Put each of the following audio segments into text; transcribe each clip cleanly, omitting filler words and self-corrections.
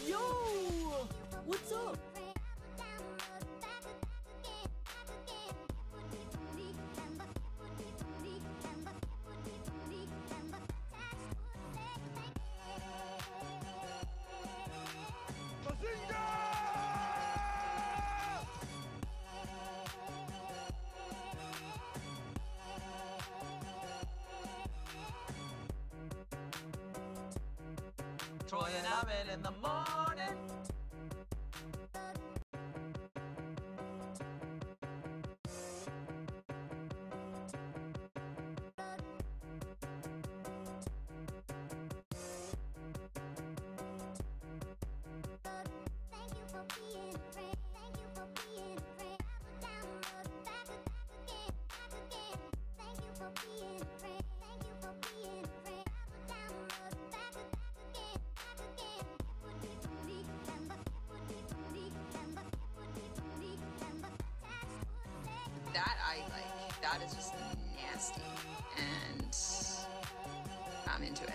Yo! What's up? Troy and Ahmed in the morning. That I like. That is just nasty, and I'm into it.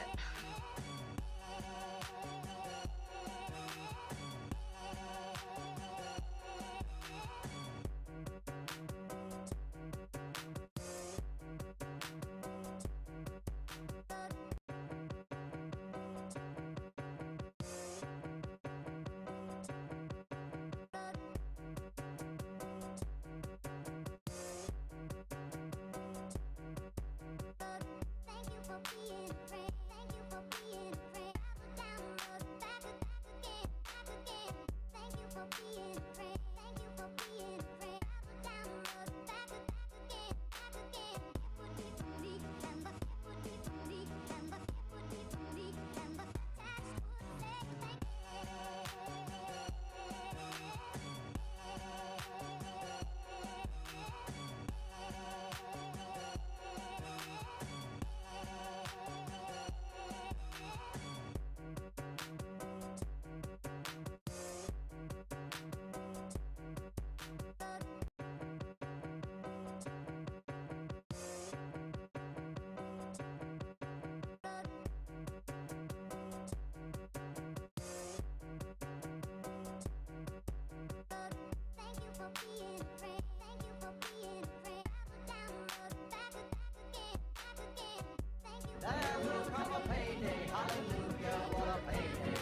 There will come a payday, hallelujah, what a payday.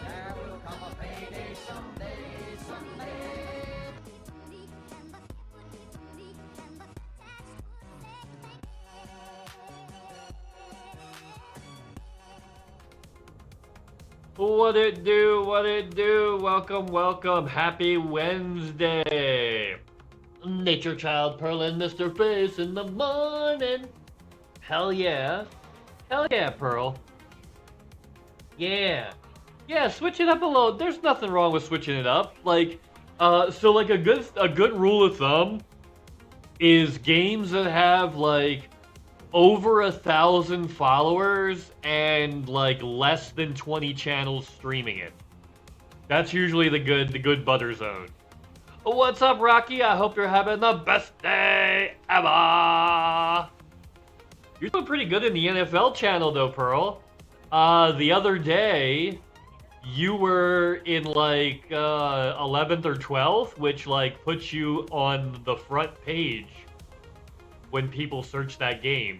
There will come a payday someday, someday. What it do, what it do, welcome, welcome, happy Wednesday. Nature Child, Pearl, and Mrface in the morning. Hell yeah, Pearl. Yeah, switch it up a little, there's nothing wrong with switching it up. Like, so like a good rule of thumb is games that have like over 1,000 followers and like less than 20 channels streaming it. That's usually the good butter zone. What's up, Rocky? I hope you're having the best day ever. You're doing pretty good in the NFL channel though, Pearl. The other day you were in like 11th or 12th, which like puts you on the front page when people search that game.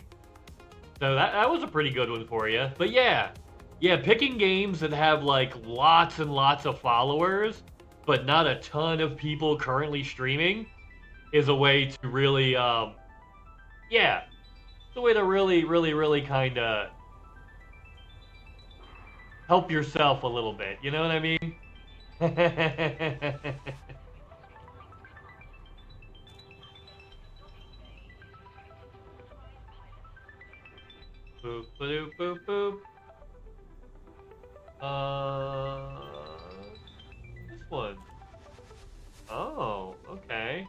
So that was a pretty good one for you. But yeah, Yeah, picking games that have like lots and lots of followers, but not a ton of people currently streaming, is a way to really, yeah, it's a way to really kind of help yourself a little bit. You know what I mean? Boop, boop, boop, boop. This one. Oh, okay.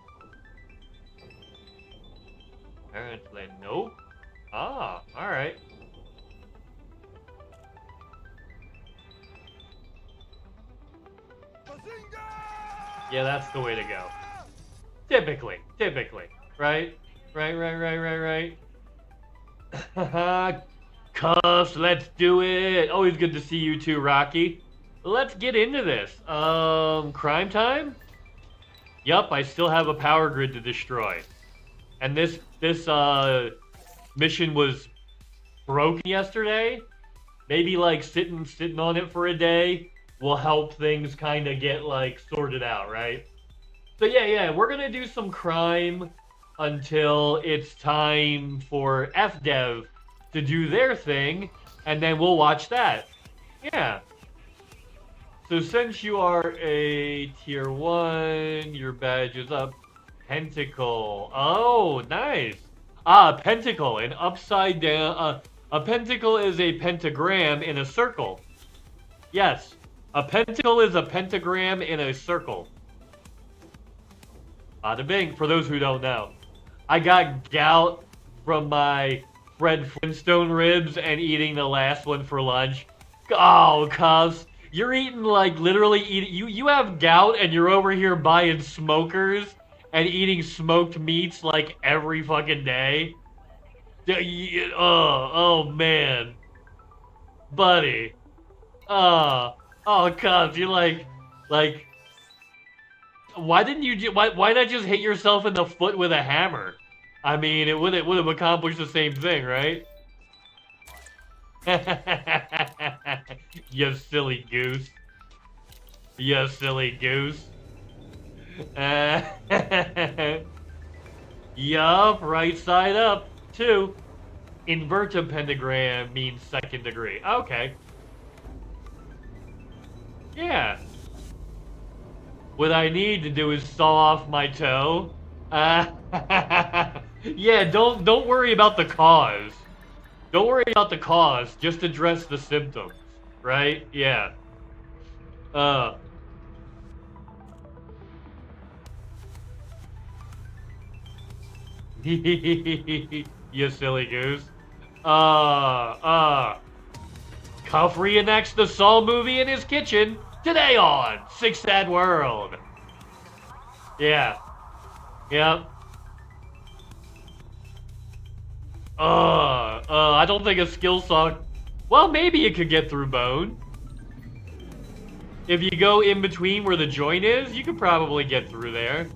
Apparently, nope. Ah, alright. Yeah, that's the way to go. Typically, right? Right. Cuffs, let's do it. Always good to see you too, Rocky. Let's get into this. Crime time? Yup, I still have a power grid to destroy. And this mission was broken yesterday. Maybe like sitting on it for a day will help things kind of get like sorted out, right? So yeah, we're gonna do some crime until it's time for FDev to do their thing, and then we'll watch that. Yeah. So since you are a tier 1, your badge is up. Pentacle. Oh, nice. Ah, pentacle, an upside down. A pentacle is a pentagram in a circle. Yes, a pentacle is a pentagram in a circle. Bada bing, for those who don't know. I got gout from my Fred Flintstone ribs and eating the last one for lunch. Oh, cuz, you're eating like literally eating. You have gout and you're over here buying smokers and eating smoked meats like every fucking day. Oh man, buddy. Oh, cuz, you like. Why didn't you? Why not just hit yourself in the foot with a hammer? I mean, it would have accomplished the same thing, right? You silly goose. You silly goose. Yup, right side up, too. Invert a pentagram means second degree. Okay. Yeah. What I need to do is saw off my toe. Yeah, don't worry about the cause. Don't worry about the cause. Just address the symptoms, right? Yeah. You silly goose. Cuff reenacts the Saw movie in his kitchen today on Six Sad World. Yeah. Yep. I don't think a skill saw. Well, maybe it could get through bone. If you go in between where the joint is, you could probably get through there.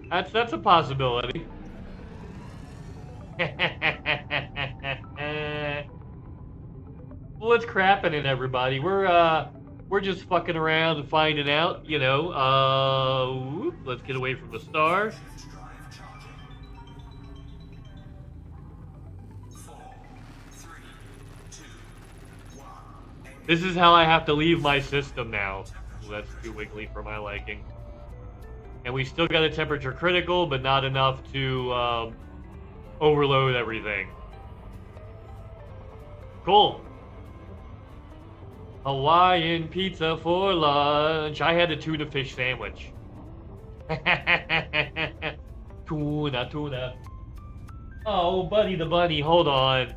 That's a possibility. What's crapping, everybody? We're just fucking around and finding out, you know. Let's get away from the star. This is how I have to leave my system now. Well, that's too wiggly for my liking. And we still got a temperature critical, but not enough to overload everything. Cool. Hawaiian pizza for lunch. I had a tuna fish sandwich. Tuna. Oh, Buddy the Bunny, hold on.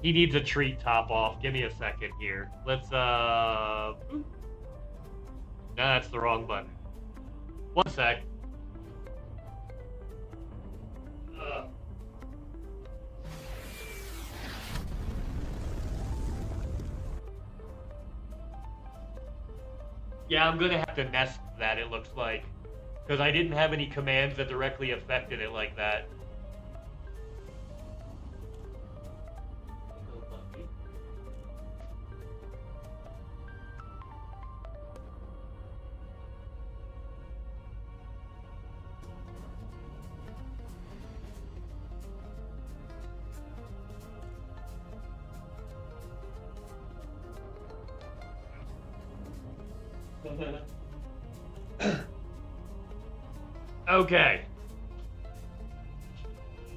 He needs a treat top off. Give me a second here. Let's, Nah, that's the wrong button. One sec. Yeah, I'm gonna have to nest that, it looks like. Because I didn't have any commands that directly affected it like that. Okay.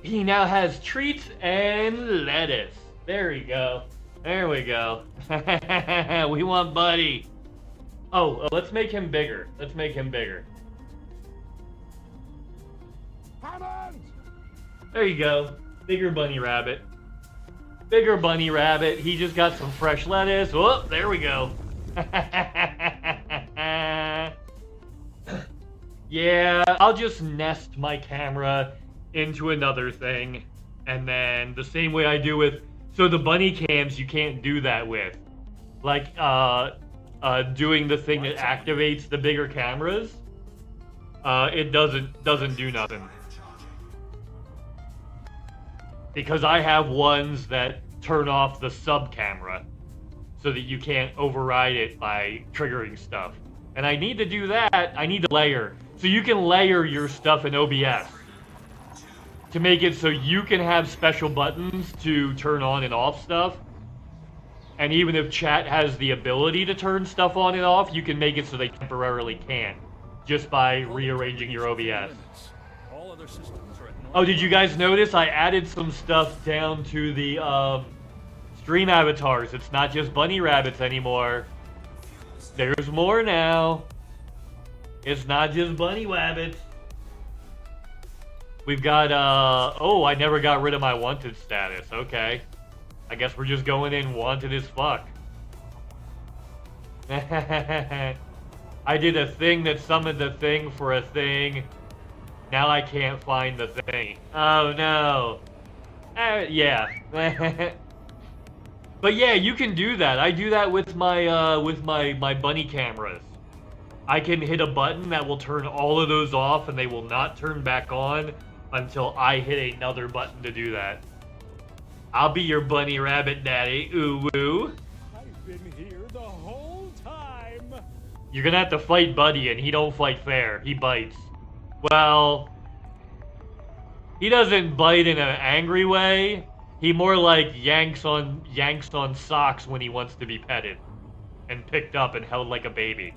He now has treats and lettuce. There we go. There we go. We want Buddy. Oh, let's make him bigger. Let's make him bigger. There you go. Bigger bunny rabbit. Bigger bunny rabbit. He just got some fresh lettuce. Oh, there we go. Yeah, I'll just nest my camera into another thing. And then the same way I do with... So the bunny cams, you can't do that with. Like, doing the thing that activates the bigger cameras. It doesn't do nothing. Because I have ones that turn off the sub camera so that you can't override it by triggering stuff. And I need to do that. I need to layer. So you can layer your stuff in OBS to make it so you can have special buttons to turn on and off stuff. And even if chat has the ability to turn stuff on and off, you can make it so they temporarily can't just by rearranging your OBS. Oh, did you guys notice I added some stuff down to the stream avatars? It's not just bunny rabbits anymore. There's more now. It's not just bunny rabbits. We've got, oh, I never got rid of my wanted status. Okay. I guess we're just going in wanted as fuck. I did a thing that summoned a thing for a thing. Now I can't find the thing. Oh no. Yeah. But yeah, you can do that. I do that with my bunny cameras. I can hit a button that will turn all of those off and they will not turn back on until I hit another button to do that. I'll be your bunny rabbit daddy. Ooh woo. I've been here the whole time. You're gonna have to fight Buddy and he don't fight fair. He bites. Well, he doesn't bite in an angry way. He more like yanks on socks when he wants to be petted and picked up and held like a baby.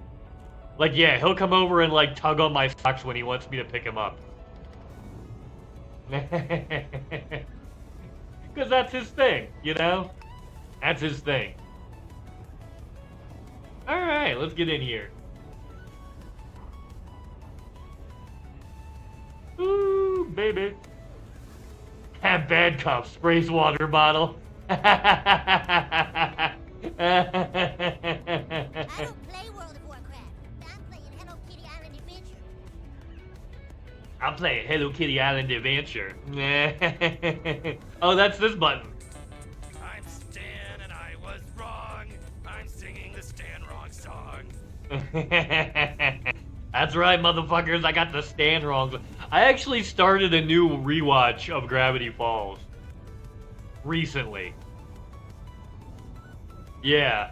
Like, yeah, he'll come over and like tug on my socks when he wants me to pick him up. Because that's his thing, you know? That's his thing. Alright, let's get in here. Ooh, baby. Have bad cup, sprays water bottle. I don't play World of Warcraft. I'm playing Hello Kitty Island Adventure. I'm playing Hello Kitty Island Adventure. Oh, that's this button. I'm Stan and I was wrong. I'm singing the Stan wrong song. That's right, motherfuckers. I got the stand wrong. I actually started a new rewatch of Gravity Falls recently. Yeah.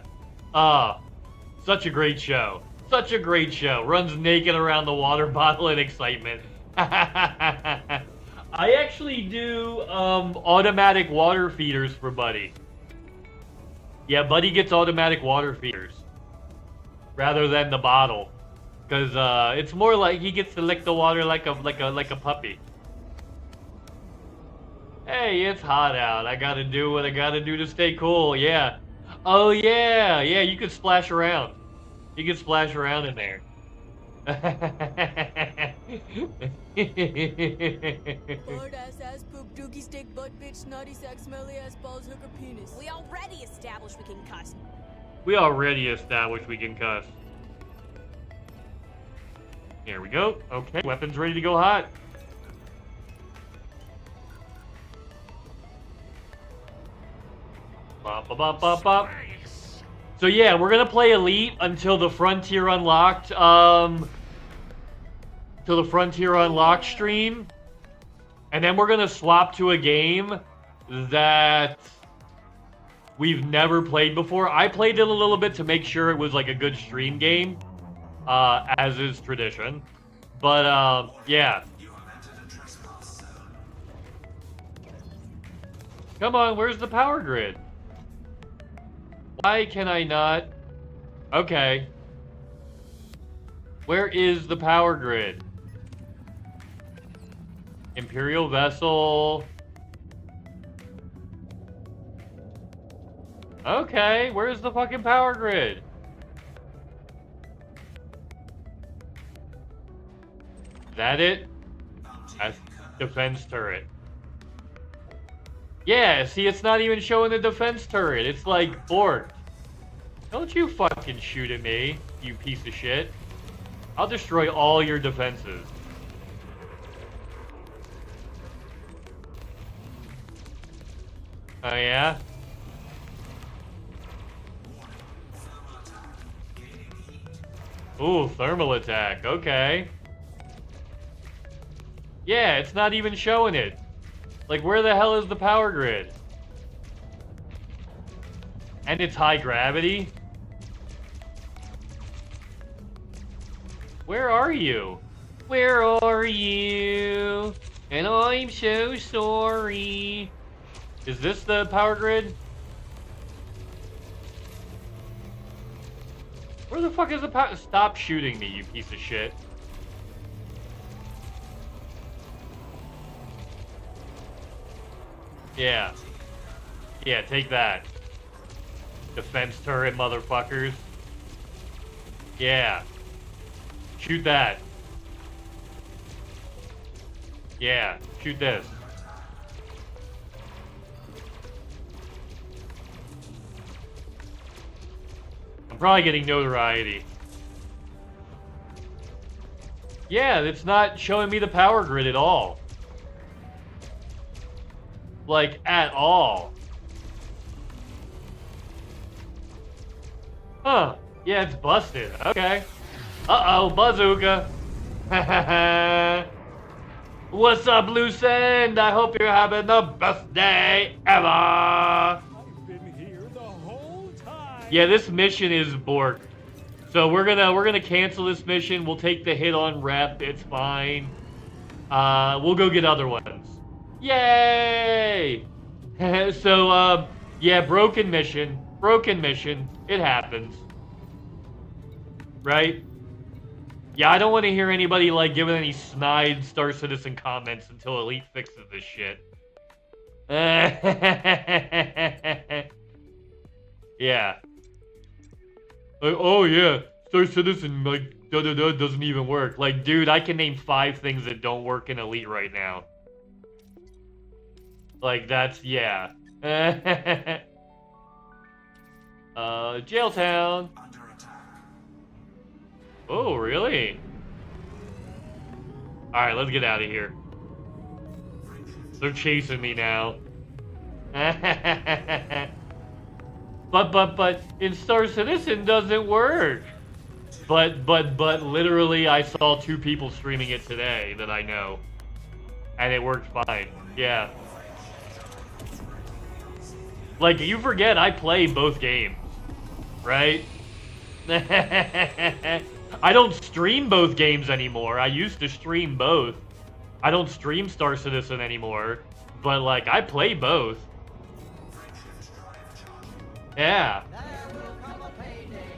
Such a great show. Such a great show. Runs naked around the water bottle in excitement. I actually do automatic water feeders for Buddy. Yeah, Buddy gets automatic water feeders rather than the bottle. Cause it's more like he gets to lick the water like a puppy. Hey, it's hot out. I gotta do what I gotta do to stay cool. Yeah. Oh yeah, yeah. You can splash around. You can splash around in there. Hard ass, poop, dookie, stick, butt, bitch, snotty sack, smelly ass, balls, hooker, penis. We already established we can cuss. We already established we can cuss. Here we go. Okay, weapons ready to go hot. Bop, bop, bop, bop, bop. So yeah, we're gonna play Elite until the Frontier Unlocked, till the Frontier Unlocked stream. And then we're gonna swap to a game that we've never played before. I played it a little bit to make sure it was like a good stream game. As is tradition. But, yeah. Come on, where's the power grid? Why can I not? Okay. Where is the power grid? Imperial vessel. Okay, where's the fucking power grid? Is that it? That's defense turret. Yeah, see, it's not even showing the defense turret. It's like borked. Don't you fucking shoot at me, you piece of shit. I'll destroy all your defenses. Oh, yeah? Ooh, thermal attack. Okay. Yeah, it's not even showing it. Like, where the hell is the power grid? And it's high gravity? Where are you? Where are you? And I'm so sorry. Is this the power grid? Where the fuck is the power? Stop shooting me, you piece of shit. Yeah. Yeah, take that. Defense turret, motherfuckers. Yeah. Shoot that. Yeah, shoot this. I'm probably getting notoriety. Yeah, it's not showing me the power grid at all. Like, at all. Huh. Yeah, it's busted. Okay. Uh-oh, bazooka. What's up, loose end? I hope you're having the best day ever. I've been here the whole time. Yeah, this mission is borked. So we're gonna cancel this mission. We'll take the hit on rep. It's fine. We'll go get other ones. Yay! So yeah, broken mission. Broken mission. It happens. Right? Yeah, I don't want to hear anybody like giving any snide Star Citizen comments until Elite fixes this shit. Yeah. Like, oh yeah, Star Citizen like doesn't even work. Like, dude, I can name 5 things that don't work in Elite right now. Like, that's, yeah. Jailtown. Oh, really? Alright, let's get out of here. They're chasing me now. But in Star Citizen doesn't work. But literally I saw 2 people streaming it today that I know. And it worked fine. Yeah. Like, you forget I play both games. Right? I don't stream both games anymore. I used to stream both. I don't stream Star Citizen anymore. But, like, I play both. Yeah.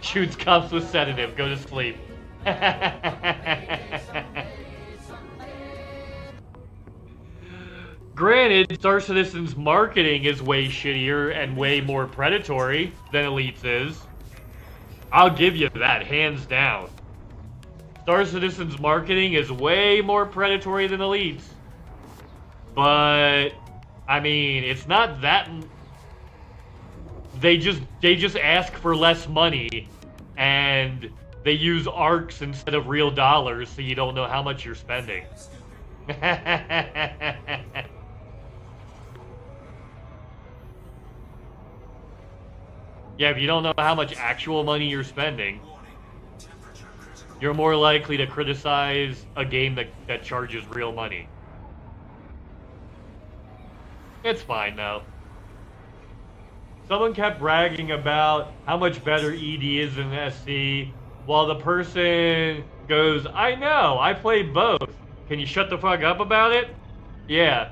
Shoots cops with sedative. Go to sleep. Granted, Star Citizen's marketing is way shittier and way more predatory than Elite's is. I'll give you that, hands down. Star Citizen's marketing is way more predatory than Elite's. But, I mean, it's not that... They just ask for less money, and they use arcs instead of real dollars, so you don't know how much you're spending. Yeah, if you don't know how much actual money you're spending, you're more likely to criticize a game that charges real money. It's fine, though. Someone kept bragging about how much better ED is than SC, while the person goes, I know, I play both. Can you shut the fuck up about it? Yeah.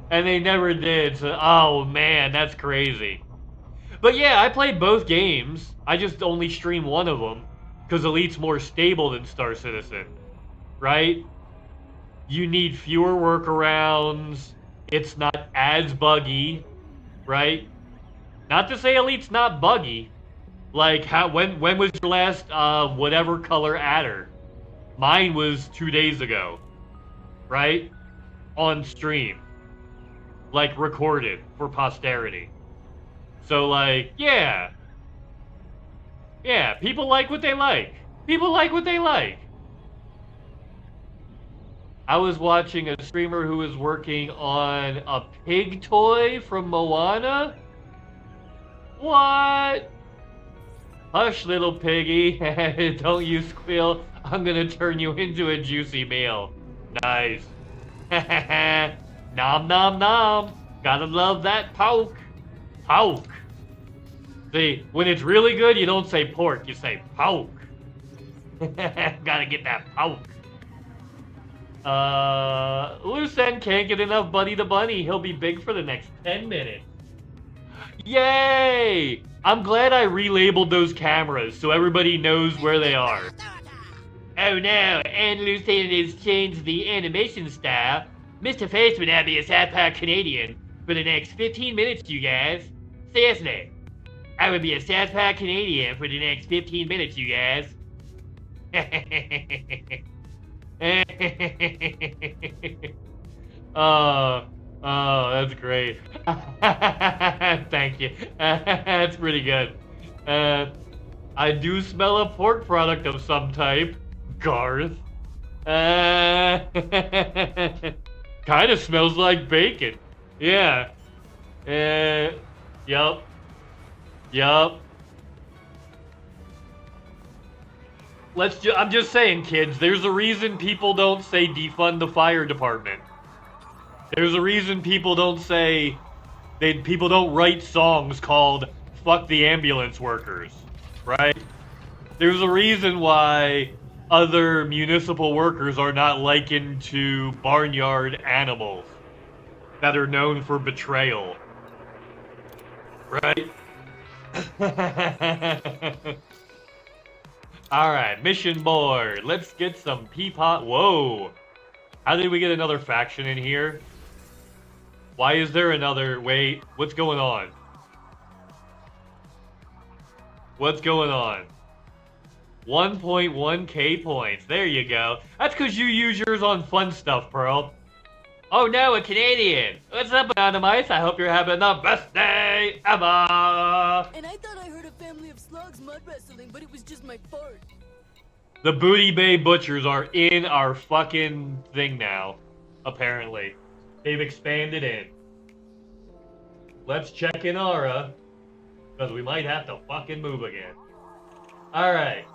And they never did, so, oh man, that's crazy. But yeah, I played both games. I just only stream one of them because Elite's more stable than Star Citizen, right? You need fewer workarounds. It's not as buggy, right? Not to say Elite's not buggy. Like when was your last whatever color adder? Mine was 2 days ago, right? On stream, like recorded for posterity. So like, yeah, people like what they like. People like what they like. I was watching a streamer who was working on a pig toy from Moana. What? Hush, little piggy. Don't you squeal. I'm gonna turn you into a juicy meal. Nice. Nom nom nom. Gotta love that poke. Poke. See, when it's really good, you don't say pork, you say poke. Gotta get that poke. Loose End can't get enough Buddy the Bunny. He'll be big for the next 10 minutes. Yay! I'm glad I relabeled those cameras so everybody knows where they are. Oh no, and Loose End has changed the animation style. Mrface would now be a South Park Canadian for the next 15 minutes, you guys. Seriously. I would be a South Park Canadian for the next 15 minutes, you guys. Oh, that's great. Thank you. That's pretty good. I do smell a pork product of some type, Garth. Kind of smells like bacon. Yeah. Yup. Yup. I'm just saying, kids, there's a reason people don't say defund the fire department. There's a reason people don't say, people don't write songs called fuck the ambulance workers, right? There's a reason why other municipal workers are not likened to barnyard animals that are known for betrayal, right? Alright, mission board. Let's get some peapot. Whoa! How did we get another faction in here? Why is there another? Wait, what's going on? What's going on? 1.1k points. There you go. That's because you use yours on fun stuff, Pearl. Oh no, a Canadian! What's up, Anonymous? I hope you're having the best day ever! And I thought I heard a family of slugs mud wrestling, but it was just my fart. The Booty Bay Butchers are in our fucking thing now, apparently. They've expanded in. Let's check in Aura, because we might have to fucking move again. Alright.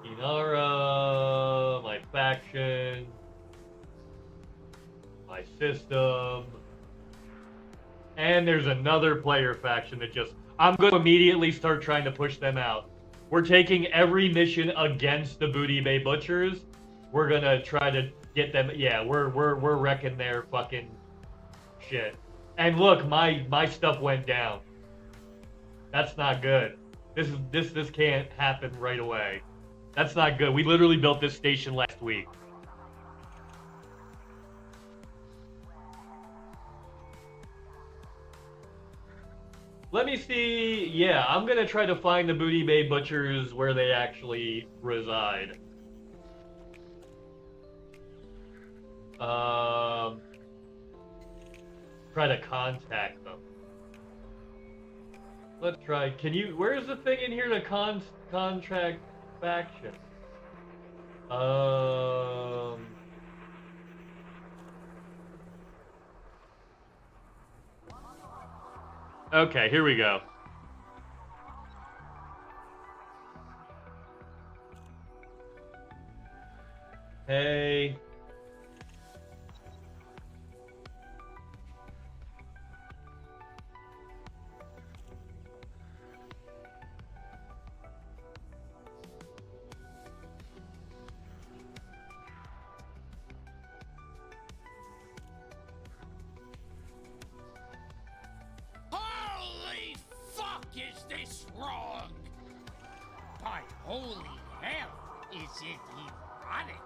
Inara, my faction, my system, and there's another player faction that I'm going to immediately start trying to push them out. We're taking every mission against the Booty Bay Butchers. We're going to try to get them, yeah, we're wrecking their fucking shit. And look, my stuff went down. That's not good. This can't happen right away. That's not good. We literally built this station last week. Let me see. Yeah, I'm gonna try to find the Booty Bay Butchers where they actually reside. Try to contact them. Let's try. Where's the thing in here to contract faction? Okay, here we go. Hey. wrong? By holy hell, is it erotic?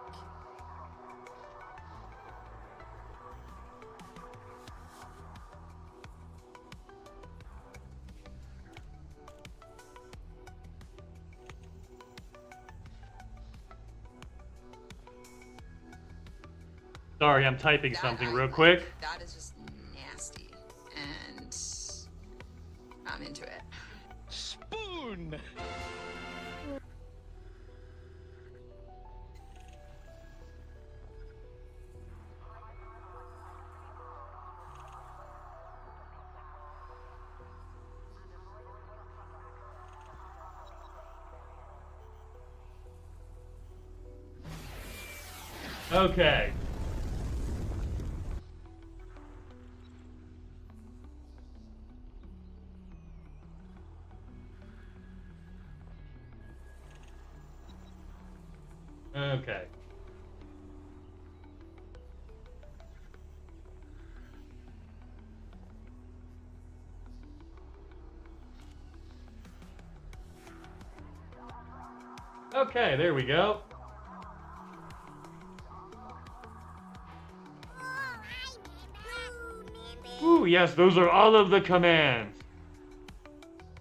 Sorry, I'm typing That something I real like. quick. That is just nasty, and I'm into it. Spoon! Okay. Okay. Okay, there we go. Ooh, yes, those are all of the commands.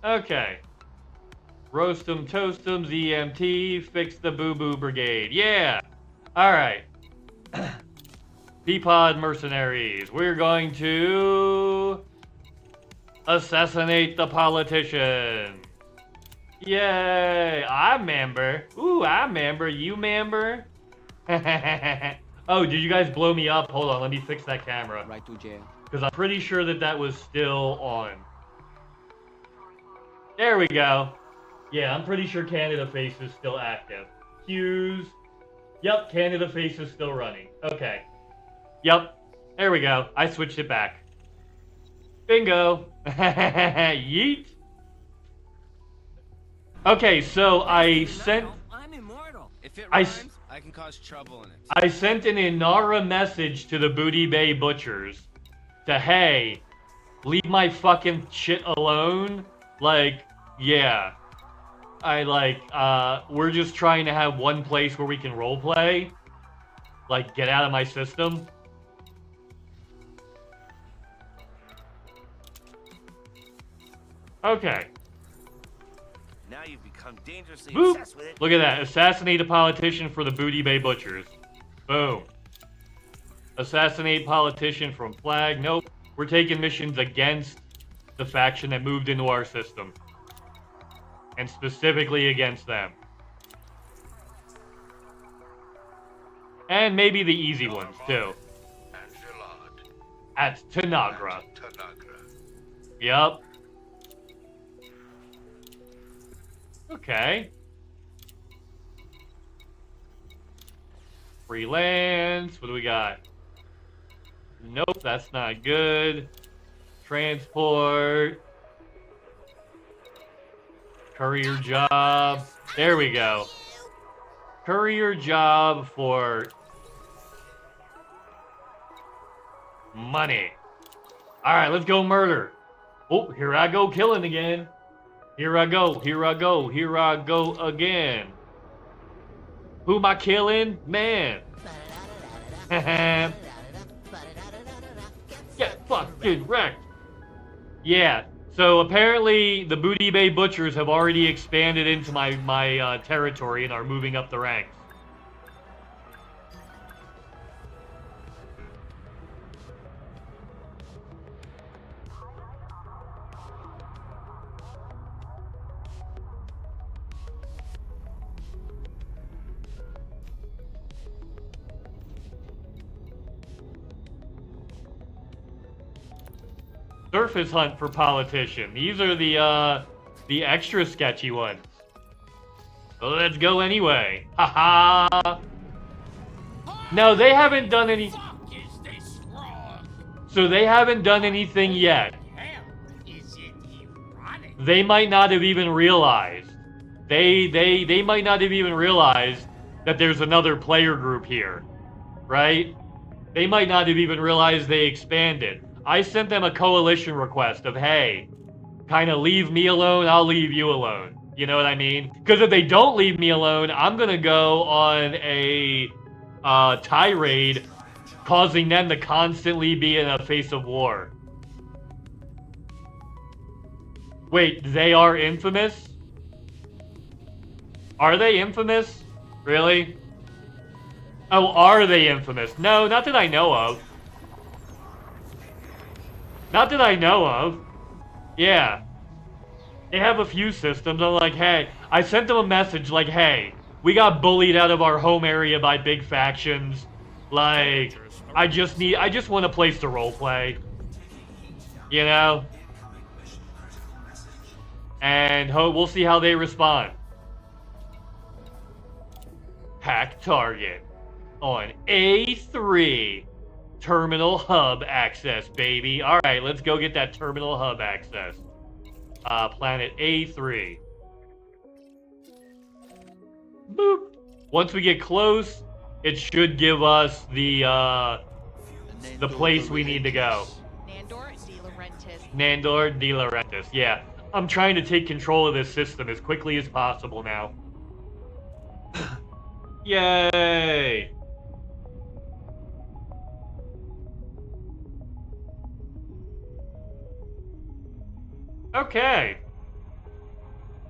Okay. Roast 'em, toast 'em, ZMT, fix the boo-boo brigade. Yeah! Alright. Peapod mercenaries. We're going to assassinate the politician. Yay! I member. Ooh, I member. You member? Oh, did you guys blow me up? Hold on, let me fix that camera. Right to jail. Because I'm pretty sure that that was still on. There we go. Yeah, I'm pretty sure Canada Face is still active. Cues. Yep, Canada Face is still running. Okay. Yep. There we go. I switched it back. Bingo. Yeet. Okay, so I sent... I'm immortal. If it I rhymes, I can cause trouble in it. I sent an Inara message to the Booty Bay Butchers to, hey, leave my fucking shit alone. Like, yeah. We're just trying to have one place where we can roleplay. Like, get out of my system. Okay. Now you've become dangerously Boop. obsessed with it. Look at that. Assassinate a politician for the Booty Bay Butchers. Boom. Assassinate politician from flag. Nope. We're taking missions against the faction that moved into our system. And specifically against them. And maybe the easy ones, too. At Tanagra. Yup. Okay. Freelance. What do we got? Nope, that's not good. Transport. Courier job. There we go. Courier job for money. Alright, let's go murder. Oh, here I go killing again. Here I go, here I go, here I go again. Who am I killing? Man. Get fucking wrecked. Yeah, so apparently the Booty Bay Butchers have already expanded into my territory and are moving up the ranks. Surface hunt for politician. These are the extra sketchy ones. Well, let's go anyway. Haha. No, they haven't done any. So they haven't done anything yet. They might not have even realized. They might not have even realized that there's another player group here, right? They might not have even realized they expanded. I sent them a coalition request of, hey, kind of leave me alone, I'll leave you alone. You know what I mean? Because if they don't leave me alone, I'm gonna go on a tirade, causing them to constantly be in a face of war. Wait, they are infamous? Are they infamous? Really? Oh, are they infamous? No, not that I know of. Not that I know of. Yeah. They have a few systems. I'm like, hey, I sent them a message like, hey, we got bullied out of our home area by big factions. Like, I just want a place to roleplay. You know? And we'll see how they respond. Hack target on A3. Terminal hub access, baby. Alright, let's go get that terminal hub access. Planet A3. Boop. Once we get close, it should give us the place we need to go. Nandor de Laurentiis. Yeah. I'm trying to take control of this system as quickly as possible now. Yay! Okay.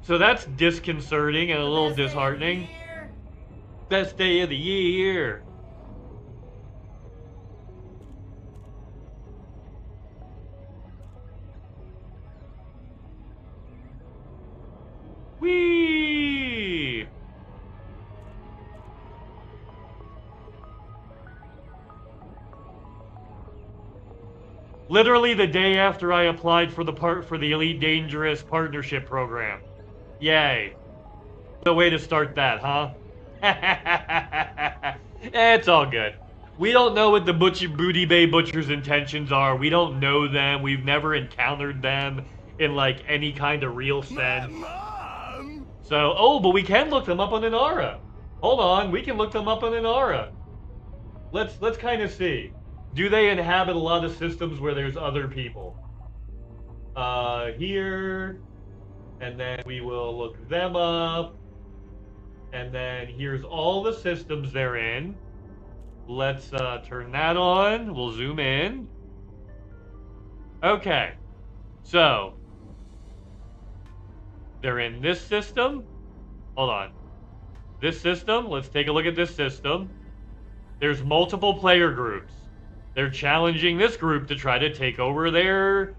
So that's disconcerting and a little disheartening. Best day of the year. Whee! Literally the day after I applied for the Elite Dangerous Partnership Program. Yay. The way to start that, huh? It's all good. We don't know what the Booty Bay Butcher's intentions are. We don't know them. We've never encountered them in, like, any kind of real sense. Mom! So, oh, but we can look them up on Inara. Hold on, we can look them up on Inara. Let's kind of see. Do they inhabit a lot of systems where there's other people? Here, and then we will look them up. And then here's all the systems they're in. Let's turn that on. We'll zoom in. Okay. So, they're in this system. Hold on. This system, let's take a look at this system. There's multiple player groups. They're challenging this group to try to take over their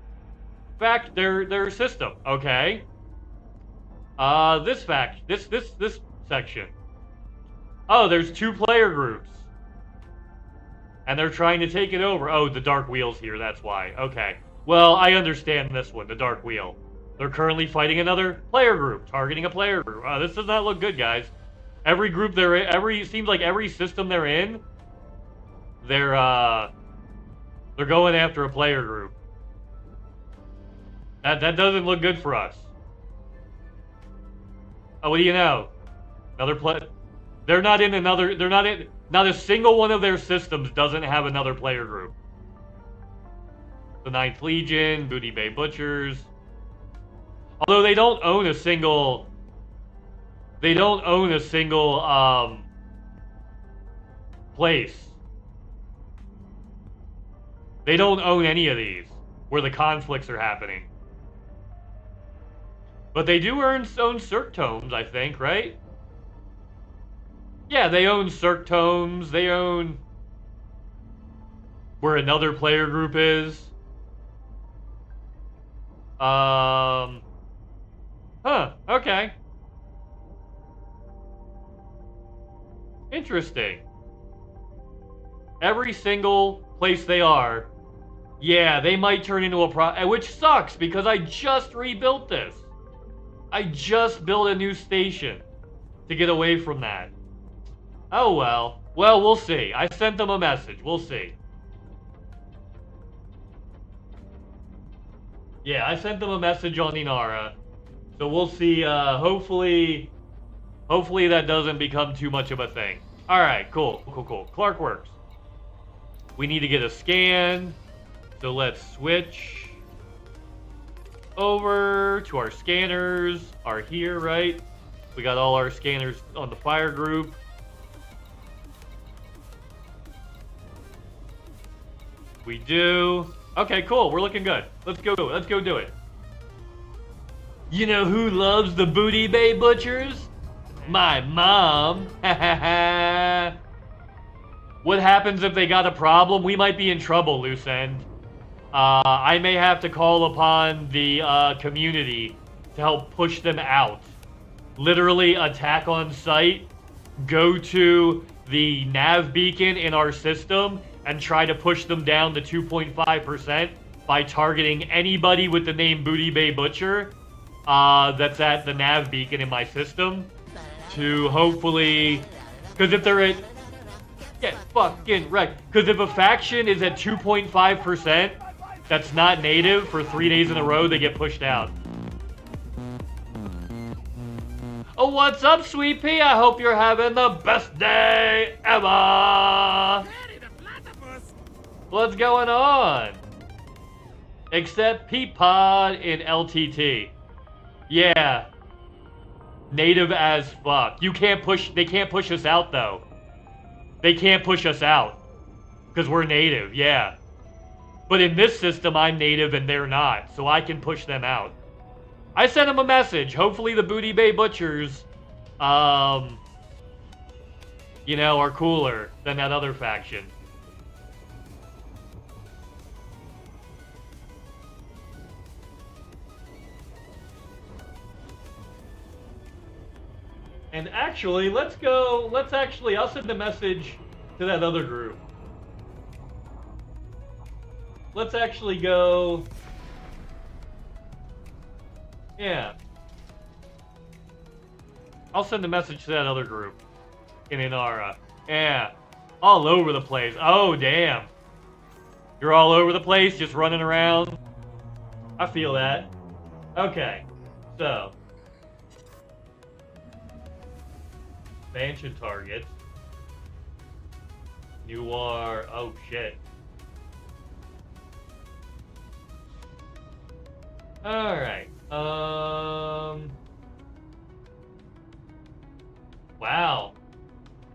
system. Okay. This section. Oh, there's 2 player groups. And they're trying to take it over. Oh, the Dark Wheel's here, that's why. Okay. Well, I understand this one, the Dark Wheel. They're currently fighting another player group, targeting a player group. This does not look good, guys. Every group they're in, seems like every system they're in, they're going after a player group. That doesn't look good for us. Oh, what do you know? They're not in, not a single one of their systems doesn't have another player group. The 9th Legion, Booty Bay Butchers. Although they don't own a single place. They don't own any of these where the conflicts are happening. But they do own Cirque Tomes, I think, right? Yeah, they own Cirque Tomes. They own where another player group is. Huh, okay. Interesting. Every single place they are, yeah, they might turn into a which sucks because I just rebuilt this. I just built a new station to get away from that. Oh well. Well, we'll see. I sent them a message. We'll see. Yeah, I sent them a message on Inara. So we'll see. Hopefully that doesn't become too much of a thing. Alright, cool. Clark works. We need to get a scan. So let's switch over to our scanners are here, right? We got all our scanners on the fire group. We do. Okay, cool. We're looking good. Let's go. Let's go do it. You know who loves the Booty Bay Butchers? My mom. What happens if they got a problem? We might be in trouble, loose end. I may have to call upon the community to help push them out. Literally attack on site, go to the nav beacon in our system, and try to push them down to 2.5% by targeting anybody with the name Booty Bay Butcher that's at the nav beacon in my system to hopefully... Because if they're at... Get fucking wrecked. Because if a faction is at 2.5% that's not native for 3 days in a row, they get pushed out. Oh, what's up, Sweet Pea? I hope you're having the best day ever! What's going on? Except Peapod in LTT. Yeah. Native as fuck. You can't push... They can't push us out, though. They can't push us out. Because we're native, yeah. But in this system, I'm native and they're not. So I can push them out. I sent them a message. Hopefully the Booty Bay Butchers, you know, are cooler than that other faction. And actually, I'll send a message to that other group. Let's actually go... Yeah. I'll send a message to that other group in Inara. Yeah. All over the place. Oh, damn. You're all over the place, just running around. I feel that. Okay. So. Expansion targets. You are... Oh, shit. Alright. Wow.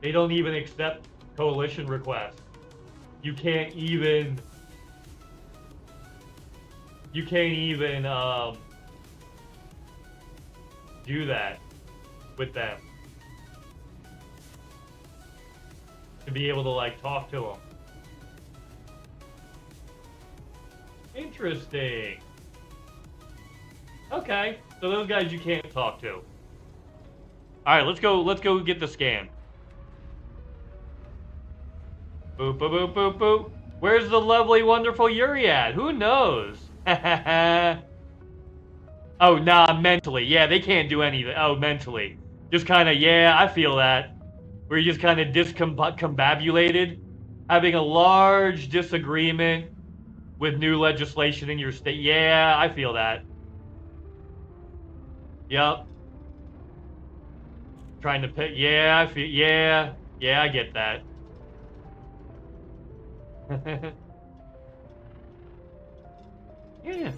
They don't even accept coalition requests. You can't even do that with them. To be able to, like, talk to them. Interesting. Okay, so those guys you can't talk to. Alright, let's go get the scan. Boop, boop, boop, boop, boop. Where's the lovely, wonderful Yuri at? Who knows? Oh, nah, mentally. Yeah, they can't do anything. Oh, mentally. Just kind of, yeah, I feel that. Where you're just kind of discombobulated. Having a large disagreement with new legislation in your state. Yeah, I feel that. Yep. Trying to pick. Yeah, I feel. Yeah, I get that. Yeah.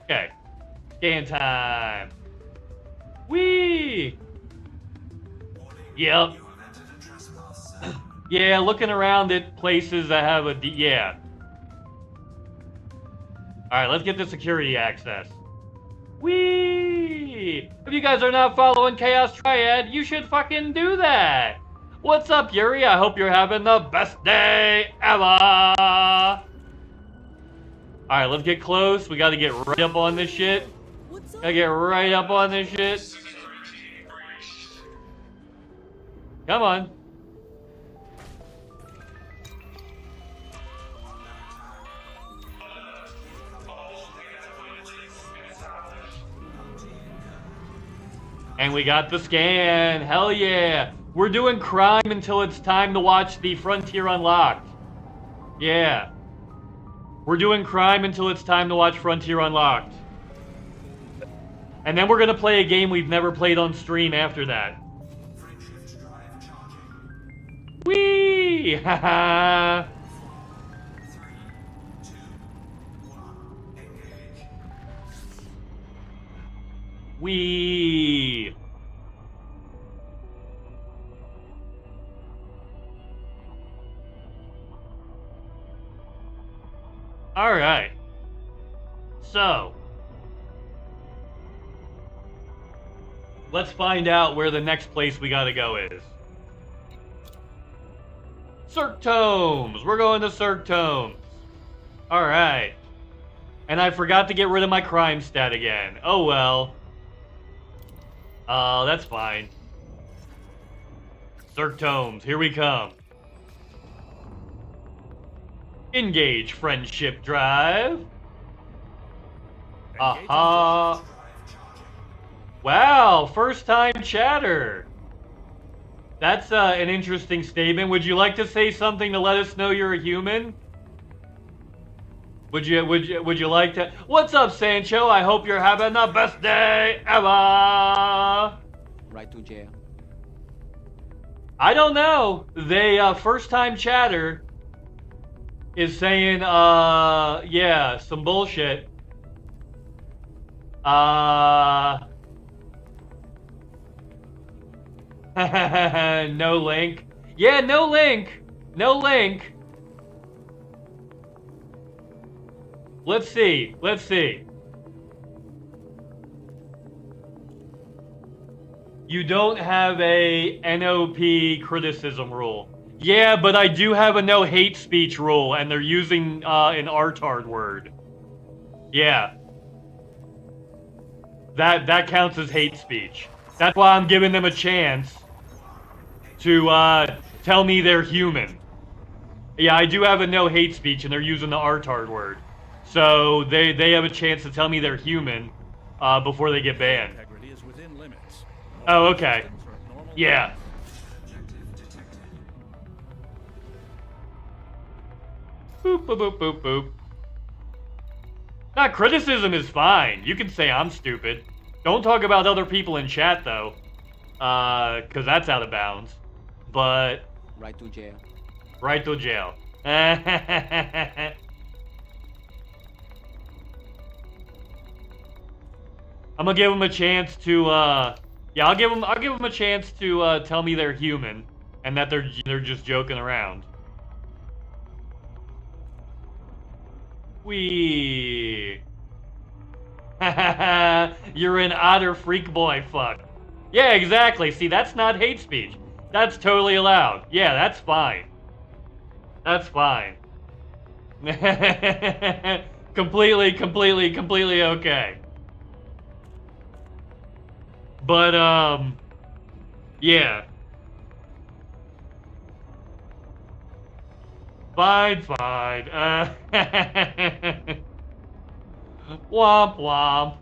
Okay. Scan time. Whee! Yep. Yeah, looking around at places that have a... Yeah. Alright, let's get the security access. Whee! If you guys are not following Chaos Triad, you should fucking do that! What's up, Yuri? I hope you're having the best day ever! Alright, let's get close. We gotta get right up on this shit. Gotta get right up on this shit. Come on. And we got the scan. Hell yeah. We're doing crime until it's time to watch the Frontier Unlocked. Yeah. We're doing crime until it's time to watch Frontier Unlocked. And then we're gonna play a game we've never played on stream after that. Whee! Haha! Whee! Alright. So. Let's find out where the next place we gotta go is. Cirque Tomes! We're going to Cirque Tomes. Alright. And I forgot to get rid of my crime stat again. Oh well. That's fine. Cirque Tomes, here we come. Engage friendship drive. Aha. Wow, first time chatter. That's an interesting statement. Would you like to say something to let us know you're a human? Would you like to? What's up, Sancho? I hope you're having the best day ever. Right to jail. I don't know. They first time chatter is saying yeah, some bullshit. No link. Yeah, no link. No link. Let's see. Let's see. You don't have a NOP criticism rule. Yeah, but I do have a no hate speech rule, and they're using an R-tard word. Yeah. That counts as hate speech. That's why I'm giving them a chance to tell me they're human. Yeah, I do have a no hate speech, and they're using the R-tard word. So they have a chance to tell me they're human before they get banned. Oh, okay. Yeah. Boop, boop, boop, boop, boop. Nah, criticism is fine. You can say I'm stupid. Don't talk about other people in chat, though. Because that's out of bounds. But... Right to jail. Right to jail. I'm gonna give them a chance to, yeah, I'll give them a chance to, tell me they're human. And that they're just joking around. Wee. You're an otter freak boy fuck. Yeah, exactly. See, that's not hate speech. That's totally allowed. Yeah, that's fine. That's fine. Completely okay. But, yeah. Fine. Womp womp.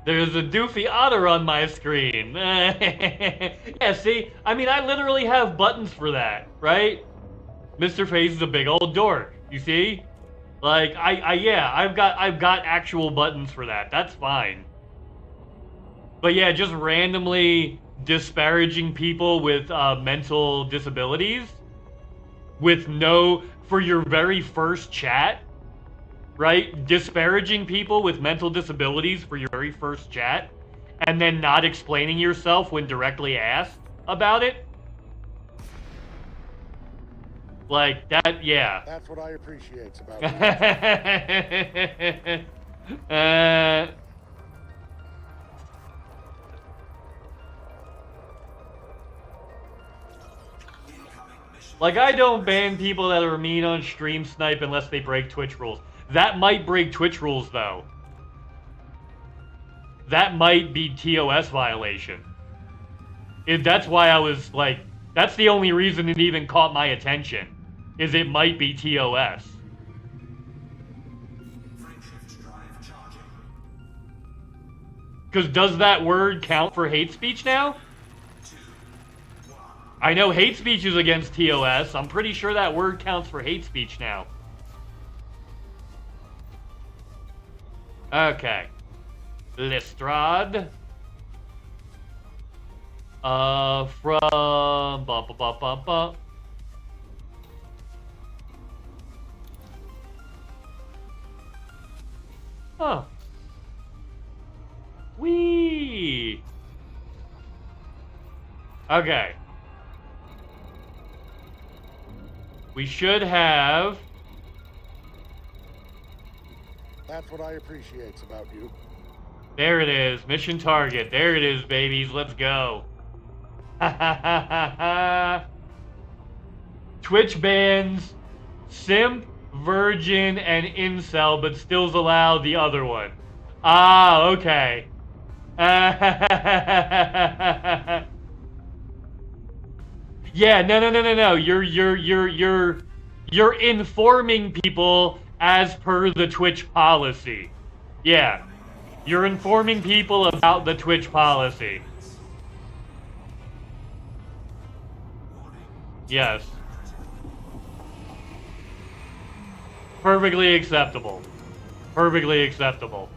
There's a doofy otter on my screen. Yeah, see? I mean, I literally have buttons for that, right? Mrface is a big old dork. You see? Like, yeah, I've got actual buttons for that. That's fine. But yeah, just randomly disparaging people with mental disabilities with for your very first chat, right? Disparaging people with mental disabilities for your very first chat and then not explaining yourself when directly asked about it. Like that, yeah. That's what I appreciate about you. Like, I don't ban people that are mean on stream snipe unless they break Twitch rules. That might break Twitch rules, though. That might be TOS violation. That's why I was like, that's the only reason it even caught my attention. Is it might be TOS. Because does that word count for hate speech now? I know hate speech is against TOS. I'm pretty sure that word counts for hate speech now. Okay. Lestrade. From... Huh. Wee. Okay. We should have... That's what I appreciate about you. There it is. Mission target. There it is, babies. Let's go. Twitch bans simp, virgin, and incel, but stills allow the other one. Ah, okay. Yeah, no. You're informing people as per the Twitch policy. Yeah. You're informing people about the Twitch policy. Yes. Perfectly acceptable. Perfectly acceptable.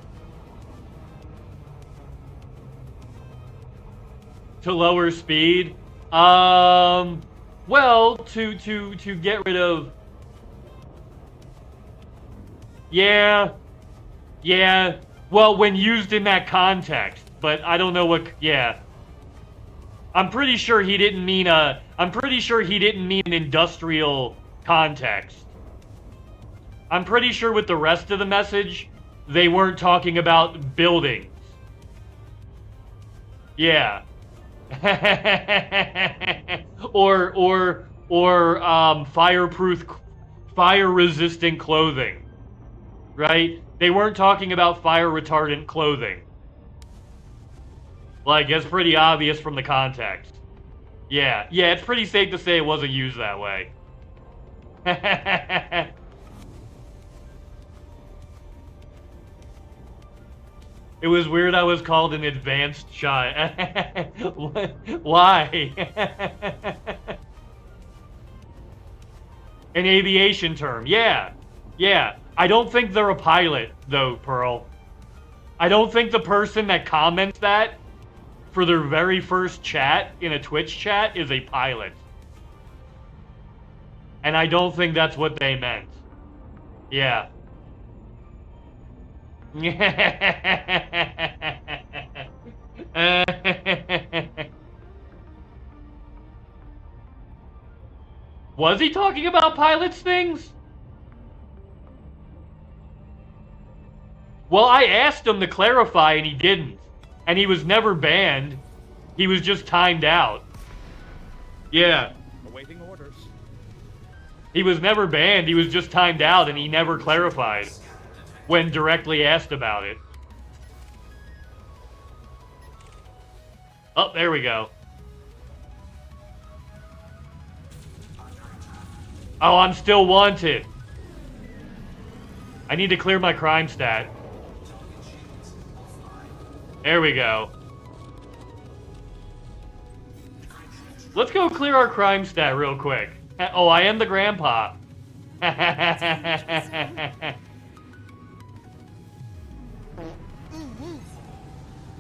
To lower speed? Well, to get rid of... Yeah. Well, when used in that context, but I don't know what... Yeah. I'm pretty sure he didn't mean an industrial context. I'm pretty sure with the rest of the message, they weren't talking about buildings. Yeah. or fire-resistant clothing. Right? They weren't talking about fire-retardant clothing. Like, it's pretty obvious from the context. Yeah, it's pretty safe to say it wasn't used that way. It was weird I was called an advanced child. Why? An aviation term. Yeah. I don't think they're a pilot, though, Pearl. I don't think the person that comments that for their very first chat in a Twitch chat is a pilot. And I don't think that's what they meant. Yeah. Was he talking about pilots things? Well, I asked him to clarify and he didn't. And he was never banned. He was just timed out. Yeah. Awaiting orders. He was never banned, he was just timed out and he never clarified when directly asked about it. Oh, there we go. Oh, I'm still wanted. I need to clear my crime stat. There we go. Let's go clear our crime stat real quick. Oh, I am the grandpa. I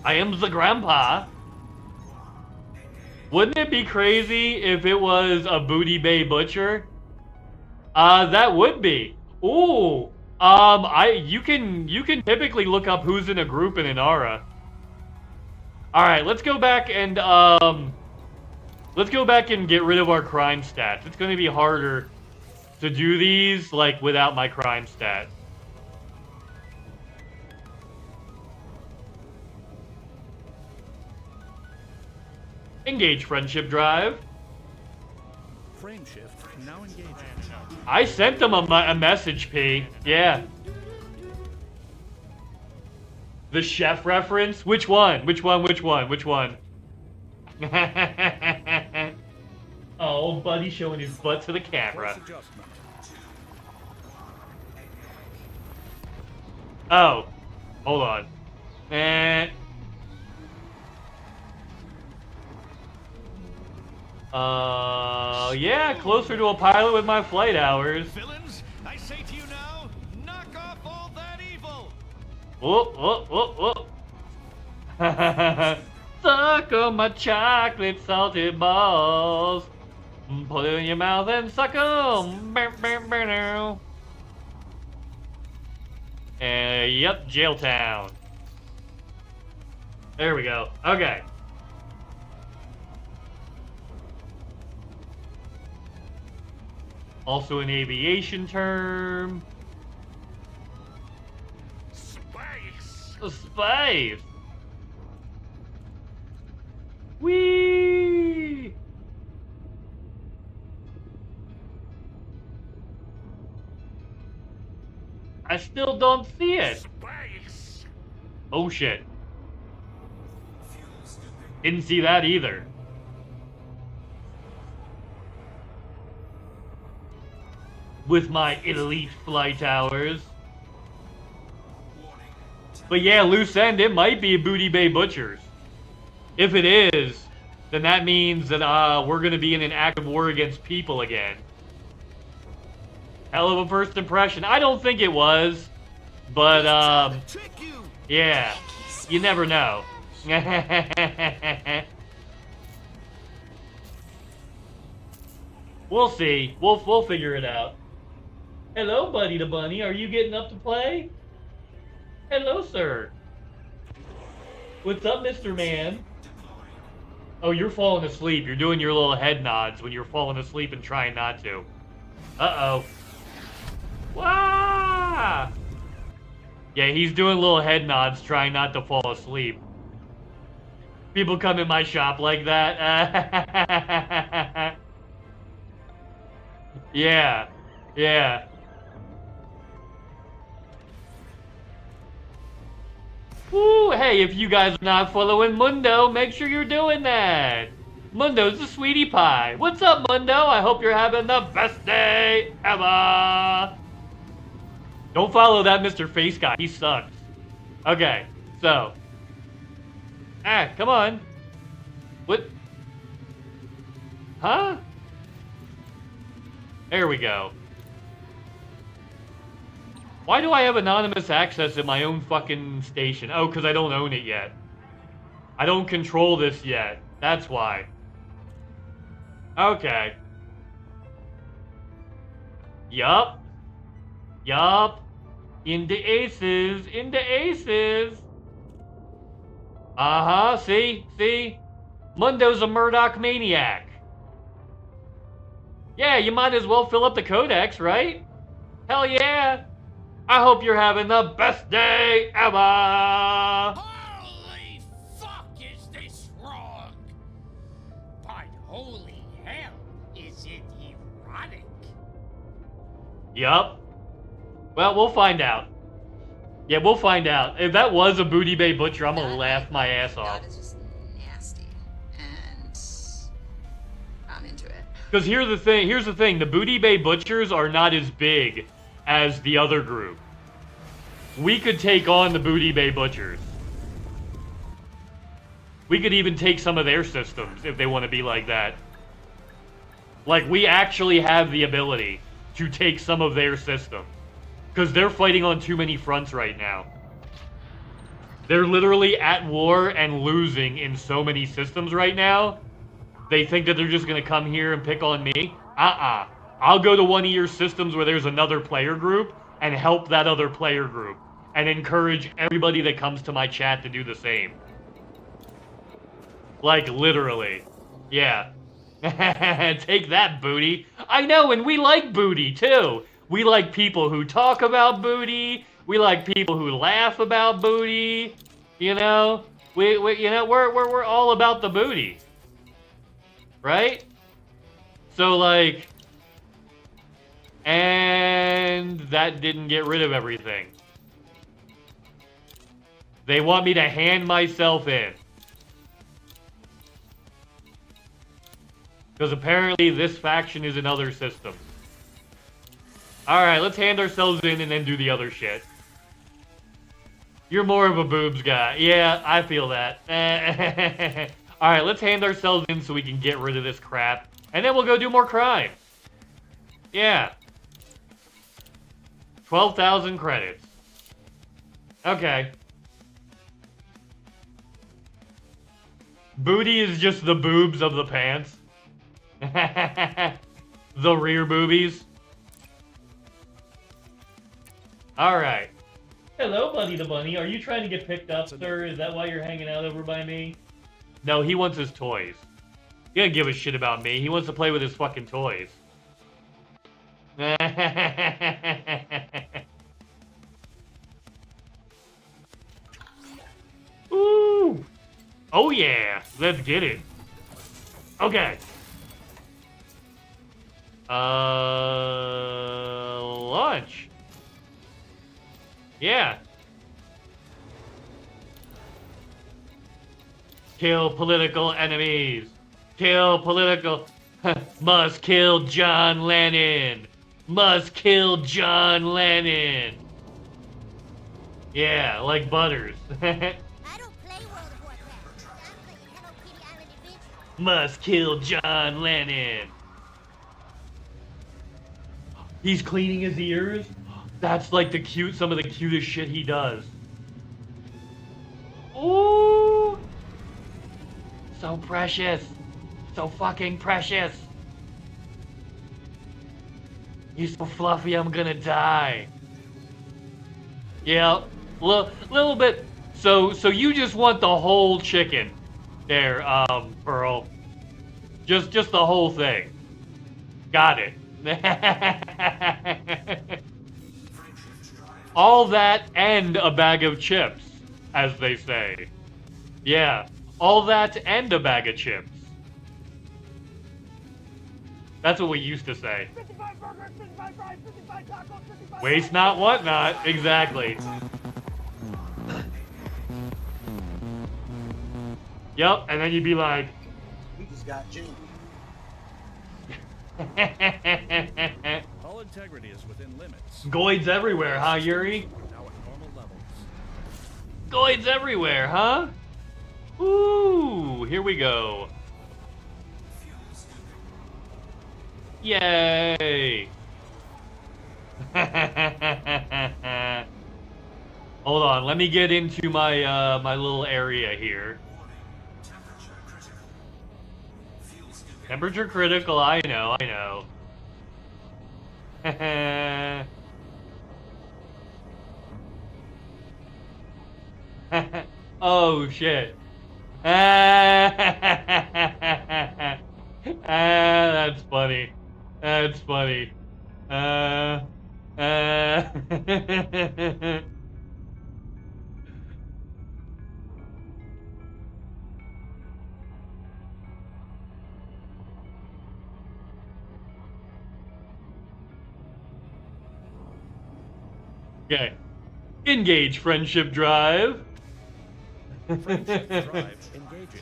am the grandpa. Wouldn't it be crazy if it was a Booty Bay Butcher? That would be. Ooh. You can typically look up who's in a group in Inara. Alright, let's go back and get rid of our crime stats. It's gonna be harder to do these, like, without my crime stat. Engage friendship drive. Frame shift now engaged. I sent them a message, P. Yeah. The chef reference? Which one? Which one? Oh, Buddy showing his butt to the camera. Oh. Hold on. Yeah, closer to a pilot with my flight hours. Villains, I say to you now, knock off all that evil. Whoop, whoop, whoop, whoop. Suck on my chocolate salted balls. Put it in your mouth and suck them. Yep, jail town. There we go. Okay. Also an aviation term. Space. Space. Whee! I still don't see it. Space. Oh shit. Didn't see that either. With my elite flight hours. But yeah, loose end, it might be Booty Bay Butchers. If it is, then that means that we're gonna be in an active war against people again. Hell of a first impression. I don't think it was, but yeah, you never know. We'll see. We'll figure it out. Hello, Buddy the Bunny. Are you getting up to play? Hello, sir. What's up, Mr. Man? Oh, you're falling asleep. You're doing your little head nods when you're falling asleep and trying not to. Uh-oh. Wah! Yeah, he's doing little head nods trying not to fall asleep. People come in my shop like that. Yeah. Yeah. Woo, hey, if you guys are not following Mundo, make sure you're doing that. Mundo's the sweetie pie. What's up, Mundo? I hope you're having the best day ever. Don't follow that Mr. Face guy. He sucks. Okay, so. Come on. What? Huh? There we go. Why do I have anonymous access at my own fucking station? Oh, because I don't own it yet. I don't control this yet. That's why. Okay. Yup. Yup. Into aces. Into aces. Uh-huh. See? See? Mundo's a Murdoch maniac. Yeah, you might as well fill up the codex, right? Hell yeah. I hope you're having the best day ever! Holy fuck, is this wrong? But holy hell, is it erotic? Yup. Well, we'll find out. Yeah, we'll find out. If that was a Booty Bay Butcher, I'm gonna laugh my ass off. That is just nasty. And I'm into it. Because here's the thing, the Booty Bay Butchers are not as big as the other group. We could take on the Booty Bay Butchers. We could even take some of their systems if they want to be like that. Like, we actually have the ability to take some of their systems. Because they're fighting on too many fronts right now. They're literally at war and losing in so many systems right now. They think that they're just going to come here and pick on me. I'll go to one of your systems where there's another player group and help that other player group. And encourage everybody that comes to my chat to do the same. Like, literally. Yeah. Take that, booty. I know, and we like booty, too. We like people who talk about booty. We like people who laugh about booty. You know? We're all about the booty. Right? So, like... And that didn't get rid of everything. They want me to hand myself in. Because apparently this faction is in other systems. Alright, let's hand ourselves in and then do the other shit. You're more of a boobs guy. Yeah, I feel that. Alright, let's hand ourselves in so we can get rid of this crap. And then we'll go do more crime. Yeah. 12,000 credits. Okay. Booty is just the boobs of the pants. The rear boobies. Alright. Hello, Buddy the Bunny. Are you trying to get picked up, sir? Is that why you're hanging out over by me? No, he wants his toys. He doesn't give a shit about me. He wants to play with his fucking toys. Ooh! Oh yeah! Let's get it. Okay. Lunch. Yeah. Kill political enemies. Kill political... Must kill John Lennon. Must kill John Lennon. Yeah, like Butters. I don't play World of Warcraft. I'm playing Hello Kitty Island Adventure. Must kill John Lennon. He's cleaning his ears? That's like some of the cutest shit he does. Ooh! So precious. So fucking precious. He's so fluffy, I'm gonna die. Yeah, little bit. So you just want the whole chicken, there, Pearl. Just the whole thing. Got it. All that and a bag of chips, as they say. Yeah, all that and a bag of chips. That's what we used to say. 55 burgers, 55 fries, 55 tacos, 55... Waste not, what not. Exactly. Yep, and then you'd be like... We just got Jane. All integrity is within limits. Goids everywhere, huh, Yuri? Now at normal levels. Goids everywhere, huh? Ooh, here we go. Yay! Hold on, let me get into my my little area here. Temperature critical, I know. Oh shit. That's funny. That's funny. Okay. Engage friendship drive. Friendship drive engaging.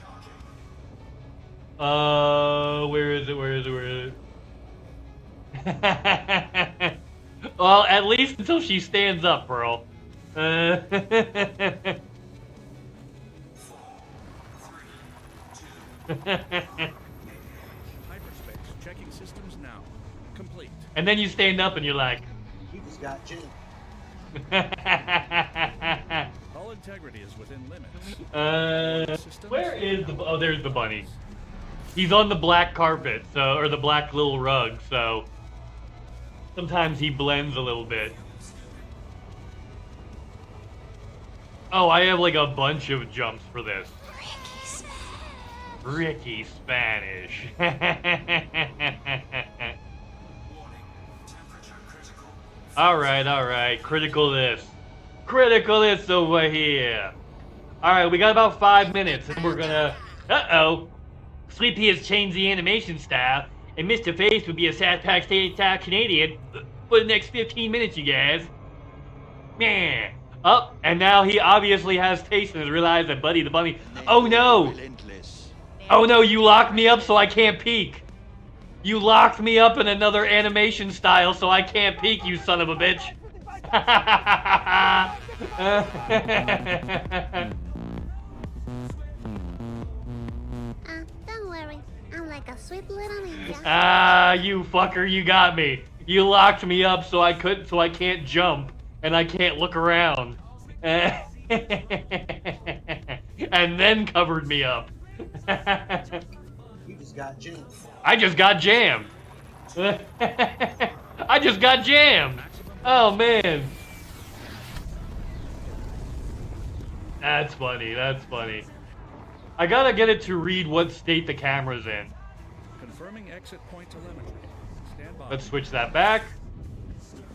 Where is it? Well, at least until she stands up, Pearl. Hyperspace checking systems now. Complete. And then you stand up and you're like... We just got Jane. All integrity is within limits. Where is the... Oh, there's the bunny. He's on the black carpet, so... Or the black little rug, so... Sometimes he blends a little bit. Oh, I have like a bunch of jumps for this. Ricky Spanish. Alright. Critical this over here. Alright, we got about 5 minutes and we're gonna... Uh-oh. Sleepy has changed the animation style, and Mrface will be a South Park style Canadian for the next 15 minutes, you guys. Man. Oh, and now he obviously has taste and has realized that Buddy the Bunny... Oh no! Oh no, you locked me up so I can't peek. You locked me up in another animation style so I can't peek, you son of a bitch. worry. I'm like a sweet little ninja. Ah, you fucker, you got me. You locked me up so I can't jump and I can't look around. And then covered me up. You just got jammed. I just got jammed. I just got jammed. Oh man. That's funny, that's funny. I gotta get it to read what state the camera's in. Confirming exit point telemetry. Stand by. Let's switch that back.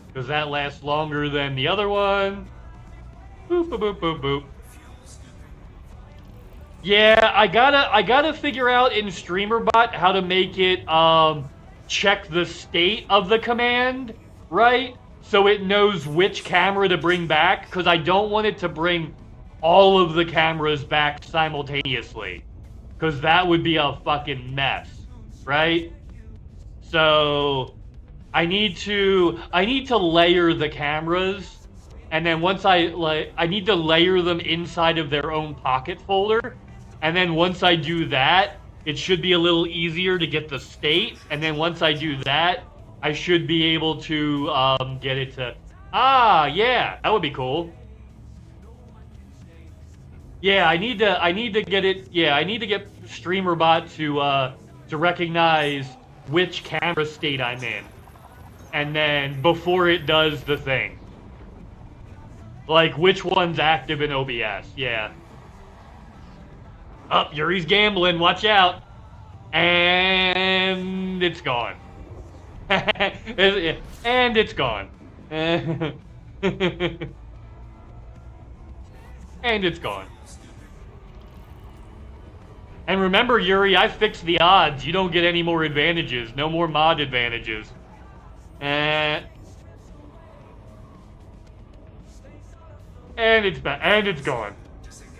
Because that lasts longer than the other one. Boop, boop, boop, boop, boop. Yeah, I gotta figure out in StreamerBot how to make it check the state of the command, right? So it knows which camera to bring back, because I don't want it to bring all of the cameras back simultaneously. Because that would be a fucking mess, right? So I need to layer the cameras, and then once I need to layer them inside of their own pocket folder, and then once I do that, it should be a little easier to get the state, and then once I do that, I should be able to get it to yeah, that would be cool. Yeah, I need to get it. Yeah, I need to get StreamerBot to recognize which camera state I'm in, and then before it does the thing, like which one's active in OBS. Yeah. Oh, Yuri's gambling. Watch out. And it's gone. And it's gone. And it's gone. And remember, Yuri, I fixed the odds. You don't get any more advantages. No more mod advantages. And it's back. And it's gone.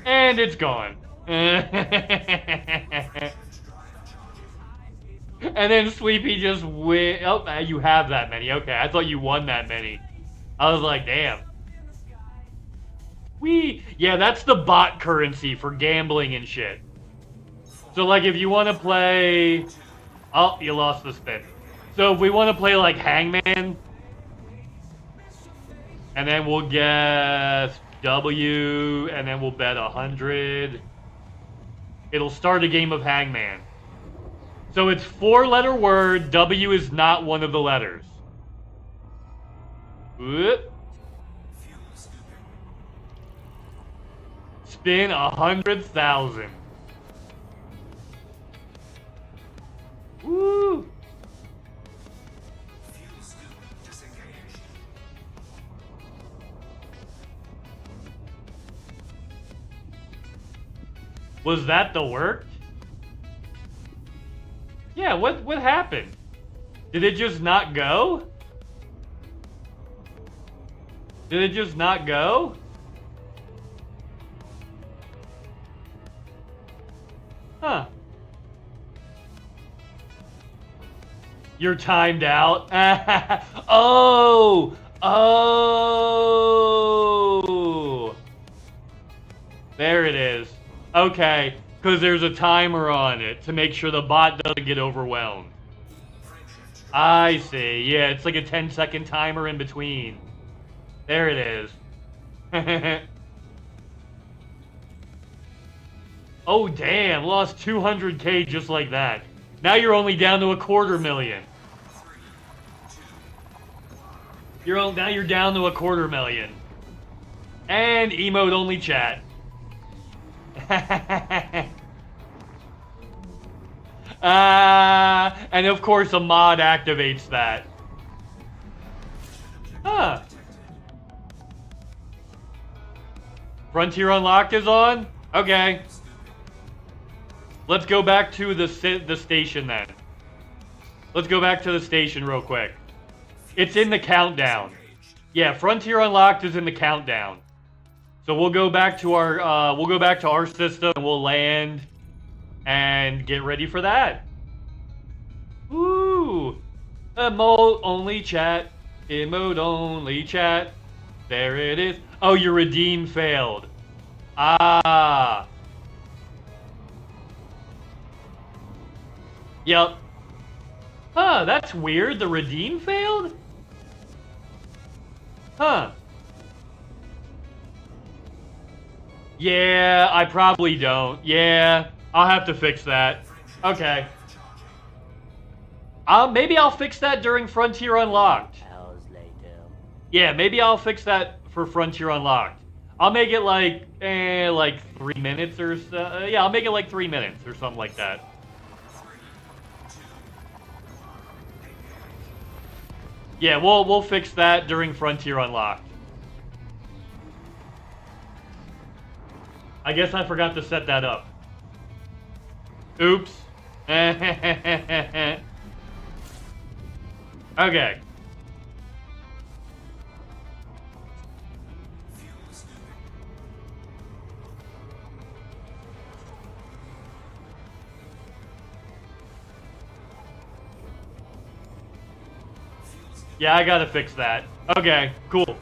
And it's gone. And then Sleepy just win. Oh, you have that many. Okay, I thought you won that many. I was like, damn. Yeah, that's the bot currency for gambling and shit. So, like, if you want to play... Oh, you lost the spin. So, if we want to play, like, Hangman, and then we'll guess W, and then we'll bet 100. It'll start a game of Hangman. So, it's 4-letter word. W is not one of the letters. Whoop. Spin 100,000. Woo! Was that the work? Yeah, what happened? Did it just not go? Did it just not go? Huh. You're timed out. Oh! Oh! There it is. Okay, because there's a timer on it to make sure the bot doesn't get overwhelmed. I see. Yeah, it's like a 10-second timer in between. There it is. Oh, damn. Lost 200K just like that. Now you're only down to 250,000. Now you're down to 250,000. And emote only chat. And of course a mod activates that. Huh. Frontier Unlocked is on? Okay. Let's go back to the station then. Let's go back to the station real quick. It's in the countdown. Yeah, Frontier Unlocked is in the countdown. So we'll go back to our system and we'll land and get ready for that. Woo! Emote only chat. Emote only chat. There it is. Oh, your redeem failed. Ah. Yep. Huh, that's weird. The redeem failed? Huh. Yeah, I probably don't. Yeah, I'll have to fix that. Okay. Maybe I'll fix that during Frontier Unlocked. Hours later. Yeah, maybe I'll fix that for Frontier Unlocked. I'll make it like 3 minutes or so. Yeah, I'll make it like 3 minutes or something like that. Yeah, we'll fix that during Frontier Unlocked. I guess I forgot to set that up. Oops. Okay. Yeah, I gotta fix that. Okay, cool.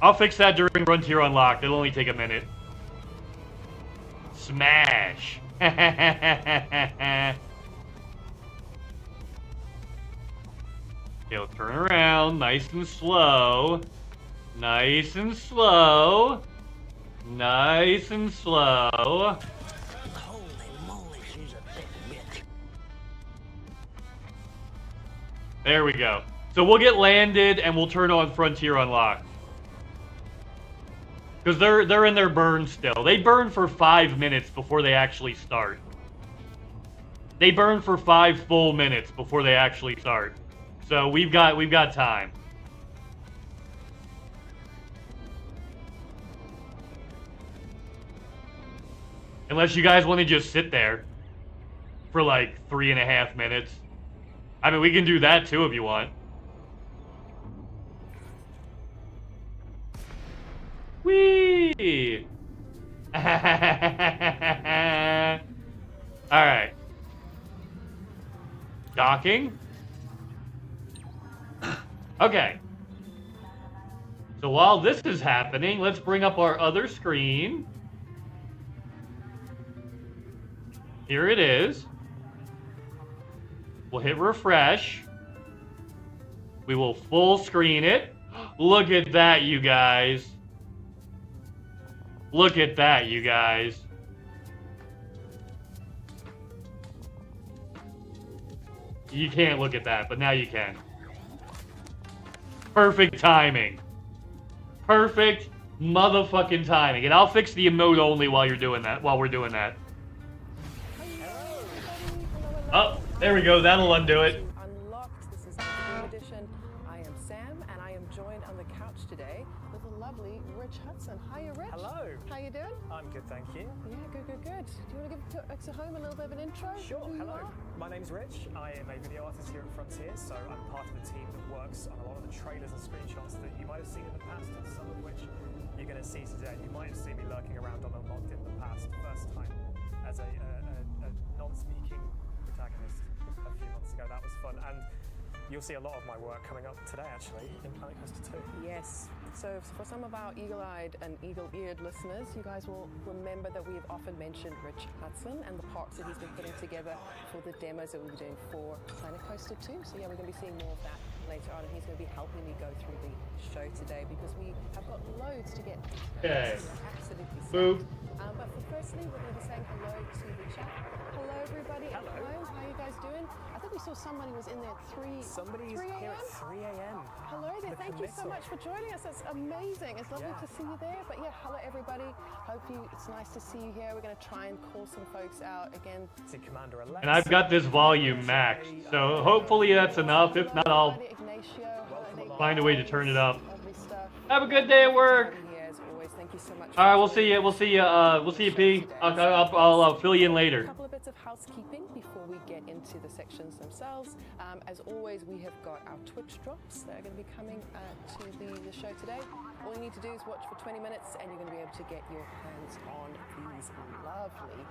I'll fix that during Frontier Unlocked. It'll only take a minute. Smash. It'll turn around nice and slow. Nice and slow. Nice and slow. Holy moly, she's a thick bitch. There we go. So we'll get landed and we'll turn on Frontier Unlocked. Because they're in their burn still. They burn for 5 minutes before they actually start. They burn for 5 full minutes before they actually start. So we've got time. Unless you guys want to just sit there for like 3.5 minutes. I mean, we can do that too if you want. Whee! Alright. Docking. Okay. So while this is happening, let's bring up our other screen. Here it is. We'll hit refresh. We will full screen it. Look at that, you guys. Look at that, you guys. You can't look at that, but now you can. Perfect timing. Perfect motherfucking timing. And I'll fix the emote only while you're doing that, while we're doing that. Oh, there we go. That'll undo it. Unlocked. This is the new edition. I am Sam, and I am joined on the couch today with the lovely Rich Hudson. Hiya, Rich. Hello. How you doing? I'm good, thank you. Yeah, good. Do you want to give Exit Home a little bit of an intro? Sure. Who you Hello. are? My name's Rich. I am a video artist here at Frontier, so I'm part of the team that works on a lot of the trailers and screenshots that you might have seen in the past, and some of which you're going to see today. You might have seen me lurking around on Unlocked in the past. First time as a non-speaking protagonist a few months ago. That was fun, and you'll see a lot of my work coming up today, actually, in Planet Coaster 2. Yes. So for some of our eagle-eyed and eagle-eared listeners, you guys will remember that we've often mentioned Rich Hudson and the parts that he's been putting together for the demos that we'll be doing for Planet Coaster 2. So yeah, we're going to be seeing more of that later on, and he's going to be helping me go through the show today because we have got loads to get. Okay. Absolutely. Boop. But firstly, we're going to be saying hello to the chat. Hello, everybody. Hello. How are you guys doing? I think we saw somebody was in there at 3 Somebody's 3 here a.m. at 3 a.m. Hello there. Thank you so much for joining us. That's amazing. It's lovely to see you there. But yeah, hello everybody. It's nice to see you here. We're going to try and call some folks out again. See Commander Alexa. And I've got this volume maxed, so hopefully that's enough. If not, I'll find a way to turn it up. Have a good day at work. All right, we'll see you. We'll see you, P. I'll fill you in later. A couple of bits of housekeeping before we get into the sections themselves. As always, we have got our Twitch drops that are going to be coming to the show today. All you need to do is watch for 20 minutes, and you're going to be able to get your hands on these lovely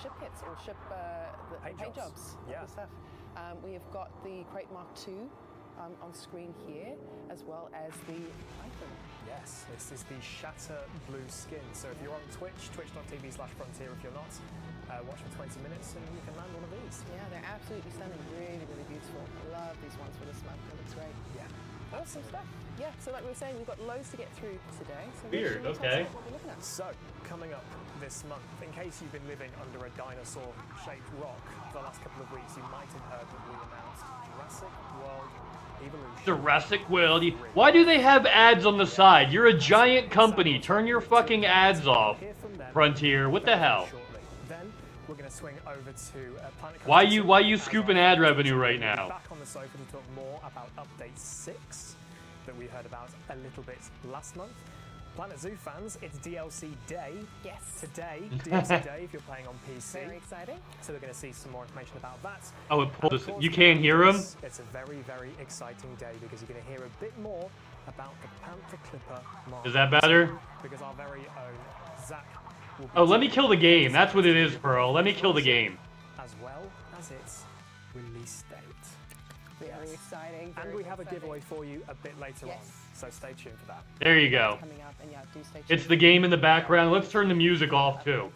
ship kits or ship paint jobs. Yeah. Stuff. We have got the Crate Mark II on screen here, as well as the Python. Yes, this is the Shatter Blue skin. So if you're on Twitch, twitch.tv/Frontier if you're not, watch for 20 minutes and you can land one of these. Yeah, they're absolutely stunning. Really, really beautiful. I love these ones for the smoke. It looks great. Yeah. Awesome stuff. Yeah, so like we were saying, we've got loads to get through today. So Weird, Rich, okay. what we're looking at. So, coming up this month, in case you've been living under a dinosaur-shaped rock for the last couple of weeks, you might have heard that we announced Jurassic World Evolution. Jurassic World. Why do they have ads on the side? You're a giant company. Turn your fucking ads off. Frontier, what the hell? Then we're going to swing over to Planet Why you scooping ad revenue right now? Back on the sofa to talk more about Update 6 that we heard about a little bit last month. Planet Zoo fans, it's DLC Day. Yes. Today, DLC Day if you're playing on PC. Very exciting. So we're going to see some more information about that. Oh, it pulled us. You can't hear him? It's a very, very exciting day because you're going to hear a bit more about the Panther Clipper market. Is that better? Because our very own Zach will be Oh, let me kill the game. That's what it is, Pearl. Let me kill the game. as well as its release date. Very exciting. And we have a giveaway for you a bit later on, so stay tuned for that. There you go. Coming up, and yeah, do stay tuned. It's the game in the background. Let's turn the music off, too.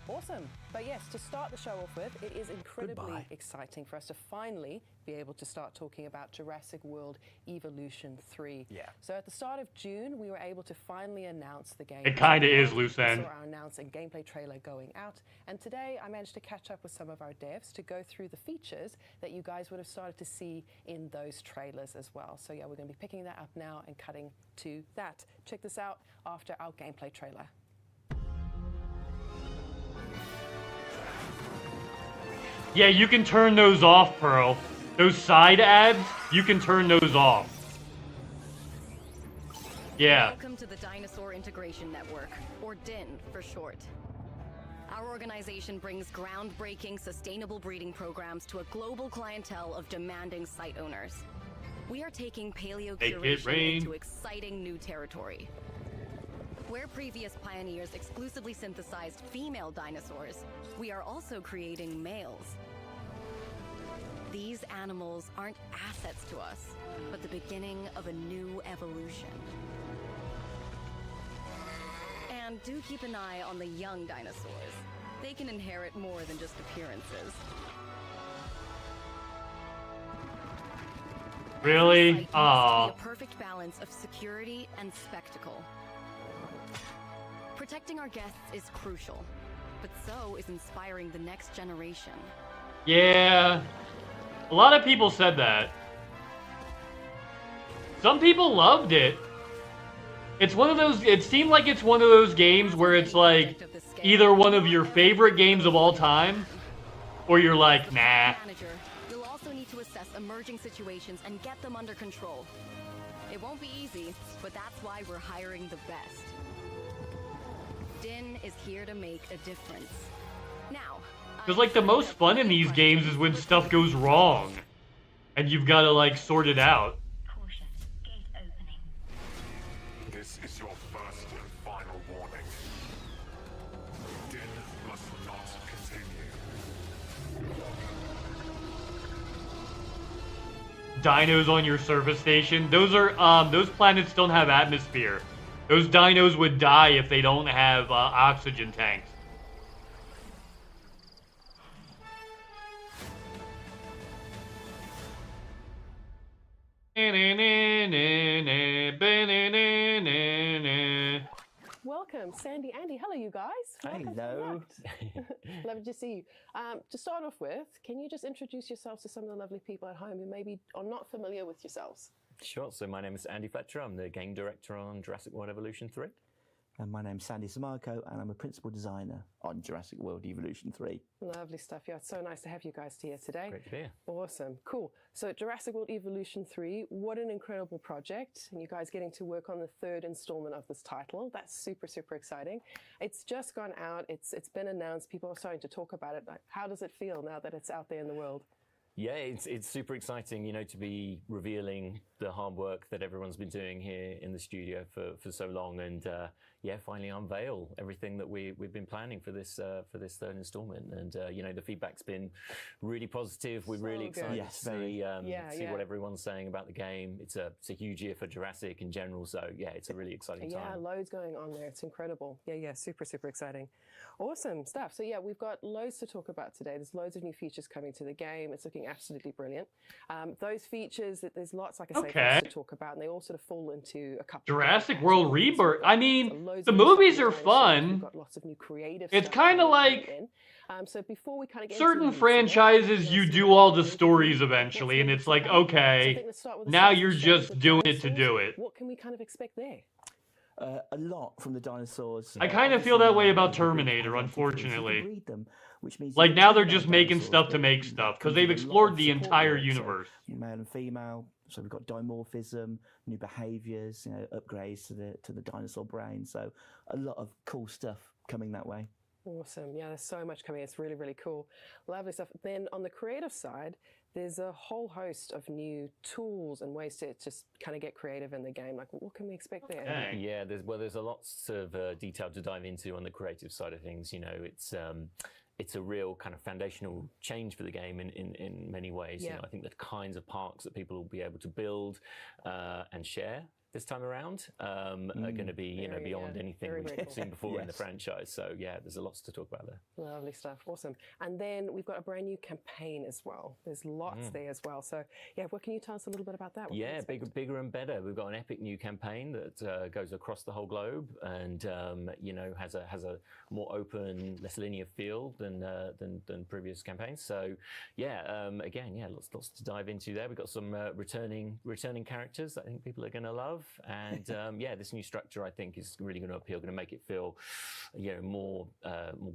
Awesome. But yes, to start the show off with, it is incredibly exciting for us to finally be able to start talking about Jurassic World Evolution 3. Yeah. So at the start of June, we were able to finally announce the game. It kinda is, loose We end. saw our announced gameplay trailer going out, and today I managed to catch up with some of our devs to go through the features that you guys would have started to see in those trailers as well. So yeah, we're going to be picking that up now and cutting to that. Check this out after our gameplay trailer. Yeah, you can turn those off, Pearl. Those side ads, you can turn those off. Yeah. Welcome to the Dinosaur Integration Network, or DIN for short. Our organization brings groundbreaking, sustainable breeding programs to a global clientele of demanding site owners. We are taking paleo Make it curation rain. into exciting new territory. Where previous pioneers exclusively synthesized female dinosaurs, we are also creating males. These animals aren't assets to us, but the beginning of a new evolution. And do keep an eye on the young dinosaurs. They can inherit more than just appearances. Really? Site must Aw. be a perfect balance of security and spectacle. Protecting our guests is crucial, but so is inspiring the next generation. Yeah. A lot of people said that. Some people loved it. It's one of those, it seemed like it's one of those games where it's like either one of your favorite games of all time, or you're like, nah. Manager, you'll also need to assess emerging situations and get them under control. It won't be easy, but that's why we're hiring the best. DIN is here to make a difference. Now, Because, like, the most fun in these games is when stuff goes wrong. And you've got to, like, sort it out. This is your first and final warning. DIN must not continue. Dinos on your service station. Those planets don't have atmosphere. Those dinos would die if they don't have oxygen tanks. Welcome, Sandy, Andy. Hello, you guys. Hello. Lovely to see you. To start off with, can you just introduce yourselves to some of the lovely people at home who maybe are not familiar with yourselves? Sure. So my name is Andy Fletcher. I'm the game director on Jurassic World Evolution 3. And my name's Sandy Samarco, and I'm a principal designer on Jurassic World Evolution 3. Lovely stuff. Yeah, it's so nice to have you guys here today. Great to be here. Awesome. Cool. So Jurassic World Evolution 3, what an incredible project. And you guys getting to work on the third installment of this title. That's super, super exciting. It's just gone out. It's been announced. People are starting to talk about it. Like, how does it feel now that it's out there in the world? Yeah, it's super exciting, you know, to be revealing the hard work that everyone's been doing here in the studio for so long. And, finally unveil everything that we've been planning for this third installment. And the feedback's been really positive. We're really excited to see what everyone's saying about the game. It's a huge year for Jurassic in general, so yeah, it's a really exciting time. Yeah, loads going on there. It's incredible. Yeah, super exciting. Awesome stuff. So yeah, we've got loads to talk about today. There's loads of new features coming to the game. It's looking absolutely brilliant. Those features, there's lots, like I say, for us to talk about, and they all sort of fall into a couple. Jurassic World Rebirth. I mean, the movies are fun. We've got lots of new creative. It's kind of like so before we kind of get certain into franchises, you do all the stories eventually, and it's like, okay, now you're just doing it to do it. What can we kind of expect there? A lot from the dinosaurs. I kind of feel that way about Terminator, unfortunately. Like now they're just making stuff to make stuff because they've explored the entire universe. Male and female, so we've got dimorphism, new behaviours, upgrades to the dinosaur brain. So a lot of cool stuff coming that way. Awesome. Yeah, there's so much coming. It's really, really cool. Lovely stuff. Then on the creative side, there's a whole host of new tools and ways to just kind of get creative in the game. Like, what can we expect there? Okay. Yeah, there's a lot of detail to dive into on the creative side of things. It's a real kind of foundational change for the game in many ways. Yeah. I think the kinds of parks that people will be able to build and share this time around are going to be beyond anything we've seen before in the franchise. So yeah, there's a lot to talk about there. Lovely stuff. Awesome. And then we've got a brand new campaign as well. There's lots there as well. So yeah, what can you tell us a little bit about that? Bigger and better. We've got an epic new campaign that goes across the whole globe and has a more open, less linear feel than previous campaigns. So yeah, lots to dive into there. We've got some returning characters that I think people are going to love. And this new structure I think is really going to appeal, going to make it feel, more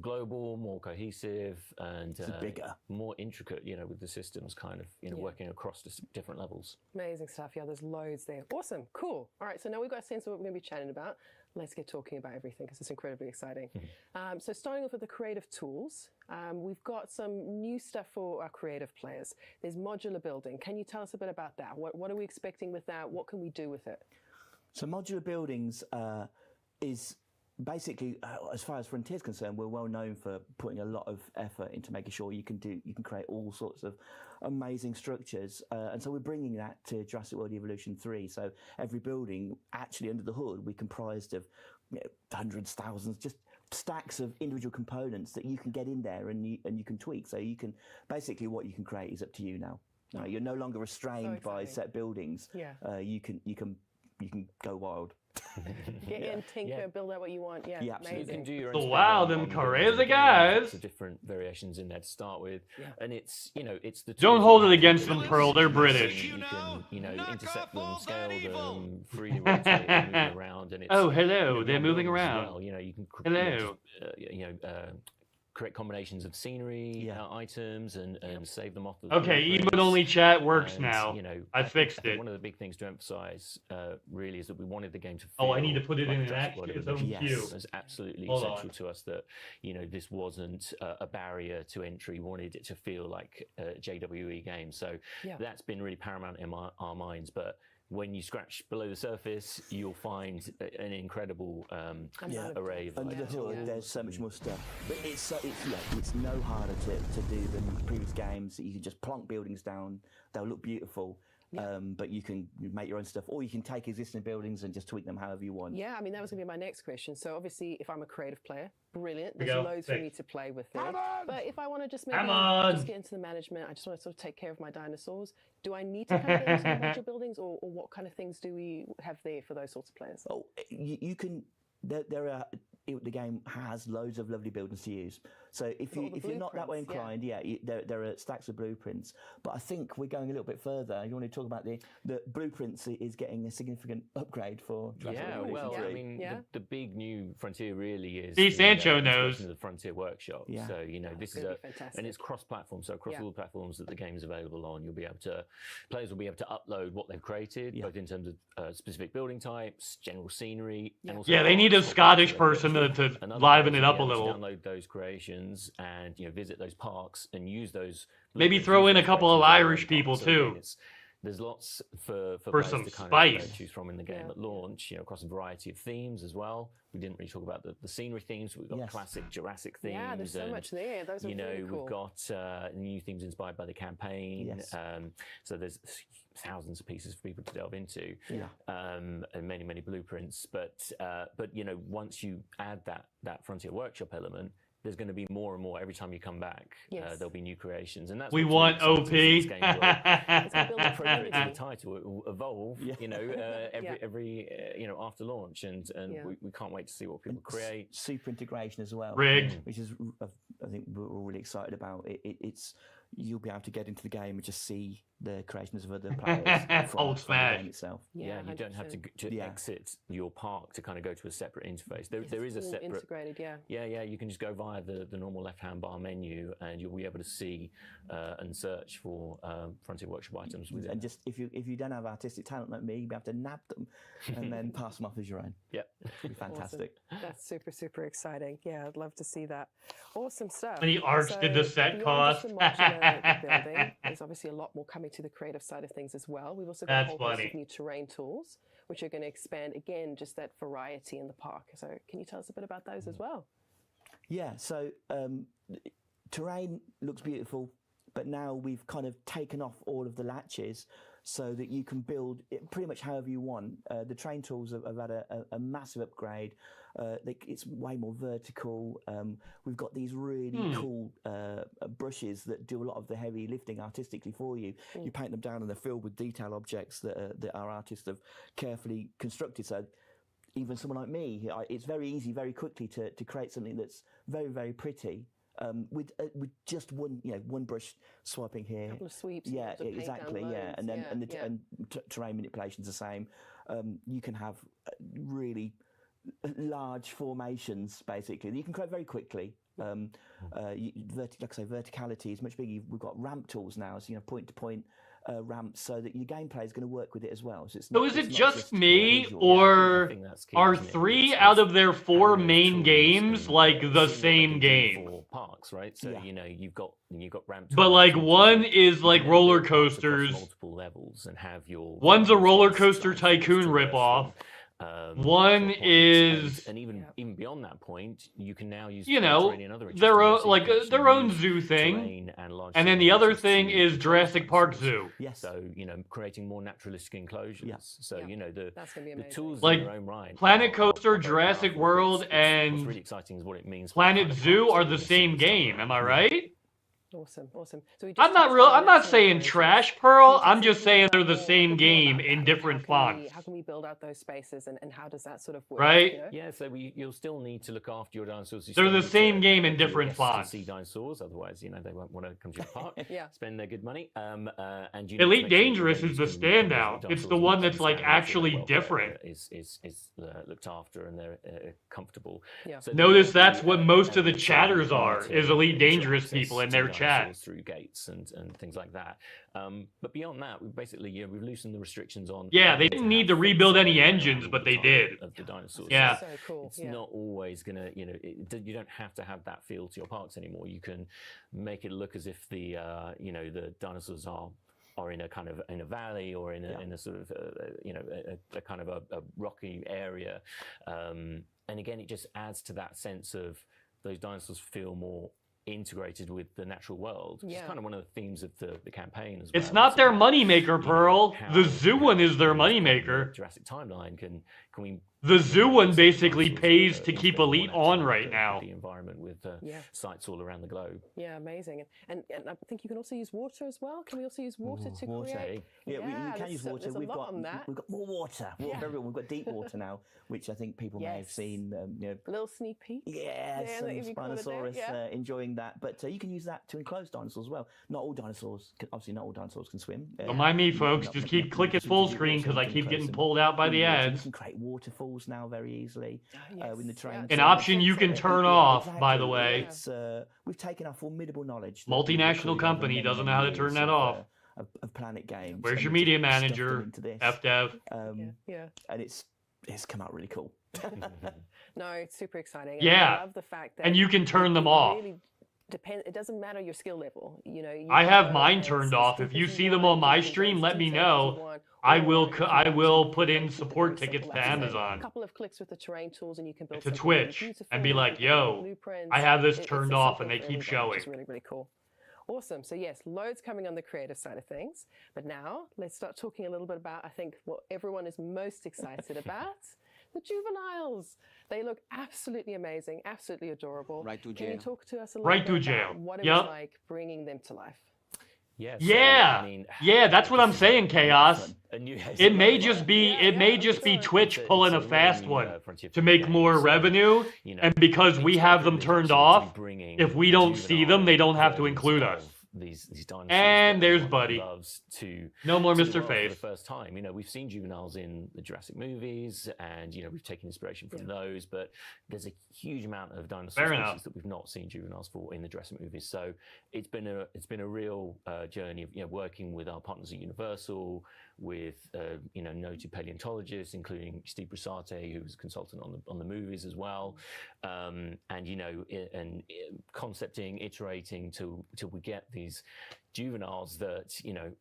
global, more cohesive, and bigger, more intricate. With the systems kind of working across the different levels. Amazing stuff. Yeah, there's loads there. Awesome, cool. All right, so now we've got a sense of what we're going to be chatting about. Let's get talking about everything because it's incredibly exciting. So starting off with the creative tools, we've got some new stuff for our creative players. There's modular building. Can you tell us a bit about that? What are we expecting with that? What can we do with it? So modular buildings is basically, as far as Frontier is concerned, we're well known for putting a lot of effort into making sure you can create all sorts of amazing structures, and so we're bringing that to Jurassic World Evolution 3. So every building, actually under the hood, we comprised of hundreds, thousands, just stacks of individual components that you can get in there and you can tweak. So you can basically what you can create is up to you now. You're no longer restrained by set buildings. Yeah. You can go wild. Get in, tinker, build out what you want. Yeah, absolutely. You can do your own wow, them crazy guys. Lots of different variations in there to start with, and it's it's the don't hold it against them, Pearl. They're British. You can intercept them, scale them, freely rotate them, move around, and it's hello, they're moving around. Well. You can hello. Create combinations of scenery items and save them off the ebook only chat works now. I fixed it. One of the big things to emphasize really is that we wanted the game to feel I need to put it in an action. Its own queue. It's absolutely essential to us that this wasn't a barrier to entry. We wanted it to feel like a JWE game. So that's been really paramount in our minds. But when you scratch below the surface, you'll find an incredible array of under the hood. There's so much more stuff, but it's no harder to do than previous games. You can just plonk buildings down; they'll look beautiful. But you can make your own stuff, or you can take existing buildings and just tweak them however you want. Yeah, I mean, that was going to be my next question. So obviously, if I'm a creative player, brilliant. There's loads for me to play with there. But if I want to just maybe just get into the management, I just want to sort of take care of my dinosaurs, do I need to kind of get into the modular buildings, or what kind of things do we have there for those sorts of players? Oh, you can. There are. The game has loads of lovely buildings to use. So if you're not that way inclined, there are stacks of blueprints. But I think we're going a little bit further. You want to talk about the blueprints is getting a significant upgrade for Jurassic World. I mean, the big new Frontier really is. Steve Sancho knows the Frontier Workshop. Yeah. So this is and it's cross-platform. So across all the platforms that the game is available on, players will be able to upload what they've created, both in terms of specific building types, general scenery, and also they need a Scottish person to liven it up a little. Download those creations and visit those parks and use those. Maybe throw in a couple of Irish people too. there's lots for For players some to kind spice. of choose from in the game at launch, across a variety of themes as well. We didn't really talk about the scenery themes. We've got classic Jurassic themes. Yeah, there's so much there. Those are really cool. We've got new themes inspired by the campaign. Yes. So there's thousands of pieces for people to delve into, Yeah. and many blueprints. But once you add that Frontier Workshop element, there's going to be more and more every time you come back. There'll be new creations, and that's We what's want really OP. exciting about this game. It's appropriate to the title. It will evolve, every after launch, and we can't wait to see what people create. Super integration as well, Rigged. which is I think we're all really excited about. It's you'll be able to get into the game and just see the creations of other players from the game itself. Yeah, you don't have to exit your park to kind of go to a separate interface. There is a separate integrated. Yeah. You can just go via the normal left-hand bar menu, and you'll be able to see and search for Frontier Workshop items within. And just if you don't have artistic talent like me, you'll be able to nab them and then pass them off as your own. Yeah, fantastic. Awesome. That's super exciting. Yeah, I'd love to see that. Awesome stuff. How many arcs did the set cost? The building, there's obviously a lot more coming to the creative side of things as well. We've also got a whole host of new terrain tools, which are going to expand again just that variety in the park. So can you tell us a bit about those as well? Yeah, so terrain looks beautiful, but now we've kind of taken off all of the latches so that you can build it pretty much however you want. The terrain tools have had a massive upgrade. It's way more vertical. We've got these really cool brushes that do a lot of the heavy lifting artistically for you. You paint them down and they're filled with detail objects that our artists have carefully constructed. So even someone like me, it's very easy, very quickly to create something that's very pretty. With just one brush swiping here, a couple of sweeps, yeah, exactly, yeah, and then and terrain manipulation's the same. You can have really large formations basically that you can create very quickly. Like I say, verticality is much bigger. We've got ramp tools now, so point to point ramps, so that your gameplay is going to work with it as well. So is it just me, or are 3 out of their 4 main games like the same game? Parks, right? So you've got ramp. But like one is like roller coasters. Multiple levels and have your. One's a roller coaster tycoon ripoff. One is, and even beyond that point, you can now use their own zoo thing, and then the other thing is Jurassic Park Zoo. Yes. So creating more naturalistic enclosures. Yeah. So that's gonna be amazing. the tools like in their own right. Planet Coaster, Jurassic World, and what's really exciting is what it means. Planet Zoo are the same game. Am I right? Awesome. So I'm not saying trash, Pearl. I'm just saying they're the same game in different fonts. How can we build out those spaces, and how does that sort of work? Right? Yeah. So you'll still need to look after your dinosaurs. They're the same game in different fonts. See dinosaurs, otherwise they won't want to come to your park. Spend their good money. And Elite Dangerous is the standout. It's the one that's like actually different. Is looked after and they're comfortable. Yeah. So Notice that's what most of the chatters are, is Elite Dangerous people in their chat. Through gates and things like that. But beyond that, we've loosened the restrictions on. Yeah, they didn't need to rebuild any engines, but they did. Of the dinosaurs. Yeah. So cool. It's not always gonna, you don't have to have that feel to your parks anymore. You can make it look as if the dinosaurs are in a kind of in a valley or in a sort of a kind of a rocky area, and again it just adds to that sense of those dinosaurs feel more integrated with the natural world, which is kind of one of the themes of the campaign as well. It's not their moneymaker, Pearl. The zoo one is their moneymaker. Jurassic Timeline can we. The zoo one basically pays to keep Elite on right now. The environment with sites all around the globe. Yeah, amazing. And I think you can also use water as well. Can we also use water to create? Yeah, we can use water. We've got more water. We've got deep water now, which I think people may have seen. A little sneak peek. Yes, and Spinosaurus enjoying that. But you can use that to enclose dinosaurs as well. Not all dinosaurs can swim. Don't mind me, folks. Just keep clicking full screen because I keep getting pulled out by the ads. You can create waterfalls now very easily with the terrain. An option you can turn off, by the way. We've taken our formidable knowledge. Multinational company doesn't know how to turn that off. Of Planet Games. Where's your media manager? FDev. And it's come out really cool. No, it's super exciting. Yeah. I love the fact that and you can turn them off. Really It doesn't matter your skill level. You know, I have mine turned off. If you see them on my stream, let me know. I will put in support tickets to A Amazon. couple of clicks with the terrain tools, and you can build To something really Twitch beautiful. and be You like, can build yo, blueprints. I have this It's turned simple off and they for keep everybody, which showing. is really, really cool. Awesome. So yes, loads coming on the creative side of things. But now let's start talking a little bit about, I think, what everyone is most excited about. The juveniles. They look absolutely amazing, absolutely adorable. Right to Can you jail. talk to us a little Right bit to jail. about what it Yep. was like bringing them to life? Yeah. Yeah, I mean, yeah, that's what I'm saying, Chaos. It may just be sure. Twitch pulling a fast one frontier to make game, more so, revenue, you know, and because we it's have a them privilege turned actually to be off, bringing if we don't see them, they don't have to juvenile include versions us. of these dinosaurs And that there's everyone Buddy. loves to No more to the Mr. world for Face. the first time. You know, we've seen juveniles in the Jurassic movies, and you know we've taken inspiration from those. But there's a huge amount of dinosaur Fair species enough. that we've not seen juveniles for in the Jurassic movies. So it's been a real journey of working with our partners at Universal, with noted paleontologists, including Steve Brusate, who was a consultant on the movies as well, and concepting, iterating till we get these juveniles that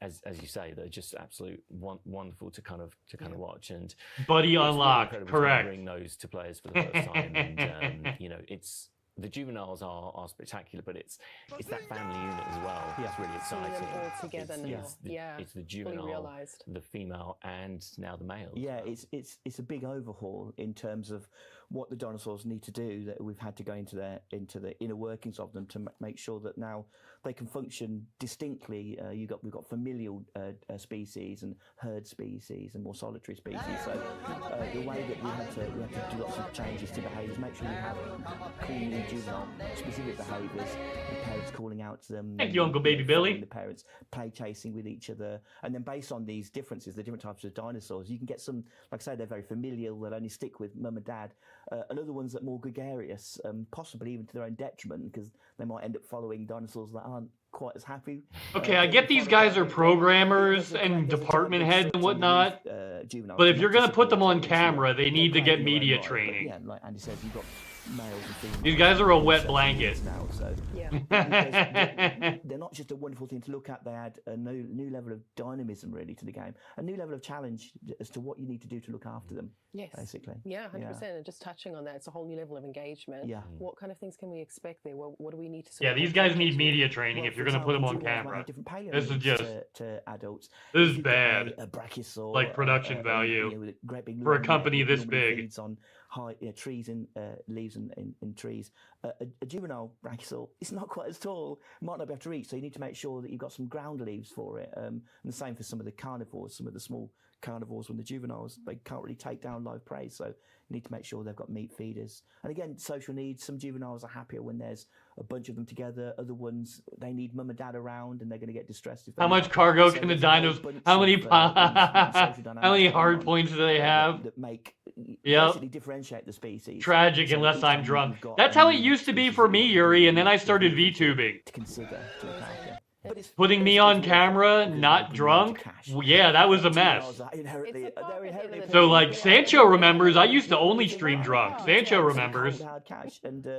as you say, they're just absolute wonderful to kind of watch. And Buddy it's really unlocked, incredible to correct. bring those to players for the first time, and it's. The juveniles are spectacular, but it's that family unit as well. It's really Seeing exciting. them all together now. It's the fully juvenile, realised. the female, and now the male. Yeah, it's a big overhaul in terms of what the dinosaurs need to do. That we've had to go into the inner workings of them to make sure that now they can function distinctly. We've got familial species and herd species and more solitary species. So the way that we had to do lots of changes to behaviours, make sure we have cool juvenile specific behaviours, the parents calling out to them. Thank you, Uncle Baby Billy. The parents play chasing with each other, and then based on these differences, the different types of dinosaurs, you can get some, like I say, they're very familial, they'll only stick with mum and dad, and other ones that are more gregarious, possibly even to their own detriment, because they might end up following dinosaurs that aren't quite as happy. Okay, I get these guys are programmers and department heads and whatnot, but if you're gonna put them on camera, they need to get media training. Yeah, like Andy says, you've got males and females. These guys are a wet blanket. Now, so they're not just a wonderful thing to look at. They add a new level of dynamism really to the game, a new level of challenge as to what you need to do to look after them. Yes, basically. Yeah, 100%. And just touching on that, it's a whole new level of engagement. Yeah. What kind of things can we expect there? What do we need to? Yeah, these guys need media training if you're going to put them on camera. This is just to adults. This is bad. A brachiosaur, like production value for a company this big. Feeds on high trees and leaves in trees. A juvenile brachiosaur, it's not quite as tall, might not be able to reach, so you need to make sure that you've got some ground leaves for it. And the same for some of the carnivores, some of the small carnivores when the juveniles, they can't really take down live prey, so you need to make sure they've got meat feeders. And again, social needs, some juveniles are happier when there's a bunch of them together, other ones, they need mum and dad around and they're going to get distressed if how much cargo can the dinos, how many hard points do they have? That make Yep. basically differentiate the species. Tragic unless I'm drunk. That's how it used to be for me, Yuri, and then I started VTubing. To consider to look after. Putting me on camera, not drunk, yeah, that was a mess. So, like, Sancho remembers, I used to only stream drunk. Sancho remembers.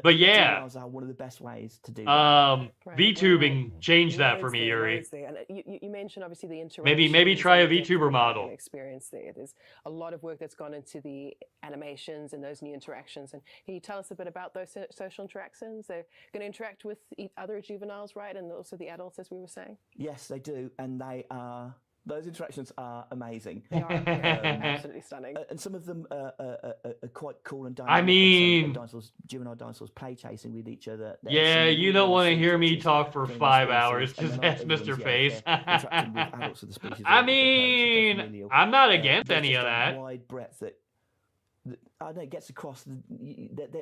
But yeah, are one of the best ways to do VTubing changed that for me, Yuri. And you mentioned obviously the interaction. Maybe try a VTuber model. Experience there. There's a lot of work that's gone into the animations and those new interactions. And can you tell us a bit about those social interactions? They're going to interact with other juveniles, right, and also the adults, as we were saying. Yes, they do, and those interactions are amazing. They are absolutely stunning. And some of them are quite cool and dynamic. I mean, juvenile dinosaurs play chasing with each other. Yeah, you don't want to hear me talk for 5 hours. Just ask Mr. Face. I mean, I'm not against any of that. Wide breadth that I know it gets across.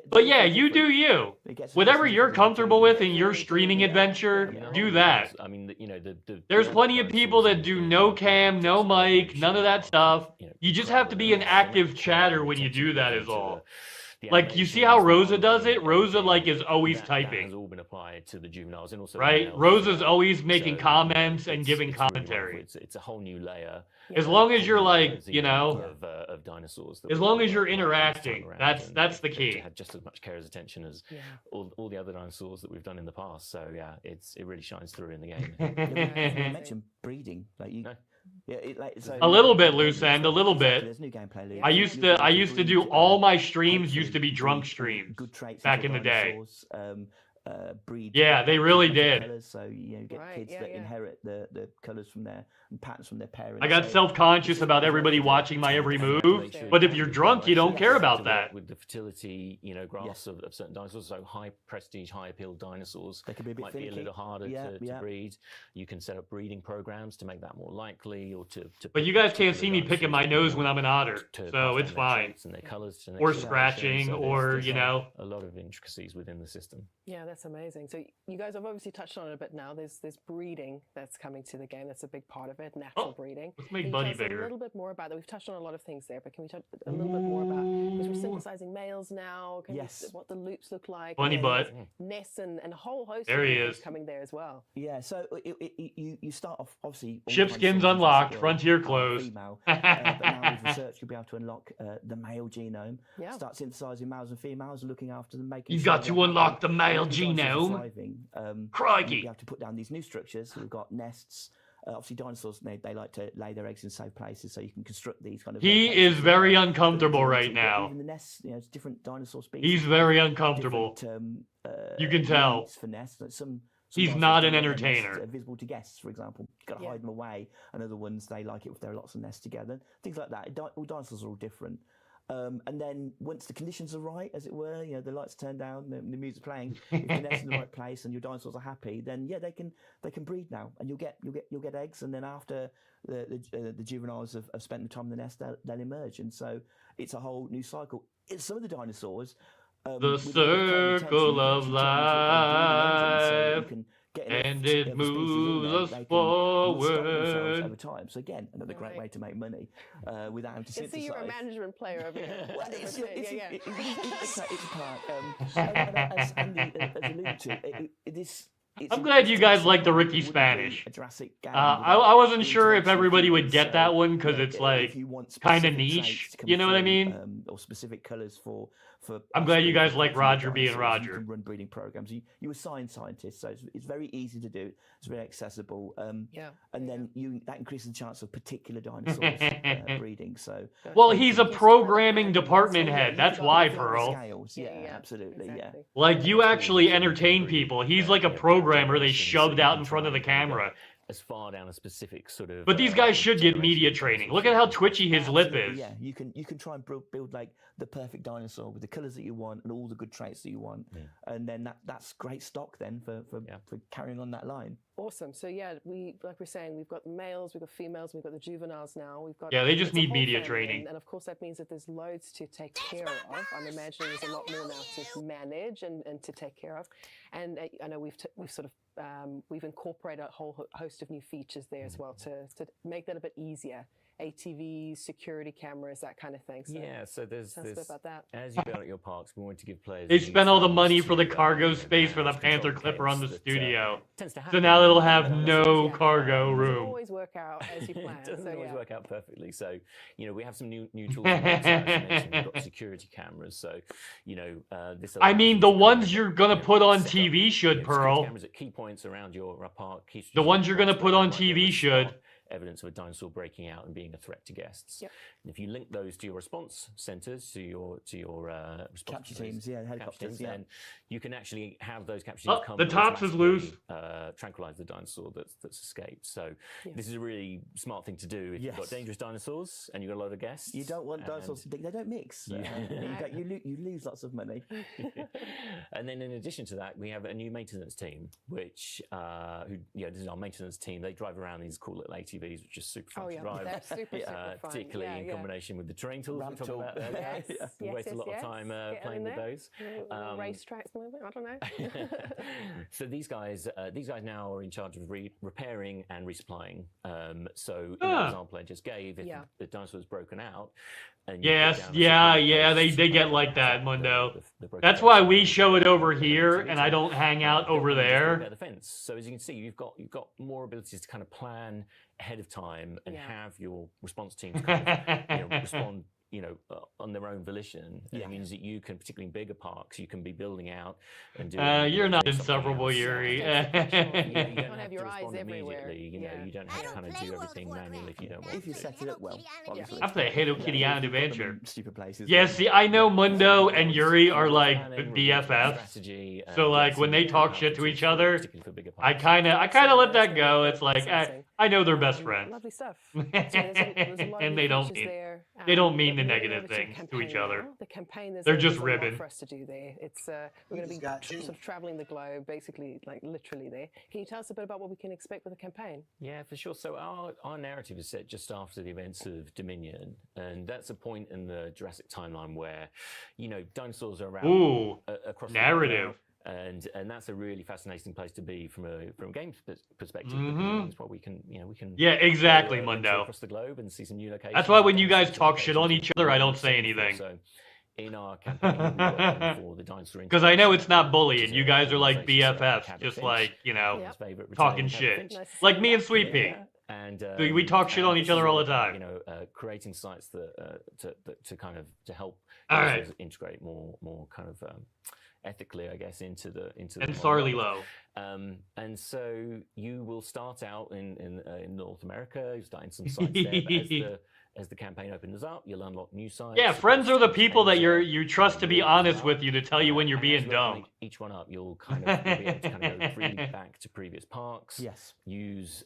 But yeah, you do you. Whatever you're comfortable with in your streaming adventure, do that. I mean, there's plenty of people that do no cam, no mic, none of that stuff. You just have to be an active chatter when you do that is all. Like, you see how Rosa does it? Rosa, like, is always that typing. has all been applied to the juveniles and also Right? the males. Rosa's always making So, comments and giving it's really commentary. wonderful. It's a whole new layer. As long as you're like, you know, of dinosaurs. as long as you're interacting, that's the key. To have just as much care as attention as all the other dinosaurs that we've done in the past. So yeah, it really shines through in the game. You mentioned breeding, like you. Yeah, a little bit loose end, a little bit. There's new gameplay loops. I used to do all my streams used to be drunk streams back in the day. Breed. Yeah, they really did. Colors, so you know, get kids that inherit the colors from their and patterns from their parents. I got self-conscious about everybody watching my every move, but if you're drunk, you don't care about that. With the fertility, you know, graphs of certain dinosaurs, so high prestige, high appeal dinosaurs they can be a bit might finicky. be a little harder to breed. You can set up breeding programs to make that more likely, or to but you guys can't see me picking my nose when I'm an otter, so it's fine. And their colors to or scratching, or you know, a lot of intricacies within the system. Yeah, that's amazing. So you guys have obviously touched on it a bit now. There's breeding that's coming to the game. That's a big part of it. Natural breeding. Let's make Can you Buddy tell us bigger. a little bit more about that? We've touched on a lot of things there, but can we touch a little bit more about, because we're synthesizing males now, what the loops look like? Bunny butt. Nests and a whole host there of he things is. coming there as well. Yeah, so you start off obviously. Shipskins unlocked, frontier closed. Female, but now with research, you'll be able to unlock the male genome. Yeah. Start synthesizing males and females and looking after them, making. You've got to unlock the male genome. Crikey! You have to put down these new structures. So we've got nests. Obviously, dinosaurs they like to lay their eggs in safe places, so you can construct these kind of. He is very uncomfortable right now. Even the nests, you know, it's different dinosaur species. He's very uncomfortable. You can tell. For nests, like some he's not an entertainer. Visible to guests, for example, you've got to hide them away, and other ones they like it if there are lots of nests together. Things like that. All dinosaurs are all different. And then once the conditions are right, as it were, you know, the lights turn down, the music's playing, if the nest's in the right place and your dinosaurs are happy, then yeah, they can breed now, and you'll get eggs, and then after the juveniles have spent the time in the nest, they'll emerge, and so it's a whole new cycle. Some of the dinosaurs. The circle of life, and it moves us forward. Over time. So again, another great way to make money without having to synthesize. See, you're a management player over here. It's a part. As Andy has alluded to, I'm glad you guys like the Ricky Spanish. I wasn't sure if everybody would get that one because it's like kind of niche. You know what I mean? Or specific colors for. I'm glad you guys like Roger being Roger. You can run breeding programs. You assign scientists, so it's very easy to do. It's very accessible. And then that increases the chance of particular dinosaurs breeding. So. Well, he's a programming department head. That's why, Pearl. Yeah, absolutely. Yeah. Like you actually entertain people. He's like a programmer they shoved out in front of the camera. As far down a specific sort of. But these guys should get media training. Look at how twitchy his lip is. Yeah, you can try and build like the perfect dinosaur with the colors that you want and all the good traits that you want, and then that's great stock then for carrying on that line. Awesome. So yeah, like we're saying, we've got males, we've got females, we've got the juveniles now. We've got they just need media training, and of course that means that there's loads to take care of. I'm imagining there's a lot more now to manage and to take care of. And I know we've sort of we've incorporated a whole host of new features there as well to make that a bit easier. ATVs, security cameras, that kind of thing. So yeah, so there's about that. As you build out your parks, we want to give players. They spent all the money for the cargo space for the Panther Clipper on the studio, so now it'll have no cargo room. It doesn't always work out as you plan. It doesn't always work out perfectly. So we have some new tools. We've got security cameras. So this. I mean, the ones you're gonna put on TV should, Pearl. Cameras at key points around your park. The ones you're gonna put on TV should. Evidence of a dinosaur breaking out and being a threat to guests. Yep. And if you link those to your response centers, to your response capture teams, helicopters, then you can actually have those capture teams come. The tops is loose. Tranquilize the dinosaur that's escaped. So this is a really smart thing to do if you've got dangerous dinosaurs and you've got a lot of guests. You don't want dinosaurs; they don't mix. You lose lots of money. And then in addition to that, we have a new maintenance team, which this is our maintenance team. They drive around these cool little ATVs, which is super fun to drive. super fun. particularly in combination with the terrain tools we talked about earlier. We waste a lot of time playing with those. Racetracks, maybe, I don't know. So these guys now are in charge of repairing and resupplying. So in the example I just gave, if the dinosaur is broken out, and yes, they get like that, Mundo. That's why we show it over here, and I don't hang out over there. The fence. So as you can see, you've got more abilities to kind of plan ahead of time and have your response teams kind of, respond on their own volition. It means that you can, particularly in bigger parks, you can be building out and doing. You're not insufferable, Yuri. You don't have your eyes everywhere. You don't have to kind of do everything manually if you don't want to. If you set it up well, obviously. After Hello Kitty Island Adventure. Stupid places. Yeah, see, I know Mundo and Yuri are like BFFs. So like when they talk shit to each other, I kind of let that go. It's like I know they're best friends. Lovely stuff. And they don't mean the negative things to each other. The campaign, they're just ribbon. For us to do there. It's we're going to be sort of traveling the globe, basically, like literally there. Can you tell us a bit about what we can expect with the campaign? Yeah, for sure. So our narrative is set just after the events of Dominion, and that's a point in the Jurassic timeline where, dinosaurs are around across narrative. And that's a really fascinating place to be from a games perspective. Because that's why we can. Yeah, exactly, Mundo. Across the globe and see some new locations. That's why when you guys talk shit on each other, I don't say anything. So in our campaign, we're working for the dinosaur. Because I know it's not bullying. You guys are like BFFs, just like talking shit, like me and Sweet Pea. And we talk shit on each other all the time. Creating sites that to help integrate more kind of. Ethically, I guess, into the and Sarly Low. And so you will start out in North America. You're starting some sites there, but as the campaign opens up, you'll unlock new sites. Yeah, friends are the people that you trust to be honest with you, to tell you when you're being dumb. Each one up, you'll be able to kind of go freely back to previous parks. Yes. Use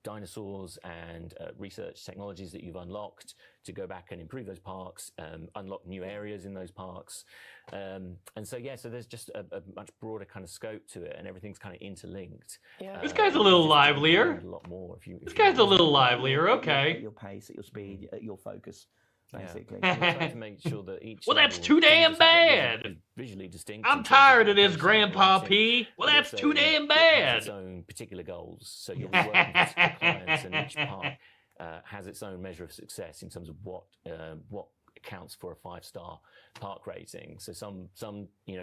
dinosaurs and research technologies that you've unlocked to go back and improve those parks, unlock new areas in those parks. And so there's just a much broader kind of scope to it, and everything's kind of interlinked. Yeah. This guy's a little livelier. A lot more this guy's a little livelier. Okay. At your pace, at your speed, at your focus, basically. To make sure that each. Well, that's too damn bad. Visually distinct. I'm tired of this, Grandpa P. Well, that's too damn bad. Its own particular goals, so you'll be working with clients, and each park has its own measure of success in terms of what counts for a 5-star park rating. So some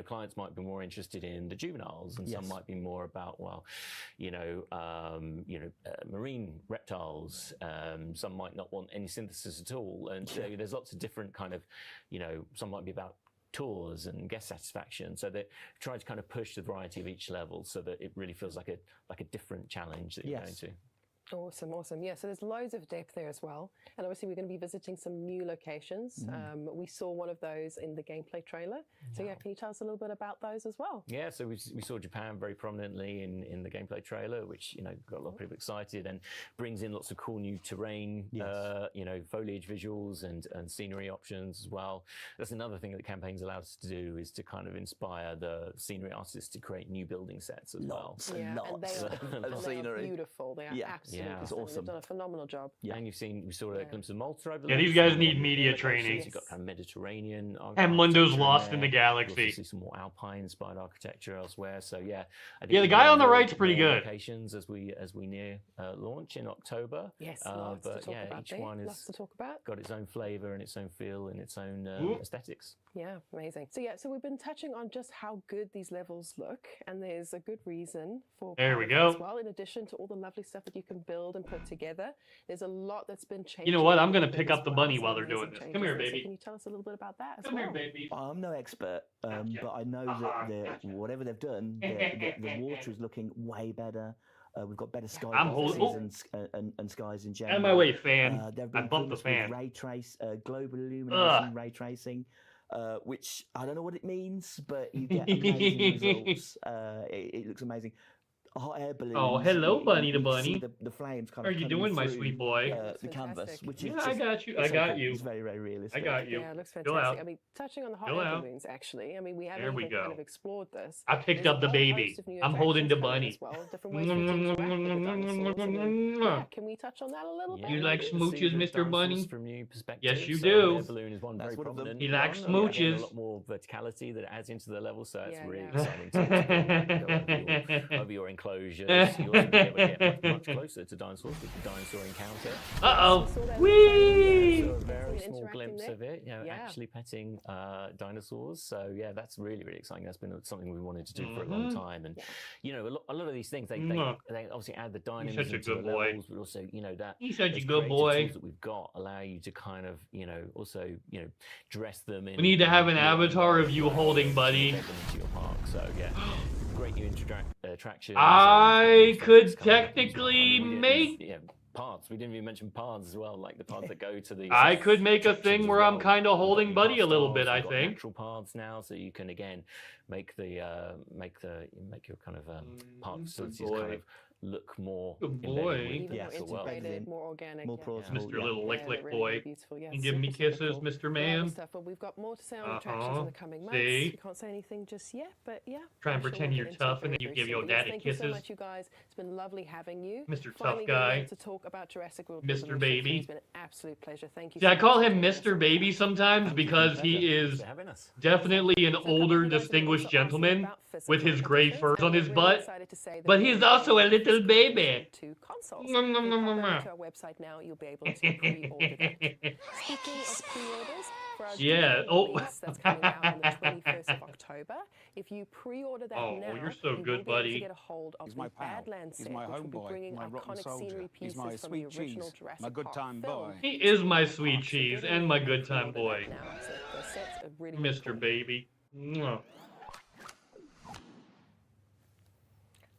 clients might be more interested in the juveniles, and some might be more about marine reptiles. Some might not want any synthesis at all, and there's lots of different kind of some might be about tours and guest satisfaction. So they try to kind of push the variety of each level so that it really feels like a different challenge that you're going to. Awesome. Yeah, so there's loads of depth there as well. And obviously we're going to be visiting some new locations. We saw one of those in the gameplay trailer. So can you tell us a little bit about those as well? Yeah, so we saw Japan very prominently in the gameplay trailer, which, got a lot of people excited and brings in lots of cool new terrain, foliage visuals and scenery options as well. That's another thing that campaigns allow us to do, is to kind of inspire the scenery artists to create new building sets as well. And they are beautiful. They are absolutely it's awesome. They've done a phenomenal job. And we saw a glimpse of Malta over there. Yeah, these guys need media training. You've got kind of Mediterranean. And Mundo's lost in the galaxy. See some more Alpine-inspired architecture elsewhere. So I think the guy on the right's pretty good. Locations as we near launch in October. Yes, lots to talk about. Each one has got its own flavour and its own feel and its own aesthetics. Yeah, amazing. So we've been touching on just how good these levels look, and there's a good reason for there we go. As well. In addition to all the lovely stuff that you can build and put together, there's a lot that's been changed. You know what? I'm going to pick up the bunny while they're doing this. Come here, baby. So can you tell us a little bit about that? Come here, baby. I'm no expert, but I know that whatever they've done, the water is looking way better. We've got better sky and skies in general. Out of my way, fan. I bumped the fan. Global illumination, ray tracing. Which I don't know what it means, but you get amazing results. It looks amazing. hot air balloons. Oh, hello, Bunny the you can see bunny. the flames kind How are of you coming doing, my through, sweet boy? the canvas, which is Yeah, I just, got you. it's I so got cool. you. It's very, very realistic. I got you. Yeah, it looks Chill fantastic. out. I mean, touching on the hot Chill air out. balloons, actually, I mean, we There haven't we even kind go. of explored this. I picked There's up the a whole baby. host of new I'm holding the attractions coming bunny. as well, different ways we can interact with the dinosaurs. I mean, yeah, can we touch on that a little bit? You like smooches, Mr. Bunny? From new perspective. Yes, you So do. Air balloon is one That's very one of them. prominent. He likes one. Again, smooches. a lot more verticality that it adds into the level, so it's Yeah, really yeah. exciting to go over your enclosures. You also be able to get much closer to dinosaurs with the dinosaur encounter. Uh-oh. Whee! So a Can very see it small interacting glimpse there. of it, Yeah. actually petting dinosaurs. So yeah, that's really, really exciting. That's been something we wanted to do for a long time. And a lot of these things, they obviously add the dynamism such a to the good boy. levels, but also that He's such a those good creative boy. tools that we've got allow you to kind of also dress them in. We need to have an new avatar of ways, you holding, buddy. get them into your park. So yeah, great new attractions. I could stuff coming up as well. technically I mean, make. paths. We didn't even mention paths as well, like the paths that go to the. I could make a attractions thing as where I'm well. kind of We've got holding new Buddy a path little bit. styles, I we've got think. natural paths now, so you can again make your kind of park facilities kind of look more Good embedded boy. with Even the more actual world. integrated, more organic. More yeah. plausible. Mr. Little Lick Yeah, Lick they're really, Boy. really beautiful. Yeah, You give me super, kisses, cool. Mr. Love Man. the stuff, but we've got more to say on attractions in the coming months. See? We can't say anything just yet, but yeah. Try and I'm sure pretend we'll you're get into it tough and very, then you very give soon. your But yes, daddy thank you so kisses. much, you guys. It's been lovely having you. Mr. Tough Finally being Guy. able to talk about Jurassic World Mr. Evolution Baby. 3. It's been an absolute pleasure. Thank you. See, I so call much him for joining us. Mr. Baby sometimes because he is definitely an older, distinguished gentleman with his gray furs on his butt, but he's also a little baby. To consoles. Nom, nom, If you nom, pop nom, over nom. to our website now, you'll be able to pre-order that. Speaking of pre-orders, for our Yeah, digital oh. release that's coming out on the 21st of October, if you pre-order that Oh, now, you're so you good, will be able buddy. to get a hold of He's the my pal. Badlands He's set, my which will be homeboy, bringing my rotten iconic soldier. scenery He's pieces my from sweet the original cheese, Jurassic my good Park time film. boy. He is my sweet cheese and my good time boy, Now, so the sets are really, really cool. Mr. Baby. Mwah.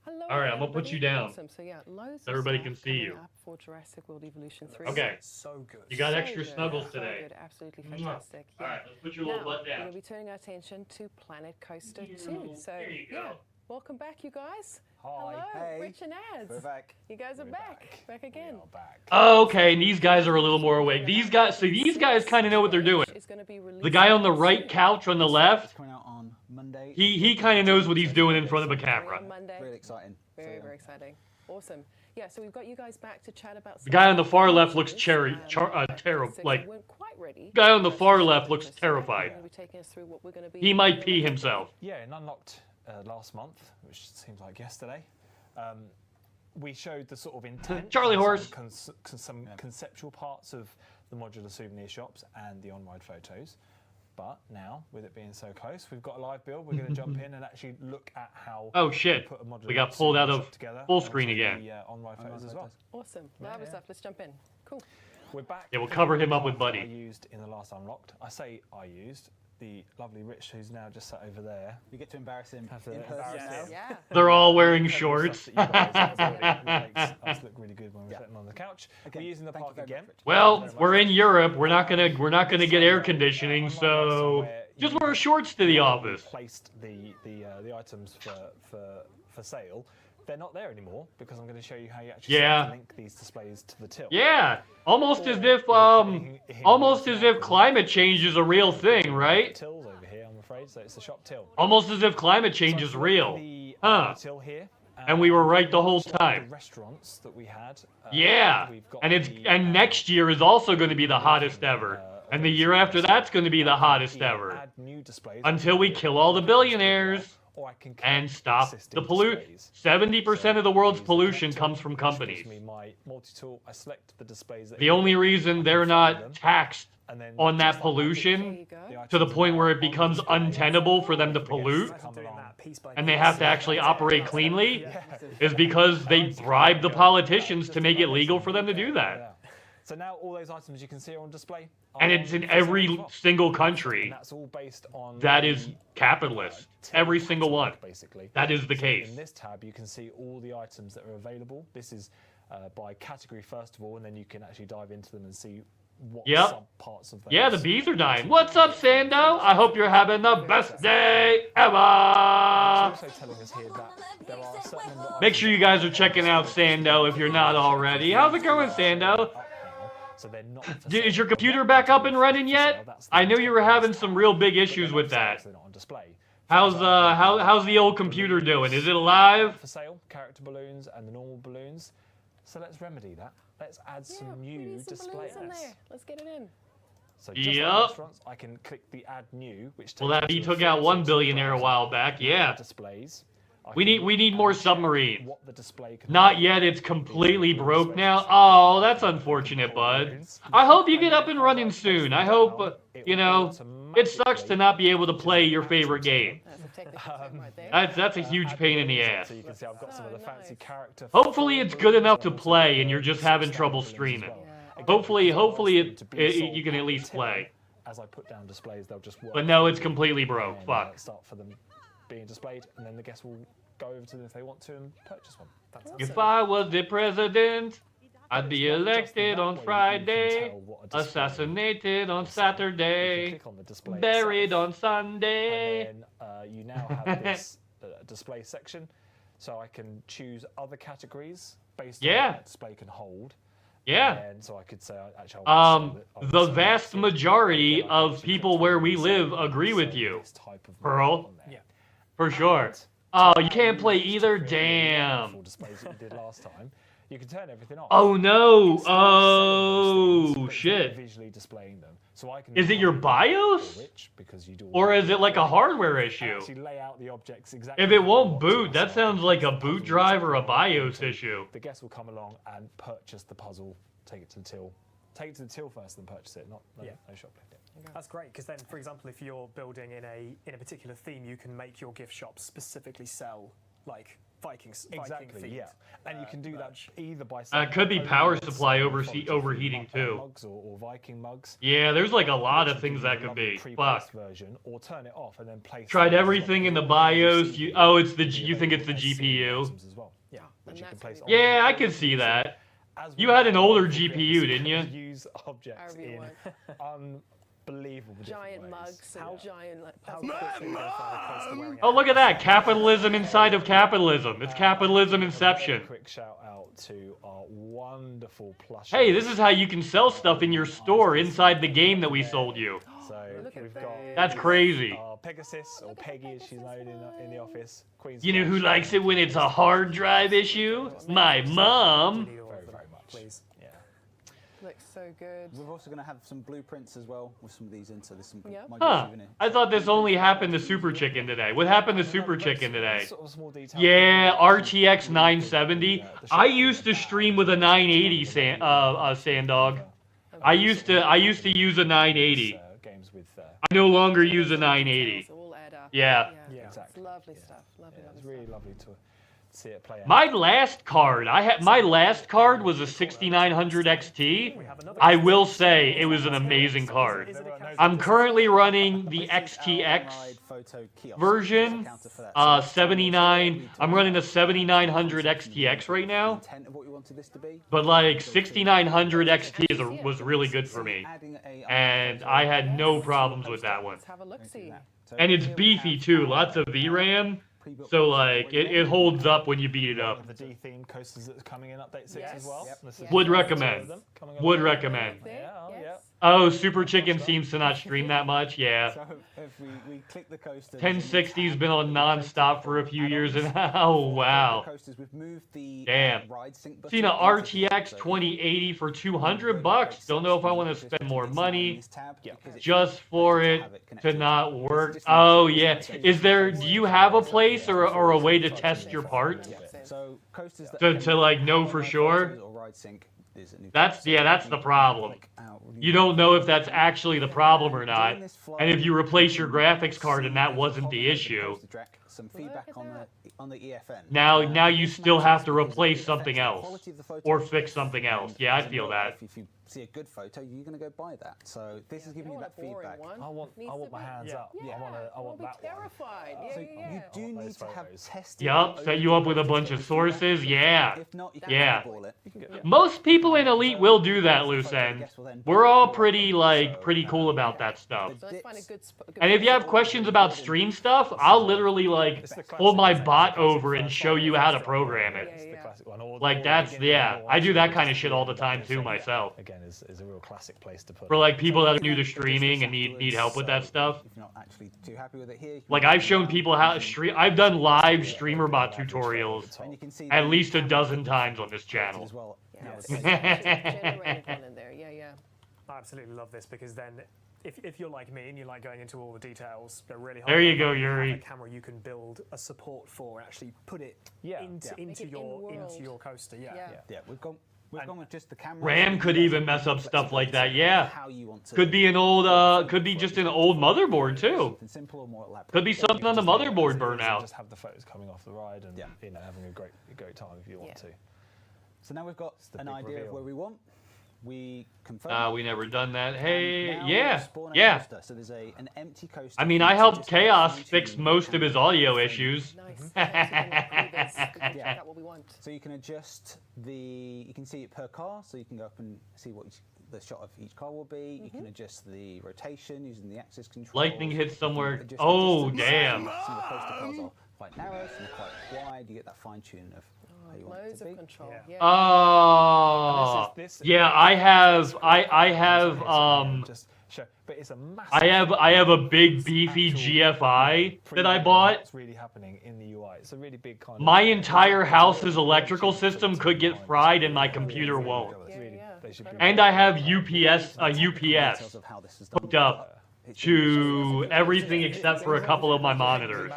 Hello, All right, I'm gonna put everybody. you down Awesome. So yeah, loads so of everybody stuff can see coming you. up for Jurassic World Evolution 3. Okay. So good. You got So extra good, snuggles so today. good, absolutely Mwah. fantastic. All right, let's put your little Now, butt we're down. going to be turning our attention to Planet Coaster 2. So There you yeah, go. welcome back, you guys. Hi. Hello, Hey. Rich and Ads. We're back. You guys are back again. Oh, okay, and these guys are a little more awake. These guys kind of know what they're doing. It's going to be The guy on the right couch on the left, Coming out on Monday. he kind of knows what he's doing in front of a camera. on Monday. Really exciting. Very, very exciting. Awesome. Yeah, so we've got you guys back to chat about The guy on the far left looks terrible. Like, weren't quite ready. guy on the far left looks terrified. Going to be taking us through what we're going to be He might pee himself. Yeah, and Unlocked last month, which seems like yesterday, we showed the sort of intent. Charlie and horse. Some conceptual parts of the modular souvenir shops and the on-ride photos. But now, with it being so close, we've got a live build. We're going to jump in and actually look at how. Oh shit! Put a modular We got pulled out souvenir of shop together full and screen also again. The on-ride photos as well. Awesome. Marvelous stuff. Let's jump in. Cool. We're back. Yeah, we'll cover him up with I Buddy. used in the last Unlocked. I say I used. The lovely Rich, who's now just sat over there. We get to embarrass him. Have to in embarrass person now. him. Yeah. They're all wearing Stuff shorts. that you guys have already makes us look really good when we're sitting on the couch. Okay, We're using the thank you park very again. much, Rich. Well, we're in Europe. We're not gonna get air conditioning, so just wear shorts to the office. Placed the items for sale. They're not there anymore because I'm going to show you how you actually link these displays to the till. Yeah, almost as if climate change is a real thing, right? Tills over here, I'm afraid. So it's the shop till. Almost as if climate change is real, huh? The till here. And we were right the whole The time. restaurants that we had. Yeah, we've got and next year is also going to be the hottest ever, and the year after that's going to be the hottest ever, add new displays until we kill all the billionaires and stop the pollution. 70% of the world's pollution comes from companies. My multi-tool. I select the displays that The only reason they're not taxed on that pollution to the point where it becomes untenable for them to pollute and they have to actually operate cleanly is because they bribe the politicians to make it legal for them to do that. So now all those items you can see are on display. And it's in every single country That's all based on that is capitalist. Every single one. Basically. That is the So case. in this tab, you can see all the items that are available. This is by category first of all, and then you can actually dive into them and see what Yep. parts of those. Yeah, the bees are dying. What's up, Sando? I hope you're having the best day ever. It's also telling us here that there are a certain number of Make sure you guys are checking out Sando if you're not already. How's it going, Sando? so they're not Is your computer back up and running yet? I knew you were having some real big issues with that. they're not on display. How's the old computer doing? Is it alive? For sale, character balloons and the normal balloons. So let's remedy that. Let's add some new displays. Let's get it in. So just like Yep. restaurants, I can click the add new, which Well, that he took out one billionaire a while back. Yeah. displays. We need more submarines. What the display can Not yet. It's completely broke now. Oh, that's unfortunate, bud. I hope you get up and running soon. I hope, you know, it sucks to not be able to play your favorite game. That's a huge pain in the ass. So you can see I've got some of the fancy character. Hopefully it's good enough to play and you're just having trouble streaming. Hopefully you can at least play. As I put down displays, they'll just work. But no, it's completely broke. And, Fuck. start for them being displayed, and then the guests will go over to them if they want to and purchase one. That's If I was the president, I'd be elected on Friday, assassinated on Saturday, buried on Sunday. And then you now have this display section, so I can choose other categories based on what that display can hold. Yeah. And so I could say, actually, I want the vast majority of people where we live agree with you, Pearl. Yeah. For sure. Oh, you can't play either? Damn. displays that you did last time. You can turn everything off. Oh no! Oh shit! Visually displaying them, so I can. Is it your BIOS? Or is it like a hardware issue? Actually lay out the objects exactly. If it won't boot, that sounds like a boot drive or a BIOS issue. The guest will come along and purchase the puzzle, take it to the till. Take it to the till first, then purchase it. No shoplifting. That's great, because then, for example, if you're building in a particular theme, you can make your gift shop specifically sell like Vikings. Exactly, Viking yeah. And you can do that either by It could be power supply overheating too. Mugs or Viking mugs. Yeah, there's like a lot of things that could be. Fuck. Version, or turn it off and then place. Tried everything in the BIOS. You think it's the GPU? Yeah, which you can place. Yeah, I could see that. You had an older GPU, didn't you? Use objects in unbelievable giant mugs and giant Oh, look at that! Capitalism inside of capitalism. It's capitalism inception. Quick shout out to our wonderful plush. Hey, this is how you can sell stuff in your store inside the game that we sold you. So we've got. That's crazy. Pegasus, or Peggy as she's known in the office. Queen's You know who likes it when it's a hard drive issue? My mom. Very, very much. Please. Yeah. Looks so good. We're also going to have some blueprints as well with some of these in, so there's some Huh. I thought this only happened to Super Chicken today. What happened to Super Chicken today? Yeah, RTX 970. I used to stream with a 980 Sandog. I used to use a 980. I no longer use a 980. Yeah. Yeah, exactly. It's lovely stuff. Lovely, It's really lovely to see it play out. My last card was a 6900 XT. I will say it was an amazing card. I'm currently running the XTX version, 79. I'm running a 7900 XTX right now. But like 6900 XT was really good for me, and I had no problems with that one. Let's have a look-see. And it's beefy too, lots of VRAM. So like it holds up when you beat it up. The D-themed coasters that's coming in update 6 as well. Would recommend. Would recommend. Oh, Super Chicken seems to not stream that much. Yeah. So if we click the coaster, 1060's been on non-stop for a few years, and oh wow. Damn. Seen a RTX 2080 for $200. Don't know if I want to spend more money just for it to not work. Oh yeah. Do you have a place or a way to test your parts? To like know for sure? That's the problem. You don't know if that's actually the problem or not. And if you replace your graphics card and that wasn't the issue, some feedback on the EFN. now you still have to replace something else or fix something else. Yeah, I feel that. If you see a good photo, you're going to go buy that. So this is giving you that feedback. I want my hands up. I want that terrified. one. So you do need to have tested. Yup, set you up with a bunch of sources. Yeah. If not, you can Yeah. eyeball it. Most people in Elite will do that, loose end. We're all pretty cool about that stuff. So let's find a good And if you have questions about stream stuff, I'll literally like pull my bot over and show you how to program it. Like that's I do that kind of shit all the time too myself. Again, is a real classic place to put. For like people that are new to streaming and need help with that stuff. If you're not actually too happy with it here, Like I've shown people how to stream. I've done live streamer bot tutorials at least a dozen times on this channel. I absolutely love this because then, if you're like me and you like going into all the details, they're really hard. There you go, Yuri. A camera you can build a support for, actually put it into your coaster. Yeah. We've gone with just the camera. RAM could even mess up stuff like that. Yeah. Could be an old. Could be just an old motherboard too. Could be something on the motherboard burnout. Just have the photos coming off the ride and having a great time if you want to. So now we've got an idea of where we want. We confirm. We never done that. Hey, now yeah. spawn a coaster. So there's an empty coaster. I mean, I helped Chaos fix most of his audio issues. So you can adjust you can see it per car, so you can go up and see what the shot of each car will be. You can adjust the rotation using the axis control. Lightning hit somewhere. Oh, damn. Some of the coaster cars are quite narrow, some are quite wide. You get that fine tune of how you want it to be. Control. Oh, yeah. I have. But it's a massive. I have a big beefy GFI that I bought. What's really happening in the UI? It's a really big kind. My entire house's electrical system could get fried, and my computer won't. And I have UPS hooked up to everything except for a couple of my monitors.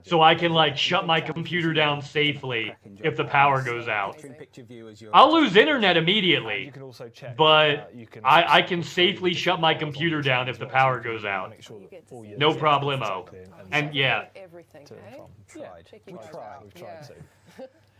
So I can like shut my computer down safely if the power goes out. I'll lose internet immediately, but I can safely shut my computer down if the power goes out. No problemo. And yeah. We've tried to.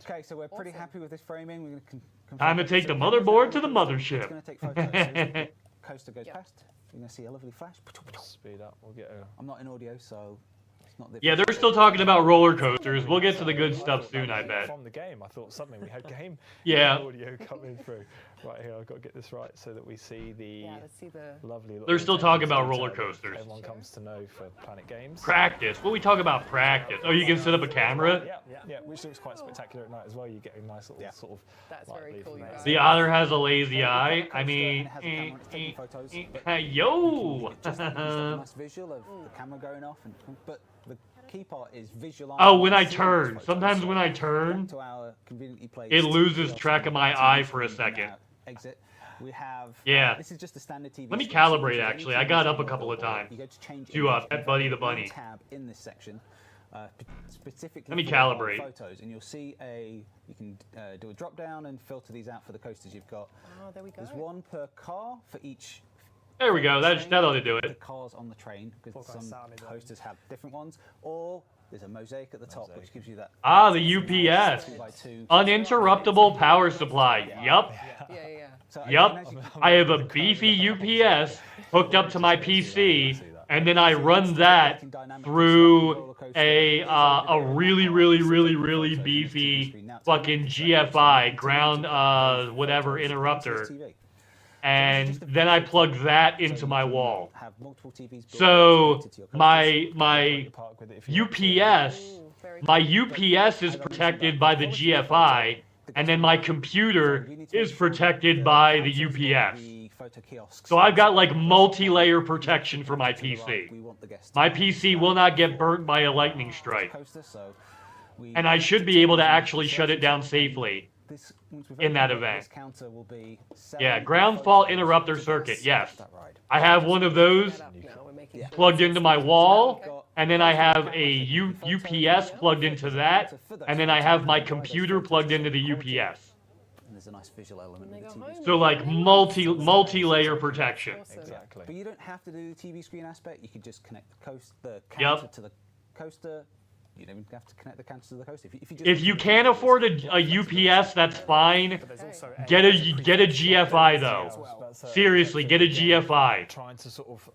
Okay, so we're pretty happy with this framing. We're going to Time to take the motherboard to the mothership. It's going to take photos. Coaster goes past. You're going to see a lovely flash. Speed up. We'll get. I'm not in audio, so it's not. Yeah, they're still talking about roller coasters. We'll get to the good stuff soon, I bet. From the game, I thought suddenly we had game. Audio coming through. Right here, I've got to get this right so that we see the lovely. They're still talking about roller coasters. Everyone comes to know for Planet Games. Practice. What we talk about practice? Oh, you can set up a camera. Yeah, which looks quite spectacular at night as well. You get a nice little sort of. That's very cool. The otter has a lazy eye. I mean, yo. Nice visual of the camera going off, but the key part is visualize. Oh, when I turn. Sometimes when I turn, it loses track of my eye for a second. Exit. We have. Yeah. This is just a standard TV. Let me calibrate. Actually, I got up a couple of times to Pet Buddy the Bunny. Tab in this section. Specifically Let me for calibrate. Photos, and you'll see you can do a drop down and filter these out for the coasters you've got. Oh, there we go. There's one per car for each. There we go. That ought to do The it. cars on the train, because some coasters have different ones, or there's a mosaic at the top, which gives you that. Ah, the UPS. Uninterruptible power supply. Yup. Yup. I have a beefy UPS hooked up to my PC, and then I run that through a really beefy fucking GFI ground whatever interrupter. And then I plug that into my wall. So my UPS is protected by the GFI, and then my computer is protected by the UPS. So I've got like multi-layer protection for my PC. My PC will not get burnt by a lightning strike. And I should be able to actually shut it down safely in that event. Yeah, ground fault interrupter circuit, yes. I have one of those plugged into my wall, and then I have a UPS plugged into that, and then I have my computer plugged into the UPS. There's a nice visual element of the TV. So like multi-layer protection. Exactly. But you don't have to do the TV screen aspect. You could just connect the counter to the coaster, You don't even have to connect the counters to the coaster. If you can't afford a UPS, that's fine. Get a GFI though. Seriously, get a GFI. Trying to sort of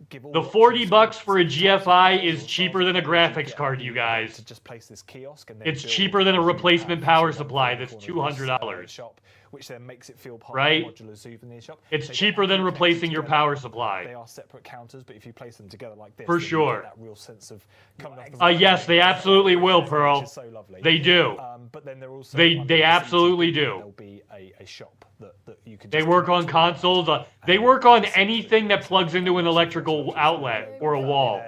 give all The $40 for a GFI is cheaper than a graphics card, you guys. to just place this kiosk and then It's build cheaper than a everything replacement out power in one supply corner that's of this, $200. shop, which then makes it feel part Right? of the modular souvenir shop. It's They cheaper don't than have to be replacing connected your together. power supply. They are separate counters, but if you place them together like this, For then you sure. get that real sense of coming off the Yes, they absolutely will, which Pearl. is so lovely. They do. But then they're also They absolutely do. There'll be a shop that you can. They just work on connect to. consoles. They work on anything that plugs into an electrical outlet or a wall.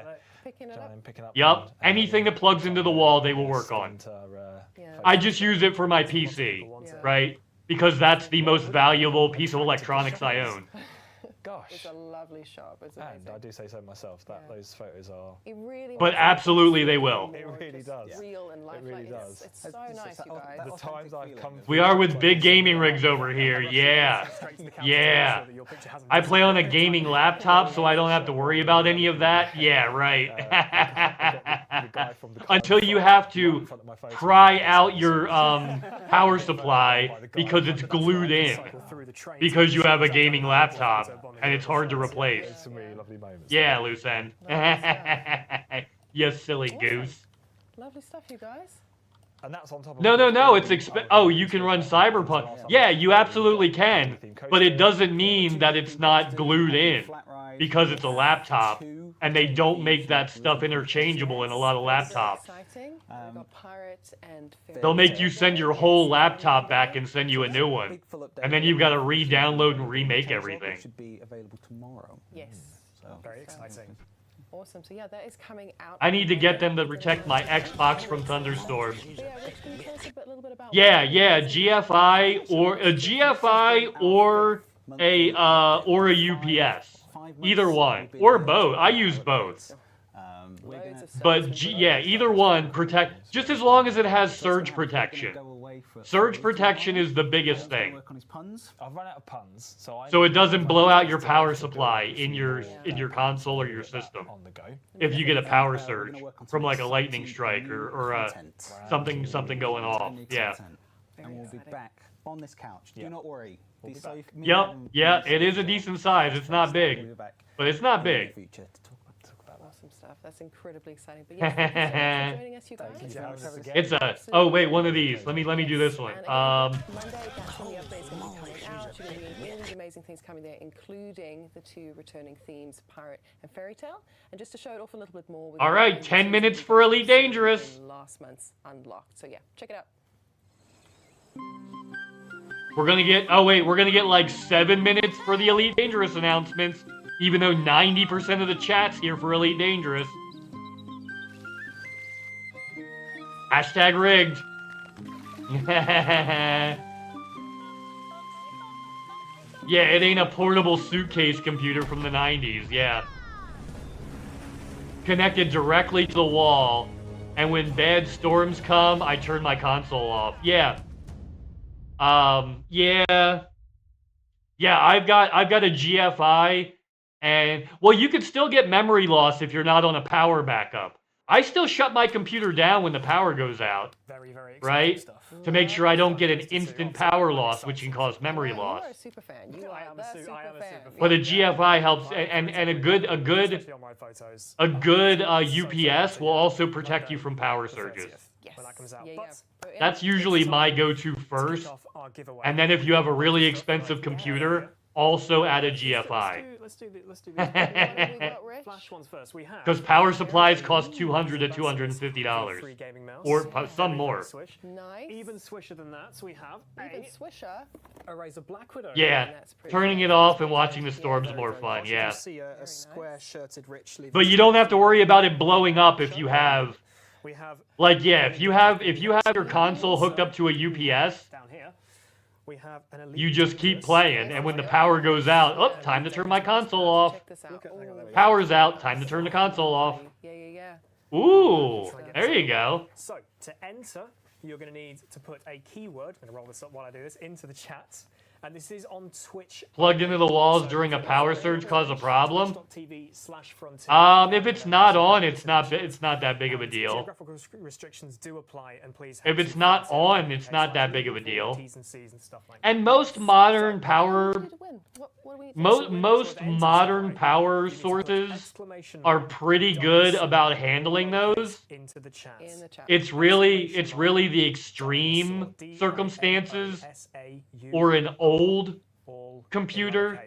Yup, anything that plugs into the wall, they will work on. I just use it for my PC, right? Because that's the most valuable piece of electronics I own. Gosh. It's a lovely shop. It's amazing. And I do say so myself. Those photos are. It really But makes it absolutely they will. It really does. real and lifelike. It really does. It's so nice, you guys. The times I've come. We are with big gaming rigs over here, yeah. Yeah. I play on a gaming laptop, so I don't have to worry about any of that. Yeah, right. Until you have to pry out your power supply because it's glued in. Because you have a gaming laptop, and it's hard to replace. Some really lovely moments. Yeah, loose end. You silly goose. Lovely stuff, you guys. And that's on top of No, it's oh, you can run Cyberpunk. Yeah, you absolutely can. But it doesn't mean that it's not glued in. Because it's a laptop. And they don't make that stuff interchangeable in a lot of laptops. Exciting. We've got Pirate and They'll make you send your whole laptop back and send you a new one. And then you've got to re-download and remake everything. Should be available tomorrow. Yes. Very exciting. Awesome. So yeah, that is coming out. I need to get them to protect my Xbox from thunderstorms. Yeah, Rich, can you tell us a little bit about Yeah, GFI or a GFI or a UPS. Either one or both. I use both. But yeah, either one protect just as long as it has surge protection. Surge protection is the biggest thing. I've run out of puns, So it doesn't blow out your power supply in your console or your system. If you get a power surge from like a lightning strike or something going off. Yeah. And we'll be back on this couch. Do not worry. Yep. Yeah, it is a decent size. It's not big, but it's not big. Awesome stuff. That's incredibly exciting. But yes, thank you so much for joining us, you guys. It's a oh wait, one of these. Let me do this one. Monday, that's when the update's going to be coming out. You're going to be seeing all the amazing things coming there, including the 2 returning themes, Pirate and Fairy Tale. And just to show it off a little bit more. All right, 10 minutes for Elite Dangerous. Last month's Unlocked. So yeah, check it out. We're gonna get like 7 minutes for the Elite Dangerous announcements, even though 90% of the chat's here for Elite Dangerous. Hashtag rigged. Yeah, it ain't a portable suitcase computer from the 90s, yeah. Connected directly to the wall, and when bad storms come, I turn my console off. Yeah. Yeah, I've got a GFI, and well, you could still get memory loss if you're not on a power backup. I still shut my computer down when the power goes out, right? To make sure I don't get an instant power loss, which can cause memory loss. You are a super fan. You are the super fan. But a GFI helps, and a good UPS will also protect you from power surges. When that comes out. That's usually my go-to first, and then if you have a really expensive computer, also add a GFI. Let's do this. Flash ones first. We have because power supplies cost $200 to $250, or some more. Nice. Even swisher than that. So we have a Razer Black Widow. Yeah, turning it off and watching the storms more fun. Yeah. You see a square-shirted Rich. But you don't have to worry about it blowing up if you have. Like yeah, if you have your console hooked up to a UPS, down here, we have an you just keep playing, and when the power goes out, oh, time to turn my console off. Power's out, time to turn the console off. Yeah. Ooh, there you go. So to enter, you're going to need to put a keyword. I'm going to roll this up while I do this into the chat, And this is on Twitch. Plugged into the walls during a power surge cause a problem. Twitch.tv/frontier. If it's not on, it's not that big of a deal. Geographical restrictions do apply, and please. If it's not on, it's not that big of a deal. T's and C's and stuff like And most modern power sources are pretty good about handling those. Into the chat. It's really the extreme circumstances or an old computer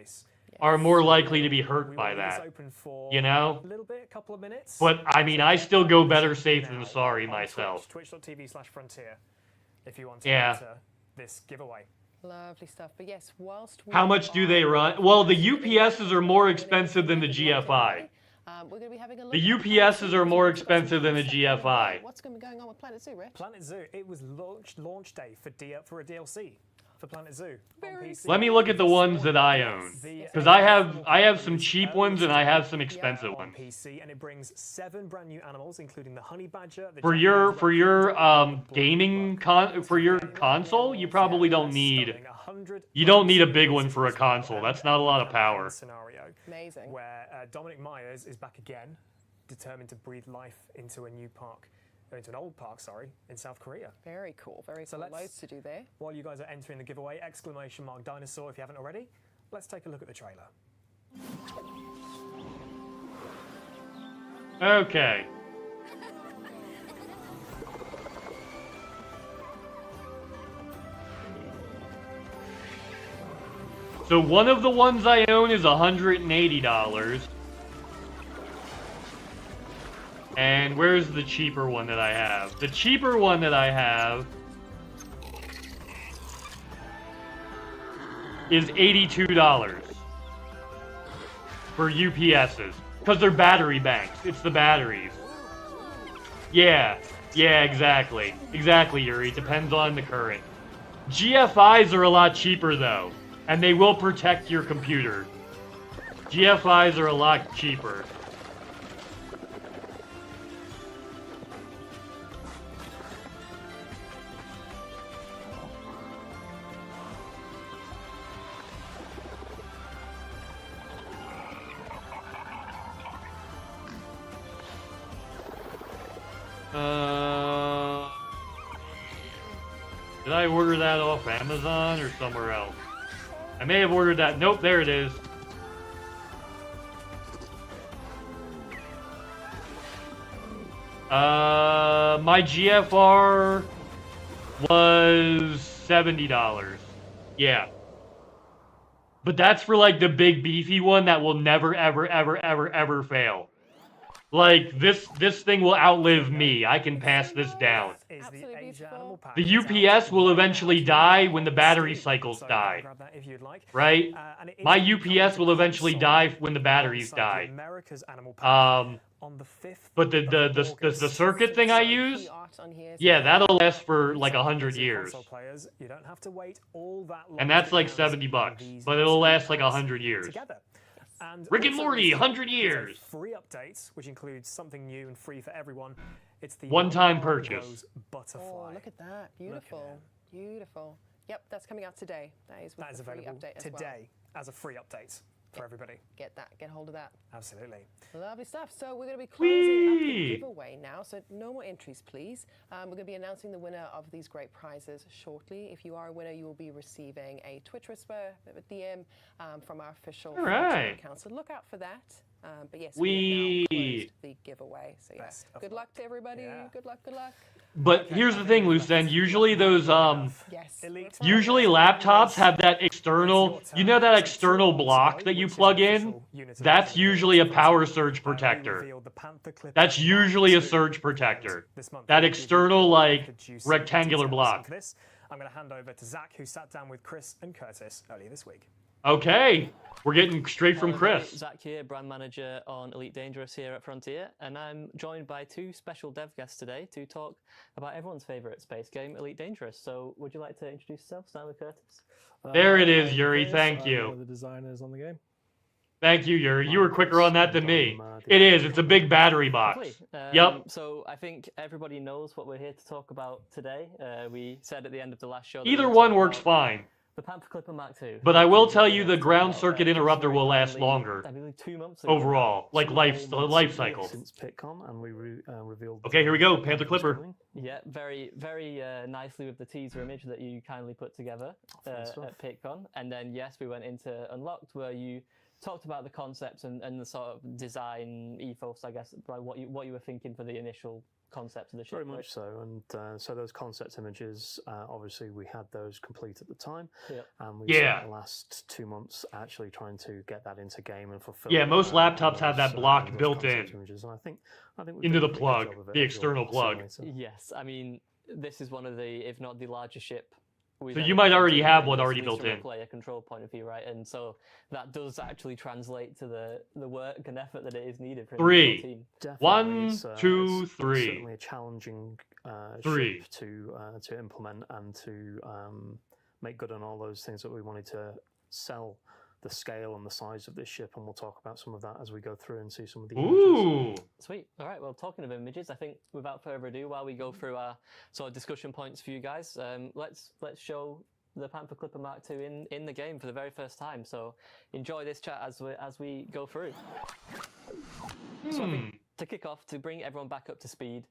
are more likely to be hurt by that. You know? A little bit, a couple of minutes. But I mean, I still go better safe than sorry myself. Twitch.tv/frontier if you want to Yeah. enter this giveaway. Lovely stuff. But yes, whilst we How much do they run? Well, the UPSs are more expensive than the GFI. we're going to be having a look The UPSs are more expensive than the GFI. What's going to be going on with Planet Zoo, Rich? Planet Zoo, it was launch day for a DLC for Planet Zoo on PC. Let me look at the ones that I own, because I have some cheap ones and I have some expensive on ones. PC, and it brings 7 brand new animals, including the honey badger. The For your gaming for your console, you probably don't need. You don't need a big one for a console. That's not a lot of power. Scenario. Amazing. Where Dominic Myers is back again, determined to breathe life into a new park. Into an old park, sorry, in South Korea. Very cool, very cool. Loads to do there. While you guys are entering the giveaway, !dinosaur if you haven't already, let's take a look at the trailer. Okay. So one of the ones I own is $180. And where's the cheaper one that I have? The cheaper one that I have is $82 for UPSs. Because they're battery banks. It's the batteries. Yeah, exactly. Exactly, Yuri. Depends on the current. GFIs are a lot cheaper, though. And they will protect your computer. GFIs are a lot cheaper. Did I order that off Amazon or somewhere else? I may have ordered that. Nope, there it is. My GFR was $70. Yeah. But that's for like the big beefy one that will never ever fail. Like this thing will outlive me. I can pass this down. The UPS will eventually die when the battery cycles die. Right? My UPS will eventually die when the batteries die. But the circuit thing I use, yeah, that'll last for like 100 years. And that's like $70, but it'll last like 100 years. And Rick and Morty, 100 years. Free update, which includes something new and free for everyone. It's the one-time purchase. Butterfly. Oh, look at that! Beautiful, beautiful. Yep, that's coming out today. That is available free update as today as a free update for everybody. Get hold of that. Absolutely. Lovely stuff. So we're going to be closing up the giveaway now. So no more entries, please. We're going to be announcing the winner of these great prizes shortly. If you are a winner, you will be receiving a Twitch whisper, a DM from our official account. So look out for that. But yes, we have now closed the giveaway. So yes, good luck to everybody. Yeah. Good luck. But here's the thing, Lucen. Usually those usually laptops have that external, you know, that external block that you plug in? That's usually a power surge protector. That's usually a surge protector. That external, like, rectangular block. I'm going to hand over to Zach, who sat down with Chris and Curtis earlier this week. Okay, we're getting straight from Chris. Zach here, brand manager on Elite Dangerous here at Frontier, and I'm joined by 2 special dev guests today to talk about everyone's favourite space game, Elite Dangerous. So, would you like to introduce yourself, starting with Curtis? There it is, Yuri. Thank you. One of the designers on the game. Thank you, Yuri. You were quicker on that than me. It is. It's a big battery box. Yep. So I think everybody knows what we're here to talk about today. We said at the end of the last show. Either one works fine. The Panther Clipper Mark II. But I will tell you the ground circuit interrupter will last longer. I believe 2 months ago. Overall, like life cycle. Since PitCon, and we revealed. Okay, here we go. Panther Clipper. Yeah, very, very nicely with the teaser image that you kindly put together at PitCon. And then, yes, we went into Unlocked, where you talked about the concepts and the sort of design ethos, I guess, what you were thinking for the initial concept of the ship. Very much so, and so those concept images, obviously we had those complete at the time, and we spent the last 2 months actually trying to get that into game and fulfill. Yeah, most laptops have that block built in images, and I think into the plug, the external plug. Yes, I mean, this is one of the, if not the largest ship. So you might already have one already built from in. a player control point of view, right? And so that does actually translate to the work and effort that it is needed for a team. One, two, three. Certainly a challenging ship to implement and to make good on all those things that we wanted to sell. The scale and the size of this ship, and we'll talk about some of that as we go through and see some of the images. Sweet. All right, well, talking of images, I think without further ado, while we go through our sort of discussion points for you guys, let's show the Panther Clipper Mark II in the game for the very first time. So enjoy this chat as we go through. So I think to kick off, to bring everyone back up to speed,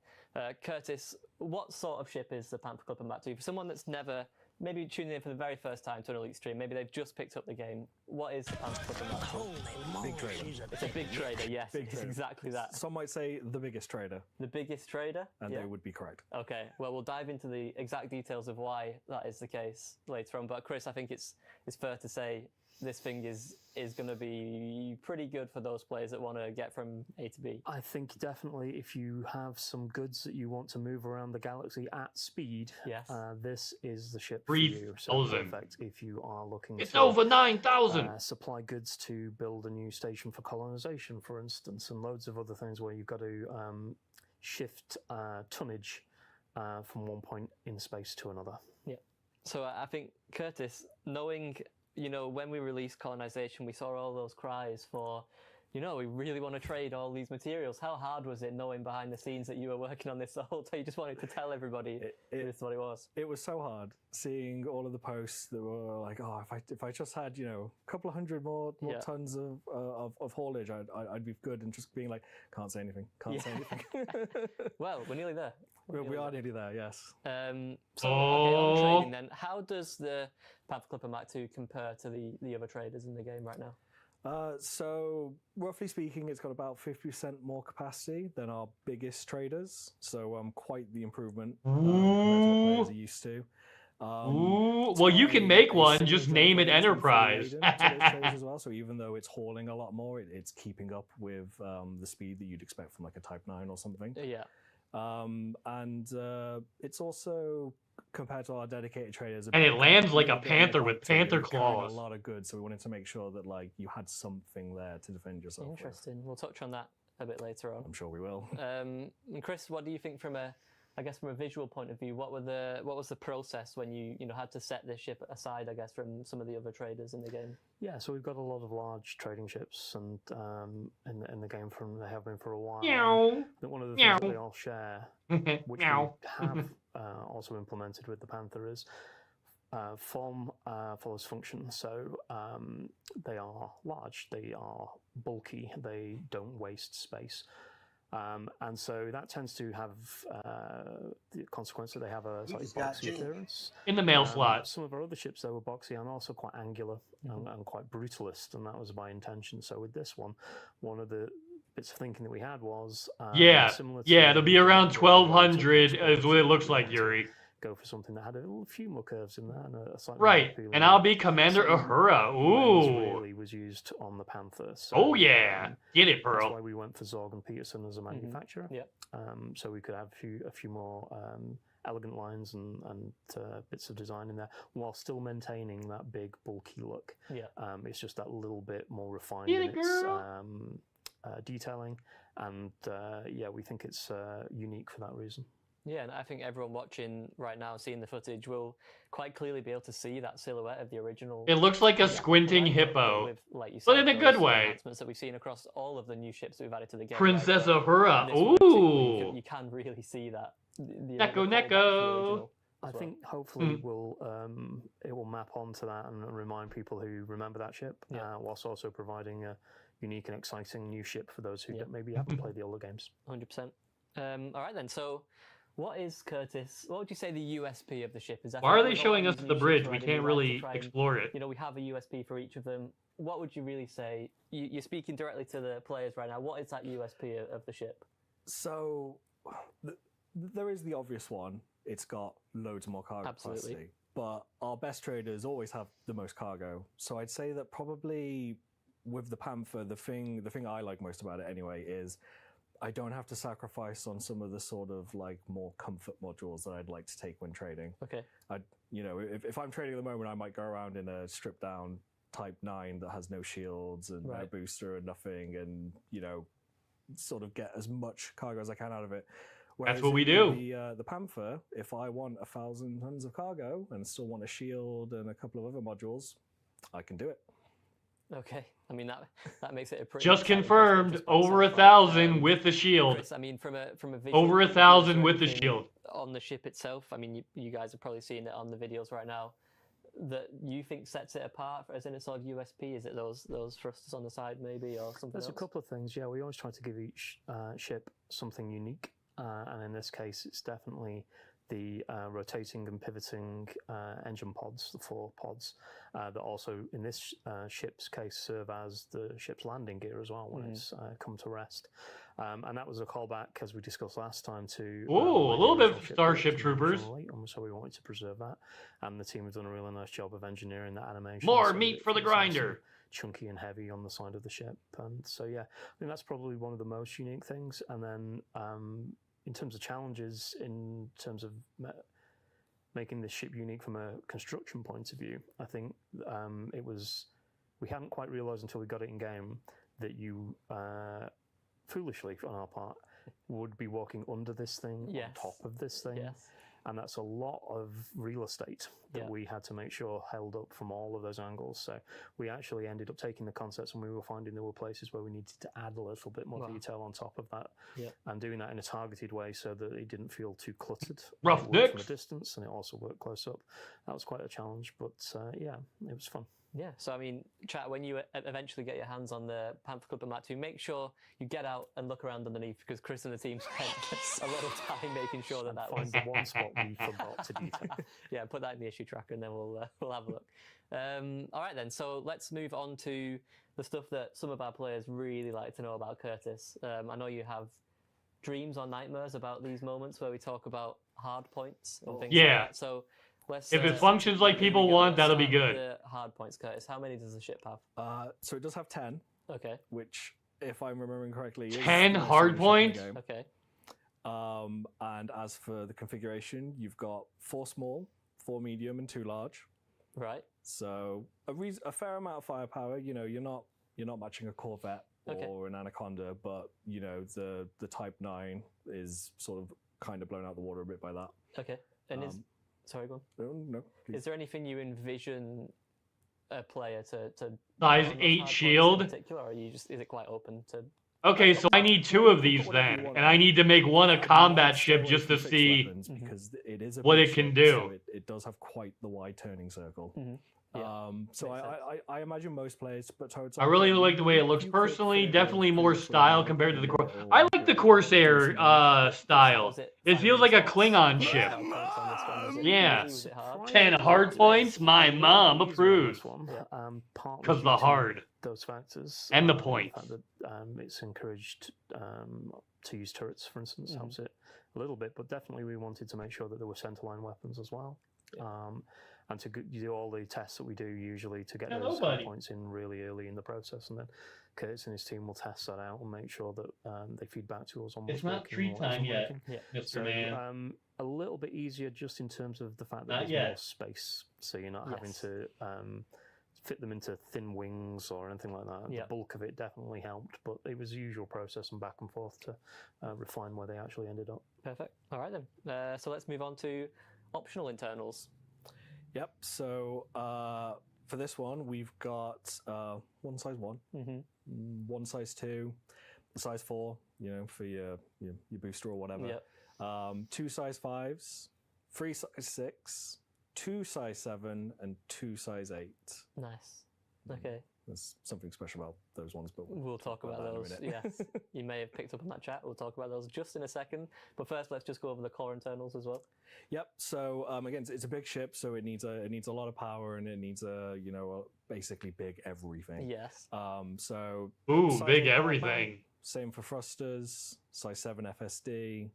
Curtis, what sort of ship is the Panther Clipper Mark II? For someone that's never maybe tuning in for the very first time to an Elite stream, maybe they've just picked up the game. What is the Panther Clipper Mark II? Big trader. It's a big trader, yes. It's exactly that. Some might say the biggest trader. The biggest trader? And they would be correct. Okay, well, we'll dive into the exact details of why that is the case later on. But Chris, I think it's fair to say this thing is going to be pretty good for those players that want to get from A to B. I think definitely if you have some goods that you want to move around the galaxy at speed, this is the ship for you. So perfect if you are looking It's to over 9,000. Supply goods to build a new station for colonization, for instance, and loads of other things where you've got to shift tonnage from one point in space to another. Yeah. So I think, Curtis, knowing, you know, when we released colonization, we saw all those cries for, you know, we really want to trade all these materials. How hard was it knowing behind the scenes that you were working on this the whole time? You just wanted to tell everybody this is what it was. It was so hard seeing all of the posts that were like, oh, if I just had, you know, a couple of hundred more tons of haulage, I'd be good. And just being like, can't say anything, can't say anything. Well, we're nearly there. We are nearly there, yes. So, okay, on trading then, how does the Panther Clipper Mark II compare to the other traders in the game right now? So, roughly speaking, it's got about 50% more capacity than our biggest traders. So, quite the improvement compared to what players are used to. Well, you can make one. Just name it Enterprise. As well. So even though it's hauling a lot more, it's keeping up with the speed that you'd expect from like a Type 9 or something. Yeah. And it's also, compared to our dedicated traders, and it lands like a panther with panther a claws. lot of goods, so we wanted to make sure that like you had something there to defend yourself. Interesting. We'll touch on that a bit later on. I'm sure we will. And Chris, what do you think from a visual point of view? What was the process when you had to set this ship aside, I guess, from some of the other traders in the game? Yeah, so we've got a lot of large trading ships, and in the game they have been for a while. Meow. I think one of the things that they all share, which we have also implemented with the Panther, is form follows function. So they are large, they are bulky, they don't waste space. And so that tends to have the consequence that they have a slightly boxy appearance. In the mail slot. Some of our other ships, though, were boxy and also quite angular and quite brutalist, and that was by intention. So with this one of the bits of thinking that we had was... similar to it'll be around 1,200 is what it looks like, Yuri. Go for something that had a few more curves in there and a slightly right, and I'll be Commander Uhura. Ooh, really was used on the Panther. So, get it, Pearl. That's why we went for Zorg and Peterson as a manufacturer. Yeah. So we could have a few more elegant lines and bits of design in there, while still maintaining that big bulky look. Yeah. It's just that little bit more refined in its detailing, and we think it's unique for that reason. Yeah, and I think everyone watching right now, seeing the footage, will quite clearly be able to see that silhouette of the original. It looks like a squinting hippo, with, like you said, but in a good way. Enhancements that we've seen across all of the new ships that we've added to the game. Princess Uhura, ooh! You can really see that. Neko. I think hopefully it will will map onto that and remind people who remember that ship, whilst also providing a unique and exciting new ship for those who maybe haven't played the older games. 100%. All right then. So, what is Curtis? What would you say the USP of the ship is? Why are they showing us the bridge? We can't really explore it. You know, we have a USP for each of them. What would you really say? You're speaking directly to the players right now. What is that USP of the ship? So, there is the obvious one. It's got loads more cargo capacity. But our best traders always have the most cargo. So I'd say that probably with the Panther, the thing I like most about it anyway is I don't have to sacrifice on some of the sort of like more comfort modules that I'd like to take when trading. Okay. If I'm trading at the moment, I might go around in a stripped down Type 9 that has no shields and no booster and nothing, and sort of get as much cargo as I can out of it. Whereas that's what we do. The Panther, if I want 1,000 tons of cargo and still want a shield and a couple of other modules, I can do it. Okay, I mean that makes it a pretty. Just confirmed, over 1,000 with the shield. Chris, I mean, from a visual, over 1,000 with the shield on the ship itself. I mean, you guys are probably seeing it on the videos right now. That you think sets it apart as in a sort of USP? Is it those thrusters on the side maybe, or something There's else? a couple of things. Yeah, we always try to give each ship something unique, and in this case, it's definitely the rotating and pivoting engine pods, the 4 pods, that also in this ship's case serve as the ship's landing gear as well when it's come to rest. And that was a callback, as we discussed last time, to a little bit of Starship Troopers. So we wanted to preserve that, and the team have done a really nice job of engineering that animation. More meat for the grinder. Chunky and heavy on the side of the ship, and so I think that's probably one of the most unique things. And then in terms of challenges, in terms of making this ship unique from a construction point of view, I think we hadn't quite realised until we got it in game that you foolishly on our part would be walking under this thing, on top of this thing. And that's a lot of real estate that we had to make sure held up from all of those angles. So we actually ended up taking the concepts, and we were finding there were places where we needed to add a little bit more detail on top of that, and doing that in a targeted way so that it didn't feel too cluttered. Rough from a distance, and it also worked close up. That was quite a challenge, but it was fun. Yeah, so I mean, chat, when you eventually get your hands on the Panther Clipper Mark II, make sure you get out and look around underneath, because Chris and the team spent a lot of time making sure that was... Find the one spot we forgot to detail. Yeah, put that in the issue tracker and then we'll have a look. All right then, so let's move on to the stuff that some of our players really like to know about Curtis. I know you have dreams or nightmares about these moments where we talk about hard points and things like that. So if it functions like people want, that'll be good. The hard points, Curtis. How many does the ship have? So it does have 10. Okay. Which, if I'm remembering correctly, is 10 hard points. Okay. And as for the configuration, you've got 4 small, 4 medium, and 2 large. Right. So a fair amount of firepower. You're not matching a Corvette or an Anaconda, but the Type 9 is sort of kind of blown out the water a bit by that. Okay. And sorry, go on. No, please. Is there anything you envision a player to size 8 shield? In particular, or is it quite open to? Okay, so I need 2 of these then, and I need to make one a combat ship just to see because it is what it can do. So it does have quite the wide turning circle. So I imagine most players, but I really like the way it looks personally. Definitely more style compared to the Corsair. I like the Corsair style. It feels like a Klingon ship. Yeah, 10 hard points. My mom approves. Because the hard. Those factors and the point. The fact that, it's encouraged to use turrets, for instance, helps it a little bit. But definitely, we wanted to make sure that there were centerline weapons as well. And to do all the tests that we do usually to get those points in really early in the process, and then Curtis and his team will test that out and make sure that they feed back to us on what's it's not tree time yet, Mr. Man. A little bit easier just in terms of the fact that there's more space, so you're not having to fit them into thin wings or anything like that. The bulk of it definitely helped, but it was the usual process and back and forth to refine where they actually ended up. Perfect. All right then. So let's move on to optional internals. Yep. So for this one, we've got one size 1, one size 2, size 4, for your booster or whatever. 2 size 5s, 3 size 6, 2 size 7 and 2 size 8. Nice. Okay. There's something special about those ones, but we'll talk about that in a those. minute. Yes, you may have picked up on that chat. We'll talk about those just in a second. But first, let's just go over the core internals as well. Yep. So again, it's a big ship, so it needs a lot of power, and it needs a basically big everything. Yes. So Ooh, big 8 power everything. plant, same for thrusters. Size 7 FSD.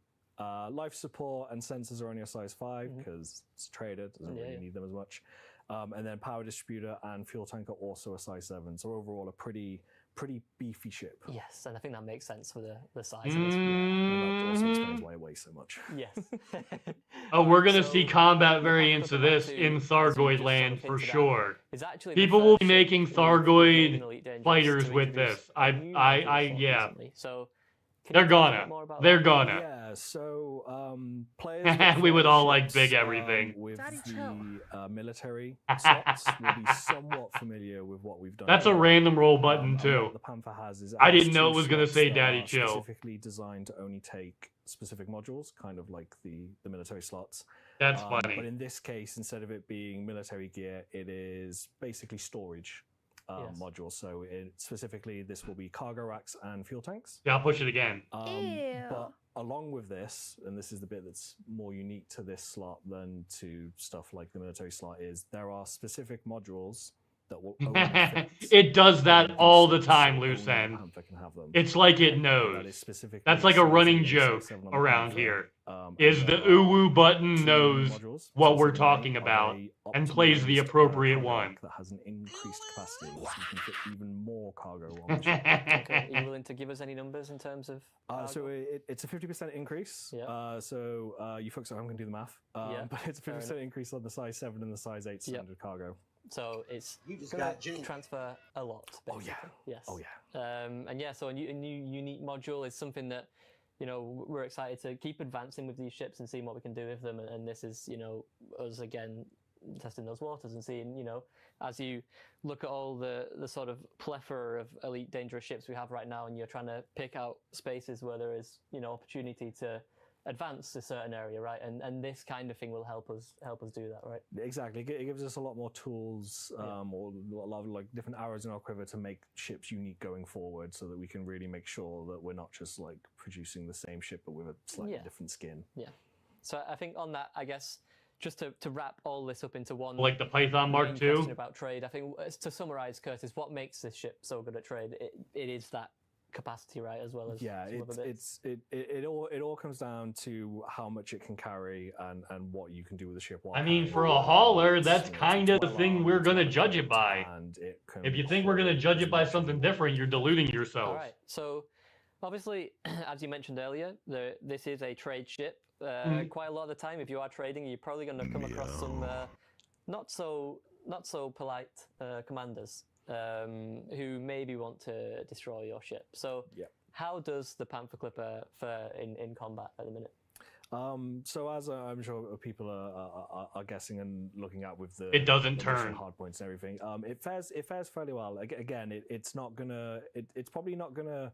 Life support and sensors are only a size 5 because it's traded. Doesn't really need them as much. And then power distributor and fuel tank are also a size 7. So overall, a pretty beefy ship. Yes, and I think that makes sense for the size And of this. that also explains why it weighs so much. Yes. Oh, we're gonna see combat variants of this in Thargoid land for sure. People will be making Thargoid fighters with this. Yeah. So they're gonna. They're gonna. Yeah, so players we would all like big everything. With the military slots will be somewhat familiar with what we've done. That's a random roll button too. What the Panther has is I didn't know it two was gonna slots say that Daddy are Chill. Specifically designed to only take specific modules, kind of like the military slots. That's funny. But in this case, instead of it being military gear, it is basically storage. Modules. So specifically, this will be cargo racks and fuel tanks. Yeah, I'll push it again. But along with this, and this is the bit that's more unique to this slot than to stuff like the military slot, is there are specific modules that will only fit It does that all the slots, time, so only loose the end. Panther can have them. It's like it That knows. is specifically That's like a size running 8, size joke 7 on the around Panther. here. And Is the there are uwu button 2 knows modules, what so we're 7 and talking 8 of about a and plays the optimized appropriate cargo one. rack that has an increased capacity, so you can fit even more cargo on the ship. Okay, are you willing to give us any numbers in terms of? So it's a 50% increase. So you folks, I'm going to do the math. But it's a 50% increase on the size 7 and the size 8 standard cargo. So it's You just gonna got Jane. transfer a lot. Basically. Yes. Oh yeah. And yeah, so a new unique module is something that we're excited to keep advancing with these ships and seeing what we can do with them. And this is us again testing those waters and seeing as you look at all the sort of plethora of elite dangerous ships we have right now, and you're trying to pick out spaces where there is opportunity to advance a certain area, right? And this kind of thing will help us do that, right? Exactly. It gives us a lot more tools, or a lot of like different arrows in our quiver to make ships unique going forward, so that we can really make sure that we're not just like producing the same ship but with a slightly different skin. Yeah. So I think on that, I guess, just to wrap all this up into one, Like the Python Mark main II? question about trade, I think to summarize, Curtis, what makes this ship so good at trade? It is that capacity, right, as well as some other bits. It all comes down to how much it can carry and what you can do with the ship. I mean, for a hauler, that's kind of the thing we're gonna judge it by. If you think we're gonna judge it by something different, you're deluding yourself. All right. So obviously, as you mentioned earlier, this is a trade ship. Quite a lot of the time, if you are trading, you're probably going to come across some not so polite commanders who maybe want to destroy your ship. So how does the Panther Clipper fare in combat at the minute? So as I'm sure people are guessing and looking at with the It doesn't the turn. hard points and everything, it fares fairly well. Again, it's probably not gonna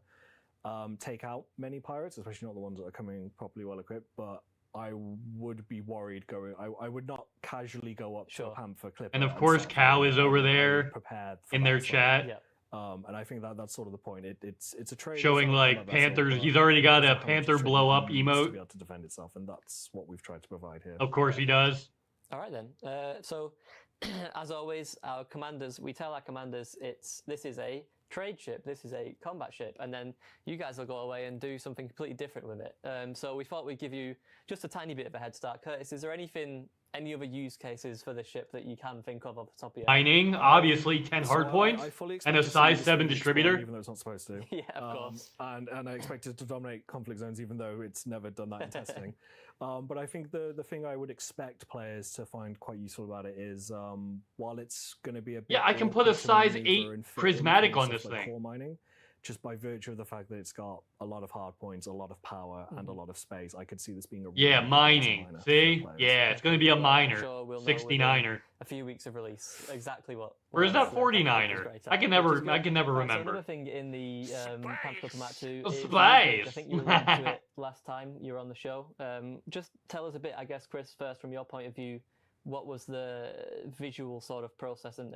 take out many pirates, especially not the ones that are coming properly well equipped. But I would be worried going. I would not casually go up to a Panther Clipper. And of course, start Cow fighting. is I over would be there prepared for in their that, chat. And I think that's sort of the point. It's a trade Showing it's not like combat vessel, Panthers. but He's already got it's a how much Panther trade blow up it needs to emote. be able to defend itself, and that's what we've tried to provide here. Of course he does. All right then. So as always, our commanders, we tell our commanders this is a trade ship, this is a combat ship, and then you guys will go away and do something completely different with it. So we thought we'd give you just a tiny bit of a head start. Curtis, is there any other use cases for this ship that you can think of off the top of your head? Mining, obviously 10 hard points, I fully and a expect to see size this 7 thing distributor. explode, even though it's not supposed to. Yeah, of course. And I expect it to dominate conflict zones, even though it's never done that in testing. But I think the thing I would expect players to find quite useful about it is, while it's going to be a bit Yeah, I can put a awkward to size maneuver 8 and fit in prismatic for on stuff this like thing. core mining, just by virtue of the fact that it's got a lot of hard points, a lot of power, and a lot of space, I could see this being a Yeah, really good mining. miner for See? players. Yeah, it's going to be a miner. Sure, we'll know 69er. a few weeks of release exactly what. Or is that it's 49er? I can never remember. So another thing in the Panther Clipper Mark II is Spice. I think you alluded to it last time you were on the show. Just tell us a bit, I guess, Chris, first from your point of view, what was the visual sort of process, and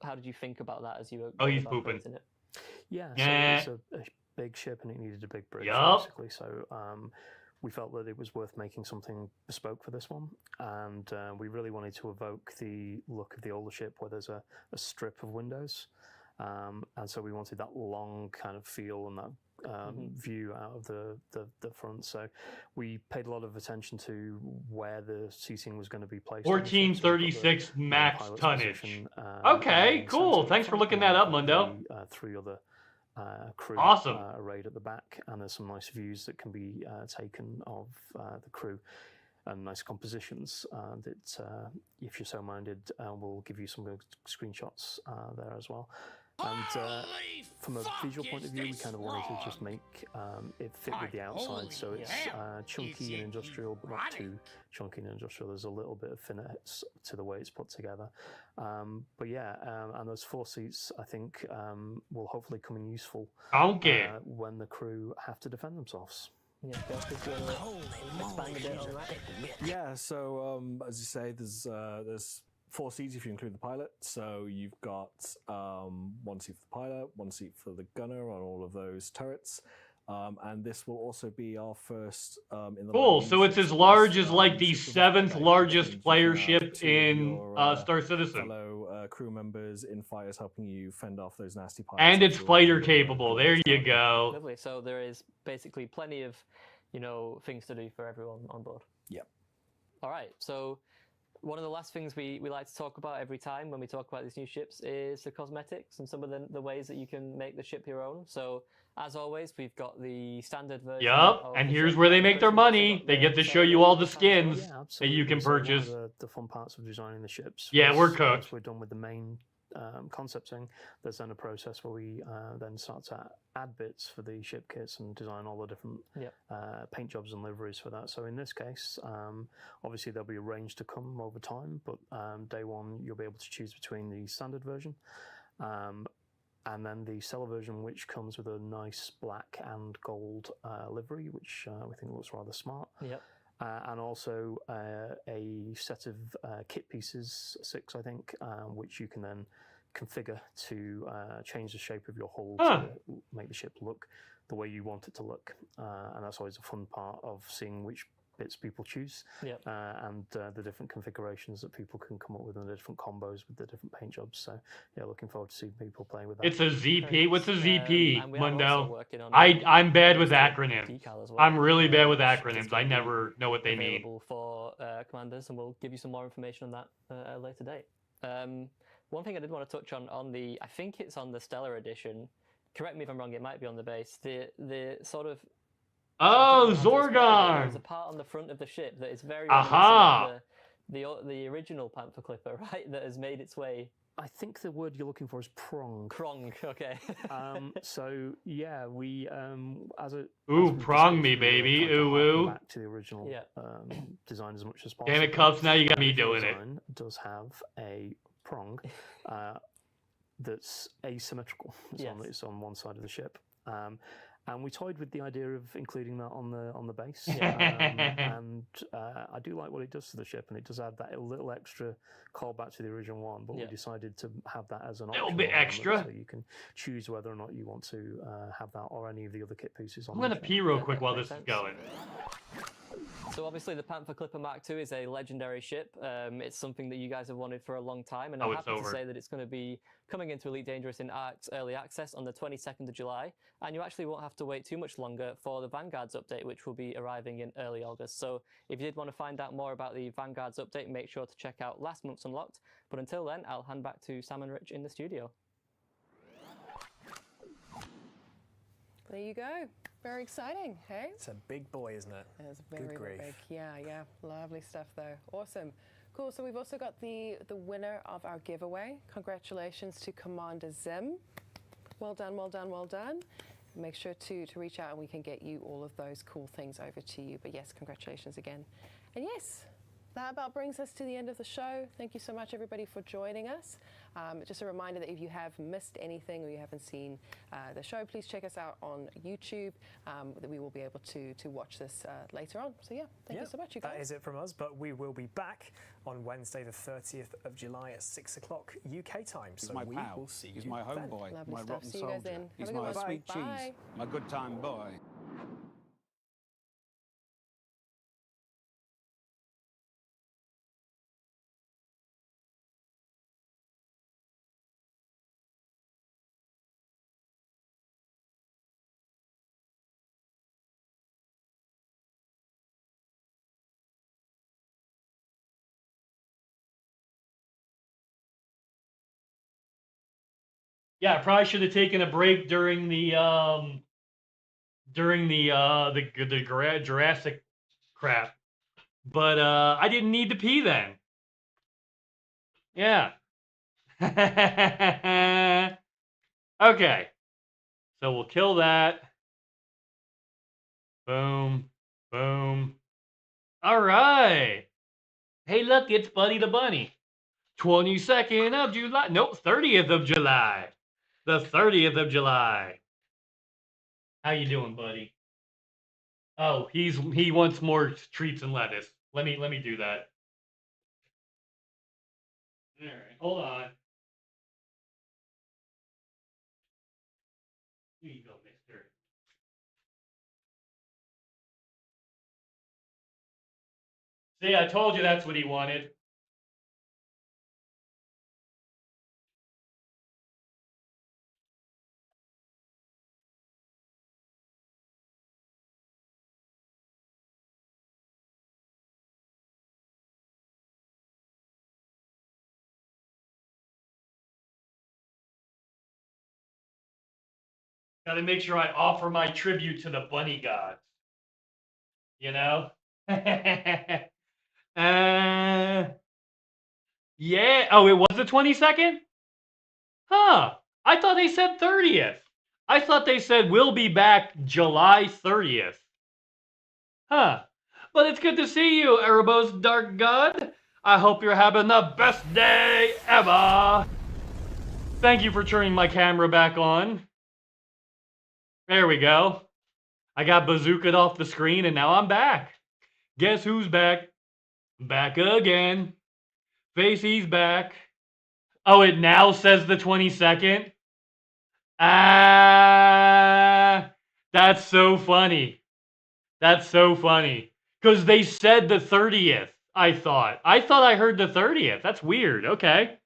how did you think about that as you were Oh, going he's about pooping. creating it? Yeah, Yeah. so it's a big ship and it needed a big bridge, Yup. basically. So we felt that it was worth making something bespoke for this one, and we really wanted to evoke the look of the older ship where there's a strip of windows, and so we wanted that long kind of feel and that view out of the front. So we paid a lot of attention to where the seating was going to be placed. 1436 max tonnage. Okay, cool. Thanks for looking that up, Mundo. 3 other crew Awesome. arrayed at the back, and there's some nice views that can be taken of the crew and nice compositions that, if you're so minded, we'll give you some good screenshots there as well. And from a visual point of view, we kind of wanted to just make it fit with the outside, so it's chunky and industrial, but not too chunky and industrial. There's a little bit of finesse to the way it's put together. But yeah, and those 4 seats, I think, will hopefully come in useful when the crew have to defend themselves. Yeah, expand a bit on that. Yeah, so as you say, there's 4 seats if you include the pilot. So you've got 1 seat for the pilot, 1 seat for the gunner on all of those turrets. And this will also be our first in the Cool, so it's as large as like the 7th largest player ship in Star Citizen. Fellow crew members in fighters helping you fend off those nasty pilots. And it's fighter capable. There you go. Lovely. So there is basically plenty of, things to do for everyone on board. Yep. All right. So one of the last things we like to talk about every time when we talk about these new ships is the cosmetics and some of the ways that you can make the ship your own. So as always, we've got the standard version. Yup, and here's where they make their money. They get to show you all the skins that you can purchase. One of the fun parts of designing the ships. Yeah, we're cooked. Once we're done with the main concepting, there's then a process where we then start to add bits for the ship kits and design all the different paint jobs and liveries for that. So in this case, obviously there'll be a range to come over time, but day one you'll be able to choose between the standard version and then the seller version, which comes with a nice black and gold livery, which we think looks rather smart. Yep. And also a set of kit pieces, 6 I think, which you can then configure to change the shape of your hull to make the ship look the way you want it to look. And that's always a fun part of seeing which bits people choose and the different configurations that people can come up with and the different combos with the different paint jobs. So yeah, looking forward to seeing people playing with that. It's a ZP. What's a ZP, Mundo? I'm bad with acronyms. I'm really bad with acronyms. I never know what they mean. Available for commanders, and we'll give you some more information on that at a later date. One thing I did want to touch on the, I think it's on the Stellar Edition. Correct me if I'm wrong. It might be on the base. The sort of Zorgon! There's a part on the front of the ship that is very the original Panther Clipper, right? That has made its way. I think the word you're looking for is prong. Prong, okay. So yeah, we prong me, baby. Ooh. Back to the original design as much as possible. Damn it, Cubs! Now you got me doing it. Does have a prong that's asymmetrical. It's on one side of the ship. And we toyed with the idea of including that on the base, and I do like what it does to the ship, and it does add that little extra callback to the original one. But we decided to have that as an optional little bit extra, so you can choose whether or not you want to have that or any of the other kit pieces. I'm gonna pee real quick while this is going. So obviously the Panther Clipper Mark II is a legendary ship. It's something that you guys have wanted for a long time, and I'm happy to say that it's going to be coming into Elite Dangerous in ARC's early access on the 22nd of July, and you actually won't have to wait too much longer for the Vanguard's update, which will be arriving in early August. So if you did want to find out more about the Vanguard's update, make sure to check out last month's Unlocked. But until then, I'll hand back to Sam and Rich in the studio. There you go. Very exciting, hey? It's a big boy, isn't it? It's very, very big. Yeah. Lovely stuff, though. Awesome. Cool. So we've also got the winner of our giveaway. Congratulations to Commander Zim. Well done, well done, well done. Make sure to reach out and we can get you all of those cool things over to you. But yes, congratulations again. And yes, that about brings us to the end of the show. Thank you so much, everybody, for joining us. Just a reminder that if you have missed anything or you haven't seen the show, please check us out on YouTube. That we will be able to watch this later on. So yeah, thank you so much, you guys. That is it from us, but we will be back on Wednesday, the 30th of July at 6 o'clock UK time. So my we pal. will see He's you my then. homeboy. Lovely My stuff. rotten See you guys soldier. then. He's Have a good my one. sweet Bye. cheese. My good time boy. Yeah, I probably should have taken a break during the Jurassic crap, but I didn't need to pee then. Yeah. Okay, so we'll kill that. Boom, boom. All right. Hey, look, it's Buddy the Bunny. 22nd of July. Nope, 30th of July. The 30th of July. How you doing, buddy? Oh, he wants more treats and lettuce. Let me do that. All right, hold on. Here you go, mister. See, I told you that's what he wanted. Got to make sure I offer my tribute to the bunny gods. You know? Yeah. Oh, it was the 22nd? Huh. I thought they said 30th. I thought they said we'll be back July 30th. Huh. But it's good to see you, Erebos Dark God. I hope you're having the best day ever. Thank you for turning my camera back on. There we go. I got bazookaed off the screen and now I'm back. Guess who's back? Back again. Facey's back. Oh, it now says the 22nd? Ah, that's so funny. That's so funny. Because they said the 30th, I thought. I thought I heard the 30th. That's weird. Okay.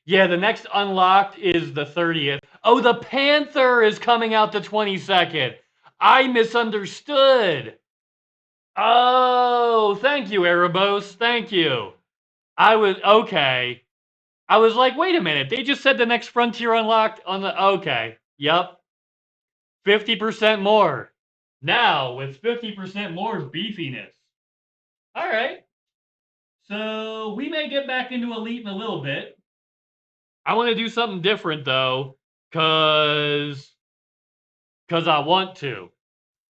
Yeah, the next unlocked is the 30th. Oh, the Panther is coming out the 22nd. I misunderstood. Oh, thank you, Erebos. Thank you. Okay. I was like, wait a minute. They just said the next frontier unlocked on the, okay. Yep. 50% more. Now, with 50% more beefiness. All right. So, we may get back into Elite in a little bit. I want to do something different, though, because I want to.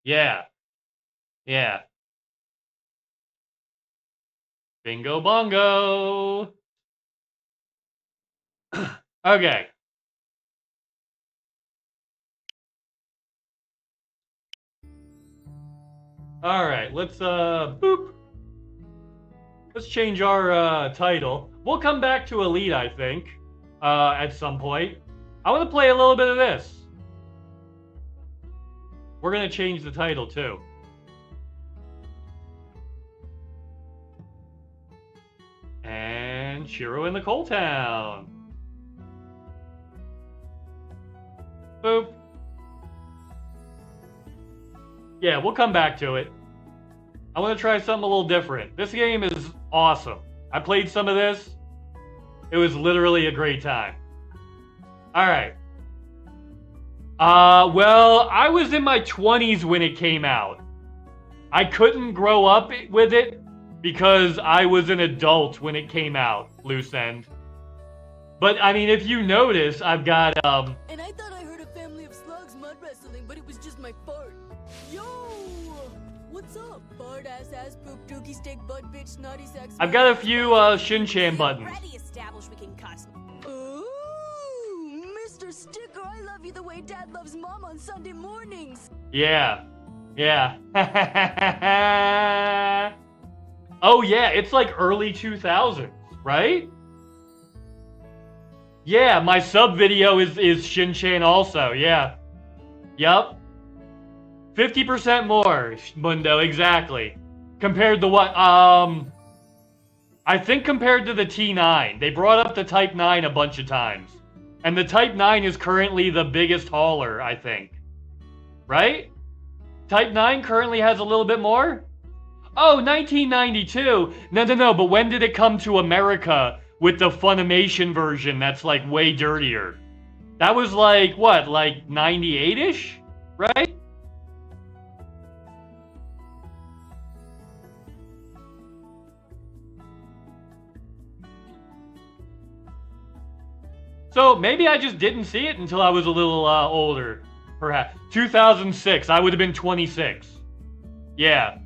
Yeah. Yeah. Bingo bongo. Okay. All right, let's boop. Let's change our title. We'll come back to Elite, I think, at some point. I want to play a little bit of this. We're gonna change the title too. And Shiro in the Coal Town. Boop. Yeah, we'll come back to it. I want to try something a little different. This game is awesome. I played some of this. It was literally a great time. All right. Well, I was in my 20s when it came out. I couldn't grow up with it because I was an adult when it came out, loose end. But, I mean, if you notice, I've got, And I thought I heard a family of slugs mud wrestling, but it was just my fart. Yo! What's up? Bard ass poop dookie stick butt bitch snotty sex. I've got a few Shin-chan buttons. Established we can cuss. Ooh, Mr. Sticker, I love you the way Dad loves Mom on Sunday mornings. Yeah. Yeah. Oh yeah, it's like early 2000s, right? Yeah, my sub video is Shin-chan also, yeah. Yup. 50% more, Mundo, exactly. Compared to what, I think compared to the T9. They brought up the Type 9 a bunch of times. And the Type 9 is currently the biggest hauler, I think. Right? Type 9 currently has a little bit more? Oh, 1992. No, but when did it come to America with the Funimation version that's like way dirtier? That was like, what, like 98-ish? Right? So maybe I just didn't see it until I was a little older. Perhaps. 2006, I would have been 26. Yeah.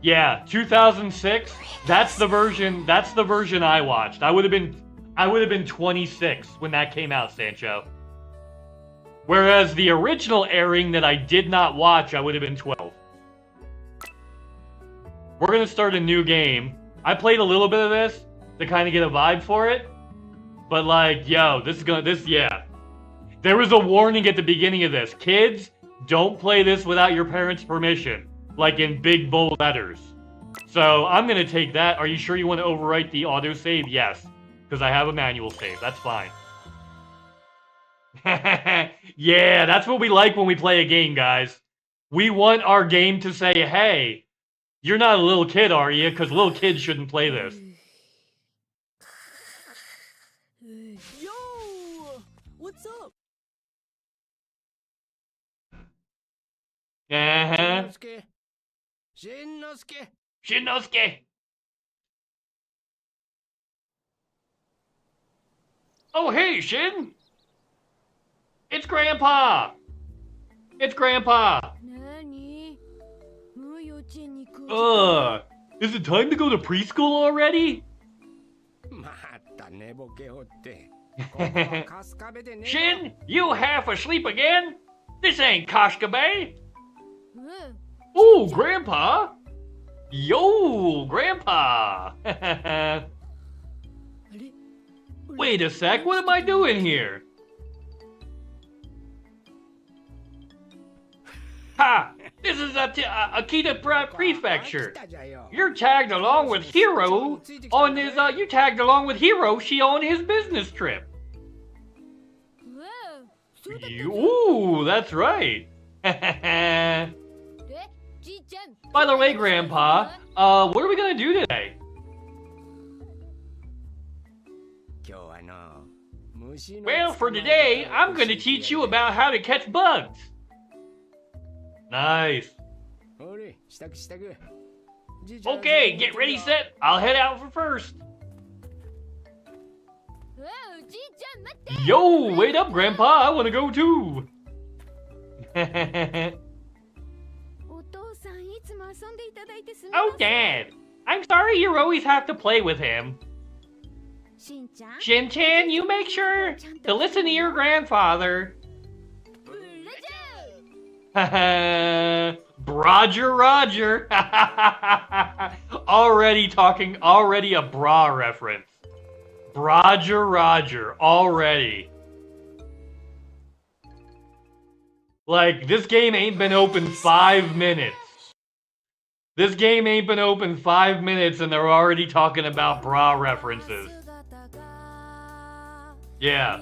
Yeah, 2006. That's the version I watched. I would have been 26 when that came out, Sancho. Whereas the original airing that I did not watch, I would have been 12. We're gonna start a new game. I played a little bit of this to kind of get a vibe for it. But like, yo, yeah. There was a warning at the beginning of this. Kids, don't play this without your parents' permission. Like in big bold letters. So I'm gonna take that. Are you sure you want to overwrite the autosave? Yes. Because I have a manual save. That's fine. Yeah, that's what we like when we play a game, guys. We want our game to say, hey, you're not a little kid, are you? Because little kids shouldn't play this. Yo, what's up? Uh-huh. Shinnosuke. Shinnosuke. Oh, hey, Shin. It's Grandpa. It's Grandpa. Is it time to go to preschool already? Shin, you half asleep again? This ain't Koshkabe. Ooh, Grandpa. Yo, Grandpa. Wait a sec, what am I doing here? Ha! This is Akita Prefecture. You're tagged along with Hiro on his, you tagged along with Hiroshi on his business trip. Ooh, that's right. By the way, Grandpa, what are we gonna do today? Well, for today, I'm gonna teach you about how to catch bugs. Nice. Okay, get ready, set. I'll head out for first. Yo, wait up, Grandpa. I want to go too. Oh, Dad. I'm sorry you always have to play with him. Shin-chan, you make sure to listen to your grandfather. Roger. Already a bra reference. Roger, already. Like, this game ain't been open 5 minutes. This game ain't been open 5 minutes and they're already talking about bra references. Yeah.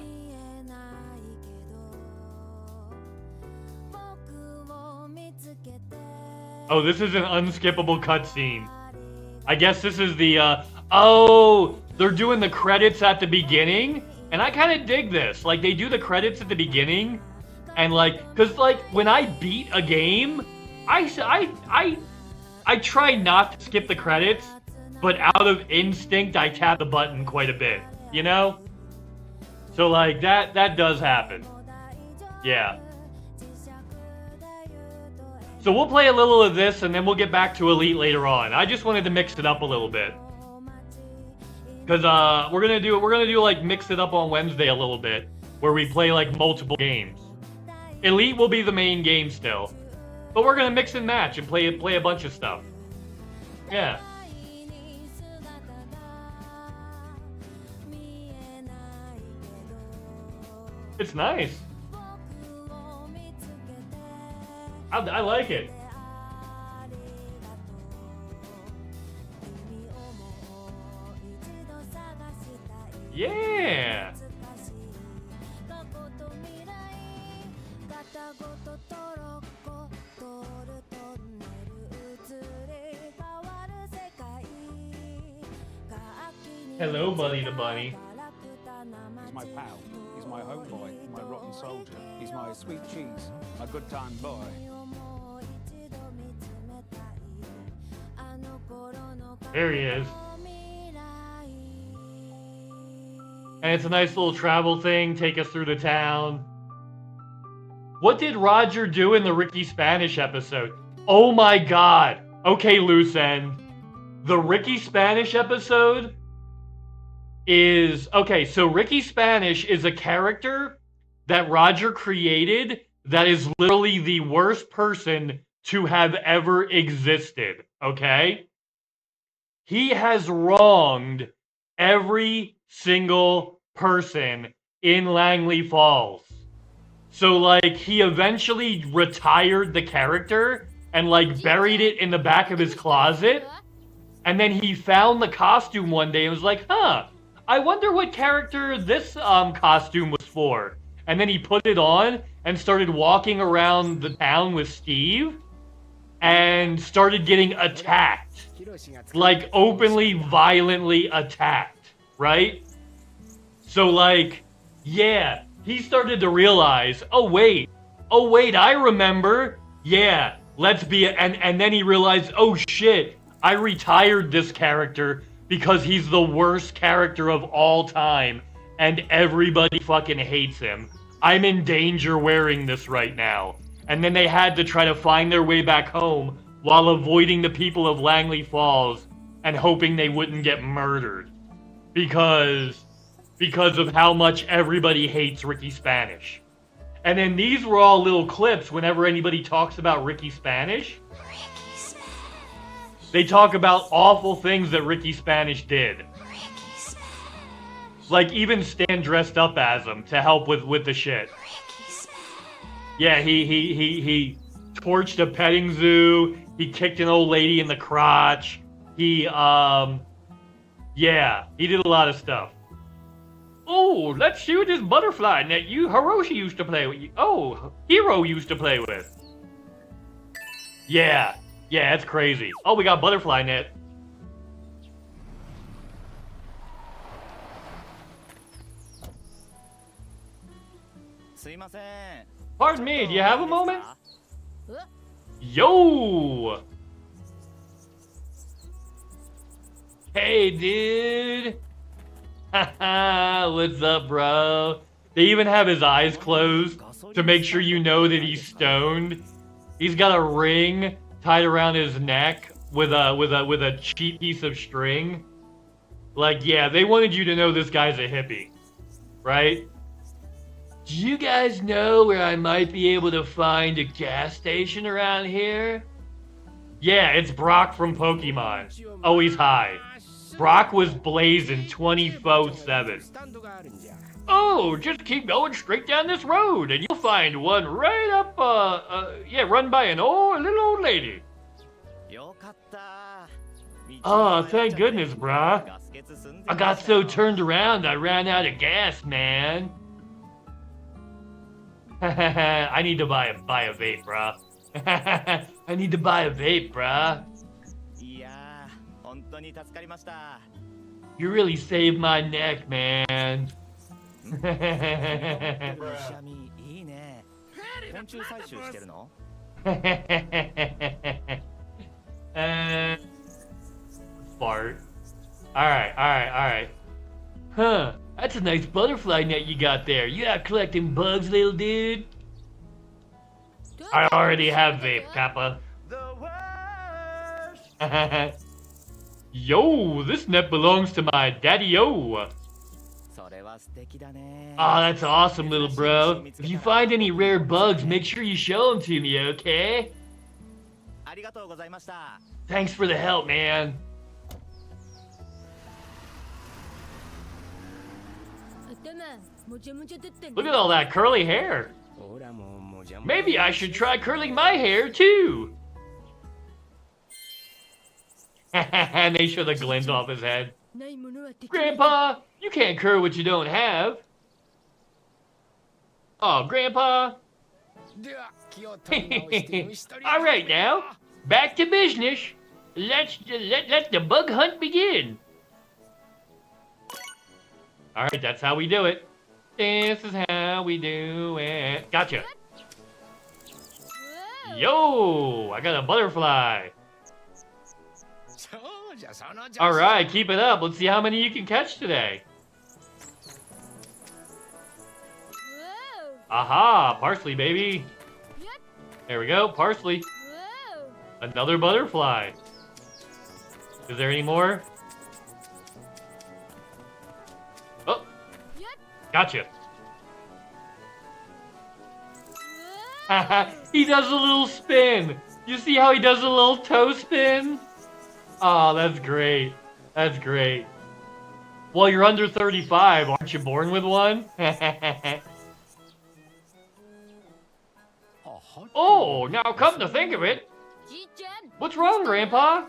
Oh, this is an unskippable cutscene. I guess this is the, oh, they're doing the credits at the beginning? And I kind of dig this. Like, they do the credits at the beginning, and like, cause like, when I beat a game, I try not to skip the credits, but out of instinct, I tap the button quite a bit, you know? So like, that does happen. Yeah. So we'll play a little of this, and then we'll get back to Elite later on. I just wanted to mix it up a little bit. Because we're gonna do like mix it up on Wednesday a little bit, where we play like multiple games. Elite will be the main game still, but we're gonna mix and match and play a bunch of stuff. Yeah. It's nice. I like it. Yeah. Hello, Buddy the Bunny. He's my pal. He's my homeboy. My rotten soldier. He's my sweet cheese. My good time boy. There he is. And it's a nice little travel thing, take us through the town. What did Roger do in the Ricky Spanish episode? Oh my god. Okay, loose end. The Ricky Spanish episode is... Okay, so Ricky Spanish is a character that Roger created that is literally the worst person to have ever existed, okay? He has wronged every single person in Langley Falls. So, like, he eventually retired the character and, like, buried it in the back of his closet. And then he found the costume one day and was like, huh, I wonder what character this costume was for. And then he put it on and started walking around the town with Steve and started getting attacked. Like, openly, violently attacked, right? So, like, yeah, he started to realize, oh wait, I remember. Yeah, let's be, and then he realized, oh shit, I retired this character because he's the worst character of all time, and everybody fucking hates him. I'm in danger wearing this right now. And then they had to try to find their way back home while avoiding the people of Langley Falls and hoping they wouldn't get murdered. Because of how much everybody hates Ricky Spanish. And then these were all little clips whenever anybody talks about Ricky Spanish. They talk about awful things that Ricky Spanish did. Like, even Stan dressed up as him to help with the shit. Yeah, he torched a petting zoo. He kicked an old lady in the crotch. Yeah, he did a lot of stuff. Oh, let's see what this butterfly net Hiroshi used to play with. Oh, Hiro used to play with. Yeah, it's crazy. Oh, we got butterfly net. Pardon me, do you have a moment? Yo! Hey, dude! Haha, what's up, bro? They even have his eyes closed to make sure you know that he's stoned. He's got a ring tied around his neck with a cheap piece of string. Like, yeah, they wanted you to know this guy's a hippie, right? Do you guys know where I might be able to find a gas station around here? Yeah, it's Brock from Pokemon. Always high. Brock was blazing 24/7. Oh, just keep going straight down this road and you'll find one right up, run by a little old lady. Oh, thank goodness, brah. I got so turned around I ran out of gas, man. I need to buy a vape, brah. I need to buy a vape, brah. You really saved my neck, man. Fart. Alright. Huh, that's a nice butterfly net you got there. You out collecting bugs, little dude? I already have vape, Kappa. Yo, this net belongs to my daddy-o. Oh, that's awesome, little bro. If you find any rare bugs, make sure you show them to me, okay? Thanks for the help, man. Look at all that curly hair. Maybe I should try curling my hair, too. And they show the glint off his head. Grandpa, you can't curl what you don't have. Oh, Grandpa. All right now, back to business. Let the bug hunt begin. All right, that's how we do it. This is how we do it. Gotcha. Yo, I got a butterfly. All right, keep it up. Let's see how many you can catch today. Aha, parsley, baby. There we go, parsley. Another butterfly. Is there any more? Oh, gotcha. He does a little spin. You see how he does a little toe spin? Oh, that's great. That's great. Well, you're under 35. Aren't you born with one? Oh, now come to think of it. What's wrong, Grandpa?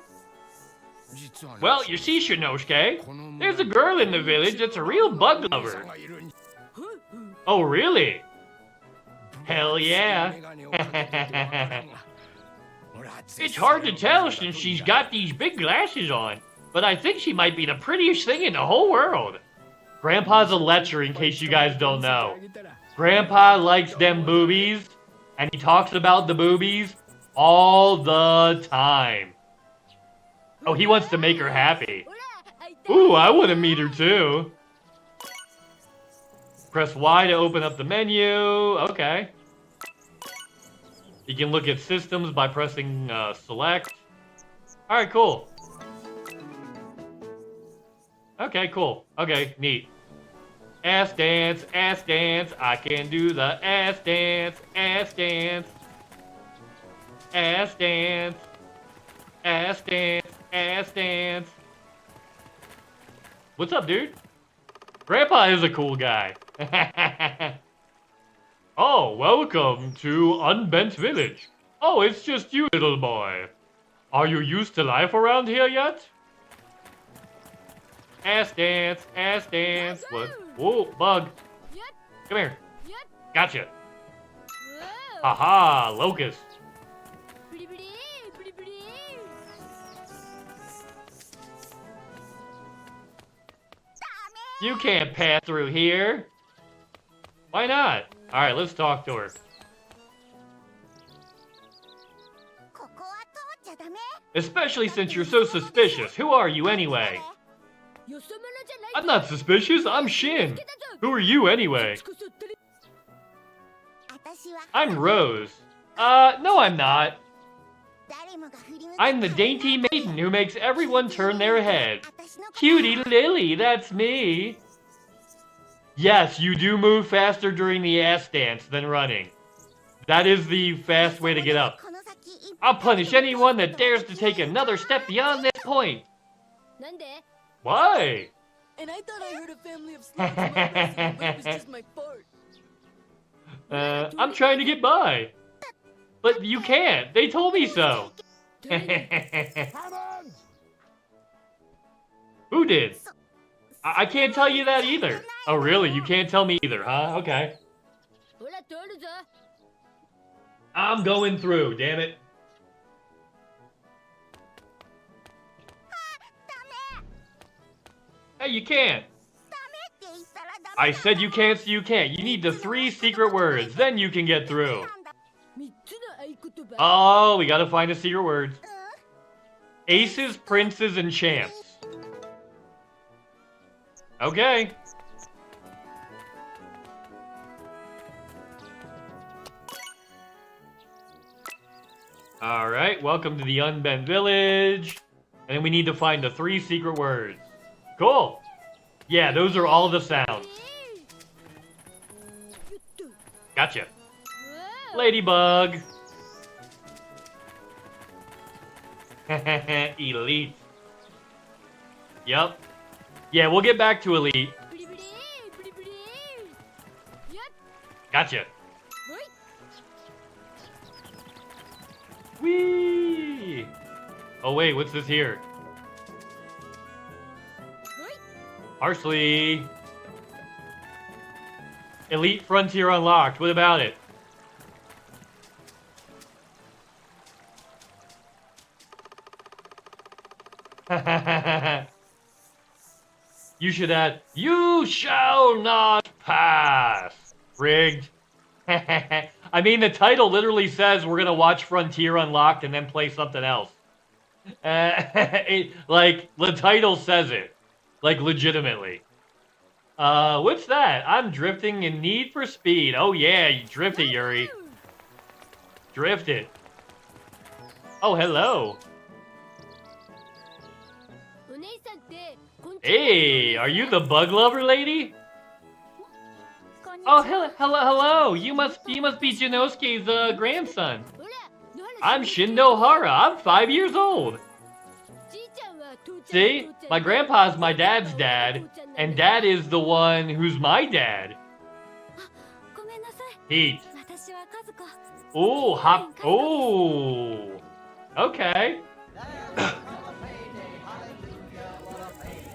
Well, you see, Shinosuke, there's a girl in the village that's a real bug lover. Oh, really? Hell yeah. It's hard to tell since she's got these big glasses on, but I think she might be the prettiest thing in the whole world. Grandpa's a lecher, in case you guys don't know. Grandpa likes them boobies, and he talks about the boobies all the time. Oh, he wants to make her happy. Ooh, I want to meet her too. Press Y to open up the menu. Okay. You can look at systems by pressing select. Alright, cool. Okay, cool. Okay, neat. Ass dance, ass dance. I can do the ass dance, ass dance. Ass dance, ass dance, ass dance. What's up, dude? Grandpa is a cool guy. Oh, welcome to Unbent Village. Oh, it's just you, little boy. Are you used to life around here yet? Ass dance, ass dance. What? Whoa, bug. Come here. Gotcha. Haha, locust. You can't pass through here. Why not? Alright, let's talk to her. Especially since you're so suspicious. Who are you anyway? I'm not suspicious, I'm Shin. Who are you anyway? I'm Rose. No I'm not. I'm the dainty maiden who makes everyone turn their head. Cutie Lily, that's me. Yes, you do move faster during the ass dance than running. That is the fast way to get up. I'll punish anyone that dares to take another step beyond this point. Why? And I thought I heard a family of slugs wrestling, but it was just my fart. I'm trying to get by. But you can't. They told me so. Who did? I can't tell you that either. Oh, really? You can't tell me either, huh? Okay. I'm going through, damn it. Hey, you can't. I said you can't, so you can't. You need the 3 secret words, then you can get through. Oh, we gotta find the secret words. Aces, princes, and champs. Okay. Alright, welcome to the Unbent Village. And then we need to find the 3 secret words. Cool! Yeah, those are all the sounds. Gotcha. Ladybug. Elite. Yep. Yeah, we'll get back to Elite. Gotcha. Whee! Oh wait, what's this here? Parsley. Elite Frontier unlocked. What about it? You should add, you shall not pass. Rigged. I mean, the title literally says we're gonna watch Frontier Unlocked and then play something else. Like, the title says it. Like, legitimately. What's that? I'm drifting in Need for Speed. Oh yeah, you drift it, Yuri. Drift it. Oh, hello. Hey, are you the bug lover lady? Oh, hello. You must be Jinosuke's grandson. I'm Shindo Hara. I'm 5 years old. See? My grandpa's my dad's dad, and dad is the one who's my dad. Heat. Oh, hop. Oh. Okay.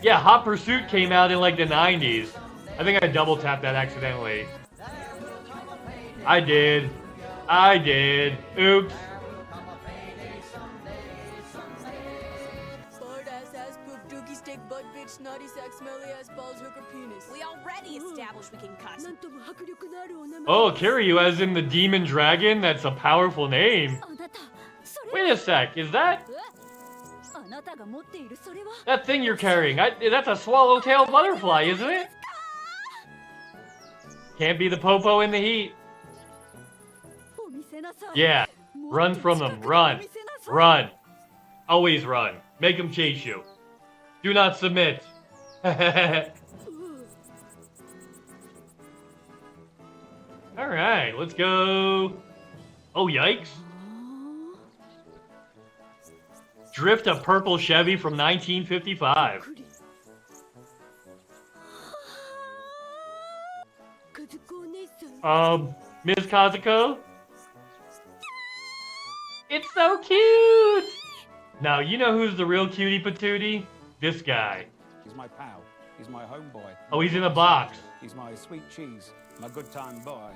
Yeah, Hot Pursuit came out in like the 90s. I think I double tapped that accidentally. I did. Oops. We already established we can cuss. Oh, Kiryu as in the demon dragon? That's a powerful name. Wait a sec, is that... That thing you're carrying, that's a swallowtail butterfly, isn't it? Can't be the popo in the heat. Yeah, run from them, run. Run. Always run. Make them chase you. Do not submit. Alright, let's go. Oh, yikes. Drift a purple Chevy from 1955. Miss Kazuko? It's so cute! Now, you know who's the real cutie patootie? This guy. He's my pal. He's my homeboy. Oh, he's in a box. He's my sweet cheese. My good time boy.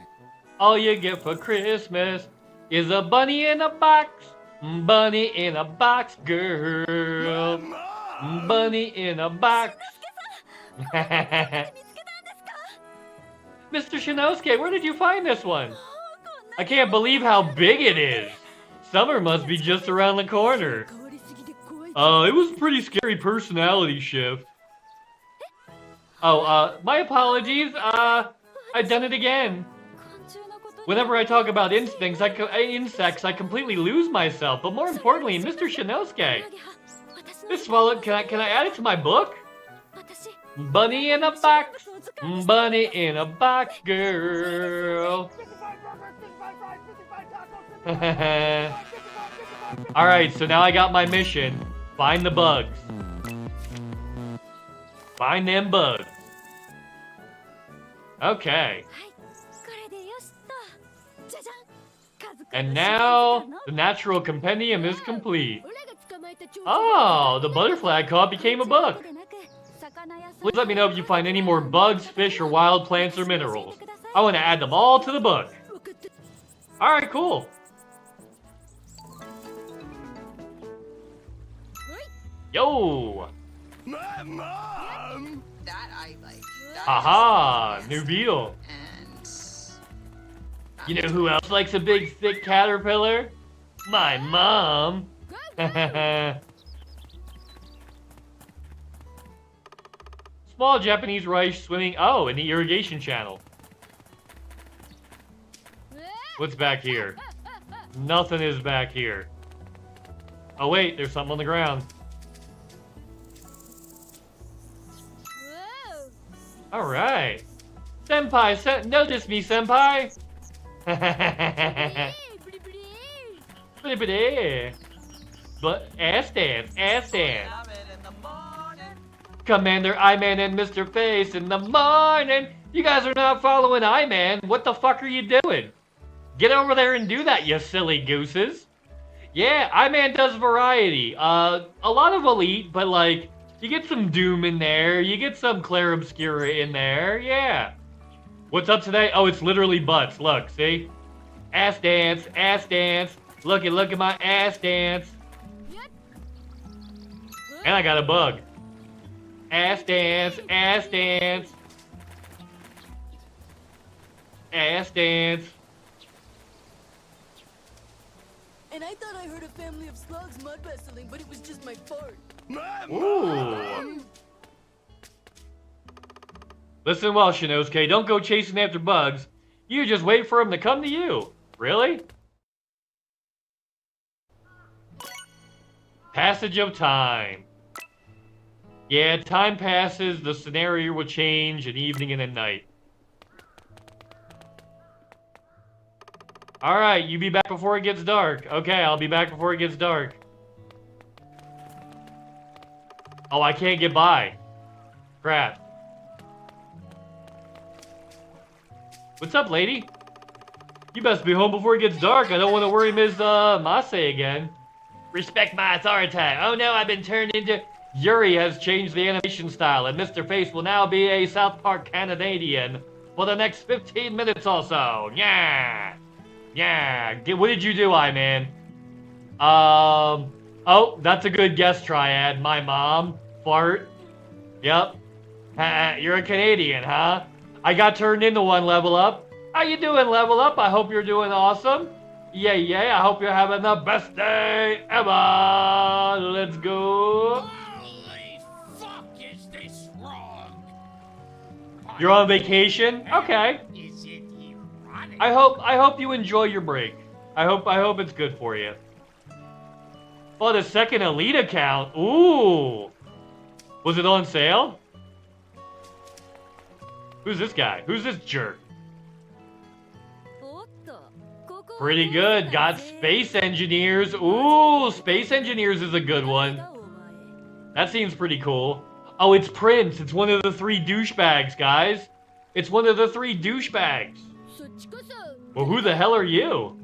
All you get for Christmas is a bunny in a box. Bunny in a box, girl. Bunny in a box. Mr. Shinosuke, where did you find this one? I can't believe how big it is. Summer must be just around the corner. It was a pretty scary personality shift. Oh, my apologies. I've done it again. Whenever I talk about insects, I completely lose myself. But more importantly, Mr. Shinosuke, this swallow, can I add it to my book? Bunny in a box, bunny in a box, girl. Alright, so now I got my mission. Find the bugs. Find them bugs. Okay. And now, the natural compendium is complete. Oh, the butterfly I caught became a book. Please let me know if you find any more bugs, fish, or wild plants or minerals. I want to add them all to the book. Alright, cool. Yo! Mom! That I like. Haha, new beetle. You know who else likes a big, thick caterpillar? My mom. Small Japanese rice swimming. Oh, in the irrigation channel. What's back here? Nothing is back here. Oh wait, there's something on the ground. All right. Senpai, notice me, senpai. But ass dance, ass dance. Commander I-Man and Mr. Face in the morning. You guys are not following I-Man. What the fuck are you doing? Get over there and do that, you silly gooses. Yeah, I-Man does variety. A lot of Elite, but like, you get some Doom in there. You get some Clair Obscura in there. Yeah. What's up today? Oh, it's literally butts. Look, see? Ass dance, ass dance. Look at my ass dance. And I got a bug. Ass dance, ass dance. Ass dance. And I thought I heard a family of slugs mud wrestling, but it was just my fart. Ooh. Listen well, Shinosuke, don't go chasing after bugs. You just wait for them to come to you. Really? Passage of time. Yeah, time passes, the scenario will change, an evening and a night. Alright, you be back before it gets dark. Okay, I'll be back before it gets dark. Oh, I can't get by. Crap. What's up, lady? You best be home before it gets dark. I don't want to worry Ms. Mase again. Respect my authority. Oh no, I've been turned into... Yuri has changed the animation style, and Mr. Face will now be a South Park Canadian for the next 15 minutes or so. Yeah. Yeah. What did you do, I-Man? Oh, that's a good guess, Triad. My mom. Fart. Yep. You're a Canadian, huh? I got turned into one, Level Up. How you doing, Level Up? I hope you're doing awesome. Yay. I hope you're having the best day ever. Let's go. Holy fuck, is this wrong? You're on vacation? Okay. Is it ironic? I hope you enjoy your break. I hope it's good for you. Oh, the second Elite account. Ooh. Was it on sale? Who's this guy? Who's this jerk? Pretty good. Got Space Engineers. Ooh, Space Engineers is a good one. That seems pretty cool. Oh, it's Prince. It's one of the 3 douchebags, guys. It's one of the 3 douchebags. Well, who the hell are you?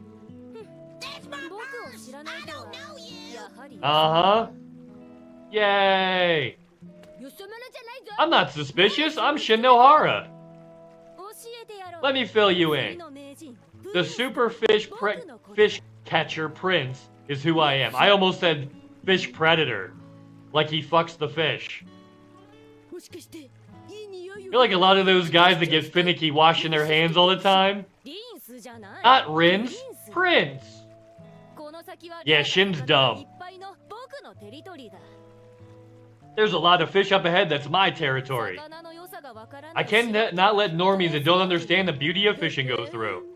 Uh-huh. Yay. I'm not suspicious. I'm Shin Nohara. Let me fill you in. The super fish catcher prince is who I am. I almost said fish predator. Like he fucks the fish. You're like a lot of those guys that get finicky washing their hands all the time. Not rinse, prince. Yeah, Shin's dumb. There's a lot of fish up ahead that's my territory. I cannot let normies that don't understand the beauty of fishing go through.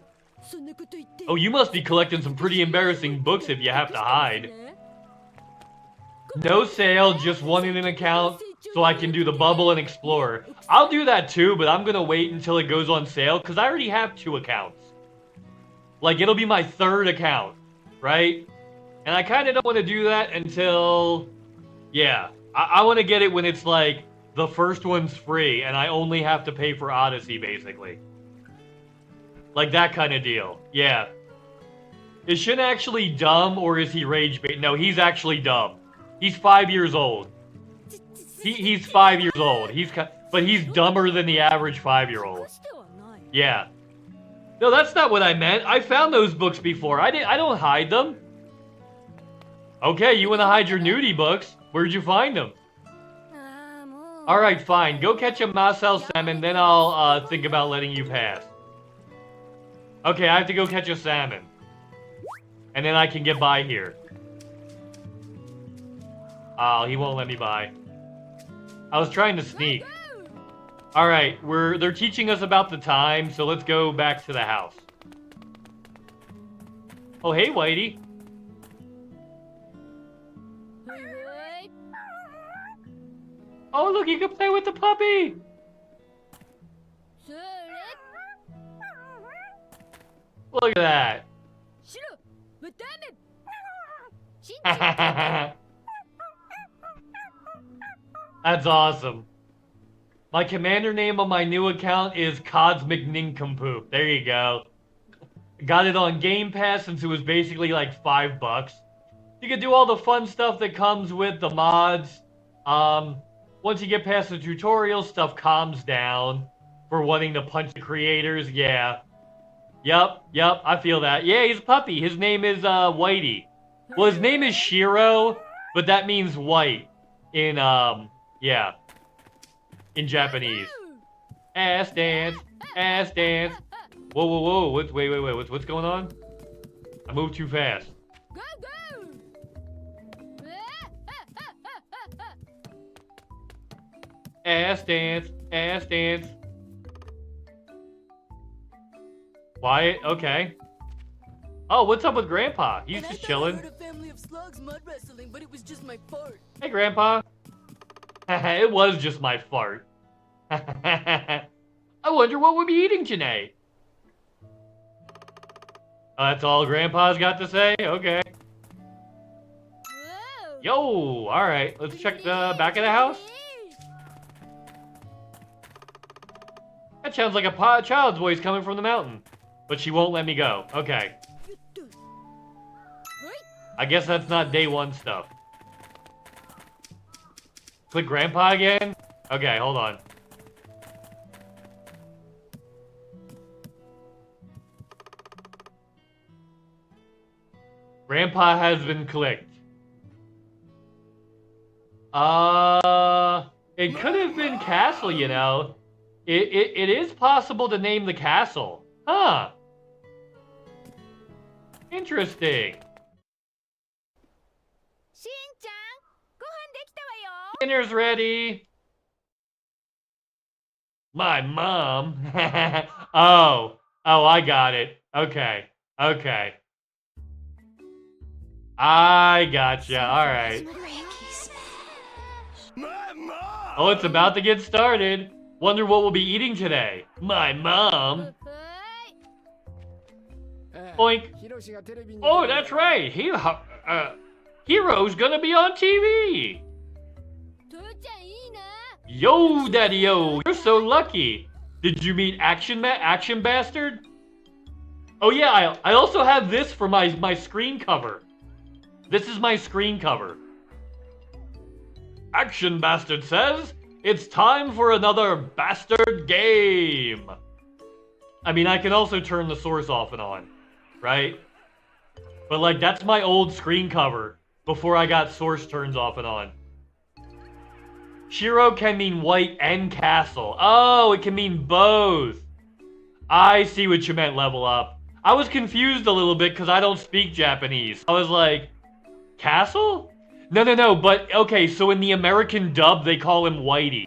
Oh, you must be collecting some pretty embarrassing books if you have to hide. No sale, just one in an account, so I can do the bubble and explore. I'll do that too, but I'm gonna wait until it goes on sale, because I already have 2 accounts. Like, it'll be my 3rd account, right? And I kind of don't want to do that until... Yeah, I want to get it when it's like, the first one's free, and I only have to pay for Odyssey, basically. Like that kind of deal. Yeah. Is Shin actually dumb, or is he rage bait? No, he's actually dumb. He's 5 years old. He's 5 years old. But he's dumber than the average 5-year-old. Yeah. No, that's not what I meant. I found those books before. I don't hide them. Okay, you want to hide your nudie books? Where'd you find them? Alright, fine. Go catch a Marcel salmon, then I'll think about letting you pass. Okay, I have to go catch a salmon. And then I can get by here. Oh, he won't let me by. I was trying to sneak. Alright, they're teaching us about the time, so let's go back to the house. Oh, hey, Whitey. Oh, look, you can play with the puppy. Look at that. That's awesome. My commander name on my new account is Cosmic Nincompoop. There you go. Got it on Game Pass since it was basically like $5. You can do all the fun stuff that comes with the mods. Once you get past the tutorial, stuff calms down for wanting to punch the creators. Yeah. Yep, I feel that. Yeah, he's a puppy. His name is Whitey. Well, his name is Shiro, but that means white in yeah, in Japanese. Ass dance, ass dance. Whoa. Wait. What's going on? I moved too fast. Ass dance, ass dance. Quiet, okay. Oh, what's up with Grandpa? He's just chilling. I heard a family of slugs mud wrestling, but it was just my fart. Hey, Grandpa. It was just my fart. I wonder what we'll be eating tonight. Oh, that's all Grandpa's got to say? Okay. Yo, alright. Let's check the back of the house. That sounds like a child's voice coming from the mountain. But she won't let me go. Okay. I guess that's not day one stuff. Click Grandpa again? Okay, hold on. Grandpa has been clicked. It could have been castle, you know. It is possible to name the castle. Huh. Interesting. Dinner's ready. My mom. Oh, I got it. Okay. I gotcha. All right. Oh, it's about to get started. Wonder what we'll be eating today. My mom. Boink. Oh, that's right. Hero's gonna be on TV. Yo, Daddy-o, you're so lucky. Did you meet Action Bastard? Oh yeah, I also have this for my screen cover. This is my screen cover. Action Bastard says, it's time for another bastard game. I mean, I can also turn the source off and on, right? But like, that's my old screen cover before I got source turns off and on. Shiro can mean white and castle. Oh, it can mean both. I see what you meant, Level Up. I was confused a little bit because I don't speak Japanese. I was like, castle? No, but okay, so in the American dub, they call him Whitey.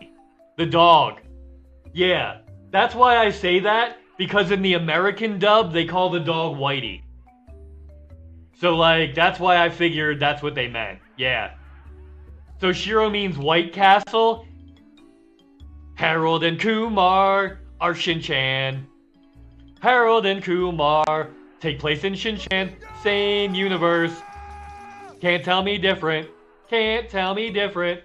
The dog. Yeah, that's why I say that, because in the American dub, they call the dog Whitey. So like, that's why I figured that's what they meant. Yeah. So Shiro means White Castle. Harold and Kumar are Shin-chan. Harold and Kumar take place in Shin-chan. Same universe. Can't tell me different. Can't tell me different.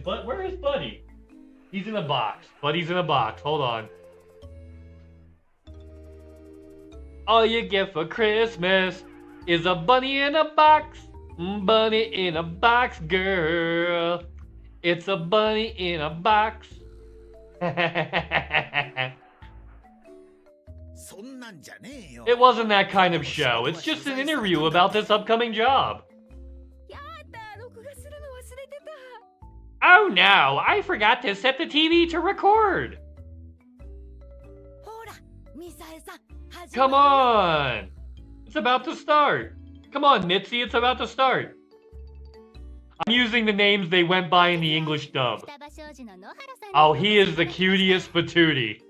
Where is Buddy? He's in a box. Buddy's in a box. Hold on. All you get for Christmas is a bunny in a box. Bunny in a box, girl. It's a bunny in a box. It wasn't that kind of show. It's just an interview about this upcoming job. Oh no, I forgot to set the TV to record. Come on. It's about to start. Come on, Mitzi, it's about to start. I'm using the names they went by in the English dub. Oh, he is the cutest patootie.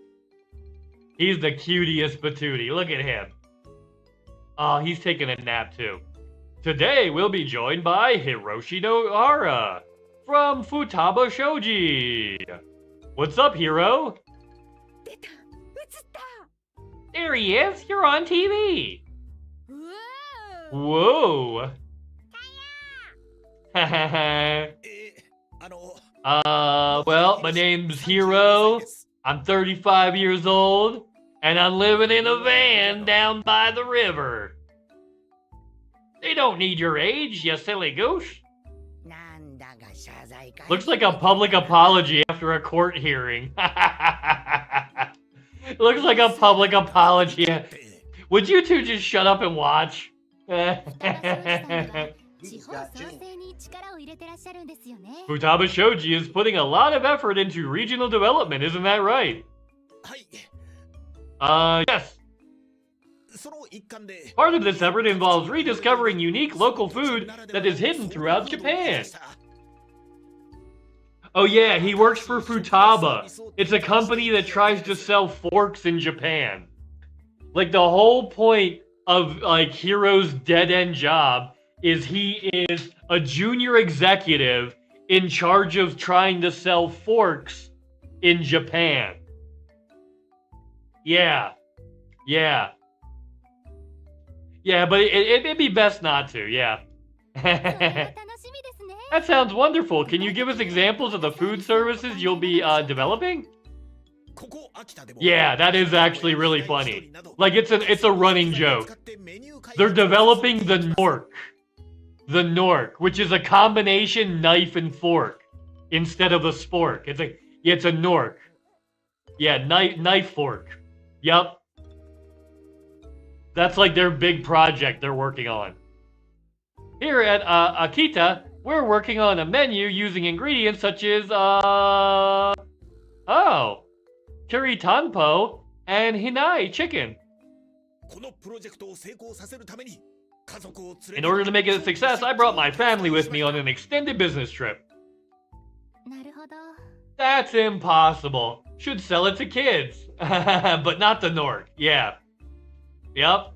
He's the cutest patootie. Look at him. Oh, he's taking a nap too. Today, we'll be joined by Hiroshi Nohara from Futaba Shoji. What's up, hero? There he is. You're on TV. Whoa. Well, my name's Hiro. I'm 35 years old, and I'm living in a van down by the river. They don't need your age, you silly goose. Looks like a public apology after a court hearing. Looks like a public apology. Would you two just shut up and watch? Futaba Shoji is putting a lot of effort into regional development, isn't that right? Yes. Part of this effort involves rediscovering unique local food that is hidden throughout Japan. Oh yeah, he works for Futaba. It's a company that tries to sell forks in Japan. Like, the whole point of, like, Hiro's dead-end job is he is a junior executive in charge of trying to sell forks in Japan. Yeah. Yeah. Yeah, but it'd be best not to, yeah. That sounds wonderful. Can you give us examples of the food services you'll be developing? Yeah, that is actually really funny. Like, it's a running joke. They're developing the Nork. The Nork, which is a combination knife and fork instead of a spork. It's a Nork. Yeah, knife fork. Yup. That's like their big project they're working on. Here at Akita, we're working on a menu using ingredients such as kiritanpo and hinai chicken. In order to make it a success, I brought my family with me on an extended business trip. That's impossible. Should sell it to kids. But not the Nork. Yeah. Yep.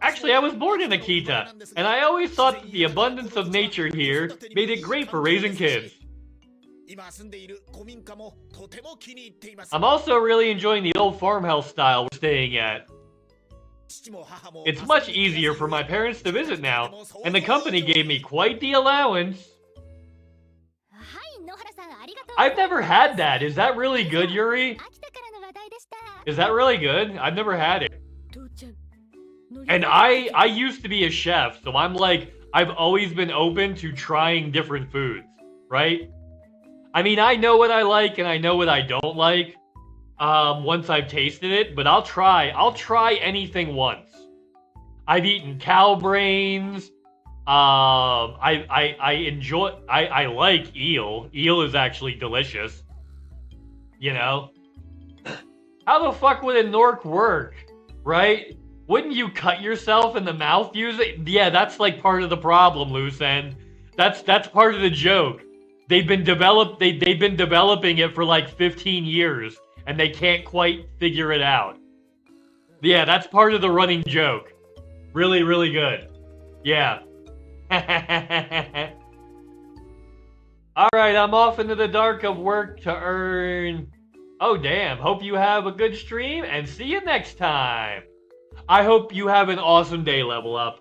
Actually, I was born in Akita, and I always thought that the abundance of nature here made it great for raising kids. I'm also really enjoying the old farmhouse style we're staying at. It's much easier for my parents to visit now, and the company gave me quite the allowance. I've never had that. Is that really good, Yuri? Is that really good? I've never had it. And I used to be a chef, so I'm like, I've always been open to trying different foods, right? I mean, I know what I like and I know what I don't like once I've tasted it, but I'll try anything once. I've eaten cow brains. I like eel. Eel is actually delicious. You know? How the fuck would a Nork work? Right? Wouldn't you cut yourself in the mouth using? Yeah, that's like part of the problem, loose end. That's part of the joke. They've been developing it for like 15 years, and they can't quite figure it out. Yeah, that's part of the running joke. Really, really good. Yeah. Alright, I'm off into the dark of work to earn... Oh damn, hope you have a good stream, and see you next time! I hope you have an awesome day, Level Up.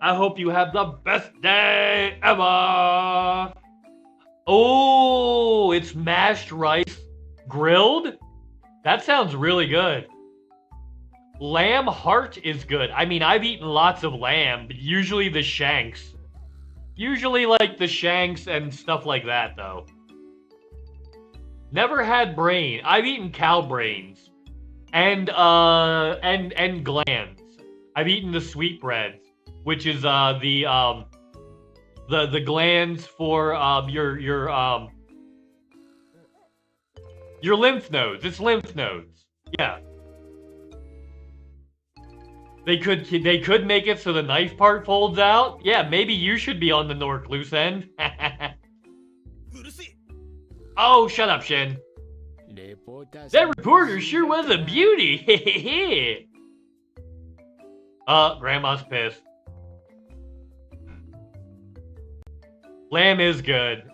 I hope you have the best day ever! Oh, it's mashed rice grilled? That sounds really good. Lamb heart is good. I mean, I've eaten lots of lamb, but usually the shanks. Usually like the shanks and stuff like that, though. Never had brain. I've eaten cow brains. And glands. I've eaten the sweetbreads, which is the glands for your lymph nodes. It's lymph nodes. Yeah. They could make it so the knife part folds out. Yeah, maybe you should be on the Nork, loose end. Oh, shut up, Shin. That reporter sure was a beauty. Grandma's pissed. Lamb is good.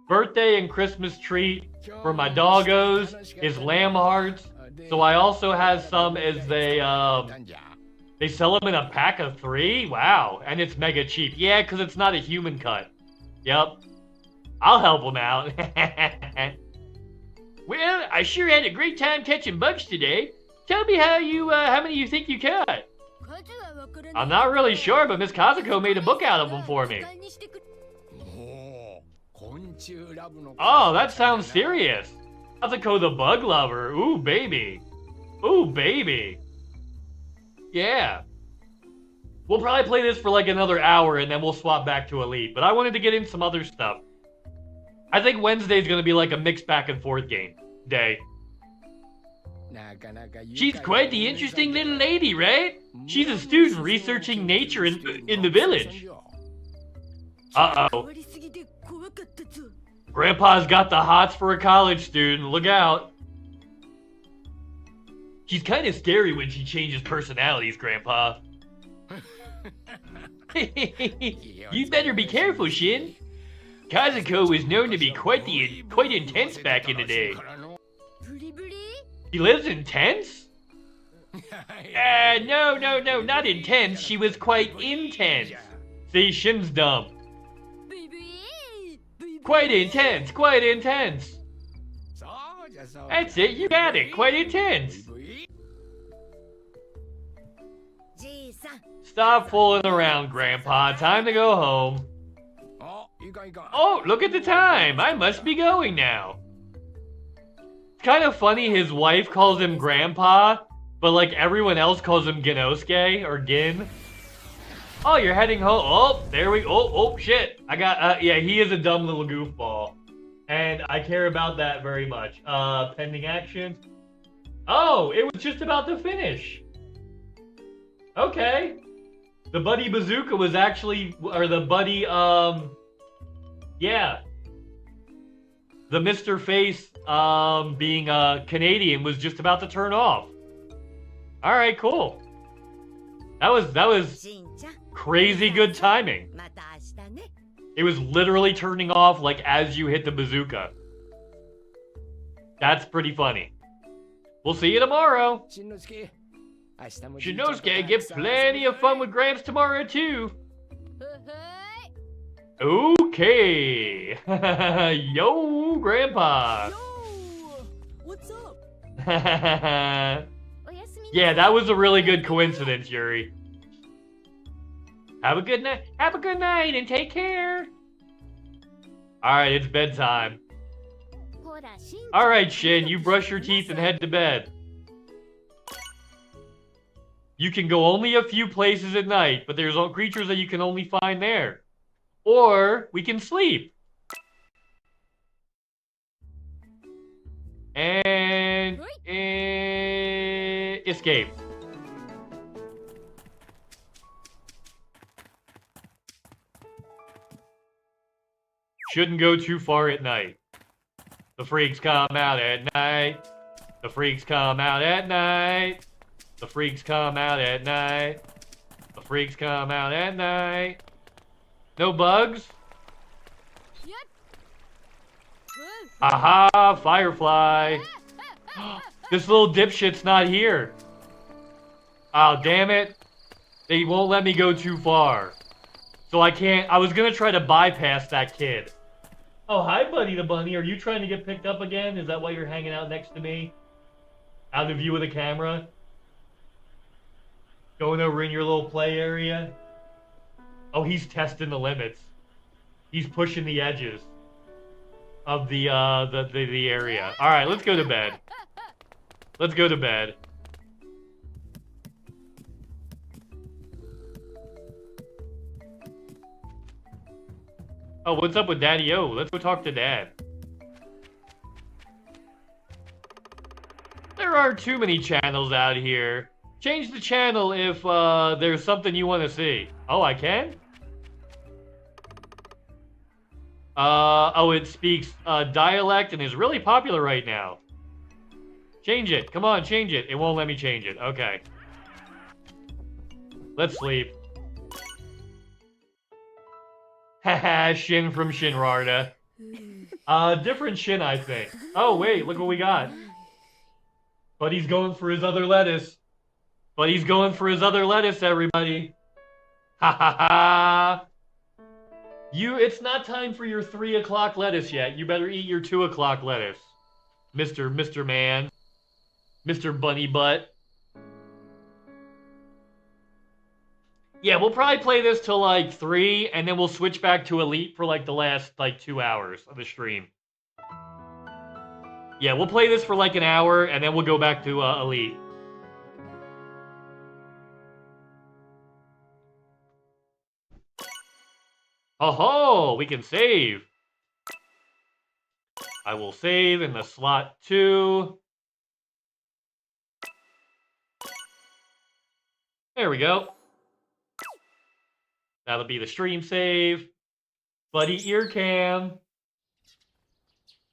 Birthday and Christmas treat for my doggos is lamb hearts. So I also have some as they sell them in a pack of 3. Wow, and it's mega cheap. Yeah, because it's not a human cut. Yep. I'll help them out. Well, I sure had a great time catching bugs today. Tell me how many you think you caught? I'm not really sure, but Miss Kazuko made a book out of them for me. Oh, that sounds serious. Kazuko the bug lover. Ooh, baby. Ooh, baby. Yeah. We'll probably play this for like another hour and then we'll swap back to Elite. But I wanted to get in some other stuff. I think Wednesday's gonna be like a mixed back and forth game day. She's quite the interesting little lady, right? She's a student researching nature in the village. Uh-oh. Grandpa's got the hots for a college student. Look out. She's kind of scary when she changes personalities, Grandpa. You better be careful, Shin. Kazuko was known to be quite intense back in the day. He lives in tents? No, not intense. She was quite intense. See, Shin's dumb. Quite intense, quite intense. That's it, you got it, quite intense. Stop fooling around, Grandpa. Time to go home. Oh, look at the time. I must be going now. It's kind of funny his wife calls him Grandpa, but like everyone else calls him Genosuke or Gin. Oh, you're heading home. Oh, there we go. Oh, shit. I got, yeah, he is a dumb little goofball. And I care about that very much. Pending action. Oh, it was just about to finish. Okay. The Buddy Bazooka was actually, or the Buddy, yeah. The Mrface, being Canadian was just about to turn off. Alright, cool. That was crazy good timing. It was literally turning off like as you hit the bazooka. That's pretty funny. We'll see you tomorrow. Shinosuke, get plenty of fun with Gramps tomorrow too. Okay. Yo, Grandpa. What's up? Yeah, that was a really good coincidence, Yuri. Have a good night. Have a good night and take care. Alright, it's bedtime. Alright, Shin, you brush your teeth and head to bed. You can go only a few places at night, but there's creatures that you can only find there. Or we can sleep. And escape. Shouldn't go too far at night. The freaks come out at night. The freaks come out at night. The freaks come out at night. The freaks come out at night. No bugs? Aha, Firefly. This little dipshit's not here. Oh, damn it. They won't let me go too far. So I can't, I was gonna try to bypass that kid. Oh, hi, Buddy the Bunny. Are you trying to get picked up again? Is that why you're hanging out next to me? Out of view of the camera? Going over in your little play area? Oh, he's testing the limits. He's pushing the edges of the area. Alright, let's go to bed. Let's go to bed. Oh, what's up with Daddy-O? Let's go talk to Dad. There aren't too many channels out here. Change the channel if there's something you want to see. Oh, I can? Oh, it speaks dialect and is really popular right now. Change it. Come on, change it. It won't let me change it. Okay. Let's sleep. Haha, Shin from Shinrarta. Different Shin, I think. Oh, wait, look what we got. Buddy's going for his other lettuce. Buddy's going for his other lettuce, everybody. Ha ha ha. It's not time for your 3 o'clock lettuce yet. You better eat your 2 o'clock lettuce. Mr. Man. Mr. Bunny Butt. Yeah, we'll probably play this till like 3, and then we'll switch back to Elite for like the last like 2 hours of the stream. Yeah, we'll play this for like an hour, and then we'll go back to Elite. Oh, we can save. I will save in the slot 2. There we go. That'll be the stream save. Buddy ear cam.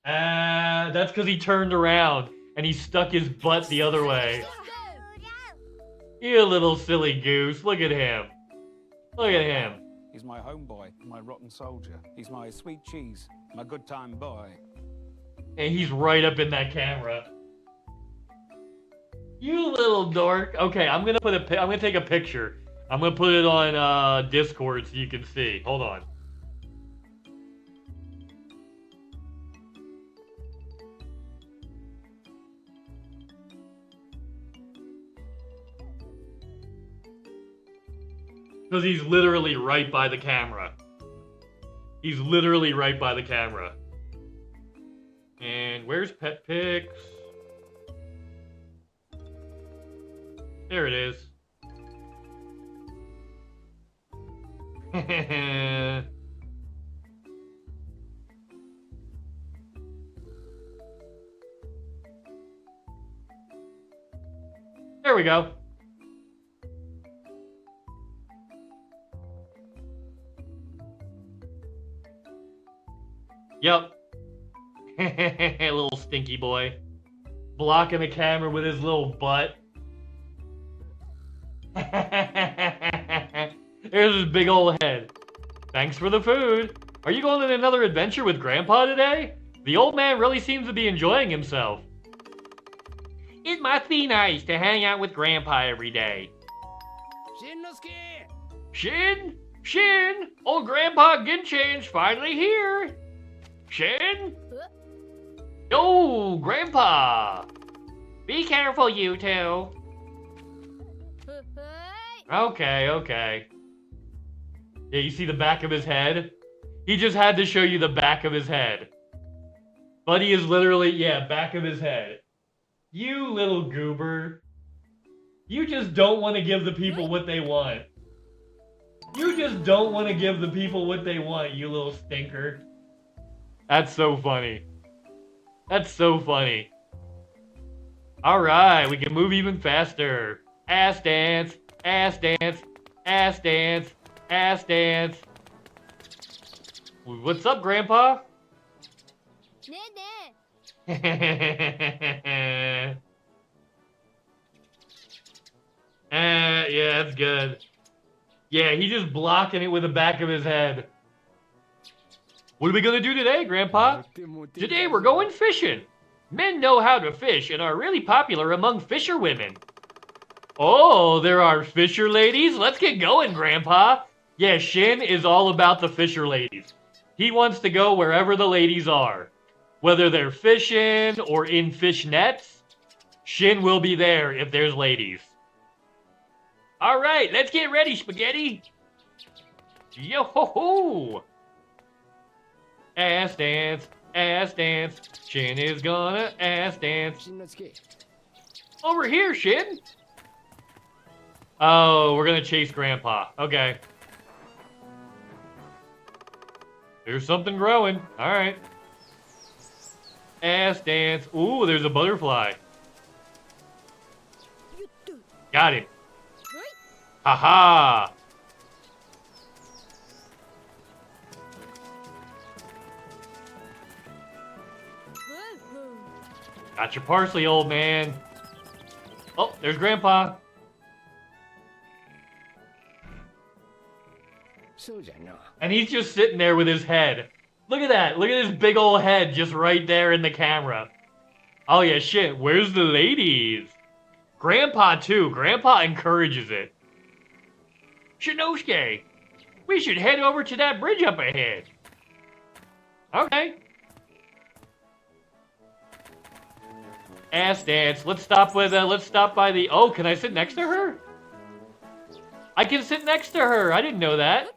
That's because he turned around and he stuck his butt the other way. You little silly goose. Look at him. Look at him. He's my homeboy, my rotten soldier. He's my sweet cheese, my good time boy. And he's right up in that camera. You little dork. Okay, I'm gonna take a picture. I'm gonna put it on Discord so you can see. Hold on. Because he's literally right by the camera. He's literally right by the camera. And where's Pet Pics? There it is. There we go. Yep. Little stinky boy. Blocking the camera with his little butt. There's his big old head. Thanks for the food. Are you going on another adventure with Grandpa today? The old man really seems to be enjoying himself. It must be nice to hang out with Grandpa every day. Shin? Shin? Old Grandpa Ginchan's finally here. Shin? Oh, Grandpa! Be careful, you two. Okay, okay. Yeah, you see the back of his head? He just had to show you the back of his head. Buddy is literally, yeah, back of his head. You little goober. You just don't want to give the people what they want. You just don't want to give the people what they want, you little stinker. That's so funny. That's so funny. Alright, we can move even faster. Ass dance, ass dance, ass dance, ass dance. What's up, Grandpa? Yeah, that's good. Yeah, he's just blocking it with the back of his head. What are we gonna do today, Grandpa? Today we're going fishing. Men know how to fish and are really popular among fisher women. Oh, there are fisher ladies? Let's get going, Grandpa. Yeah, Shin is all about the fisher ladies. He wants to go wherever the ladies are. Whether they're fishing or in fish nets, Shin will be there if there's ladies. All right, let's get ready, Spaghetti. Yo-ho-ho! Ass dance, ass dance. Shin is gonna ass dance. Over here, Shin. Oh, we're gonna chase Grandpa. Okay. There's something growing. All right. Ass dance. Ooh, there's a butterfly. Got him. Haha. Got your parsley, old man. Oh, there's Grandpa. And he's just sitting there with his head. Look at that. Look at his big old head just right there in the camera. Oh yeah, shit. Where's the ladies? Grandpa too. Grandpa encourages it. Shinosuke, we should head over to that bridge up ahead. Okay. Ass dance. Let's stop by the... Oh, can I sit next to her? I can sit next to her. I didn't know that.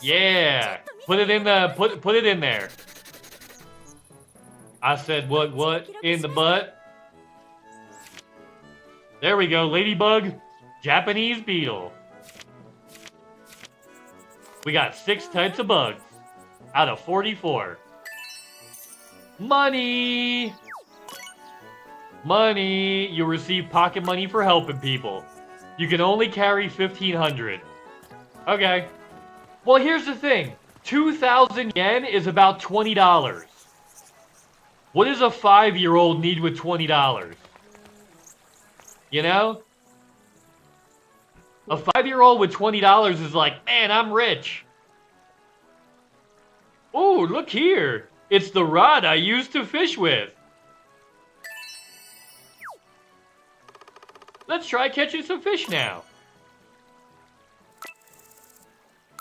Yeah. Put it in the... Put it in there. I said what? In the butt? There we go. Ladybug. Japanese beetle. We got 6 types of bugs out of 44. Money! Money! You receive pocket money for helping people. You can only carry 1,500. Okay. Well, here's the thing. 2,000 yen is about $20. What does a 5-year-old need with $20? You know? A 5-year-old with $20 is like, man, I'm rich. Oh, look here. It's the rod I used to fish with. Let's try catching some fish now.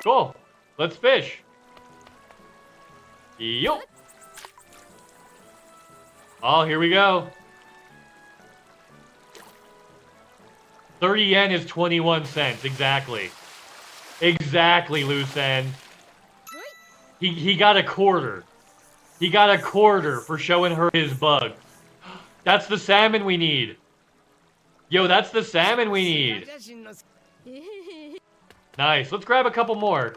Cool. Let's fish. Yup. Oh, here we go. 30 yen is 21 cents. Exactly. Exactly, loose end. He got a quarter. He got a quarter for showing her his bug. That's the salmon we need. Yo, that's the salmon we need. Nice. Let's grab a couple more.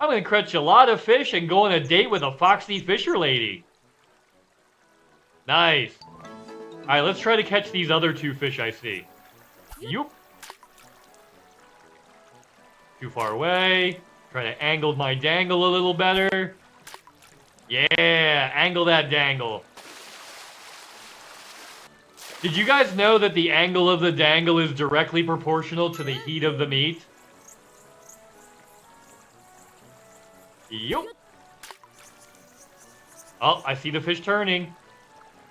I'm gonna catch a lot of fish and go on a date with a foxy fisher lady. Nice. Alright, let's try to catch these other 2 fish I see. Yoop. Too far away. Try to angle my dangle a little better. Yeah, angle that dangle. Did you guys know that the angle of the dangle is directly proportional to the heat of the meat? Yup. Oh, I see the fish turning.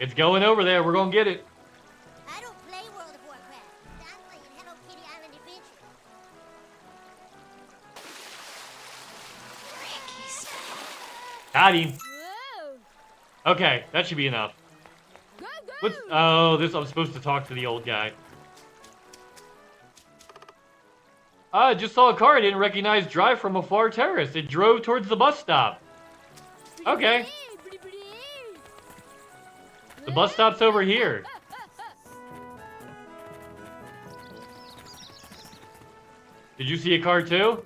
It's going over there. We're gonna get it. I don't play World of Warcraft. I'm playing Hello Kitty Island Adventure. Got him. Okay, that should be enough. What's... Oh, I'm supposed to talk to the old guy. I just saw a car I didn't recognize drive from a far terrace. It drove towards the bus stop. Okay. The bus stop's over here. Did you see a car too?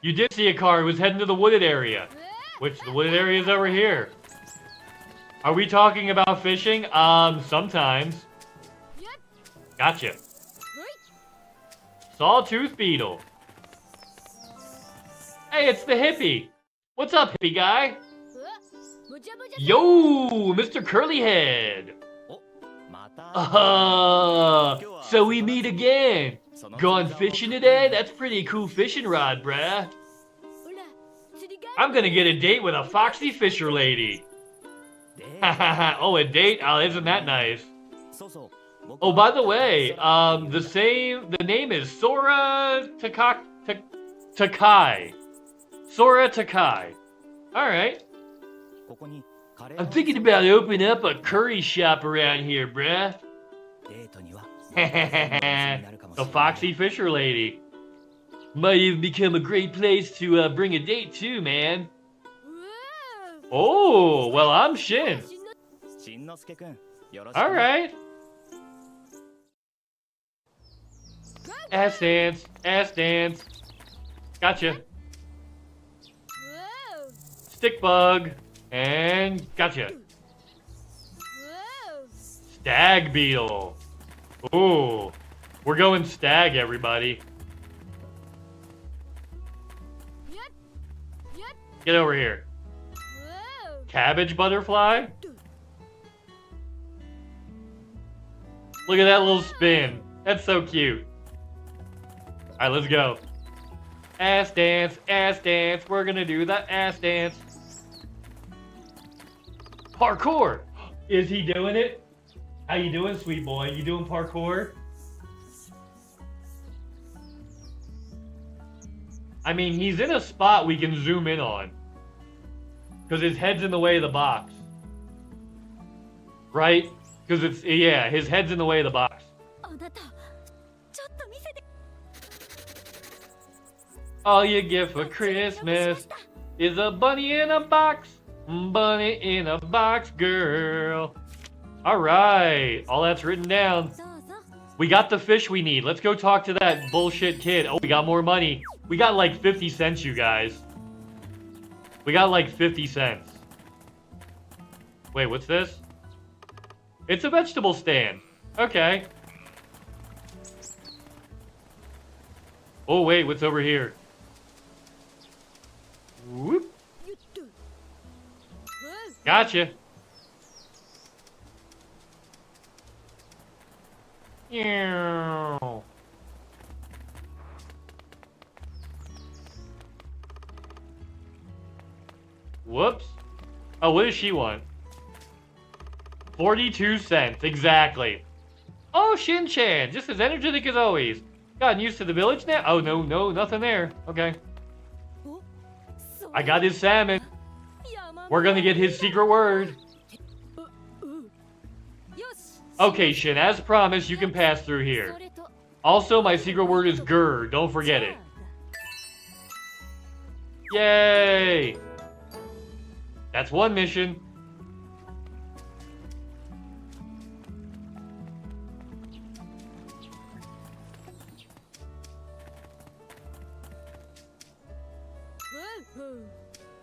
You did see a car. It was heading to the wooded area. Which, the wooded area is over here. Are we talking about fishing? Sometimes. Gotcha. Sawtooth beetle. Hey, it's the hippie. What's up, hippie guy? Yo, Mr. Curlyhead. So we meet again. Gone fishing today? That's pretty cool fishing rod, bruh. I'm gonna get a date with a foxy fisher lady. Oh, a date? Oh, isn't that nice? Oh, by the way, the name is Sora Takai. Sora Takai. Alright. I'm thinking about opening up a curry shop around here, bruh. The foxy fisher lady. Might even become a great place to bring a date too, man. Oh, well, I'm Shin. Alright. Ass dance, ass dance. Gotcha. Stick bug. And gotcha. Stag beetle. Ooh. We're going stag, everybody. Get over here. Cabbage butterfly? Look at that little spin. That's so cute. Alright, let's go. Ass dance, ass dance. We're gonna do the ass dance. Parkour! Is he doing it? How you doing, sweet boy? You doing parkour? I mean, he's in a spot we can zoom in on. Because his head's in the way of the box. Right? Because it's, yeah, his head's in the way of the box. All you get for Christmas is a bunny in a box. Bunny in a box, girl. Alright, all that's written down. We got the fish we need. Let's go talk to that bullshit kid. Oh, we got more money. We got like 50 cents, you guys. We got like 50 cents. Wait, what's this? It's a vegetable stand. Okay. Oh, wait, what's over here? Whoop. Gotcha. Ew. Whoops. Oh, what does she want? 42 cents, exactly. Oh, Shin-chan, just as energetic as always. Gotten used to the village now? Oh, no, nothing there. Okay. I got his salmon. We're gonna get his secret word. Okay, Shin, as promised, you can pass through here. Also, my secret word is grr. Don't forget it. Yay! That's one mission.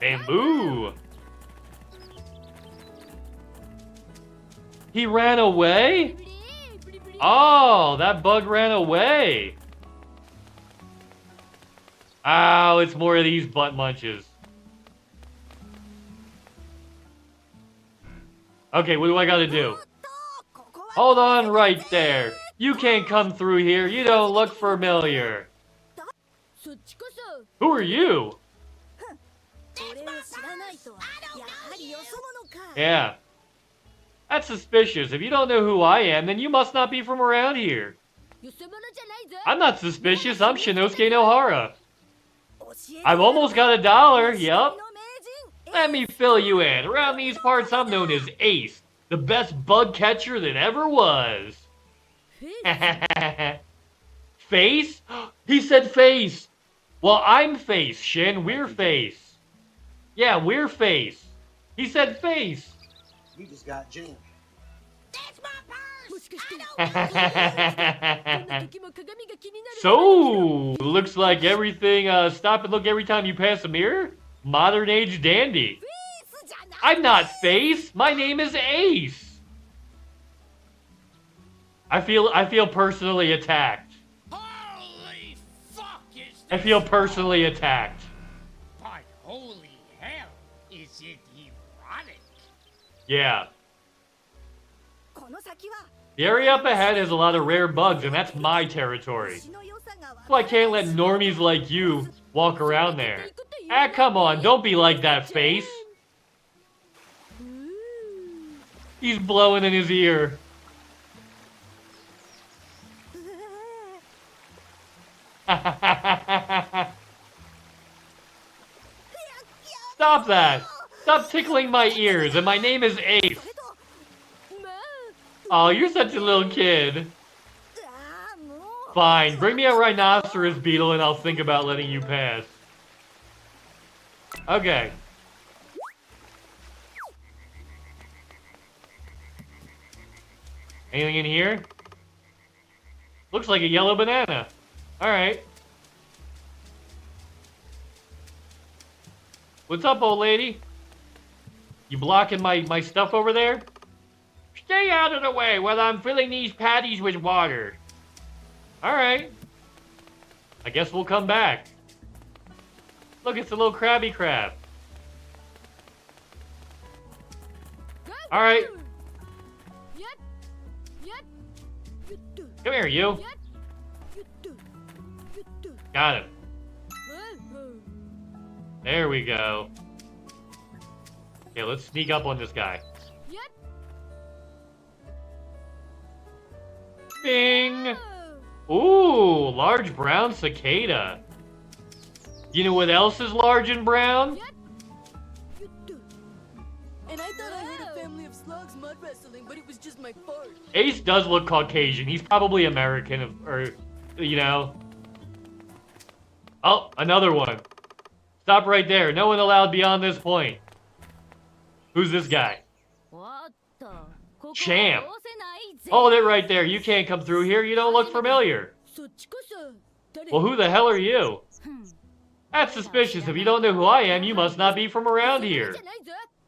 Bamboo! He ran away? Oh, that bug ran away. Oh, it's more of these butt munches. Okay, what do I gotta do? Hold on right there. You can't come through here. You don't look familiar. Who are you? Yeah. That's suspicious. If you don't know who I am, then you must not be from around here. I'm not suspicious. I'm Shinosuke Nohara. I've almost got $1. Yup. Let me fill you in. Around these parts, I'm known as Ace, the best bug catcher that ever was. Face? He said face. Well, I'm Face, Shin. We're Face. Yeah, we're Face. He said face. You just got jammed. So, looks like everything, stop and look every time you pass a mirror? Modern age dandy. I'm not Face. My name is Ace. I feel personally attacked. Holy fuck is I feel personally attacked. But holy hell, is it erotic? Yeah. The area up ahead has a lot of rare bugs, and that's my territory. So I can't let normies like you walk around there. Ah, come on, don't be like that, Face. He's blowing in his ear. Stop that! Stop tickling my ears, and my name is Ace. Oh, you're such a little kid. Fine, bring me a rhinoceros beetle and I'll think about letting you pass. Okay. Anything in here? Looks like a yellow banana. Alright. What's up, old lady? You blocking my stuff over there? Stay out of the way while I'm filling these patties with water. Alright. I guess we'll come back. Look, it's a little crabby crab. Alright. Come here, you. Got him. There we go. Okay, let's sneak up on this guy. Bing! Ooh, large brown cicada. You know what else is large and brown? And I thought I had a family of slugs mud wrestling, but it was just my fart. Ace does look Caucasian. He's probably American, or, you know. Oh, another one. Stop right there. No one allowed beyond this point. Who's this guy? Champ. Hold it right there. You can't come through here. You don't look familiar. Well, who the hell are you? That's suspicious. If you don't know who I am, you must not be from around here.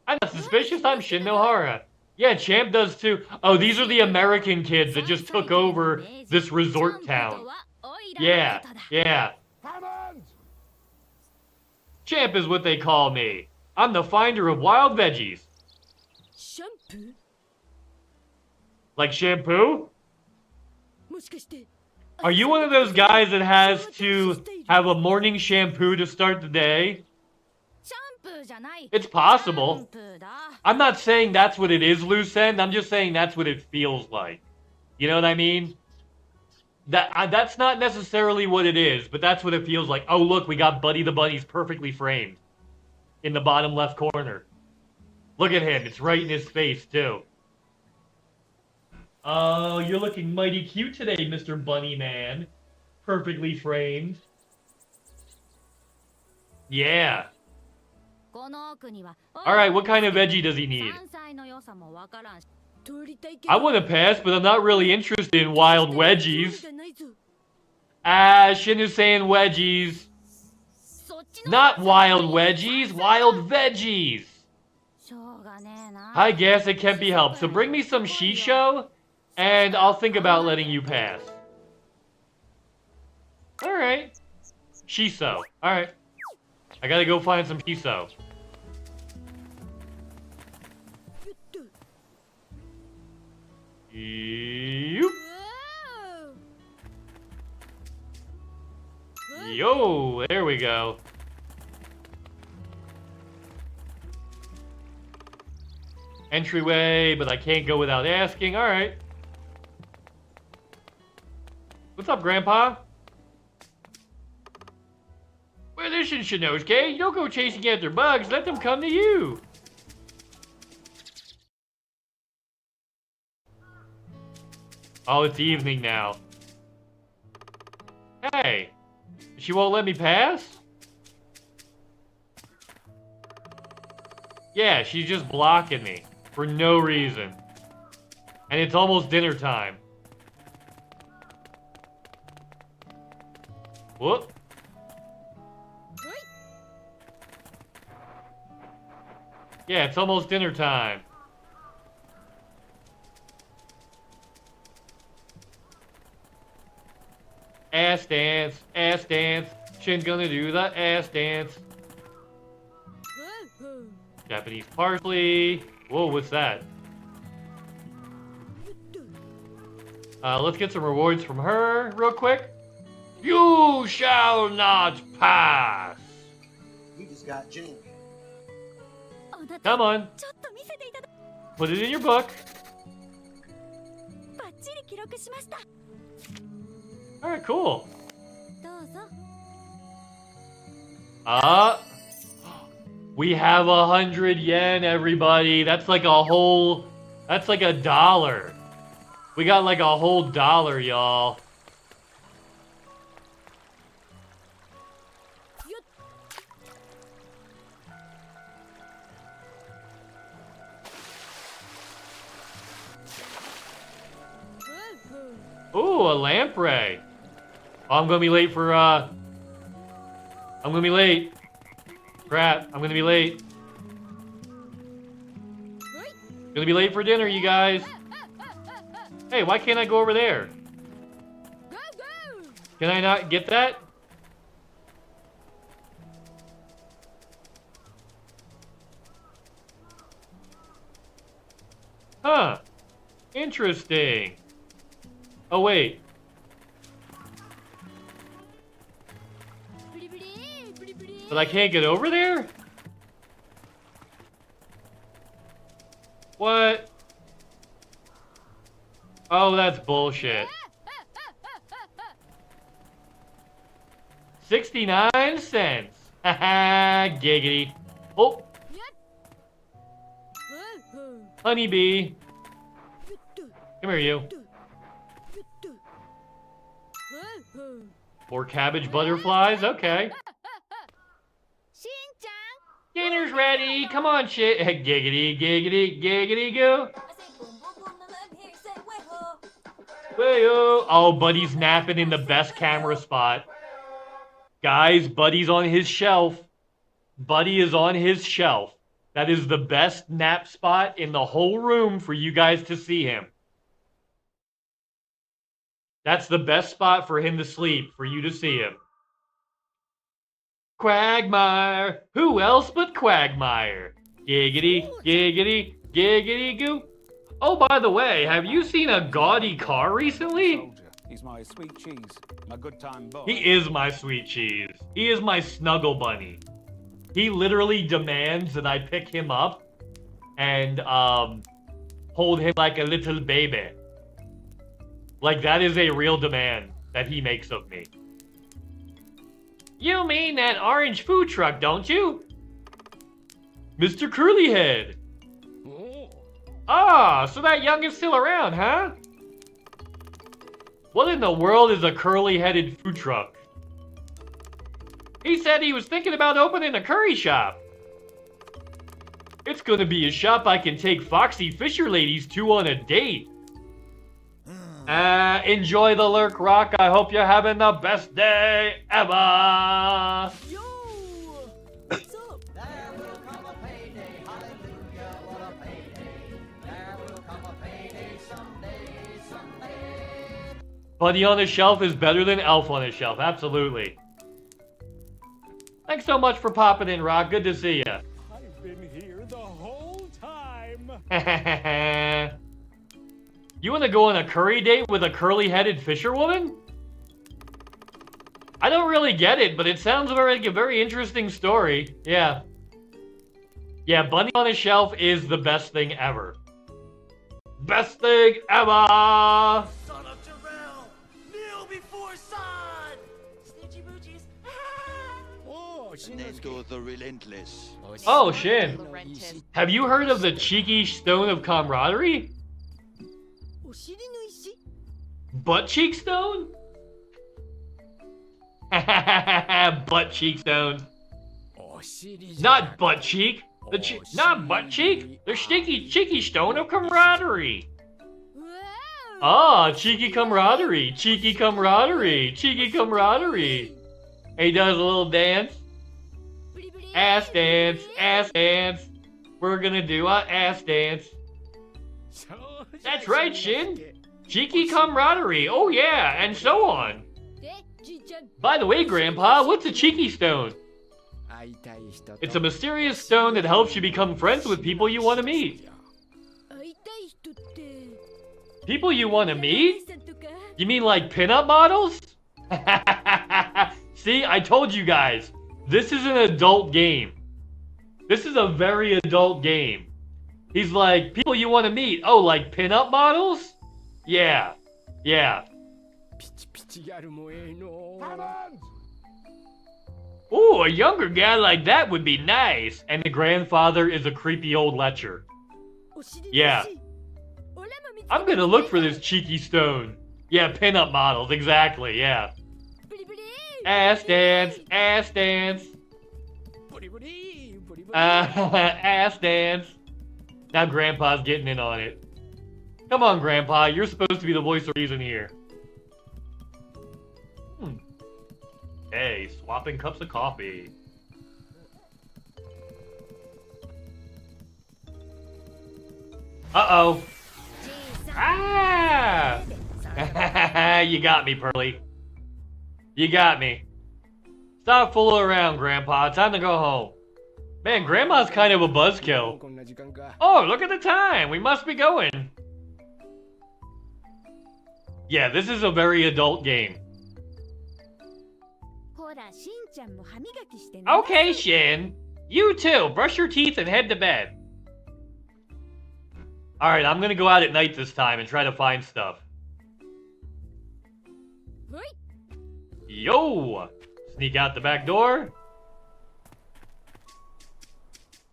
I'm not suspicious. I'm Shin Nohara. Yeah, Champ does too. Oh, these are the American kids that just took over this resort town. Yeah, yeah. Champ is what they call me. I'm the finder of wild veggies. Shampoo? Like shampoo? Are you one of those guys that has to have a morning shampoo to start the day? It's possible. I'm not saying that's what it is, loose end. I'm just saying that's what it feels like. You know what I mean? That's not necessarily what it is, but that's what it feels like. Oh, look, we got Buddy the Bunny's perfectly framed in the bottom left corner. Look at him. It's right in his face, too. Oh, you're looking mighty cute today, Mr. Bunny Man. Perfectly framed. Yeah. Alright, what kind of veggie does he need? I want to pass, but I'm not really interested in wild wedgies. Ah, Shin is saying wedgies. Not wild wedgies, wild veggies. I guess it can't be helped. So bring me some shisho, and I'll think about letting you pass. Alright. Shiso. Alright. I gotta go find some shiso. Yoop. Yo, there we go. Entryway, but I can't go without asking. All right. What's up, Grandpa? Well, listen, Shinosuke, you don't go chasing after bugs. Let them come to you. Oh, it's evening now. Hey, she won't let me pass? Yeah, she's just blocking me for no reason. And it's almost dinner time. Whoop. Yeah, it's almost dinner time. Ass dance, ass dance. Shin's gonna do the ass dance. Japanese parsley. Whoa, what's that? Let's get some rewards from her real quick. You shall not pass. You just got jinxed. Come on. Put it in your book. Alright, cool. We have 100 yen, everybody. That's like a whole... That's like $1. We got like a whole $1, y'all. Ooh, a lamprey. Oh, I'm gonna be late for, I'm gonna be late. Crap, I'm gonna be late. Gonna be late for dinner, you guys. Hey, why can't I go over there? Can I not get that? Huh. Interesting. Oh, wait. But I can't get over there? What? Oh, that's bullshit. 69 cents. Haha, giggity. Oh. Honeybee. Come here, you. More cabbage butterflies? Okay. Dinner's ready. Come on, shit. Giggity, giggity, giggity, go. Wayo. Oh, Buddy's napping in the best camera spot. Guys, Buddy's on his shelf. Buddy is on his shelf. That is the best nap spot in the whole room for you guys to see him. That's the best spot for him to sleep, for you to see him. Quagmire. Who else but Quagmire? Giggity, giggity, giggity goo. Oh, by the way, have you seen a gaudy car recently? He's my sweet cheese, my good time boy. He is my sweet cheese. He is my snuggle bunny. He literally demands that I pick him up and hold him like a little baby. Like, that is a real demand that he makes of me. You mean that orange food truck, don't you? Mr. Curlyhead. Ah, so that young is still around, huh? What in the world is a curly-headed food truck? He said he was thinking about opening a curry shop. It's gonna be a shop I can take foxy fisher ladies to on a date. Enjoy the lurk, Rock. I hope you're having the best day ever. Buddy on a shelf is better than Elf on a shelf. Absolutely. Thanks so much for popping in, Rock. Good to see ya. I've been here the whole time. You want to go on a curry date with a curly-headed fisherwoman? I don't really get it, but it sounds like a very interesting story. Yeah. Yeah, Bunny on a shelf is the best thing ever. Best thing ever! And then go the relentless. Oh, Shin. Have you heard of the cheeky stone of camaraderie? Butt cheek stone? Butt cheek stone. Not butt cheek. Not butt cheek. The cheeky stone of camaraderie. Ah, cheeky camaraderie. Cheeky camaraderie. Cheeky camaraderie. He does a little dance. Ass dance. Ass dance. We're gonna do an ass dance. That's right, Shin. Cheeky camaraderie. Oh yeah, and so on. By the way, Grandpa, what's a cheeky stone? It's a mysterious stone that helps you become friends with people you want to meet. People you want to meet? You mean like pinup models? See, I told you guys. This is an adult game. This is a very adult game. He's like, people you want to meet. Oh, like pinup models? Yeah. Yeah. Ooh, a younger guy like that would be nice. And the grandfather is a creepy old lecher. Yeah. I'm gonna look for this cheeky stone. Yeah, pinup models, exactly, yeah. Ass dance, ass dance. Ass dance. Now Grandpa's getting in on it. Come on, Grandpa, you're supposed to be the voice of reason here. Hey, swapping cups of coffee. Uh-oh. Ah! You got me, Pearly. You got me. Stop fooling around, Grandpa. Time to go home. Man, Grandma's kind of a buzzkill. Oh, look at the time. We must be going. Yeah, this is a very adult game. Okay, Shin. You too. Brush your teeth and head to bed. Alright, I'm gonna go out at night this time and try to find stuff. Yo! Sneak out the back door.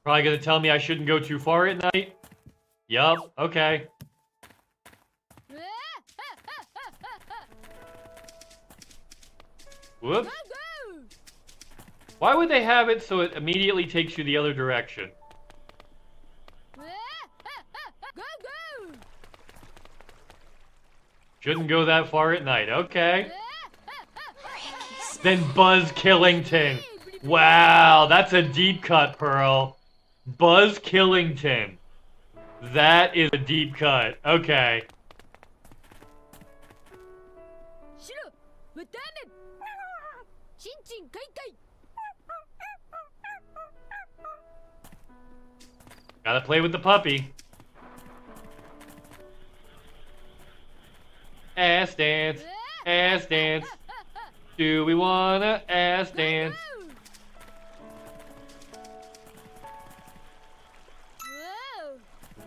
Probably gonna tell me I shouldn't go too far at night. Yup, okay. Whoops. Why would they have it so it immediately takes you the other direction? Shouldn't go that far at night, okay. Then Buzz Killington. Wow, that's a deep cut, Pearl. Buzz Killington. That is a deep cut. Okay. Gotta play with the puppy. Ass dance. Ass dance. Do we wanna ass dance?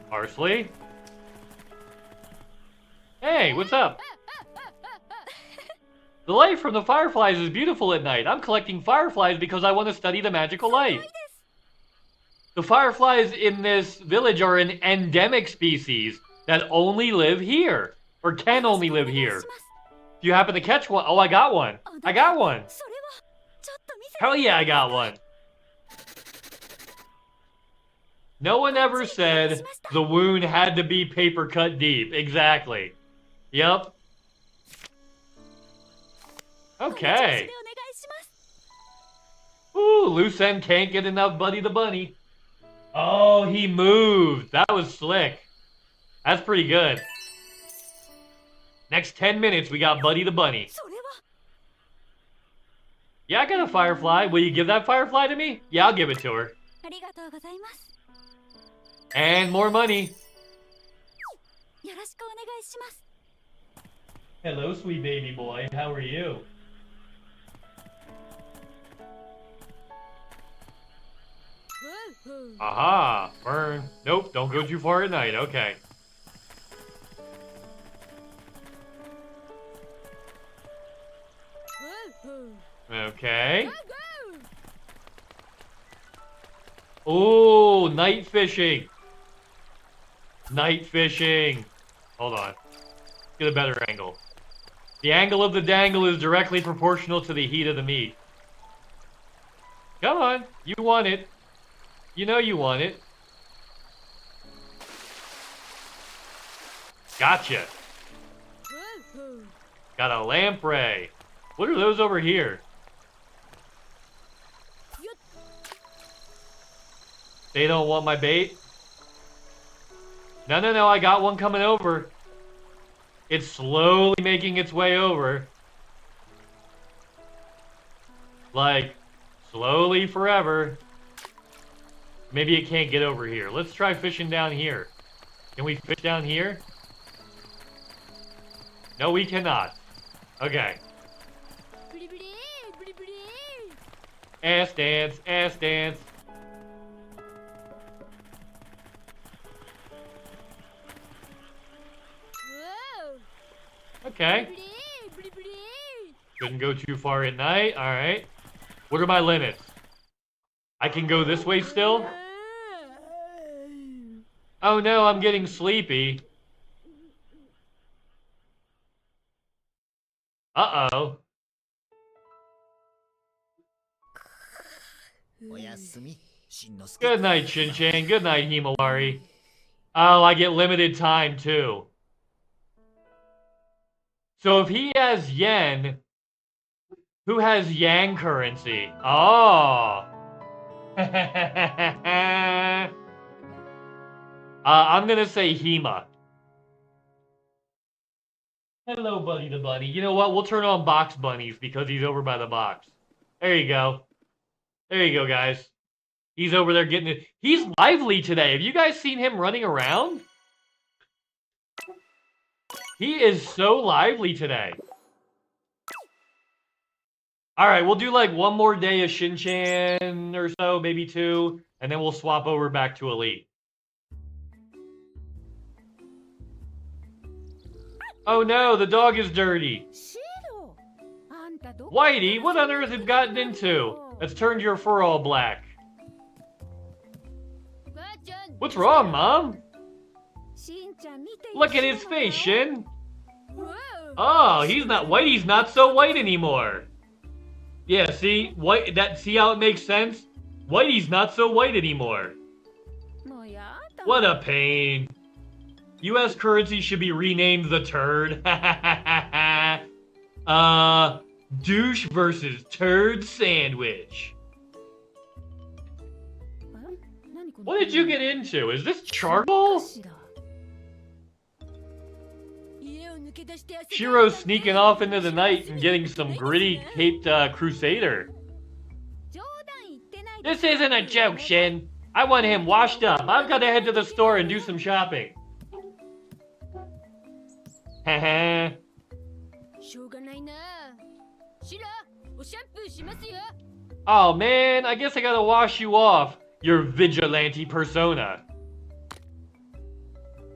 Parsley? Hey, what's up? The light from the fireflies is beautiful at night. I'm collecting fireflies because I want to study the magical light. The fireflies in this village are an endemic species that only live here. Or can only live here. If you happen to catch one... Oh, I got one. I got one. Hell yeah, I got one. No one ever said the wound had to be paper cut deep. Exactly. Yep. Okay. Ooh, loose end can't get enough Buddy the Bunny. Oh, he moved. That was slick. That's pretty good. Next 10 minutes, we got Buddy the Bunny. Yeah, I got a firefly. Will you give that firefly to me? Yeah, I'll give it to her. And more money. Hello, sweet baby boy. How are you? Aha! Burn. Nope, don't go too far at night. Okay. Okay. Ooh, night fishing. Night fishing. Hold on. Get a better angle. The angle of the dangle is directly proportional to the heat of the meat. Come on. You want it. You know you want it. Gotcha. Got a lamprey. What are those over here? They don't want my bait? No, no, no, I got one coming over. It's slowly making its way over. Like, slowly forever. Maybe it can't get over here. Let's try fishing down here. Can we fish down here? No, we cannot. Okay. Ass dance, ass dance. Okay. Couldn't go too far at night. Alright. What are my limits? I can go this way still? Oh no, I'm getting sleepy. Uh-oh. Good night, Shin-chan. Good night, Himawari. Oh, I get limited time, too. So if he has yen, who has yang currency? Oh. I'm gonna say Hima. Hello, Buddy the Bunny. You know what? We'll turn on box bunnies because he's over by the box. There you go. There you go, guys. He's over there getting it. He's lively today. Have you guys seen him running around? He is so lively today. All right, we'll do like one more day of Shin-Chan or so, maybe 2, and then we'll swap over back to Elite. Oh no, the dog is dirty. Whitey, what on earth have you gotten into? That's turned your fur all black. What's wrong, Mom? Look at his face, Shin. Oh, Whitey's not so white anymore. Yeah, see? See how it makes sense? Whitey's not so white anymore. What a pain. US currency should be renamed the turd. Douche versus turd sandwich. What did you get into? Is this charcoal? Shiro's sneaking off into the night and getting some gritty caped crusader. This isn't a joke, Shin. I want him washed up. I've got to head to the store and do some shopping. Haha. Oh man, I guess I gotta wash you off, your vigilante persona.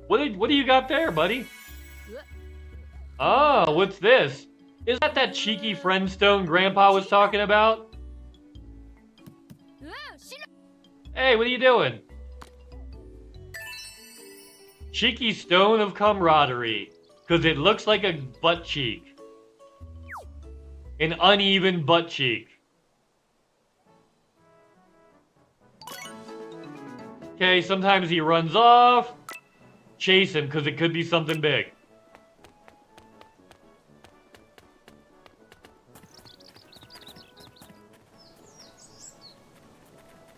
What do you got there, buddy? Oh, what's this? Is that cheeky friendstone Grandpa was talking about? Hey, what are you doing? Cheeky stone of camaraderie, because it looks like a butt cheek. An uneven butt cheek. Okay, sometimes he runs off. Chase him, because it could be something big.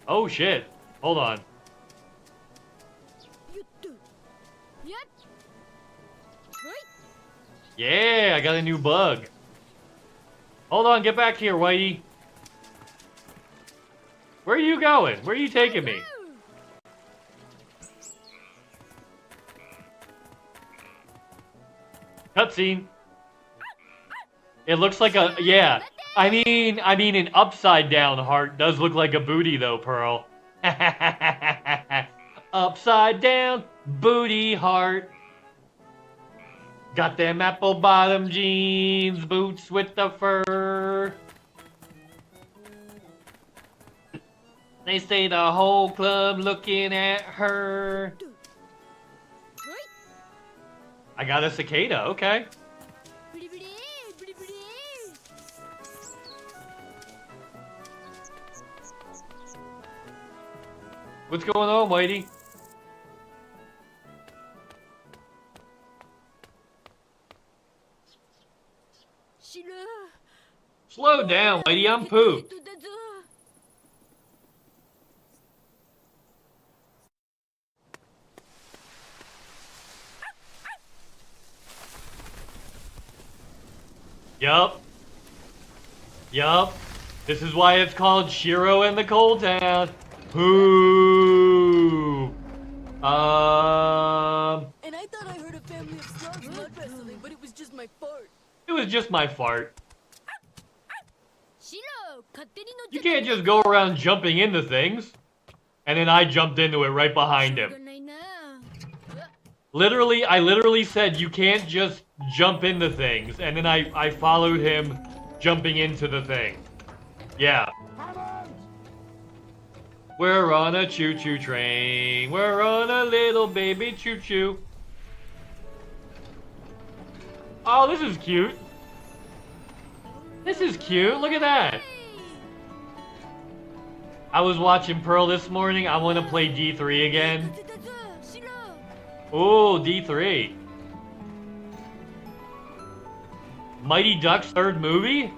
Oh shit. Hold on. Yeah, I got a new bug. Hold on, get back here, Whitey. Where are you going? Where are you taking me? Cutscene. It looks like a, yeah. I mean, an upside down heart does look like a booty though, Pearl. Upside down booty heart. Got them apple bottom jeans, boots with the fur. They say the whole club looking at her. I got a cicada, okay. What's going on, Whitey? Slow down, Whitey, I'm pooped. Yup. This is why it's called Shiro and the Cold Town. Poop. And I thought I heard a family of slugs mud wrestling, but it was just my fart. It was just my fart. You can't just go around jumping into things. And then I jumped into it right behind him. I literally said you can't just jump into things. And then I followed him jumping into the thing. Yeah. We're on a choo-choo train. We're on a little baby choo-choo. Oh, this is cute. This is cute. Look at that. I was watching Pearl this morning. I want to play D3 again. Ooh, D3. Mighty Ducks' third movie?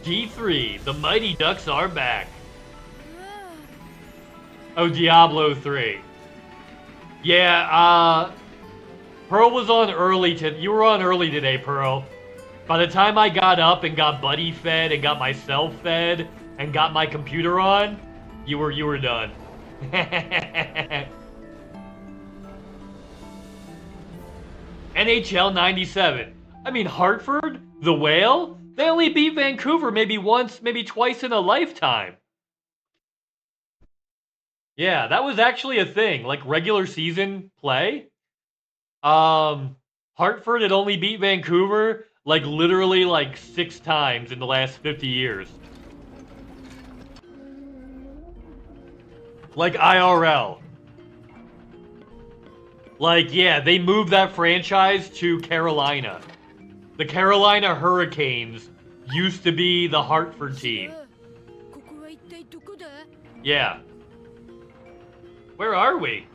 D3, the Mighty Ducks are back. Oh, Diablo 3. Yeah, Pearl was on early you were on early today, Pearl. By the time I got up and got Buddy fed and got myself fed and got my computer on, you were done. NHL 97. I mean, Hartford, the Whale, they only beat Vancouver maybe once, maybe twice in a lifetime. Yeah, that was actually a thing, like regular season play. Hartford had only beat Vancouver like literally like 6 times in the last 50 years. Like IRL. Like, yeah, they moved that franchise to Carolina. The Carolina Hurricanes used to be the Hartford team. Yeah. Where are we?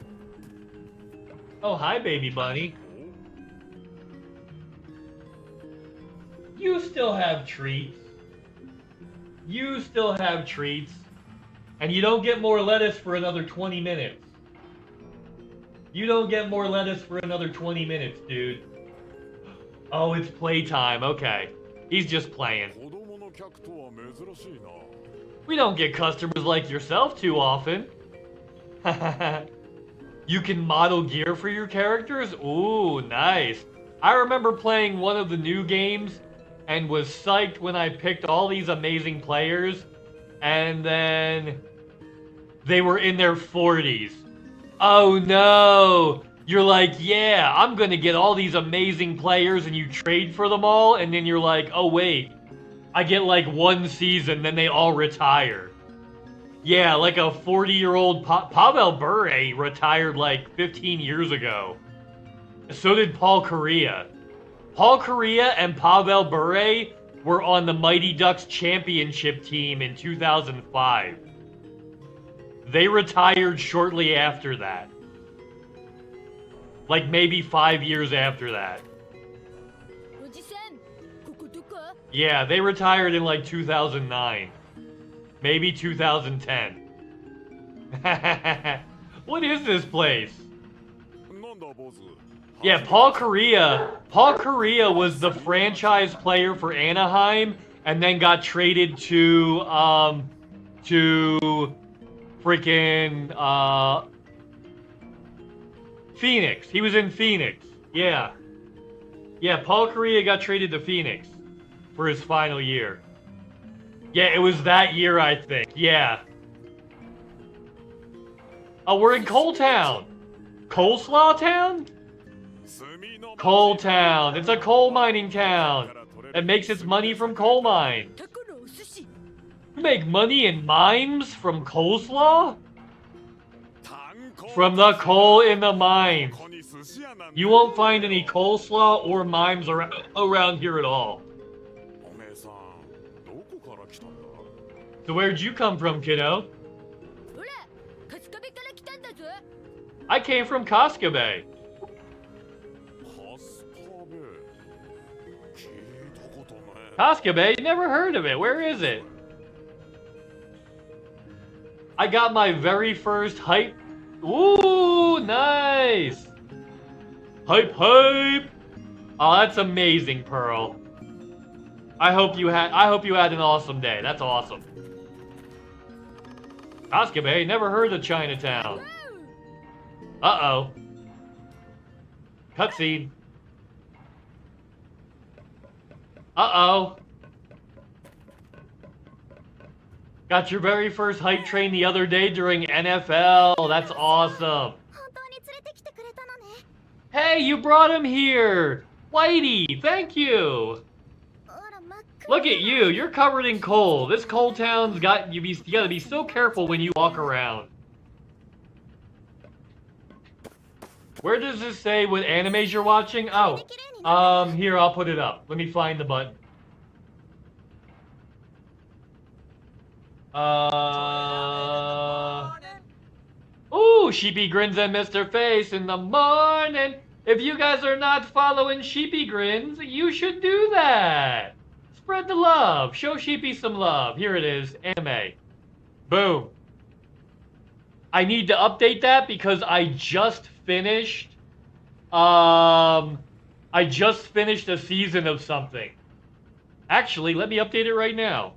Oh, hi, baby bunny. You still have treats. You still have treats. And you don't get more lettuce for another 20 minutes. You don't get more lettuce for another 20 minutes, dude. Oh, it's playtime. Okay. He's just playing. We don't get customers like yourself too often. You can model gear for your characters? Ooh, nice. I remember playing one of the new games and was psyched when I picked all these amazing players, and then they were in their 40s. Oh no! You're like, yeah, I'm gonna get all these amazing players, and you trade for them all, and then you're like, oh wait, I get like 1 season, then they all retire. Yeah, like a 40-year-old Pavel Bure retired like 15 years ago. So did Paul Correa. Paul Correa and Pavel Bure were on the Mighty Ducks championship team in 2005. They retired shortly after that. Like maybe 5 years after that. Yeah, they retired in like 2009. Maybe 2010. What is this place? Yeah, Paul Correa was the franchise player for Anaheim and then got traded to freaking Phoenix. He was in Phoenix. Yeah. Yeah, Paul Correa got traded to Phoenix for his final year. Yeah, it was that year, I think. Yeah. Oh, we're in Coal Town. Coleslaw Town? Coal Town. It's a coal mining town that makes its money from coal mines. You make money in mimes from coleslaw? From the coal in the mines. You won't find any coleslaw or mimes around here at all. So where'd you come from, kiddo? I came from Casca Bay. Casca Bay? Never heard of it. Where is it? I got my very first hype. Ooh, nice. Hype, hype. Oh, that's amazing, Pearl. I hope you had an awesome day. That's awesome. Casca Bay? Never heard of Chinatown. Uh-oh. Cutscene. Uh-oh. Got your very first hype train the other day during NFL. That's awesome. Hey, you brought him here. Whitey, thank you. Look at you. You're covered in coal. This coal town's got you gotta be so careful when you walk around. Where does this say what animes you're watching? Oh, here, I'll put it up. Let me find the button. Ooh, Sheepy Grins and Mr. Face in the morning. If you guys are not following Sheepy Grins, you should do that. Spread the love. Show Sheepy some love. Here it is, anime. Boom. I need to update that because I just finished a season of something. Actually, let me update it right now.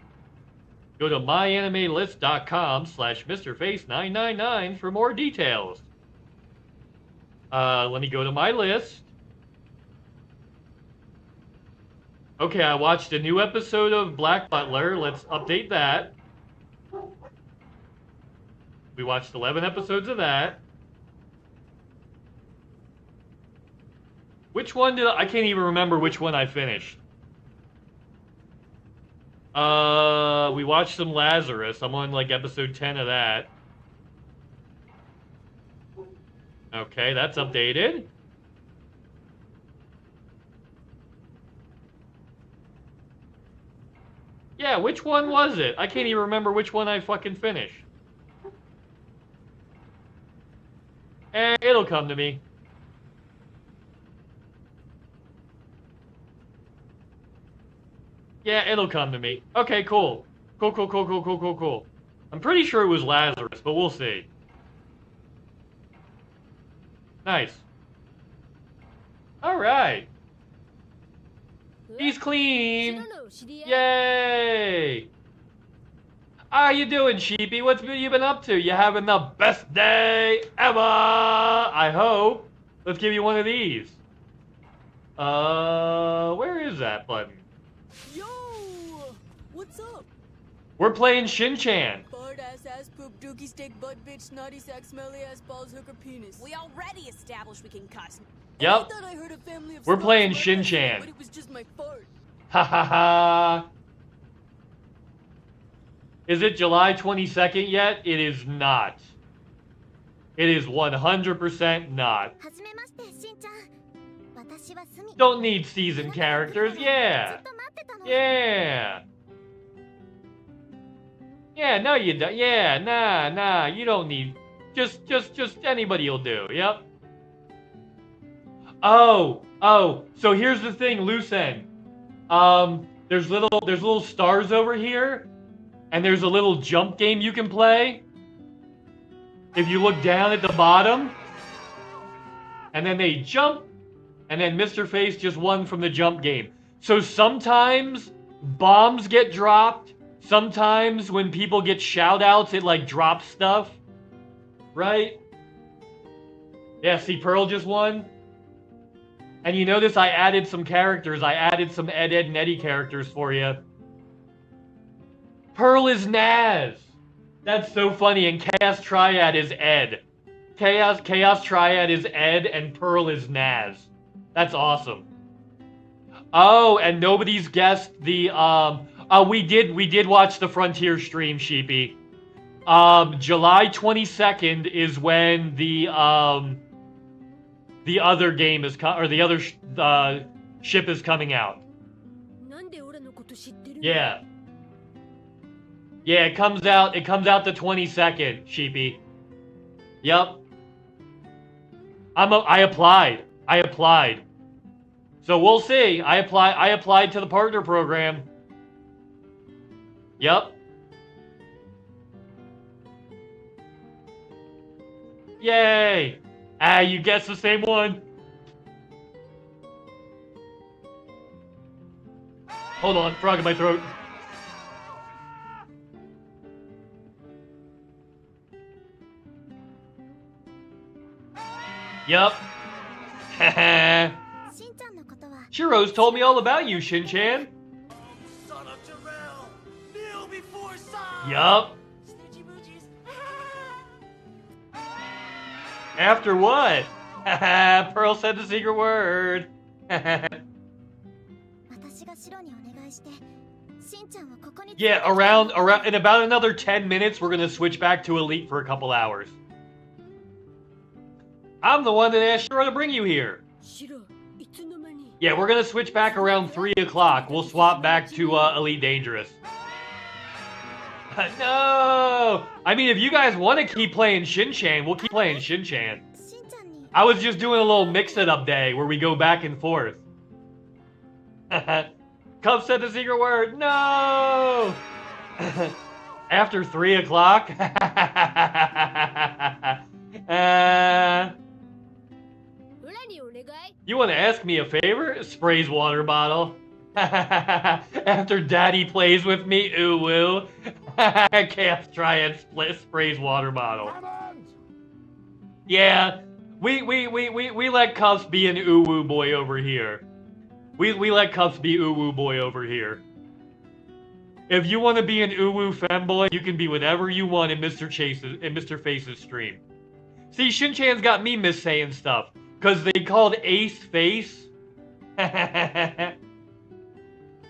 Go to myanimelist.com/MrFace999 for more details. Let me go to my list. Okay, I watched a new episode of Black Butler. Let's update that. We watched 11 episodes of that. Which one did I can't even remember which one I finished. We watched some Lazarus. I'm on like episode 10 of that. Okay, that's updated. Yeah, which one was it? I can't even remember which one I fucking finished. It'll come to me. Yeah, it'll come to me. Okay, cool. Cool. I'm pretty sure it was Lazarus, but we'll see. Nice. Alright. He's clean. Yay. How you doing, Sheepy? What you been up to? You having the best day ever? I hope. Let's give you one of these. Where is that button? Yo! What's up? We're playing Shin-Chan. Fart ass poop dookie steak butt bitch snotty sack smelly ass balls hooker penis. We already established we can cuss. Yep. I thought I heard a family of We're playing stars, Shin-Chan. but it was just my fart. Ha ha ha. Is it July 22nd yet? It is not. It is 100% not. Don't need seasoned characters. Yeah. Yeah. Yeah, no you don't. Yeah, nah, you don't need. Just anybody will do. Yep. Oh, so here's the thing, loose end. There's little stars over here, and there's a little jump game you can play. If you look down at the bottom, and then they jump, and then Mrface just won from the jump game. So sometimes bombs get dropped. Sometimes when people get shout-outs, it like drops stuff. Right? Yeah, see, Pearl just won. And you notice I added some characters. I added some Ed, and Eddie characters for you. Pearl is Naz. That's so funny. And Chaos Triad is Ed. Chaos Triad is Ed, and Pearl is Naz. That's awesome. Oh, and nobody's guessed the we did watch the Frontier stream, Sheepy. July 22nd is when the other game is the other ship is coming out. Yeah. Yeah, it comes out the 22nd, Sheepy. Yep. I applied. So we'll see. I applied to the partner program. Yep. Yay! You guessed the same one. Hold on, frog in my throat. Yup. Shiro's told me all about you, Shin-Chan. Yup. After what? Pearl said the secret word. Yeah, around in about another 10 minutes, we're gonna switch back to Elite for a couple hours. I'm the one that asked Shiro to bring you here. Yeah, we're gonna switch back around 3 o'clock. We'll swap back to Elite Dangerous. No! I mean, if you guys want to keep playing Shin-Chan, we'll keep playing Shin-Chan. I was just doing a little mix-it-up day where we go back and forth. Cup said the secret word. No! After 3 o'clock? You want to ask me a favor? Sprays water bottle. After Daddy plays with me, ooh woo. Chaos Triad sprays water bottle. Yeah, we let Cuffs be an ooh woo boy over here. We let Cuffs be Uwu boy over here. If you want to be an Uwu femboy, you can be whatever you want in Mr. Face's stream. See, Shin-Chan's got me saying stuff. Because they called Ace Face.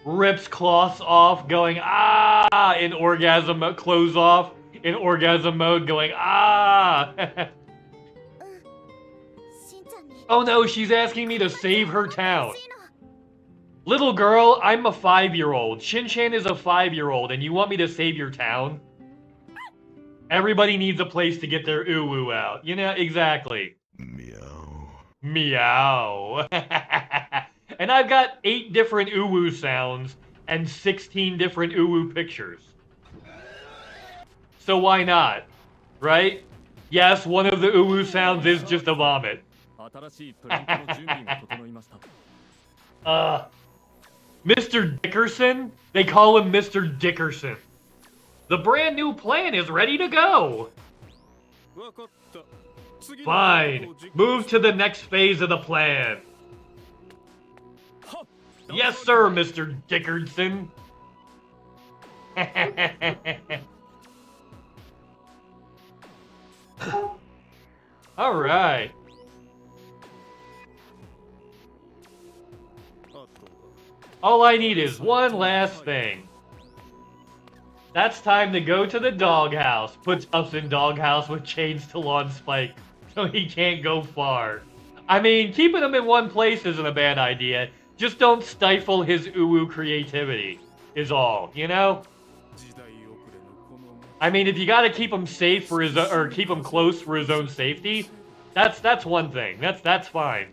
Rips cloths off, going, ah, in orgasm mode, clothes off, in orgasm mode, going, ah. Oh no, she's asking me to save her town. Little girl, I'm a 5-year-old. Shin-Chan is a 5-year-old, and you want me to save your town? Everybody needs a place to get their uwu out. You know, exactly. Meow. Meow. And I've got 8 different uwu sounds and 16 different uwu pictures. So why not? Right? Yes, one of the uwu sounds is just a vomit. Mr. Dickerson? They call him Mr. Dickerson. The brand new plan is ready to go. Fine. Move to the next phase of the plan. Yes, sir, Mr. Dickerson. All right. All I need is one last thing. That's time to go to the doghouse. Puts us in doghouse with chains to lawn Spike, so he can't go far. I mean, keeping him in one place isn't a bad idea. Just don't stifle his uwu creativity, is all, you know? I mean, if you gotta keep him safe for his, or keep him close for his own safety, that's one thing. That's fine.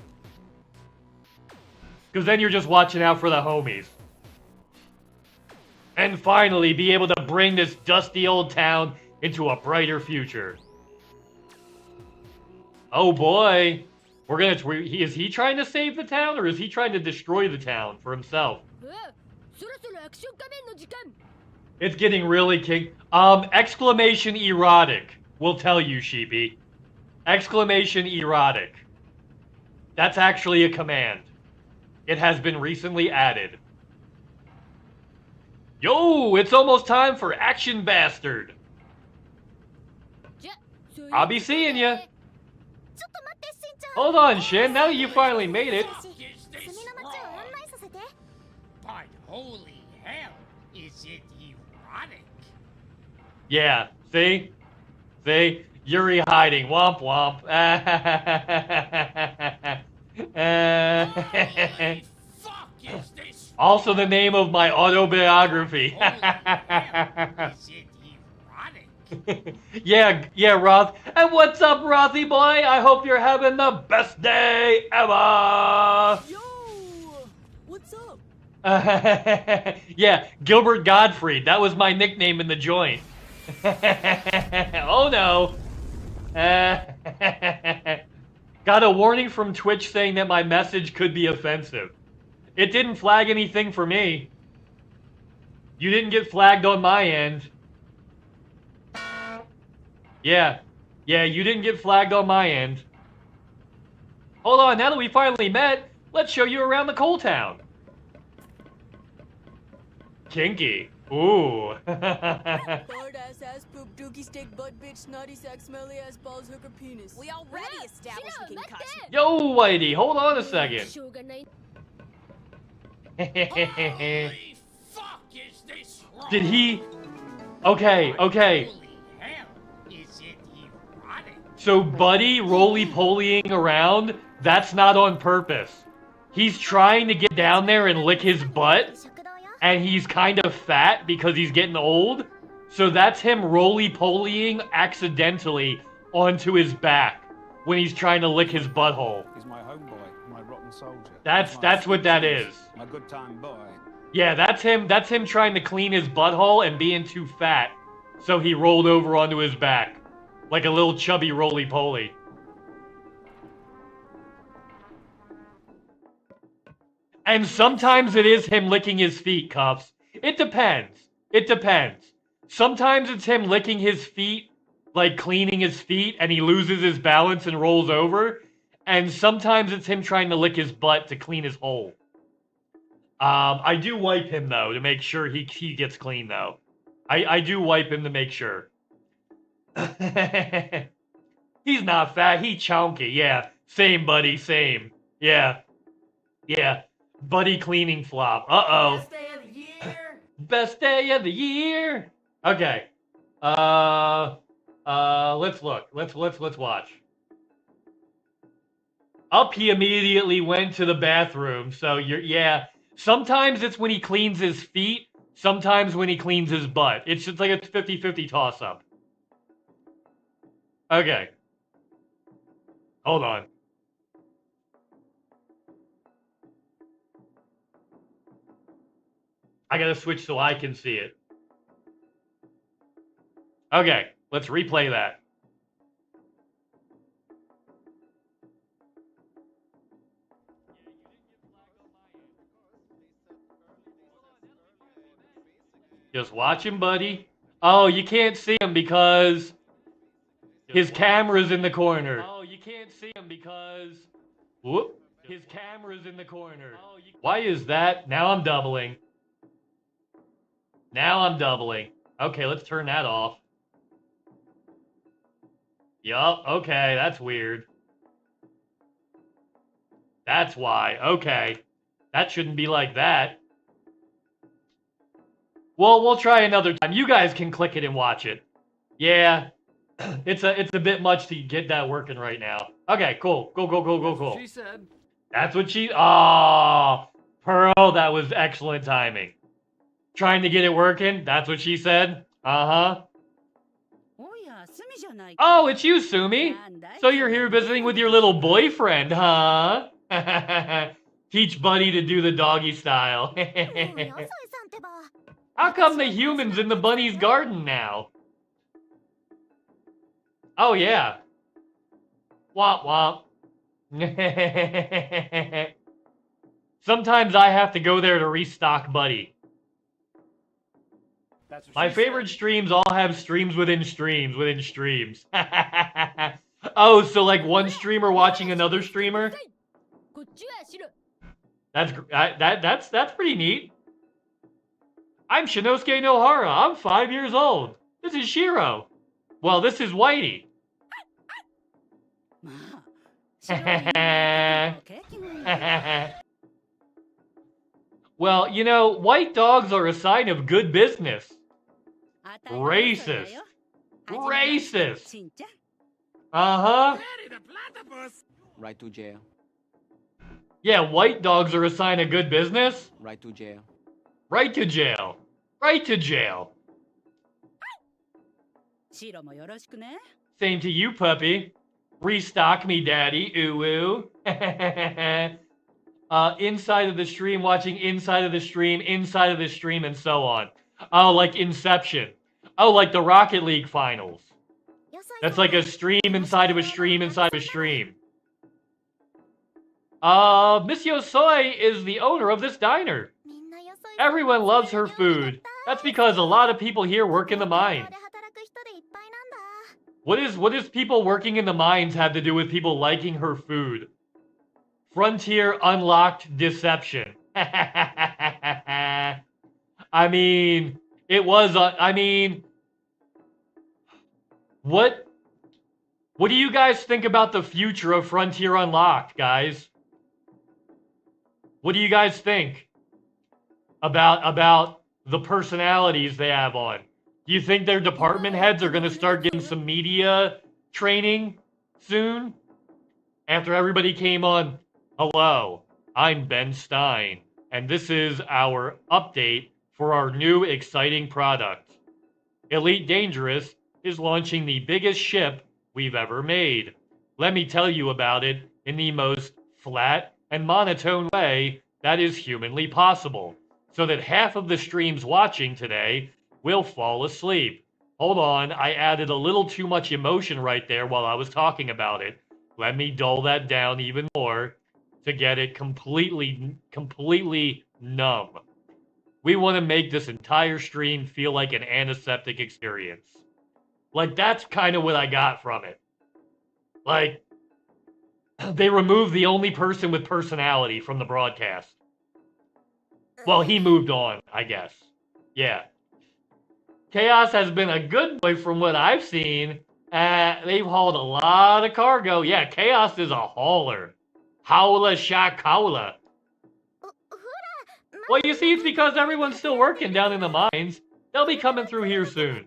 Because then you're just watching out for the homies. And finally, be able to bring this dusty old town into a brighter future. Oh boy. We're gonna. Is he trying to save the town, or is he trying to destroy the town for himself? It's getting really king. Exclamation erotic will tell you, Sheepy. Exclamation erotic. That's actually a command. It has been recently added. Yo, it's almost time for Action Bastard. I'll be seeing ya. Hold on, Shin. Now that you finally made it. But holy hell, is it erotic? Yeah, see? See? Yuri hiding. Womp womp. Also the name of my autobiography. Yeah, Roth. And what's up, Rothy boy? I hope you're having the best day ever. Yo, what's up? Yeah, Gilbert Gottfried. That was my nickname in the joint. Oh no. Got a warning from Twitch saying that my message could be offensive. It didn't flag anything for me. You didn't get flagged on my end. Yeah, you didn't get flagged on my end. Hold on, now that we finally met, let's show you around the coal town. Kinky. Ooh. Hard ass, poop, dookie, stick, butt, bitch, snotty sack, smelly ass, balls, hooker, penis. We already established we can cut you. Yo, Whitey, hold on a second. Holy fuck, is this wrong? Did he? Okay. Holy hell, is it erotic? So Buddy roly-polying around, that's not on purpose. He's trying to get down there and lick his butt, and he's kind of fat because he's getting old. So that's him roly-polying accidentally onto his back when he's trying to lick his butthole. He's my homeboy, my rotten soldier. That's what that is. My good time boy. Yeah, that's him trying to clean his butthole and being too fat. So he rolled over onto his back. Like a little chubby roly-poly. And sometimes it is him licking his feet, Cuffs. It depends. It depends. Sometimes it's him licking his feet, like cleaning his feet, and he loses his balance and rolls over. And sometimes it's him trying to lick his butt to clean his hole. I do wipe him, though, to make sure he gets clean, though. I do wipe him to make sure. He's not fat. He's chunky. Yeah. Same, buddy. Same. Yeah. Yeah. Buddy cleaning flop. Uh-oh. Best day of the year. Best day of the year. Okay. Let's look. Let's watch. Up, he immediately went to the bathroom. So yeah. Sometimes it's when he cleans his feet. Sometimes when he cleans his butt. It's just like a 50-50 toss-up. Okay. Hold on. I gotta switch so I can see it. Okay, let's replay that. Just watch him, buddy. Oh, you can't see him because his camera's in the corner. Oh, you can't see him because... Whoop. His camera's in the corner. Why is that? Now I'm doubling. Now I'm doubling. Okay, let's turn that off. Yup, okay, that's weird. That's why. Okay. That shouldn't be like that. Well, we'll try another time. You guys can click it and watch it. Yeah. It's a bit much to get that working right now. Okay, cool. Cool. That's what she said. That's what she... Oh, Pearl, that was excellent timing. Trying to get it working? That's what she said? Uh-huh. Oh, it's you, Sumi. So you're here visiting with your little boyfriend, huh? Teach Buddy to do the doggy style. How come the human's in the bunny's garden now? Oh, yeah. Womp womp. Sometimes I have to go there to restock Buddy. My favorite streams all have streams within streams within streams. Oh, so like one streamer watching another streamer? That's pretty neat. I'm Shinosuke Nohara. I'm 5 years old. This is Shiro. Well, this is Whitey. Well, you know, white dogs are a sign of good business. Racist. Racist. Uh-huh. Right to jail. Yeah, white dogs are a sign of good business. Right to jail. Right to jail. Right to jail. Same to you, puppy. Restock me, daddy. Ooh, ooh. Inside of the stream, watching inside of the stream, and so on. Oh, like Inception. Oh, like the Rocket League finals. That's like a stream inside of a stream inside of a stream. Miss Yosoi is the owner of this diner. Everyone loves her food. That's because a lot of people here work in the mines. What is people working in the mines have to do with people liking her food? Frontier unlocked deception. I mean, it was, I mean, what do you guys think about the future of Frontier Unlocked, guys? What do you guys think about the personalities they have on? Do you think their department heads are going to start getting some media training soon? After everybody came on, hello, I'm Ben Stein, and this is our update for our new exciting product. Elite Dangerous is launching the biggest ship we've ever made. Let me tell you about it in the most flat and monotone way that is humanly possible, so that half of the streams watching today will fall asleep. Hold on, I added a little too much emotion right there while I was talking about it. Let me dull that down even more to get it completely numb. We want to make this entire stream feel like an antiseptic experience. Like, that's kind of what I got from it. Like, they removed the only person with personality from the broadcast. Well, he moved on, I guess. Yeah. Chaos has been a good boy from what I've seen. They've hauled a lot of cargo. Yeah, Chaos is a hauler. Howla shakawla. Well, you see, it's because everyone's still working down in the mines. They'll be coming through here soon.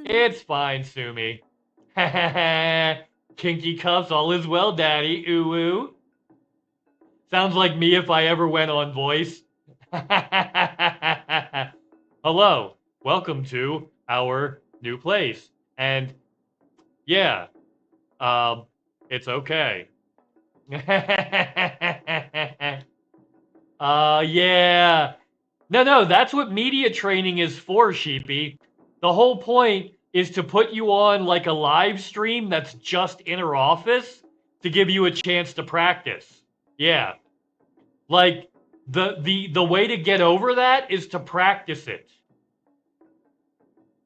It's fine, Sumi. Kinky cuffs, all is well, daddy. Ooh, ooh. Sounds like me if I ever went on voice. Hello, welcome to our new place. And yeah, it's okay. Yeah. No, that's what media training is for, Sheepy. The whole point is to put you on like a live stream that's just inner office to give you a chance to practice. Yeah. Like the way to get over that is to practice it.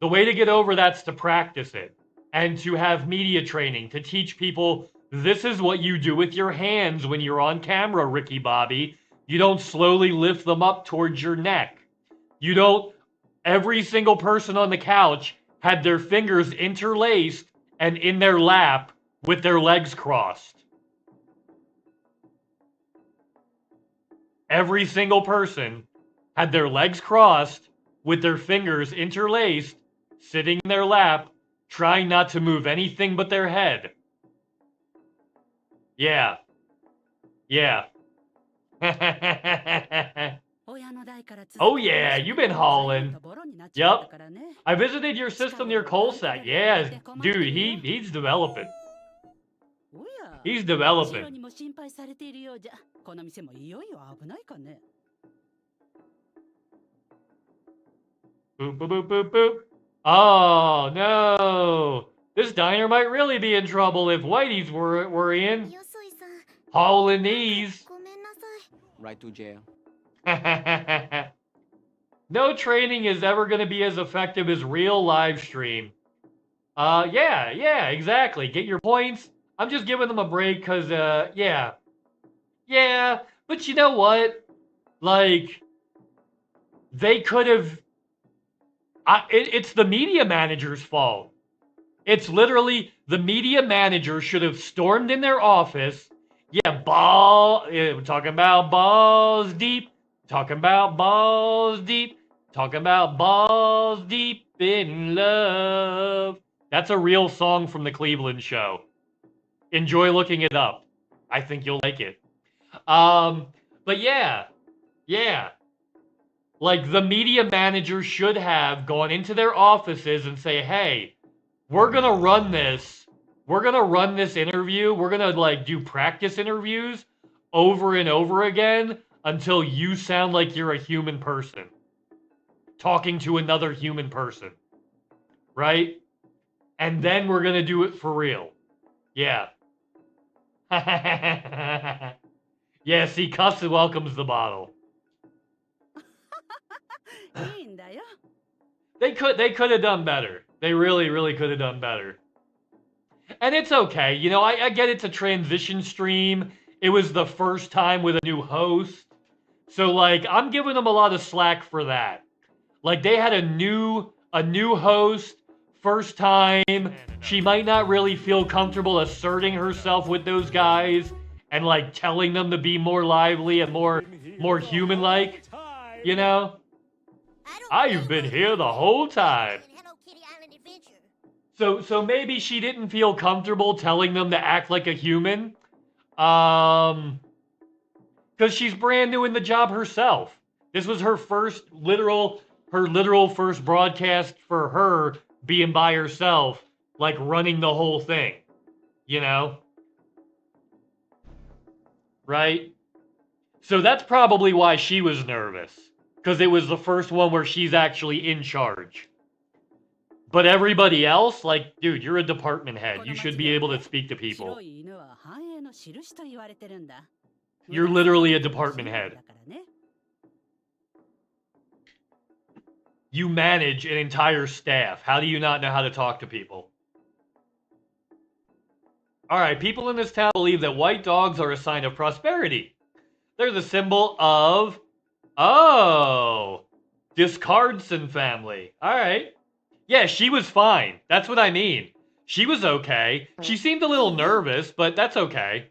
The way to get over that's to practice it and to have media training to teach people this is what you do with your hands when you're on camera, Ricky Bobby. You don't slowly lift them up towards your neck. You don't. Every single person on the couch had their fingers interlaced and in their lap with their legs crossed. Every single person had their legs crossed with their fingers interlaced, sitting in their lap, trying not to move anything but their head. Yeah. Yeah. Oh yeah, you've been hauling. Yep. I visited your system near Colsat. Yeah, dude, he's developing. He's developing. Boop, boop, boop, boop, boop. Oh, no. This diner might really be in trouble if Whitey's worrying. Hauling these. Right to jail. No training is ever going to be as effective as real live stream. Yeah, exactly. Get your points. I'm just giving them a break because, yeah. Yeah, but you know what? Like, they could have... it's the media manager's fault. It's literally the media manager should have stormed in their office. Yeah, we're talking about balls deep. Talking about balls deep. Talking about balls deep in love. That's a real song from the Cleveland show. Enjoy looking it up. I think you'll like it. But yeah. Like, the media manager should have gone into their offices and say, hey, we're going to run this. We're going to run this interview. We're going to, like, do practice interviews over and over again until you sound like you're a human person talking to another human person. Right? And then we're going to do it for real. Yeah. Yeah, see, Cuss welcomes the bottle. They could have done better. They really could have done better. And it's okay. You know, I get it's a transition stream. It was the first time with a new host. So, like, I'm giving them a lot of slack for that. Like, they had a new host, first time. She might not really feel comfortable asserting herself with those guys and, like, telling them to be more lively and more human-like, you know? I've been here the whole time. So maybe she didn't feel comfortable telling them to act like a human. Because she's brand new in the job herself. This was her literal first broadcast for her being by herself, like running the whole thing. You know? Right? So that's probably why she was nervous. Because it was the first one where she's actually in charge. But everybody else, like, dude, you're a department head. You should be able to speak to people. You're literally a department head. You manage an entire staff. How do you not know how to talk to people? Alright, people in this town believe that white dogs are a sign of prosperity. They're the symbol of... Oh! Discardson family. Alright. Yeah, she was fine. That's what I mean. She was okay. She seemed a little nervous, but that's okay.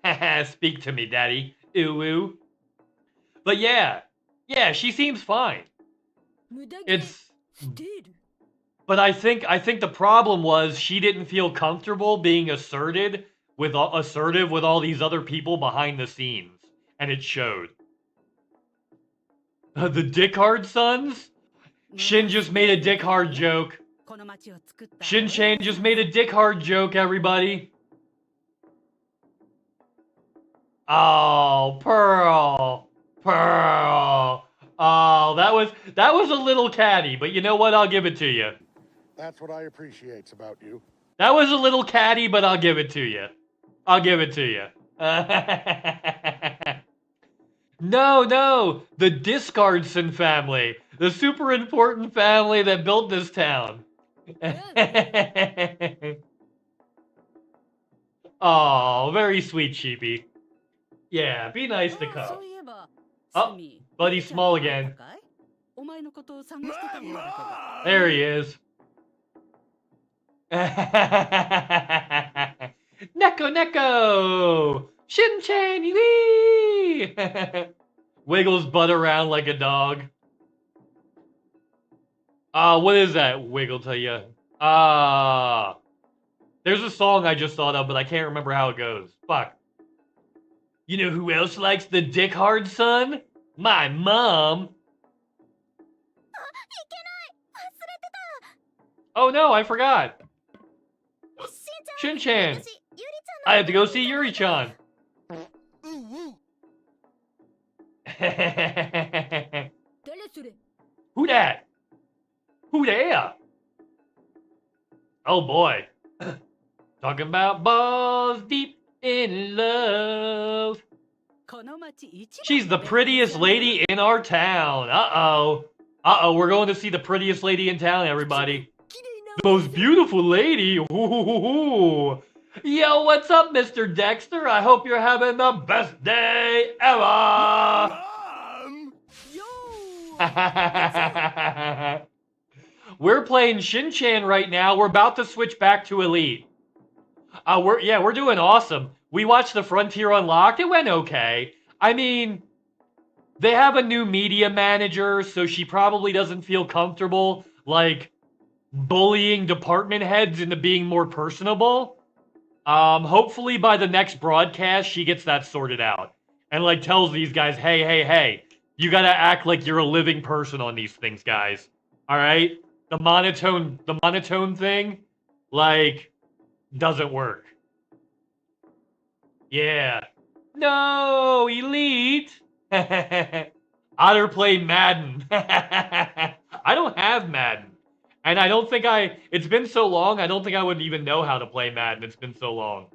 Haha, speak to me, daddy. Ooh, ooh. But yeah. Yeah, she seems fine. It's... But I think the problem was she didn't feel comfortable being assertive with all these other people behind the scenes, and it showed. The Dick Hard sons? Shin just made a Dick Hard joke. Shin-chan just made a Dick Hard joke, everybody. Oh, Pearl. Pearl. Oh, that was a little catty, but you know what? I'll give it to you. That's what I appreciate about you. That was a little catty, but I'll give it to you. I'll give it to you. No, the Discardson family. The super important family that built this town. Oh, very sweet, Sheepy. Yeah, be nice to Cup. Oh, Buddy's small again. There he is. Neko! Shin-chan, wee! Wiggles butt around like a dog. What is that? Wiggle to you. There's a song I just thought of, but I can't remember how it goes. Fuck. You know who else likes the Dick Hard son? My mom. Oh no, I forgot. Shin-chan. I have to go see Yuri-chan. Who that? Who there? Oh boy. Talking about balls deep in love. She's the prettiest lady in our town. Uh-oh. Uh-oh, we're going to see the prettiest lady in town, everybody. The most beautiful lady. Ooh. Yo, what's up, Mr. Dexter? I hope you're having the best day ever. We're playing Shin-chan right now. We're about to switch back to Elite. We're doing awesome. We watched the Frontier Unlocked. It went okay. I mean, they have a new media manager, so she probably doesn't feel comfortable, like, bullying department heads into being more personable. Hopefully by the next broadcast, she gets that sorted out. And, like, tells these guys, hey, you gotta act like you're a living person on these things, guys. Alright? The monotone thing, like, doesn't work. Yeah. No, Elite! Otter play Madden. I don't have Madden. And I don't think it's been so long, I don't think I would even know how to play Madden. It's been so long.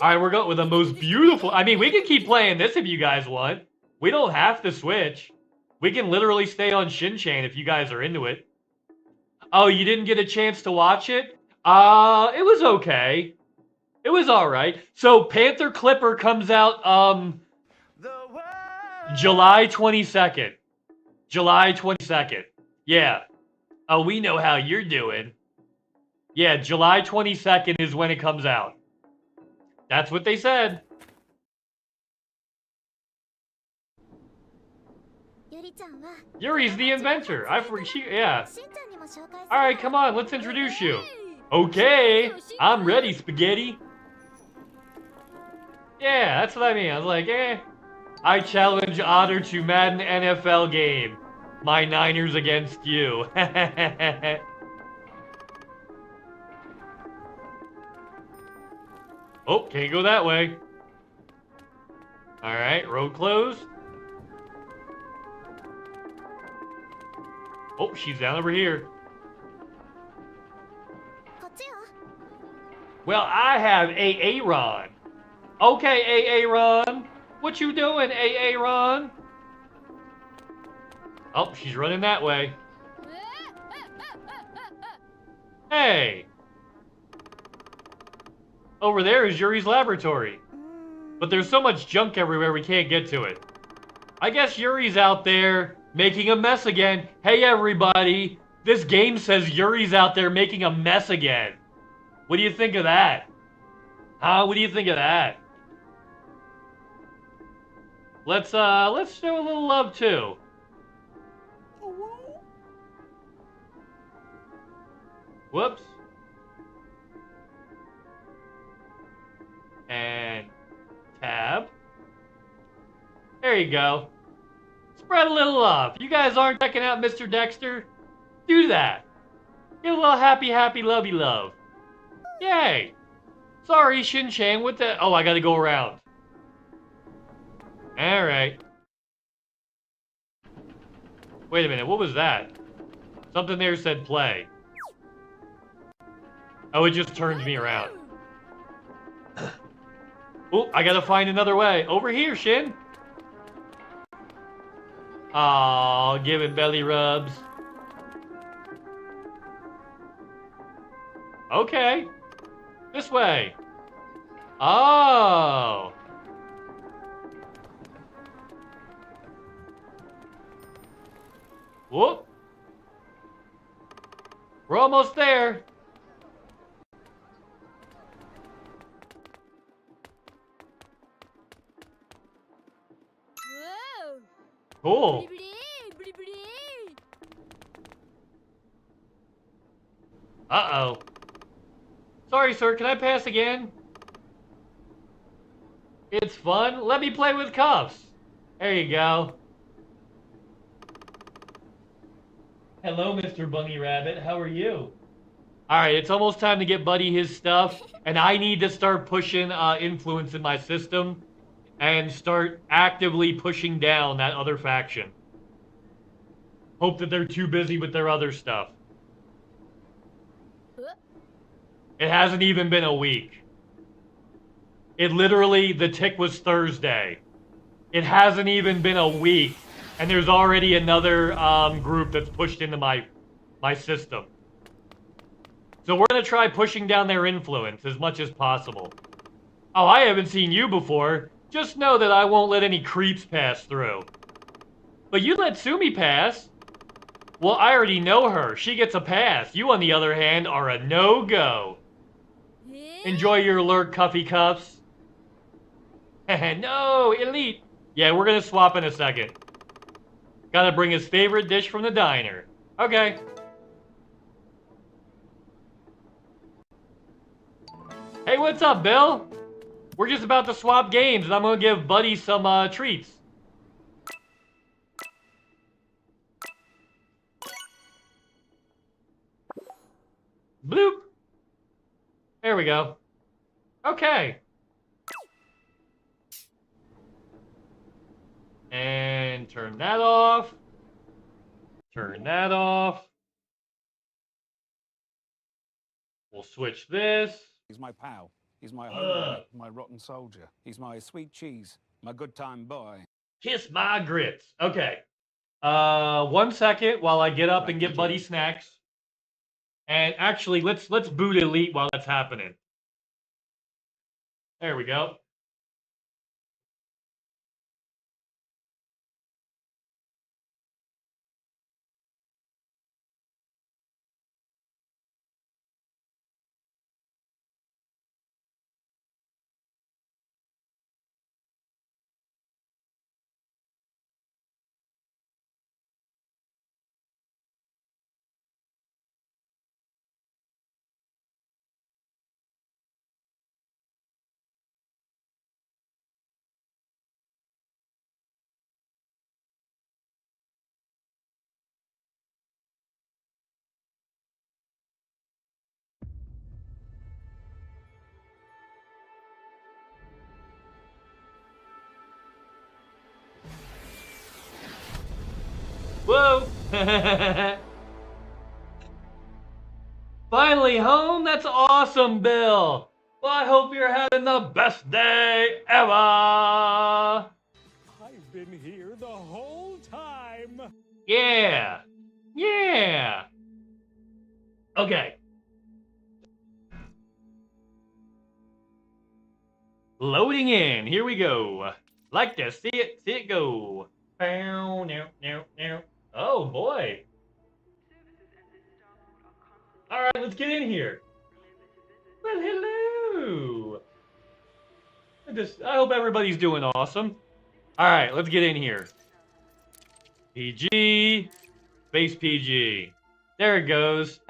Alright, we're going with the most beautiful... I mean, we can keep playing this if you guys want. We don't have to switch. We can literally stay on Shin-chan if you guys are into it. Oh, you didn't get a chance to watch it? It was okay. It was alright. So, Panther Clipper comes out, July 22nd. July 22nd. Yeah. Oh, we know how you're doing. Yeah, July 22nd is when it comes out. That's what they said. Yuri's the inventor. Yeah. Alright, come on, let's introduce you. Okay, I'm ready, spaghetti. Yeah, that's what I mean. I was like, I challenge Otter to Madden NFL game. My Niners against you. Oh, can't go that way. Alright, road closed. Oh, she's down over here. Well, I have Aaron. Okay, Aaron. What you doing, Aaron? Oh, she's running that way. Hey. Over there is Yuri's laboratory. but there's so much junk everywhere we can't get to it. I guess Yuri's out there making a mess again. Hey everybody, this game says Yuri's out there making a mess again. What do you think of that? Huh? What do you think of that? Let's show a little love too. Whoops. And tab. There you go. Spread a little love. You guys aren't checking out Mr. Dexter? Do that. Get a little happy, happy, lovey love. Yay. Sorry, Shin-chan, what the... Oh, I gotta go around. Alright. Wait a minute, what was that? Something there said play. Oh, it just turned me around. Oh, I gotta find another way. Over here, Shin. Aw, give it belly rubs. Okay. This way. Oh. Whoop. We're almost there. Cool. Uh-oh. Sorry, sir. Can I pass again? It's fun. Let me play with cuffs. There you go. Hello, Mr. Bunny Rabbit. How are you? Alright, it's almost time to get Buddy his stuff. And I need to start pushing influence in my system. And start actively pushing down that other faction. Hope that they're too busy with their other stuff. It hasn't even been a week. It literally, the tick was Thursday. It hasn't even been a week. And there's already another group that's pushed into my system. So we're going to try pushing down their influence as much as possible. Oh, I haven't seen you before. Just know that I won't let any creeps pass through. But you let Sumi pass. Well, I already know her. She gets a pass. You, on the other hand, are a no-go. Enjoy your lurk, Cuffy Cuffs. No, Elite. Yeah, we're going to swap in a second. Gotta bring his favorite dish from the diner. Okay. Hey, what's up, Bill? We're just about to swap games, and I'm gonna give Buddy some treats. Bloop. There we go. Okay. And turn that off. Turn that off. We'll switch this. He's my pal. He's my homeboy, my rotten soldier. He's my sweet cheese, my good time boy. Kiss my grits. Okay. 1 second while I get up and get Buddy snacks. And actually, let's boot Elite while that's happening. There we go. Whoa! Finally home? That's awesome, Bill! Well, I hope you're having the best day ever! I've been here the whole time! Yeah! Yeah! Okay. Loading in. Here we go. Like to see it go. Bow, now, now, now. Oh boy. All right, let's get in here. Well, hello. I hope everybody's doing awesome. All right, let's get in here. PG, space PG. There it goes.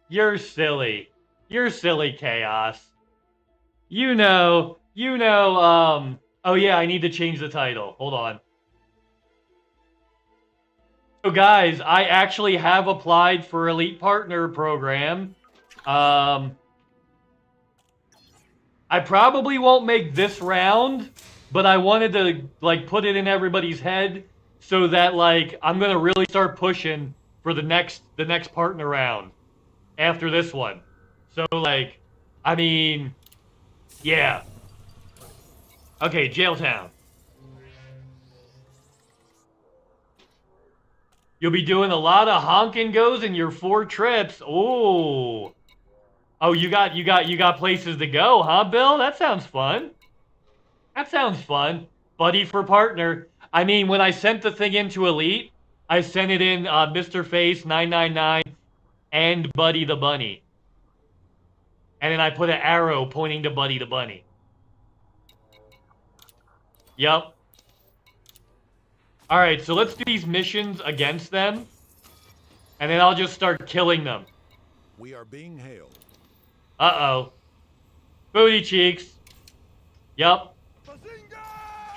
You're silly. You're silly, Chaos. You know, oh yeah, I need to change the title. Hold on. So guys, I actually have applied for Elite Partner Program. I probably won't make this round, but I wanted to like put it in everybody's head so that like I'm gonna really start pushing for the next partner round after this one. So like, I mean, yeah. Okay, Jailtown. You'll be doing a lot of honkin' goes in your 4 trips. Ooh. Oh, you got places to go, huh, Bill? That sounds fun. That sounds fun. Buddy for partner. I mean, when I sent the thing into Elite, I sent it in Mrface 999 and Buddy the Bunny. And then I put an arrow pointing to Buddy the Bunny. Yep. Alright, so let's do these missions against them. And then I'll just start killing them. We are being hailed. Uh-oh. Booty cheeks. Yup.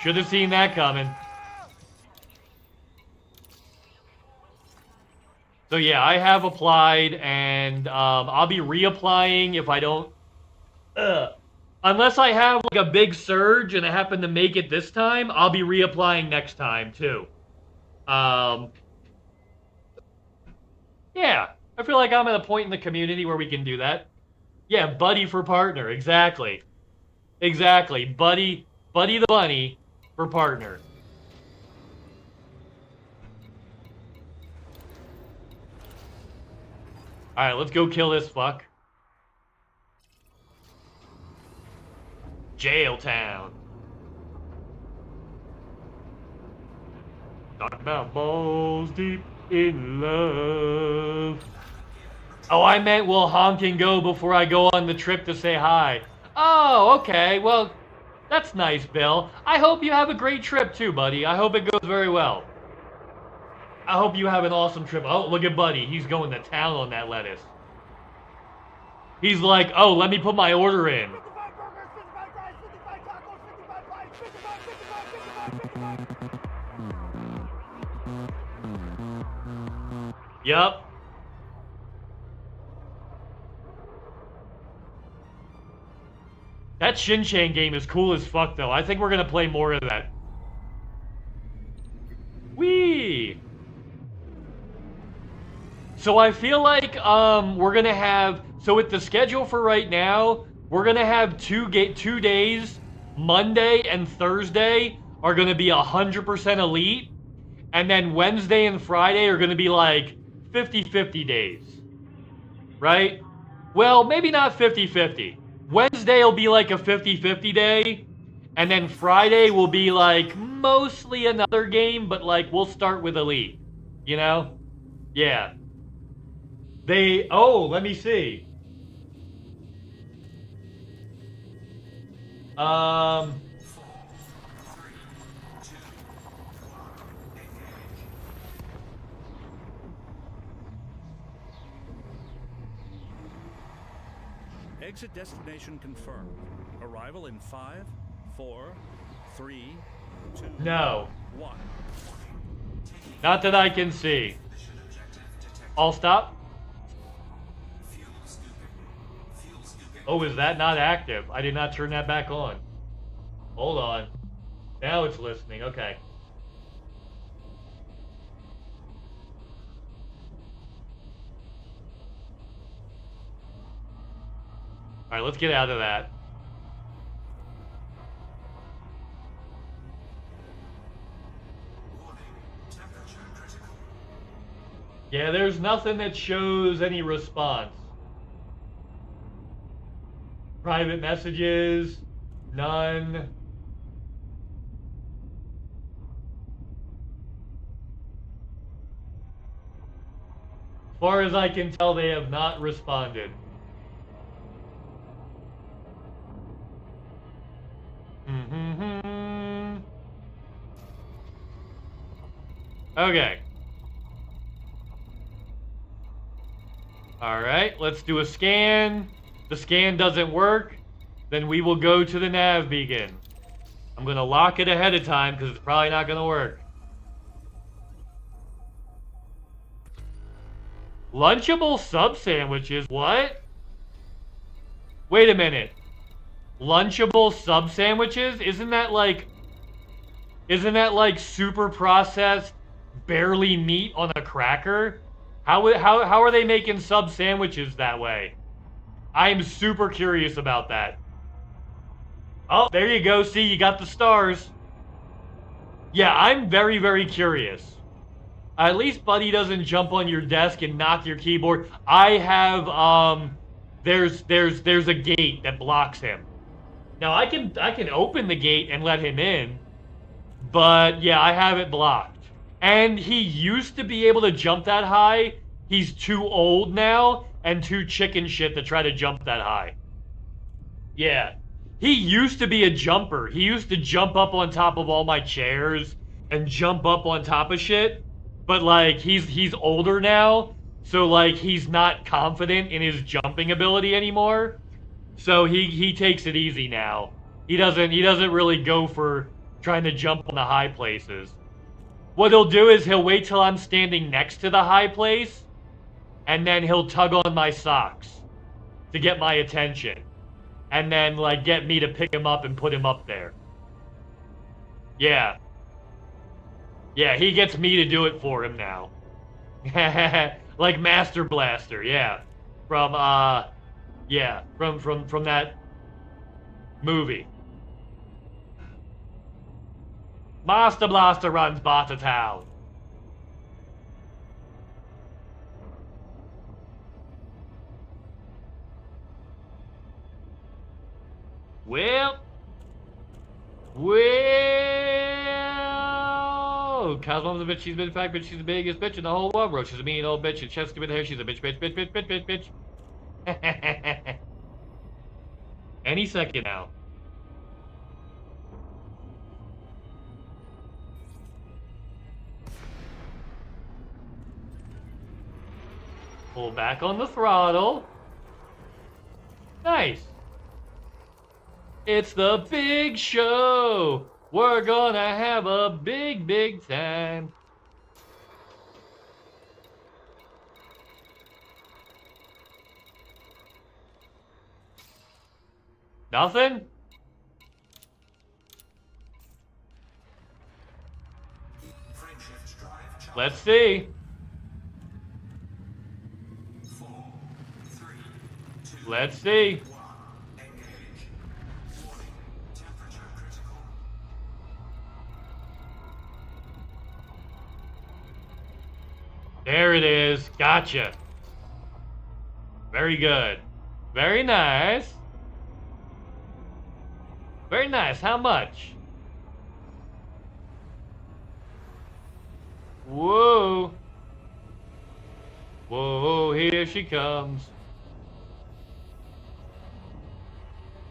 Should have seen that coming. So yeah, I have applied, and I'll be reapplying if I don't... Unless I have like a big surge and I happen to make it this time, I'll be reapplying next time, too. Yeah, I feel like I'm at a point in the community where we can do that. Yeah, buddy for partner, exactly. Exactly, Buddy the Bunny for partner. Alright, let's go kill this fuck. Jailtown. Talk about balls deep in love. Oh, I meant we'll honk and go before I go on the trip to say hi. Oh, okay. Well, that's nice, Bill. I hope you have a great trip too, buddy. I hope it goes very well. I hope you have an awesome trip. Oh, look at Buddy. He's going to town on that lettuce. He's like, oh, let me put my order in. Yup. That Shin-Chan game is cool as fuck, though. I think we're gonna play more of that. Whee! So I feel like we're gonna have... So with the schedule for right now, we're gonna have two days. Monday and Thursday are gonna be 100% elite. And then Wednesday and Friday are gonna be like 50-50 days. Right? Well, maybe not 50-50. Wednesday will be like a 50-50 day. And then Friday will be like mostly another game, but like we'll start with elite. You know? Yeah. Oh, let me see. Exit destination confirmed. Arrival in 5, 4, 3, 2, No. 1. Not that I can see. All stop? Oh, is that not active? I did not turn that back on. Hold on. Now it's listening. Okay. Alright, let's get out of that. Yeah, there's nothing that shows any response. Private messages, none. As far as I can tell, they have not responded. Okay. Alright, let's do a scan. The scan doesn't work, then we will go to the nav beacon. I'm gonna lock it ahead of time because it's probably not gonna work. Lunchable sub sandwiches, what? Wait a minute. Lunchable sub sandwiches? Isn't that like super processed, barely meat on a cracker? How are they making sub sandwiches that way? I am super curious about that. Oh, there you go. See, you got the stars. Yeah, I'm very, very curious. At least Buddy doesn't jump on your desk and knock your keyboard. I have, there's a gate that blocks him. Now, I can open the gate and let him in, but yeah, I have it blocked. And he used to be able to jump that high. He's too old now and too chicken shit to try to jump that high. Yeah. He used to be a jumper. He used to jump up on top of all my chairs and jump up on top of shit. But like he's older now, so like he's not confident in his jumping ability anymore. So he takes it easy now. He doesn't really go for trying to jump on the high places. What he'll do is he'll wait till I'm standing next to the high place, and then he'll tug on my socks to get my attention. And then, like, get me to pick him up and put him up there. Yeah. Yeah, he gets me to do it for him now. Like Master Blaster, yeah. From, yeah, from that movie. Master Blaster runs Bata Town. Well, Cosmo's a bitch, she's a bitch, fact, bitch, she's the biggest bitch in the whole world, bro. She's a mean old bitch, and chest stupid hair, she's a bitch, bitch. Any second now. Pull back on the throttle. Nice. It's the big show. We're gonna have a big, big time. Nothing? Let's see. 4, 3, 2, Let's see. 1, engage. Warning, temperature critical. There it is. Gotcha. Very good. Very nice. Very nice. How much? Whoa. Whoa, here she comes.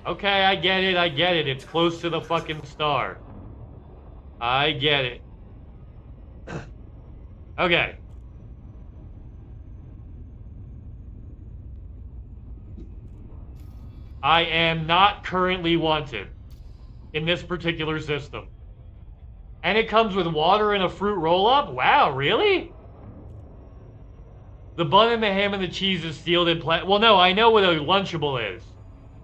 Okay, I get it. It's close to the fucking star. I get it. Okay. I am not currently wanted in this particular system. And it comes with water and a fruit roll-up? Wow, really? The bun and the ham and the cheese is sealed in plastic. Well, no, I know what a Lunchable is.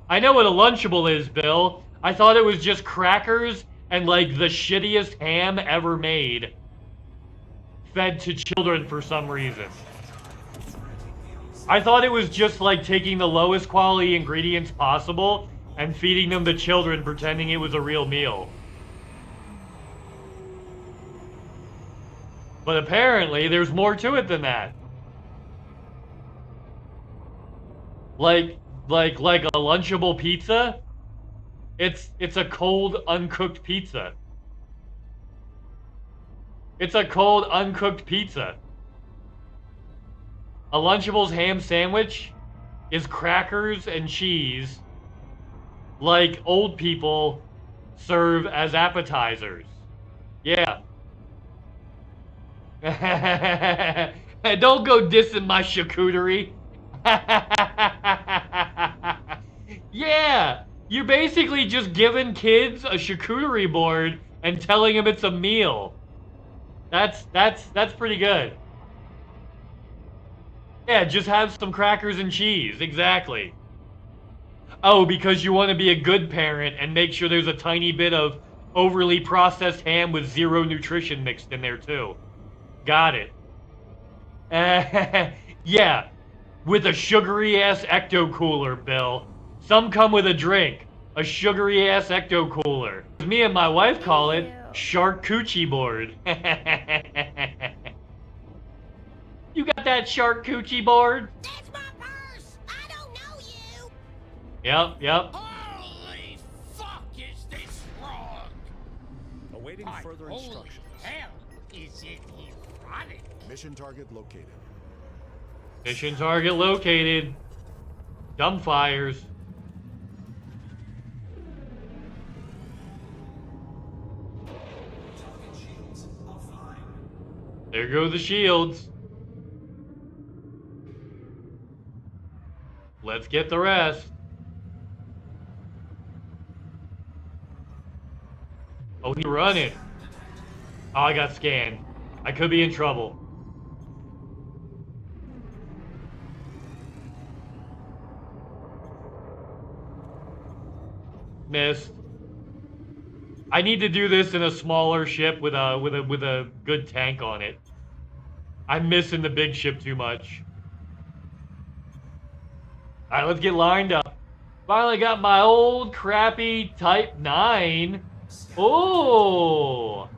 I know what a Lunchable is, Bill. I thought it was just crackers and, like, the shittiest ham ever made. Fed to children for some reason. I thought it was just, like, taking the lowest quality ingredients possible and feeding them to children pretending it was a real meal. But apparently, there's more to it than that. Like, like a Lunchable pizza. It's a cold, uncooked pizza. It's a cold, uncooked pizza. A Lunchables ham sandwich is crackers and cheese, like old people serve as appetizers. Yeah. Don't go dissing my charcuterie. Yeah, you're basically just giving kids a charcuterie board and telling them it's a meal. That's pretty good. Yeah, just have some crackers and cheese. Exactly. Oh, because you want to be a good parent and make sure there's a tiny bit of overly processed ham with zero nutrition mixed in there too. Got it. Yeah, with a sugary-ass ecto-cooler, Bill. Some come with a drink. A sugary-ass ecto-cooler. Me and my wife call it charcuterie board. You got that charcuterie board? That's my purse! I don't know you! Yep. Holy fuck, is this wrong? Awaiting further Holy instructions. hell, is it erotic? Mission target located. Mission target located. Dumbfires. There go the shields. Let's get the rest. Oh, he's running. Oh, I got scanned. I could be in trouble. Missed. I need to do this in a smaller ship with a good tank on it. I'm missing the big ship too much. All right, let's get lined up. Finally got my old crappy Type 9. Oh.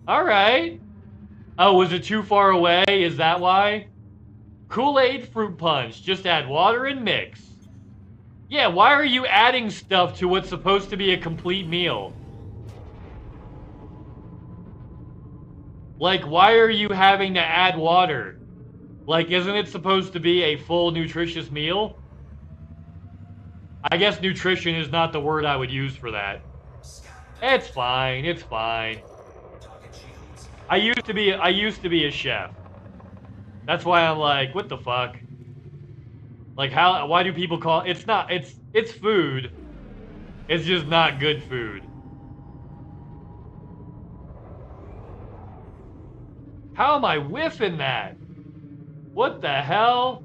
All right. Oh, was it too far away? Is that why? Kool-Aid fruit punch. Just add water and mix. Yeah, why are you adding stuff to what's supposed to be a complete meal? Like, why are you having to add water? Like, isn't it supposed to be a full, nutritious meal? I guess nutrition is not the word I would use for that. It's fine, it's fine. I used to be a chef. That's why I'm like, what the fuck? Like, why do people call it's food. It's just not good food. How am I whiffing that? What the hell?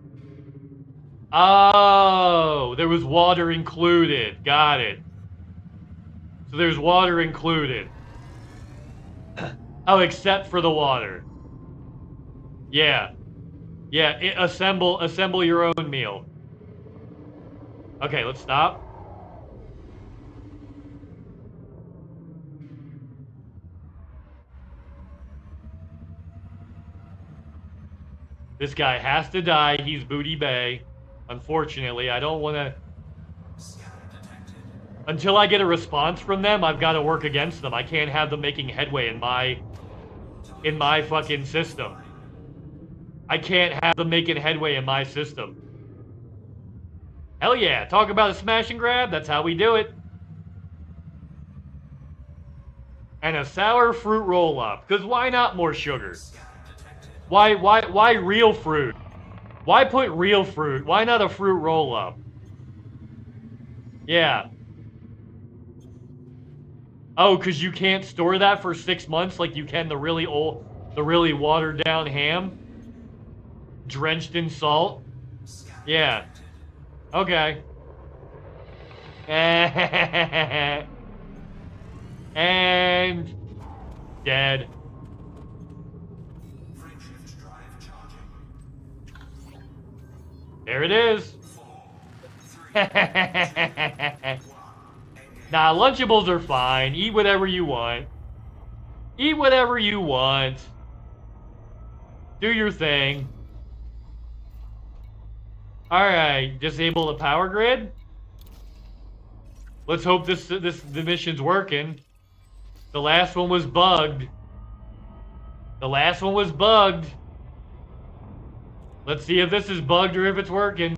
Oh, there was water included. Got it. So there's water included. Oh, except for the water. Yeah. Yeah, assemble your own meal. Okay, let's stop. This guy has to die. He's Booty Bay. Unfortunately, I don't want to... Until I get a response from them, I've got to work against them. I can't have them making headway in my fucking system. I can't have them making headway in my system. Hell yeah, talk about a smash and grab, that's how we do it. And a sour fruit roll-up, because why not more sugar? Why real fruit? Why put real fruit? Why not a fruit roll-up? Yeah. Oh, because you can't store that for 6 months like you can the really watered down ham? Drenched in salt? Yeah. Okay. And dead. There it is. Nah, Lunchables are fine. Eat whatever you want. Eat whatever you want. Do your thing. Alright, disable the power grid. Let's hope the mission's working. The last one was bugged. The last one was bugged. Let's see if this is bugged or if it's working.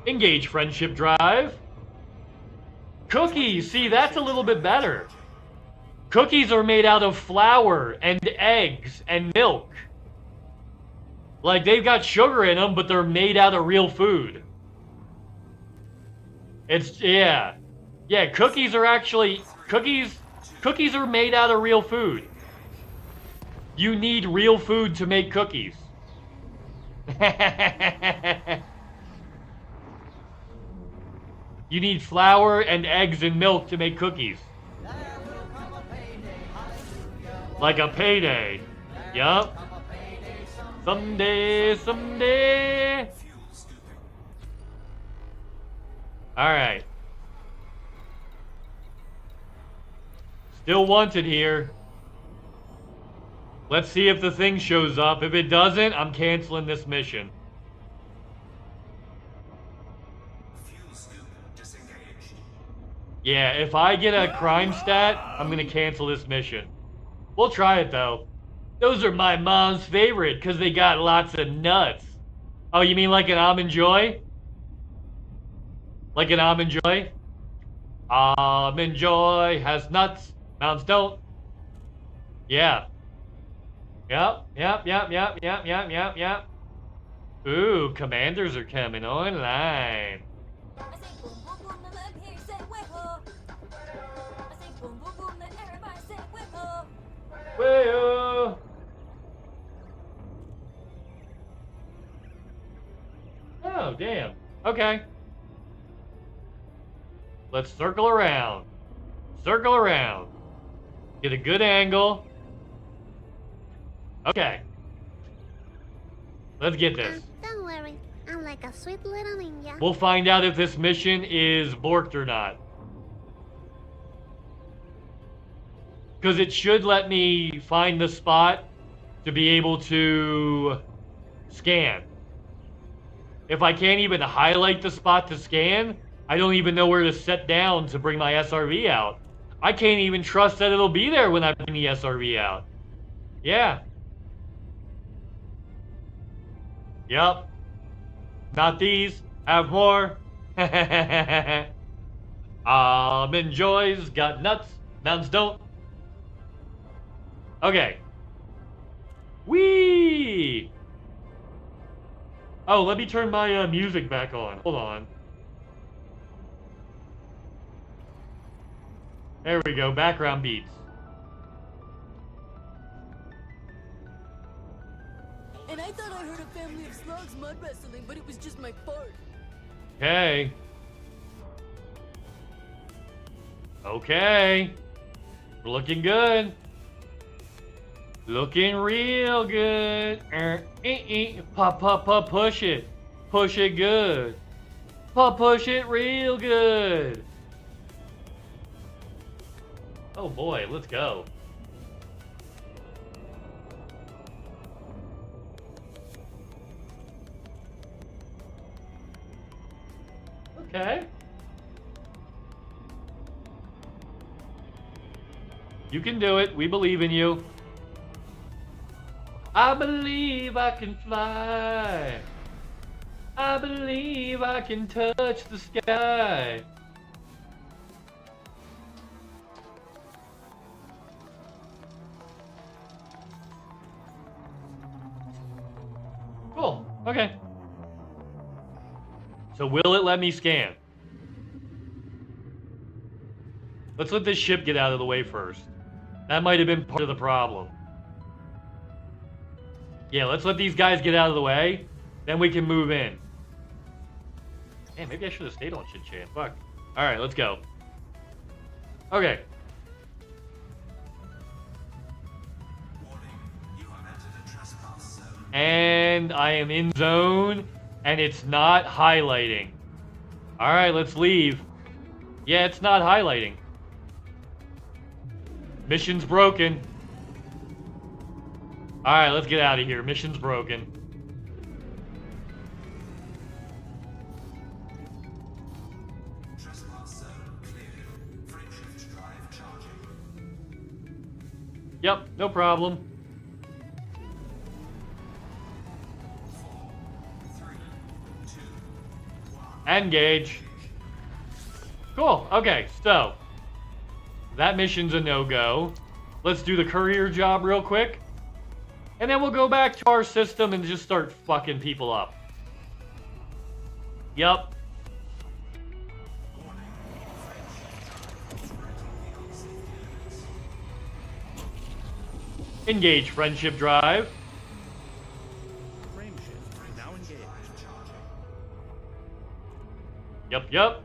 Engage friendship drive. Cookies! See, that's a little bit better. Cookies are made out of flour and eggs and milk. Like, they've got sugar in them, but they're made out of real food. It's, yeah. Yeah, cookies are actually, cookies are made out of real food. You need real food to make cookies. You need flour and eggs and milk to make cookies. Like a payday. Yup. Someday, someday. Alright. Still wanted here. Let's see if the thing shows up. If it doesn't, I'm canceling this mission. Yeah, if I get a crime stat, I'm gonna cancel this mission. We'll try it though. Those are my mom's favorite because they got lots of nuts. Oh, you mean like an Almond Joy? Like an Almond Joy? Almond Joy has nuts. Mounds don't. Yeah. Yep. Ooh, commanders are coming online. Way-oh. Oh, damn. Okay. Let's circle around. Circle around. Get a good angle. Okay. Let's get this. Don't worry, I'm like a sweet little ninja. We'll find out if this mission is borked or not. Because it should let me find the spot to be able to scan. If I can't even highlight the spot to scan, I don't even know where to set down to bring my SRV out. I can't even trust that it'll be there when I bring the SRV out. Yeah. Yup. Not these. Have more. Almond Joys got nuts. Mountains don't. Okay. Whee! Oh, let me turn my music back on. Hold on. There we go. Background beats. And I thought I heard a family of slugs mud wrestling, but it was just my fart. Okay. Okay. We're looking good. Looking real good. Pop, push it. Push it good. Push it real good. Oh boy, let's go. Okay. You can do it. We believe in you. I believe I can fly. I believe I can touch the sky. Cool. Okay. So will it let me scan? Let's let this ship get out of the way first. That might have been part of the problem. Yeah, let's let these guys get out of the way. Then we can move in. Man, maybe I should have stayed on Shin-Chan. Fuck. Alright, let's go. Okay. And I am in zone, and it's not highlighting. Alright, let's leave. Yeah, it's not highlighting. Mission's broken. Alright, let's get out of here. Mission's broken. Yep, no problem. Engage. Cool, okay, so that mission's a no-go. Let's do the courier job real quick. And then we'll go back to our system and just start fucking people up. Yup. Engage friendship drive. Frame shift now engaged. Yup.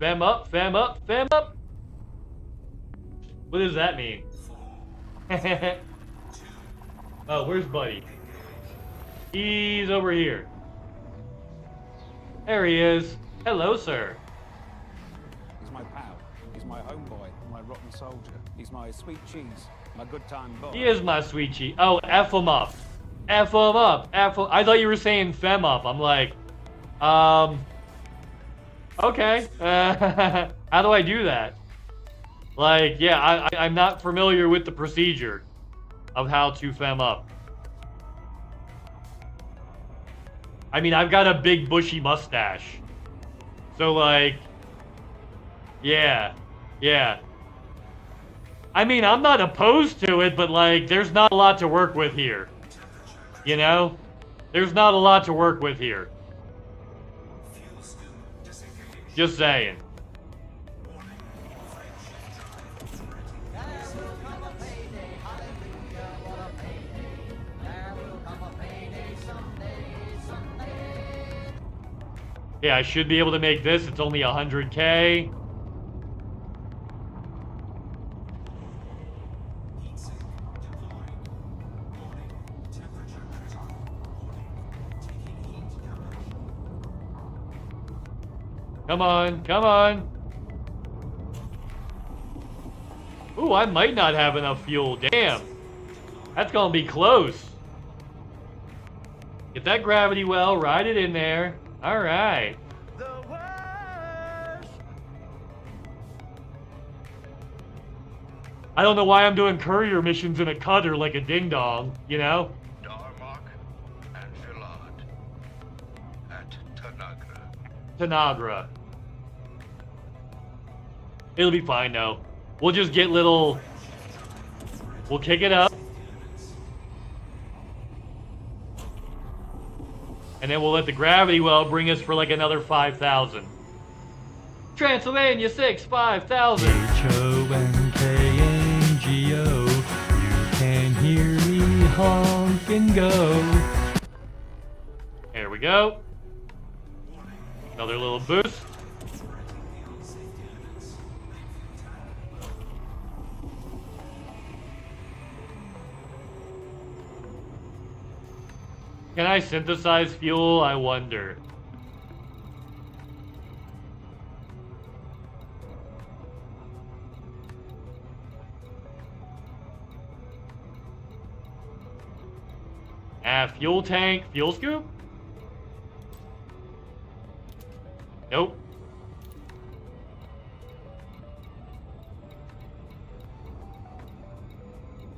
Fam up, fam up, fam up. What does that mean? Oh, where's Buddy? He's over here. There he is. Hello, sir. He's my pal. He's my homeboy, my rotten soldier. He's my sweet cheese, my good time boy. He is my sweet cheese. Oh, F him up. F him up. F him. I thought you were saying fem up. I'm like, okay. How do I do that? Like, yeah, I'm not familiar with the procedure of how to fem up. I mean, I've got a big bushy mustache. So, like, yeah. I mean, I'm not opposed to it, but, like, there's not a lot to work with here. You know? There's not a lot to work with here. Just saying. Yeah, I should be able to make this. It's only 100K. Come on, come on. Ooh, I might not have enough fuel. Damn. That's gonna be close. Get that gravity well, ride it in there. Alright. I don't know why I'm doing courier missions in a cutter like a ding-dong, you know? Darmok and Gilad at Tanagra. Tanagra. It'll be fine, though. We'll just get little... We'll kick it up. And then we'll let the gravity well bring us for like another 5,000. Transylvania 6, 5,000. H-O-N-K-N-G-O. You can hear me honk and go. There we go. Another little boost. Can I synthesize fuel? I wonder. Fuel tank, fuel scoop? Nope.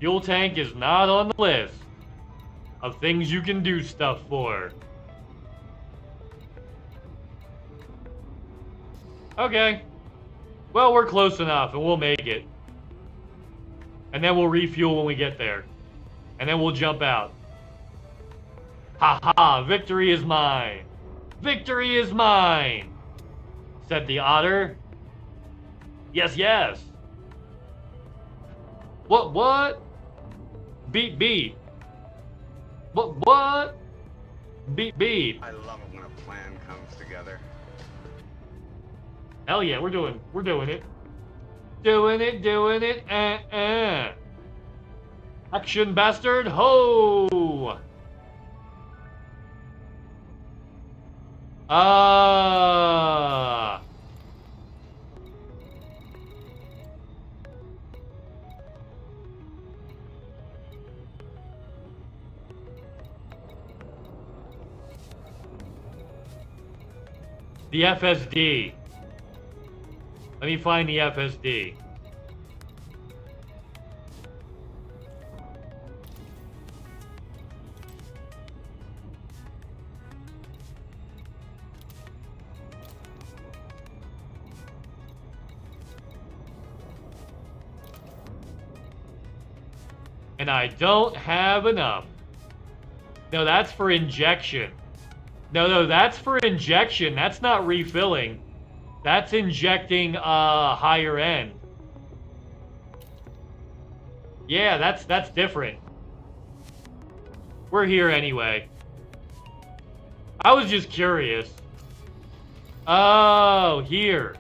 Fuel tank is not on the list of things you can do stuff for. Okay. Well, we're close enough, and we'll make it. And then we'll refuel when we get there. And then we'll jump out. Ha-ha! Victory is mine! Victory is mine! Said the otter. Yes, yes! What? Beat. What? Beat. I love it when a plan comes together. Hell yeah, we're doing it. Doing it, Action bastard, ho! The FSD. Let me find the FSD. And I don't have enough. No, that's for injection. No, that's for injection. That's not refilling. That's injecting higher end. Yeah, that's different. We're here anyway. I was just curious. Oh, here.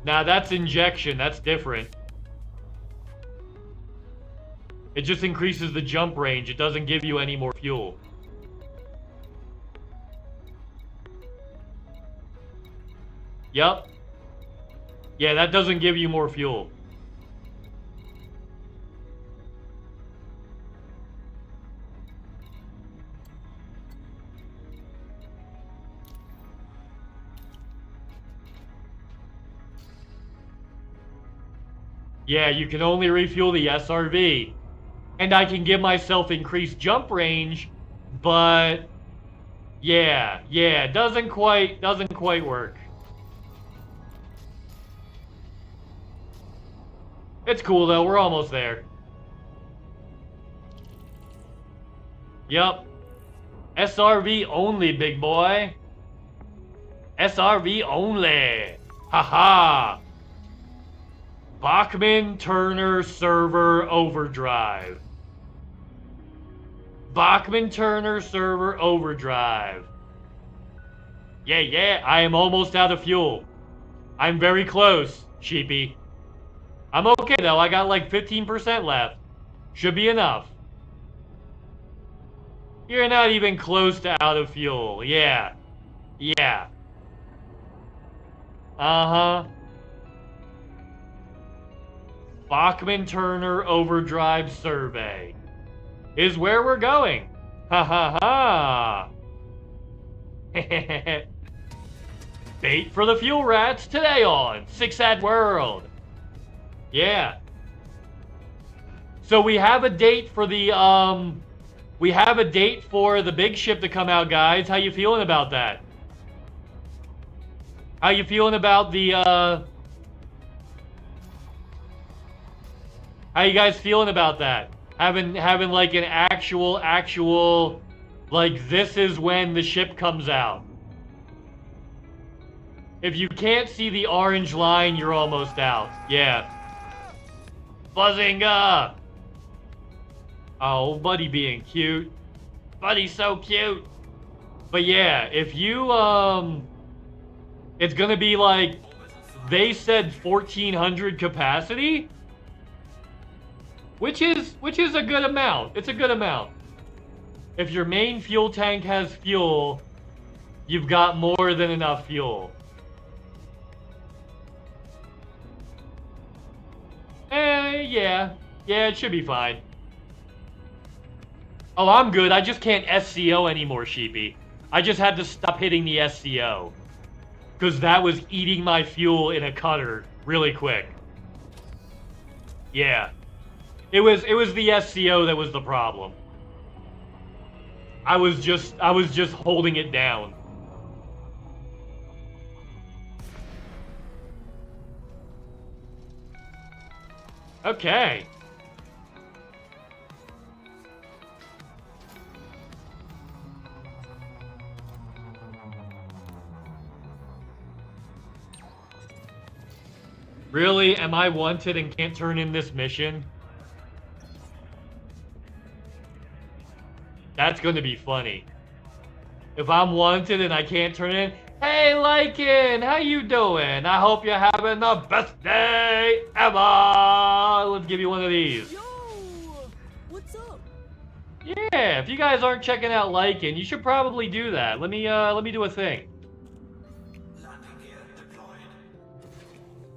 Now that's injection, that's different. It just increases the jump range, it doesn't give you any more fuel. Yup. Yeah, that doesn't give you more fuel. Yeah, you can only refuel the SRV. And I can give myself increased jump range, but yeah, doesn't quite work. It's cool though, we're almost there. Yup. SRV only, big boy. SRV only. Haha. Bachman Turner Server Overdrive. Bachman Turner Server Overdrive. Yeah, I am almost out of fuel. I'm very close, sheepy. I'm okay though, I got like 15% left. Should be enough. You're not even close to out of fuel. Yeah. Uh-huh. Bachman Turner Overdrive Survey is where we're going. Ha ha ha. Bait for the fuel rats today on Six Ad World. Yeah. So we have a date for the big ship to come out, guys. How you feeling about that? How you feeling about the How you guys feeling about that? Having like an actual like this is when the ship comes out. If you can't see the orange line, you're almost out. Yeah. Buzzinga! Oh, Buddy being cute. Buddy's so cute. But yeah, if you it's gonna be like they said 1400 capacity. Which is a good amount. It's a good amount. If your main fuel tank has fuel, you've got more than enough fuel. Yeah, it should be fine. Oh, I'm good. I just can't SCO anymore, sheepy. I just had to stop hitting the SCO. Because that was eating my fuel in a cutter really quick. Yeah. It was the SCO that was the problem. I was just holding it down. Okay. Really? Am I wanted and can't turn in this mission? That's going to be funny. If I'm wanted and I can't turn in, hey Lycan, how you doing? I hope you're having the best day ever. Let's give you one of these. Yo, what's up? Yeah, if you guys aren't checking out Lycan, you should probably do that. Let me do a thing.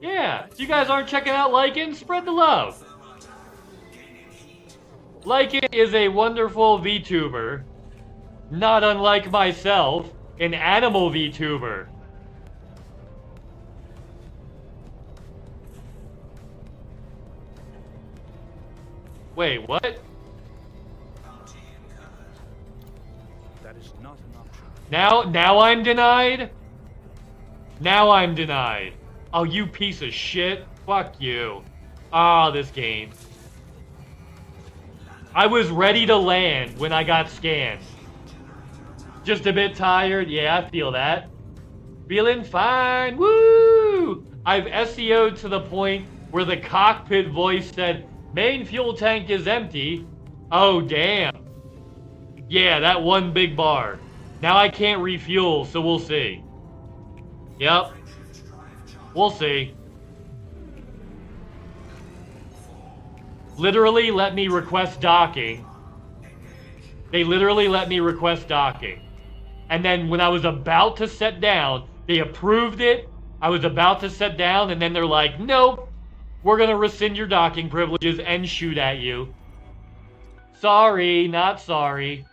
Yeah, if you guys aren't checking out Lycan, spread the love. Lycan is a wonderful VTuber. Not unlike myself, an animal VTuber. Wait, what? That is not an option. Now I'm denied? Now I'm denied. Oh, you piece of shit. Fuck you. Ah, this game. I was ready to land when I got scanned. Just a bit tired. Yeah, I feel that. Feeling fine. Woo! I've SEO'd to the point where the cockpit voice said, main fuel tank is empty. Oh, damn. Yeah, that one big bar. Now I can't refuel, so we'll see. Yep. We'll see. Literally let me request docking. They literally let me request docking. And then when I was about to set down, they approved it. I was about to set down, and then they're like, nope, we're going to rescind your docking privileges and shoot at you. Sorry, not sorry.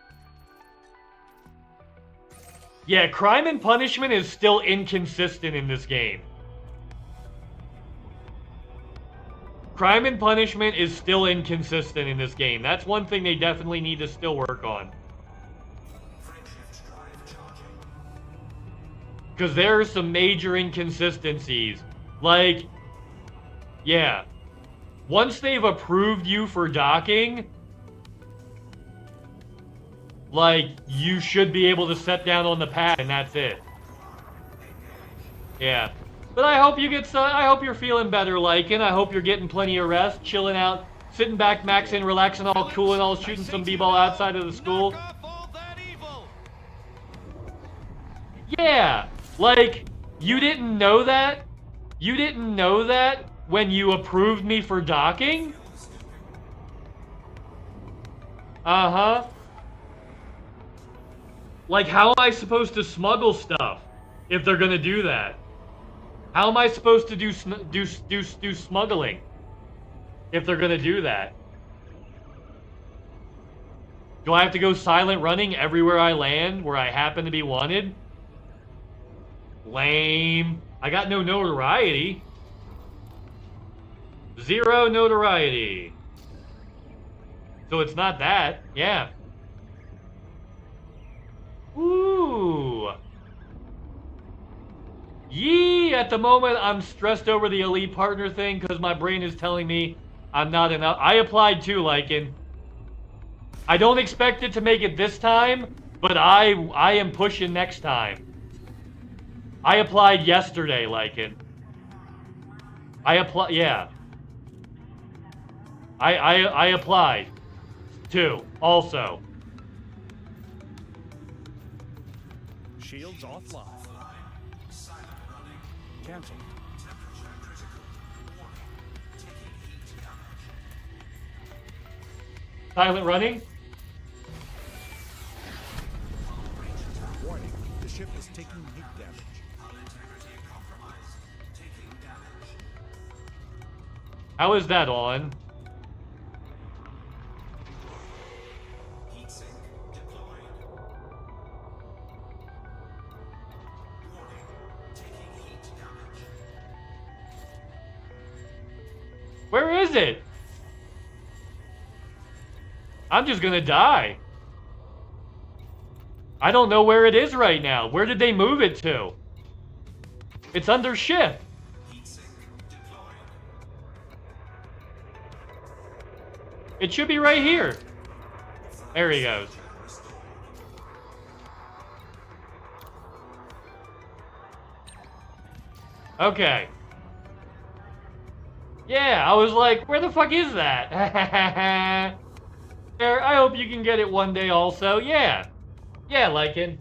Yeah, crime and punishment is still inconsistent in this game. Crime and punishment is still inconsistent in this game. That's one thing they definitely need to still work on. Because there are some major inconsistencies. Like, yeah. Once they've approved you for docking, like, you should be able to set down on the pad and that's it. Yeah. But I hope you get I hope you're feeling better, Lycan. I hope you're getting plenty of rest, chilling out, sitting back, maxing, relaxing, all cool and all, shooting some b-ball outside of the school. Yeah, like, you didn't know that? You didn't know that when you approved me for docking? Uh-huh. Like, how am I supposed to smuggle stuff if they're gonna do that? How am I supposed to do smuggling if they're gonna do that? Do I have to go silent running everywhere I land where I happen to be wanted? Lame. I got no notoriety. Zero notoriety. So it's not that. Yeah. Ooh. Yee! At the moment, I'm stressed over the elite partner thing because my brain is telling me I'm not enough. I applied too, Lycan. I don't expect it to make it this time, but I am pushing next time. I applied yesterday, Lycan. Yeah. I applied too, also. Shields offline. Cancel. Silent running? Warning, the ship is taking heat damage. How is that on? Where is it? I'm just gonna die. I don't know where it is right now. Where did they move it to? It's under shift. It should be right here. There he goes. Okay. Yeah, I was like, where the fuck is that? There, I hope you can get it one day also. Yeah. Yeah, Lycan.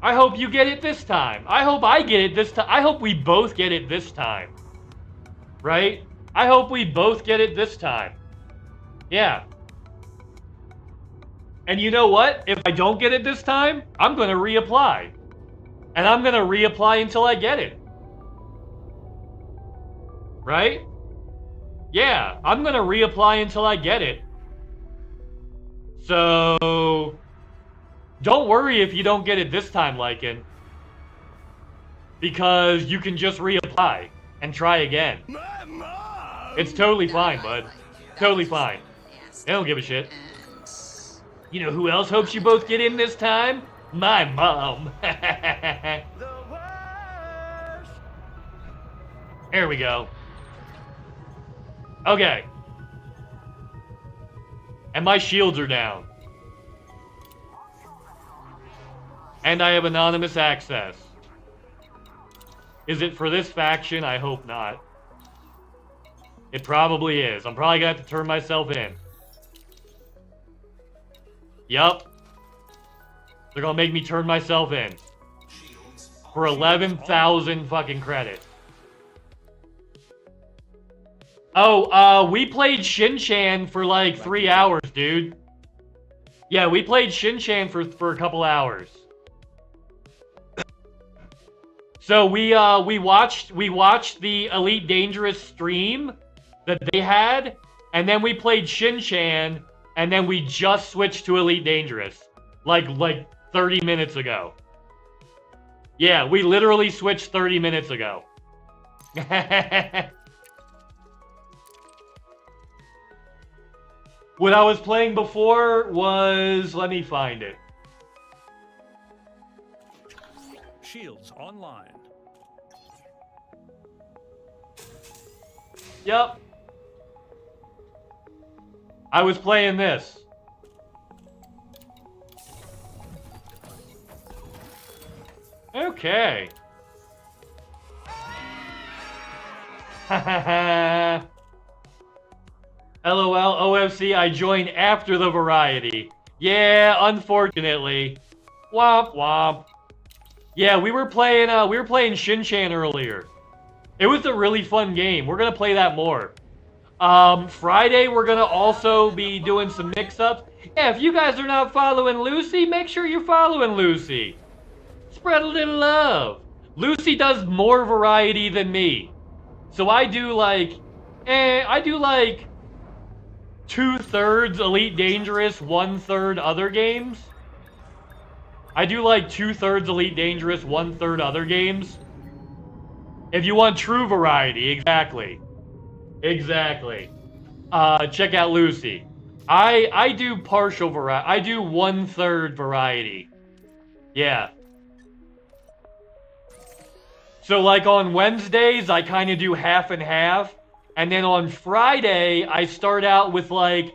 I hope you get it this time. I hope I get it this time. I hope we both get it this time. Right? I hope we both get it this time. Yeah. And you know what? If I don't get it this time, I'm going to reapply. And I'm going to reapply until I get it. Right? Yeah, I'm going to reapply until I get it. So don't worry if you don't get it this time, Lycan. Because you can just reapply and try again. It's totally fine, bud. Totally fine. They don't give a shit. You know who else hopes you both get in this time? My mom. There we go. Okay. And my shields are down. And I have anonymous access. Is it for this faction? I hope not. It probably is. I'm probably gonna have to turn myself in. Yup. They're gonna make me turn myself in. For 11,000 fucking credits. Oh, we played Shin-Chan for like 3 hours, dude. Yeah, we played Shin-Chan for a couple hours. So we watched the Elite Dangerous stream that they had, and then we played Shin-Chan, and then we just switched to Elite Dangerous like 30 minutes ago. Yeah, we literally switched 30 minutes ago. What I was playing before was, let me find it. Shields online. Yep. I was playing this. Okay. Hahaha. LOL, OFC, I joined after the variety. Yeah, unfortunately. Womp womp. Yeah, we were playing Shin-Chan earlier. It was a really fun game. We're gonna play that more. Friday we're gonna also be doing some mix-ups. Yeah, if you guys are not following Lucy, make sure you're following Lucy. Spread a little love. Lucy does more variety than me. So I do like 2/3 Elite Dangerous, 1/3 other games. I do like 2/3 Elite Dangerous, 1/3 other games. If you want true variety, exactly. Exactly. Check out Lucy. I do partial variety. I do 1/3 variety. Yeah. So like on Wednesdays, I kind of do half and half. And then on Friday, I start out with like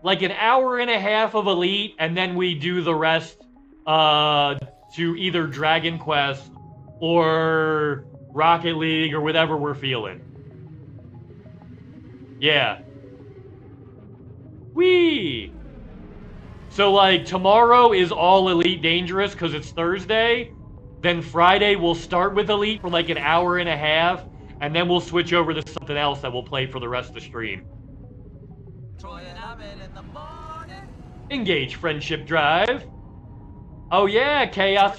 an hour and a half of Elite, and then we do the rest to either Dragon Quest or Rocket League or whatever we're feeling. Yeah. Whee! So like tomorrow is all Elite Dangerous because it's Thursday. Then Friday we'll start with Elite for like an hour and a half. And then we'll switch over to something else that we'll play for the rest of the stream. Engage Friendship Drive. Oh yeah, Chaos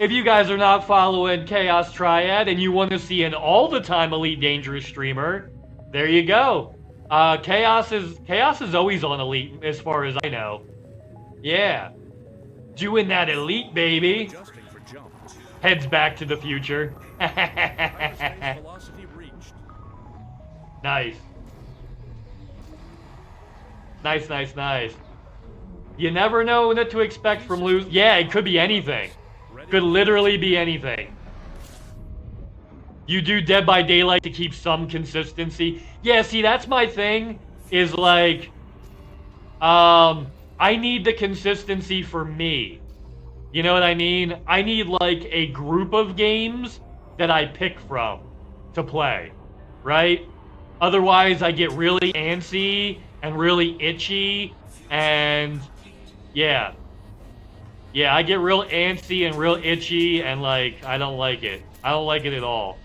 If you guys are not following Chaos Triad and you want to see an all-the-time Elite Dangerous streamer, there you go. Chaos is always on Elite as far as I know. Yeah. Doing that Elite, baby. Heads back to the future. Nice. Nice. You never know what to expect from Lucy. Yeah, it could be anything. Could literally be anything. You do Dead by Daylight to keep some consistency. Yeah, see, that's my thing. Is like, I need the consistency for me. You know what I mean? I need like a group of games that I pick from to play, right? Otherwise, I get really antsy and really itchy, and yeah. Yeah, I get real antsy and real itchy, and like, I don't like it. I don't like it at all.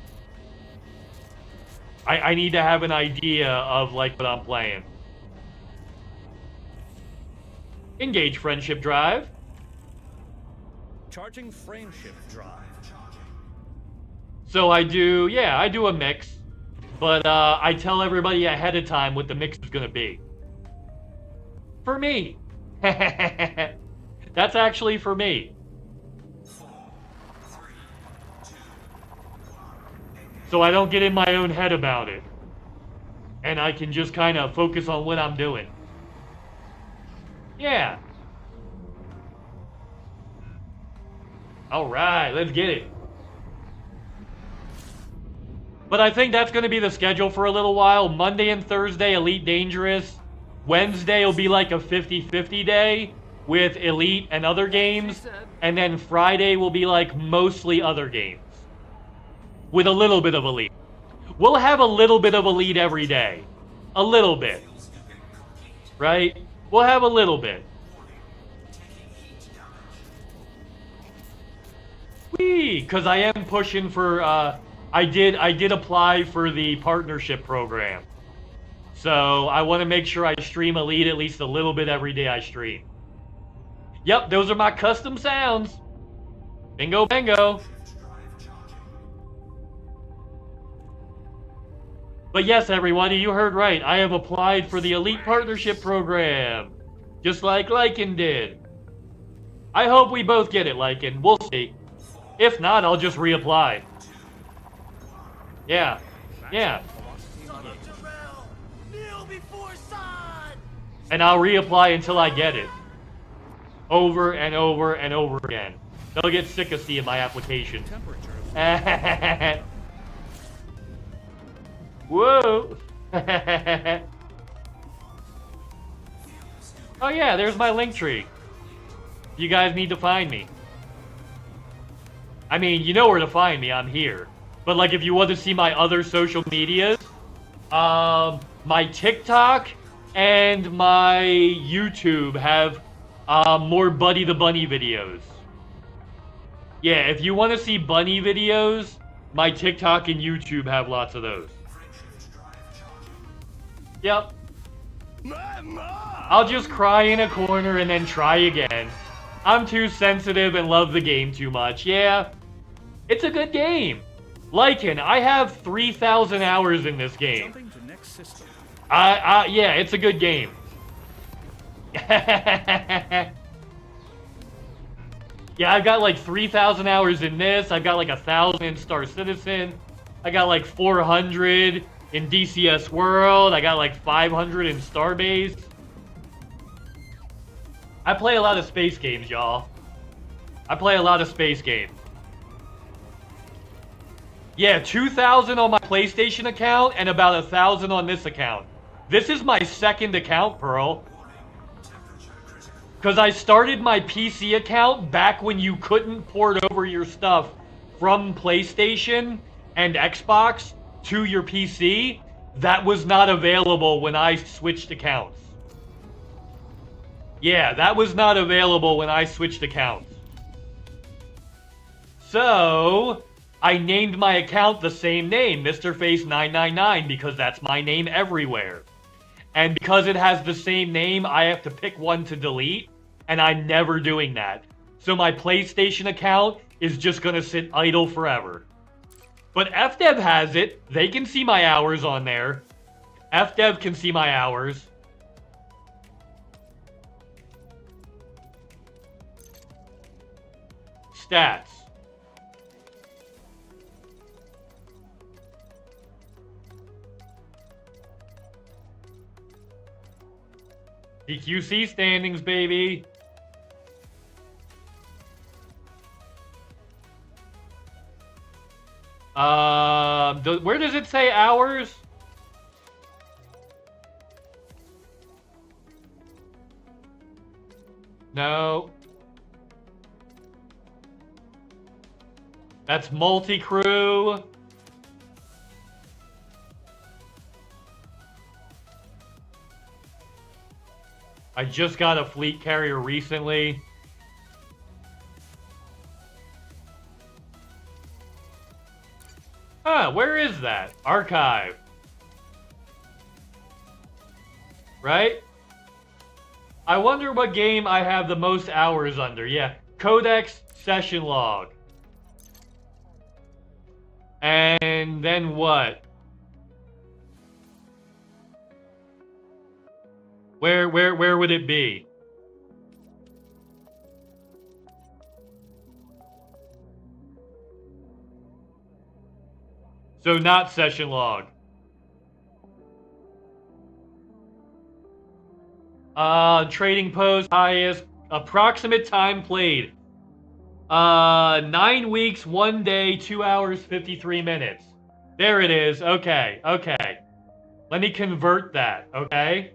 I need to have an idea of like what I'm playing. Engage Friendship Drive. Charging Friendship Drive. So I do a mix, but I tell everybody ahead of time what the mix is gonna be. For me. That's actually for me. So I don't get in my own head about it. And I can just kind of focus on what I'm doing. Yeah. Alright, let's get it. But I think that's going to be the schedule for a little while. Monday and Thursday, Elite Dangerous. Wednesday will be like a 50-50 day with Elite and other games. And then Friday will be like mostly other games. With a little bit of Elite. We'll have a little bit of Elite every day. A little bit. Right? We'll have a little bit. Whee! Because I am pushing for, I did apply for the partnership program. So I want to make sure I stream Elite at least a little bit every day I stream. Yep, those are my custom sounds. Bingo, bango. But yes, everybody, you heard right. I have applied for the Elite Partnership Program. Just like Lycan did. I hope we both get it, Lycan. We'll see. If not, I'll just reapply. Yeah. Yeah. And I'll reapply until I get it. Over and over and over again. They'll get sick of seeing my application. Whoa! Oh yeah, there's my link tree. You guys need to find me. I mean, you know where to find me, I'm here. But like if you want to see my other social medias, my TikTok and my YouTube have more Buddy the Bunny videos. Yeah, if you want to see bunny videos, my TikTok and YouTube have lots of those. Yep. I'll just cry in a corner and then try again. I'm too sensitive and love the game too much. Yeah. It's a good game. Lycan, I have 3,000 hours in this game. Jumping to next system. Yeah, it's a good game. Yeah, I've got like 3,000 hours in this. I've got like 1,000 in Star Citizen. I got like 400 in DCS World. I got like 500 in Starbase. I play a lot of space games, y'all. I play a lot of space games. Yeah, 2,000 on my PlayStation account and about 1,000 on this account. This is my second account, Pearl. Because I started my PC account back when you couldn't port over your stuff from PlayStation and Xbox to your PC. That was not available when I switched accounts. Yeah, that was not available when I switched accounts. So, I named my account the same name, Mrface999, because that's my name everywhere. And because it has the same name, I have to pick one to delete, and I'm never doing that. So my PlayStation account is just gonna sit idle forever. But FDev has it. They can see my hours on there. FDev can see my hours. Stats. EQC standings, baby. Where does it say hours? No. That's multi-crew. I just got a fleet carrier recently. Huh, where is that? Archive. Right? I wonder what game I have the most hours under. Yeah, Codex Session Log. And then what? Where would it be? So not session log. Trading post, highest, approximate time played. 9 weeks, 1 day, 2 hours, 53 minutes. There it is. Okay, okay. Let me convert that, okay?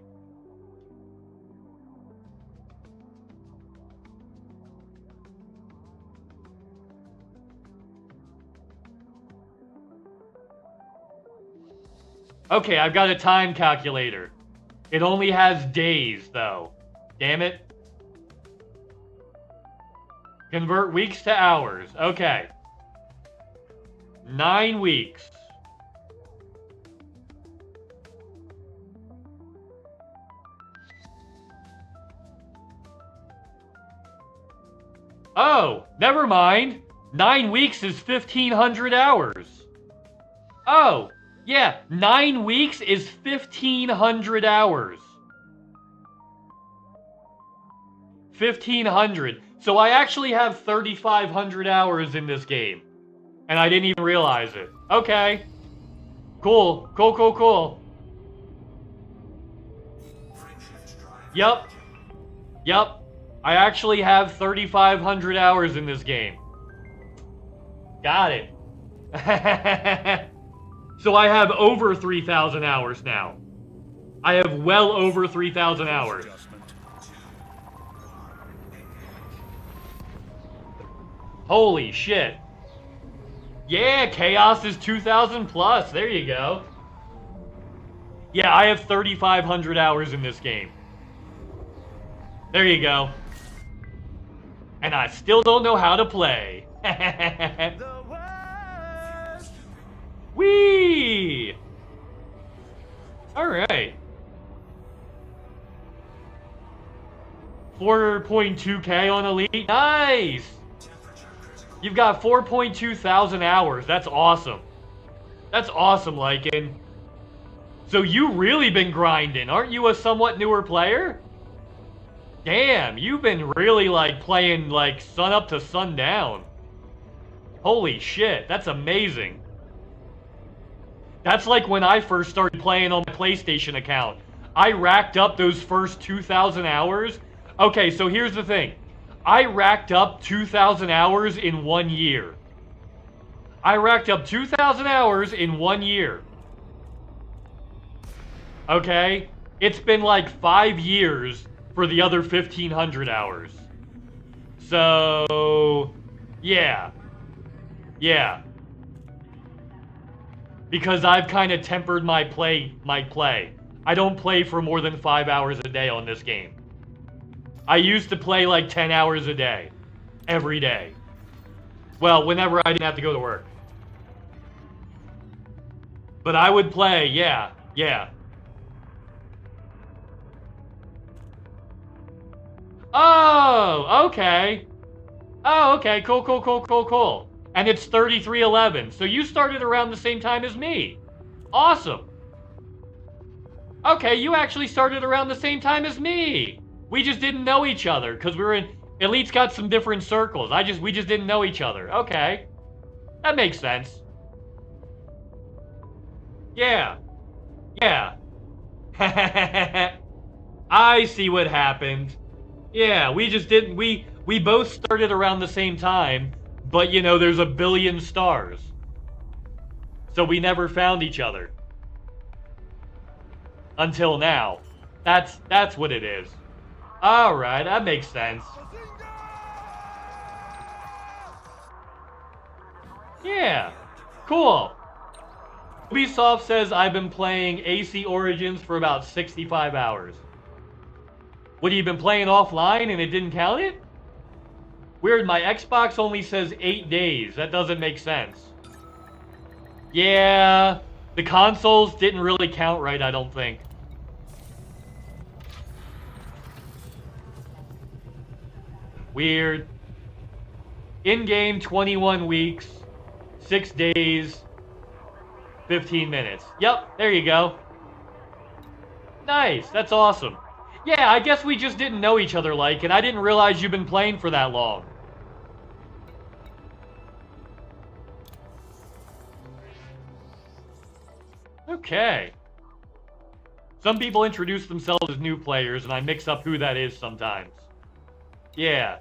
Okay, I've got a time calculator. It only has days, though. Damn it. Convert weeks to hours. Okay. 9 weeks. Oh, never mind. 9 weeks is 1,500 hours. Oh, yeah, 9 weeks is 1,500 hours. 1,500. So I actually have 3,500 hours in this game. And I didn't even realize it. Okay. Cool. Cool, cool, cool. Yep. Yep. I actually have 3,500 hours in this game. Got it. So I have over 3,000 hours now. I have well over 3,000 hours. Holy shit. Yeah, Chaos is 2,000 plus. There you go. Yeah, I have 3,500 hours in this game. There you go. And I still don't know how to play. Whee! Alright. 4.2k on Elite. Nice! You've got 4.2 thousand hours. That's awesome. That's awesome, Lycan. So you really been grinding. Aren't you a somewhat newer player? Damn, you've been really like playing like sun up to sundown. Holy shit, that's amazing. That's like when I first started playing on my PlayStation account. I racked up those first 2,000 hours. Okay, so here's the thing. I racked up 2,000 hours in 1 year. I racked up 2,000 hours in 1 year. Okay? It's been like 5 years for the other 1,500 hours. So, yeah. Yeah. Because I've kind of tempered my play. I don't play for more than 5 hours a day on this game. I used to play like 10 hours a day. Every day. Well, whenever I didn't have to go to work. But I would play, yeah. Yeah. Oh, okay. Oh, okay. Cool, cool, cool, cool, cool. And it's 3311. So you started around the same time as me. Awesome. Okay, you actually started around the same time as me. We just didn't know each other because we were in... Elite's got some different circles. We just didn't know each other. Okay. That makes sense. Yeah. Yeah. I see what happened. Yeah, we just didn't... We both started around the same time, but, you know, there's a billion stars. So we never found each other. Until now. That's what it is. Alright, that makes sense. Yeah, cool. Ubisoft says I've been playing AC Origins for about 65 hours. What, have you been playing offline and it didn't count it? Weird, my Xbox only says 8 days. That doesn't make sense. Yeah, the consoles didn't really count right, I don't think. Weird. In-game, 21 weeks, 6 days, 15 minutes. Yep, there you go. Nice, that's awesome. Yeah, I guess we just didn't know each other, like, and I didn't realize you've been playing for that long. Okay. Some people introduce themselves as new players, and I mix up who that is sometimes. Yeah.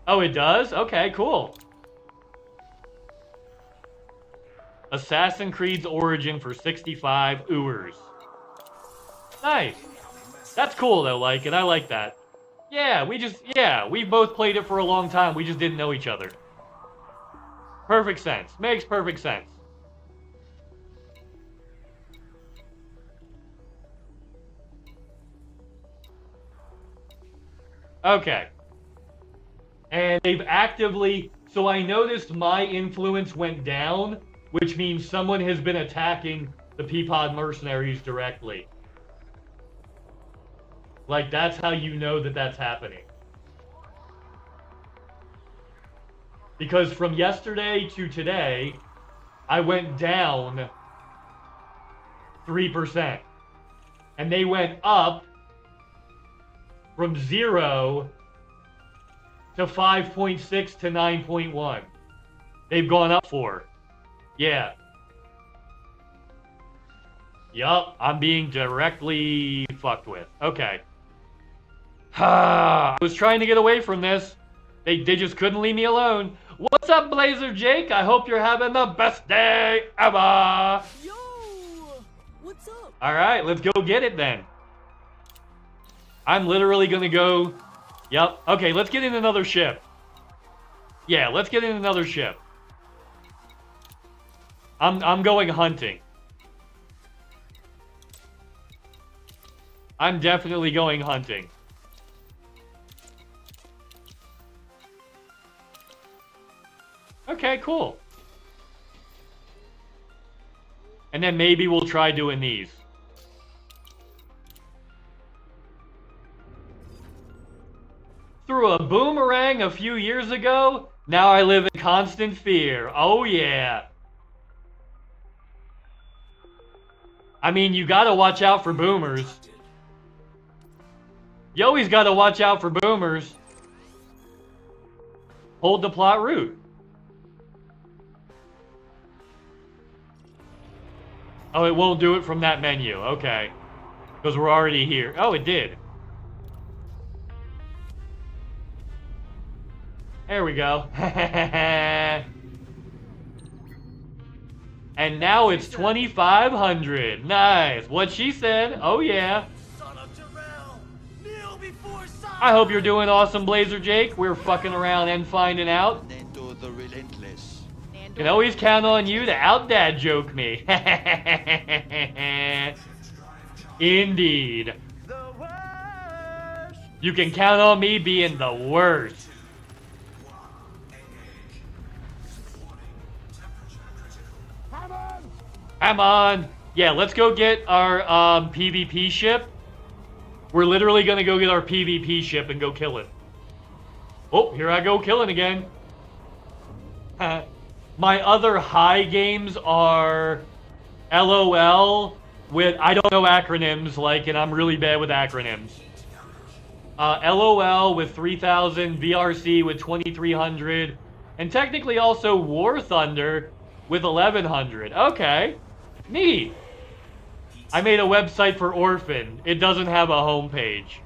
Oh, it does? Okay, cool. Assassin's Creed's Origin for 65 Ewers. Nice. That's cool, though, like, and I like that. Yeah, we both played it for a long time. We just didn't know each other. Perfect sense. Makes perfect sense. Okay. And they've actively... So I noticed my influence went down, which means someone has been attacking the Peapod mercenaries directly. Like, that's how you know that that's happening. Because from yesterday to today, I went down 3%. And they went up from 0 to 5.6 to 9.1. They've gone up 4. Yeah. Yup, I'm being directly fucked with. Okay. I was trying to get away from this. They just couldn't leave me alone. What's up, Blazer Jake? I hope you're having the best day ever. Yo, what's up? All right, let's go get it then. I'm literally gonna go. Yep. Okay, let's get in another ship. Yeah, let's get in another ship. I'm going hunting. I'm definitely going hunting. Okay, cool. And then maybe we'll try doing these. Threw a boomerang a few years ago. Now I live in constant fear. Oh yeah. I mean, you gotta watch out for boomers. You always gotta watch out for boomers. Hold the plot route. Oh, it won't do it from that menu. Okay. Because we're already here. Oh, it did. There we go. And now it's 2,500. Nice. What she said. Oh, yeah. I hope you're doing awesome, Blazer Jake. We're fucking around and finding out. Nando the Relentless. Can always count on you to out-dad joke me. Indeed. You can count on me being the worst. Come on. Yeah, let's go get our PvP ship. We're literally gonna go get our PvP ship and go kill it. Oh, here I go killing again. My other high games are LOL with, I don't know acronyms, like, and I'm really bad with acronyms. LOL with 3,000, VRC with 2,300, and technically also War Thunder with 1,100. Okay, neat. I made a website for Orphan. It doesn't have a homepage.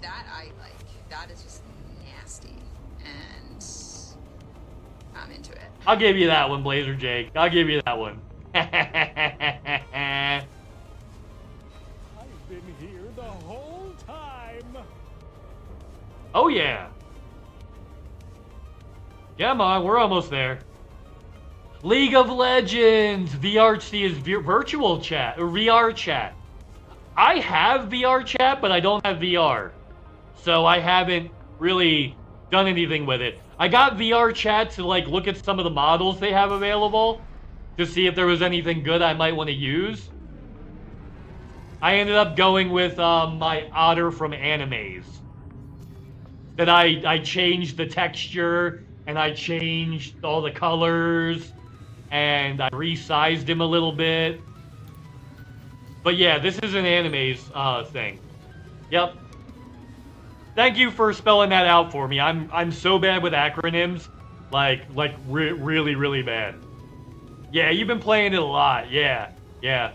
That I like. That is just nasty. And I'm into it. I'll give you that one, Blazer Jake. I'll give you that one. I've been here the whole time. Oh, yeah. Come on, we're almost there. League of Legends! VRC is virtual chat, or VR chat. I have VR chat, but I don't have VR. So I haven't really done anything with it. I got VR chat to like look at some of the models they have available to see if there was anything good I might want to use. I ended up going with my otter from animes. That I changed the texture and I changed all the colors and I resized him a little bit. But yeah, this is an anime's thing. Yep. Thank you for spelling that out for me. I'm so bad with acronyms, like really, really bad. Yeah, you've been playing it a lot. Yeah, yeah.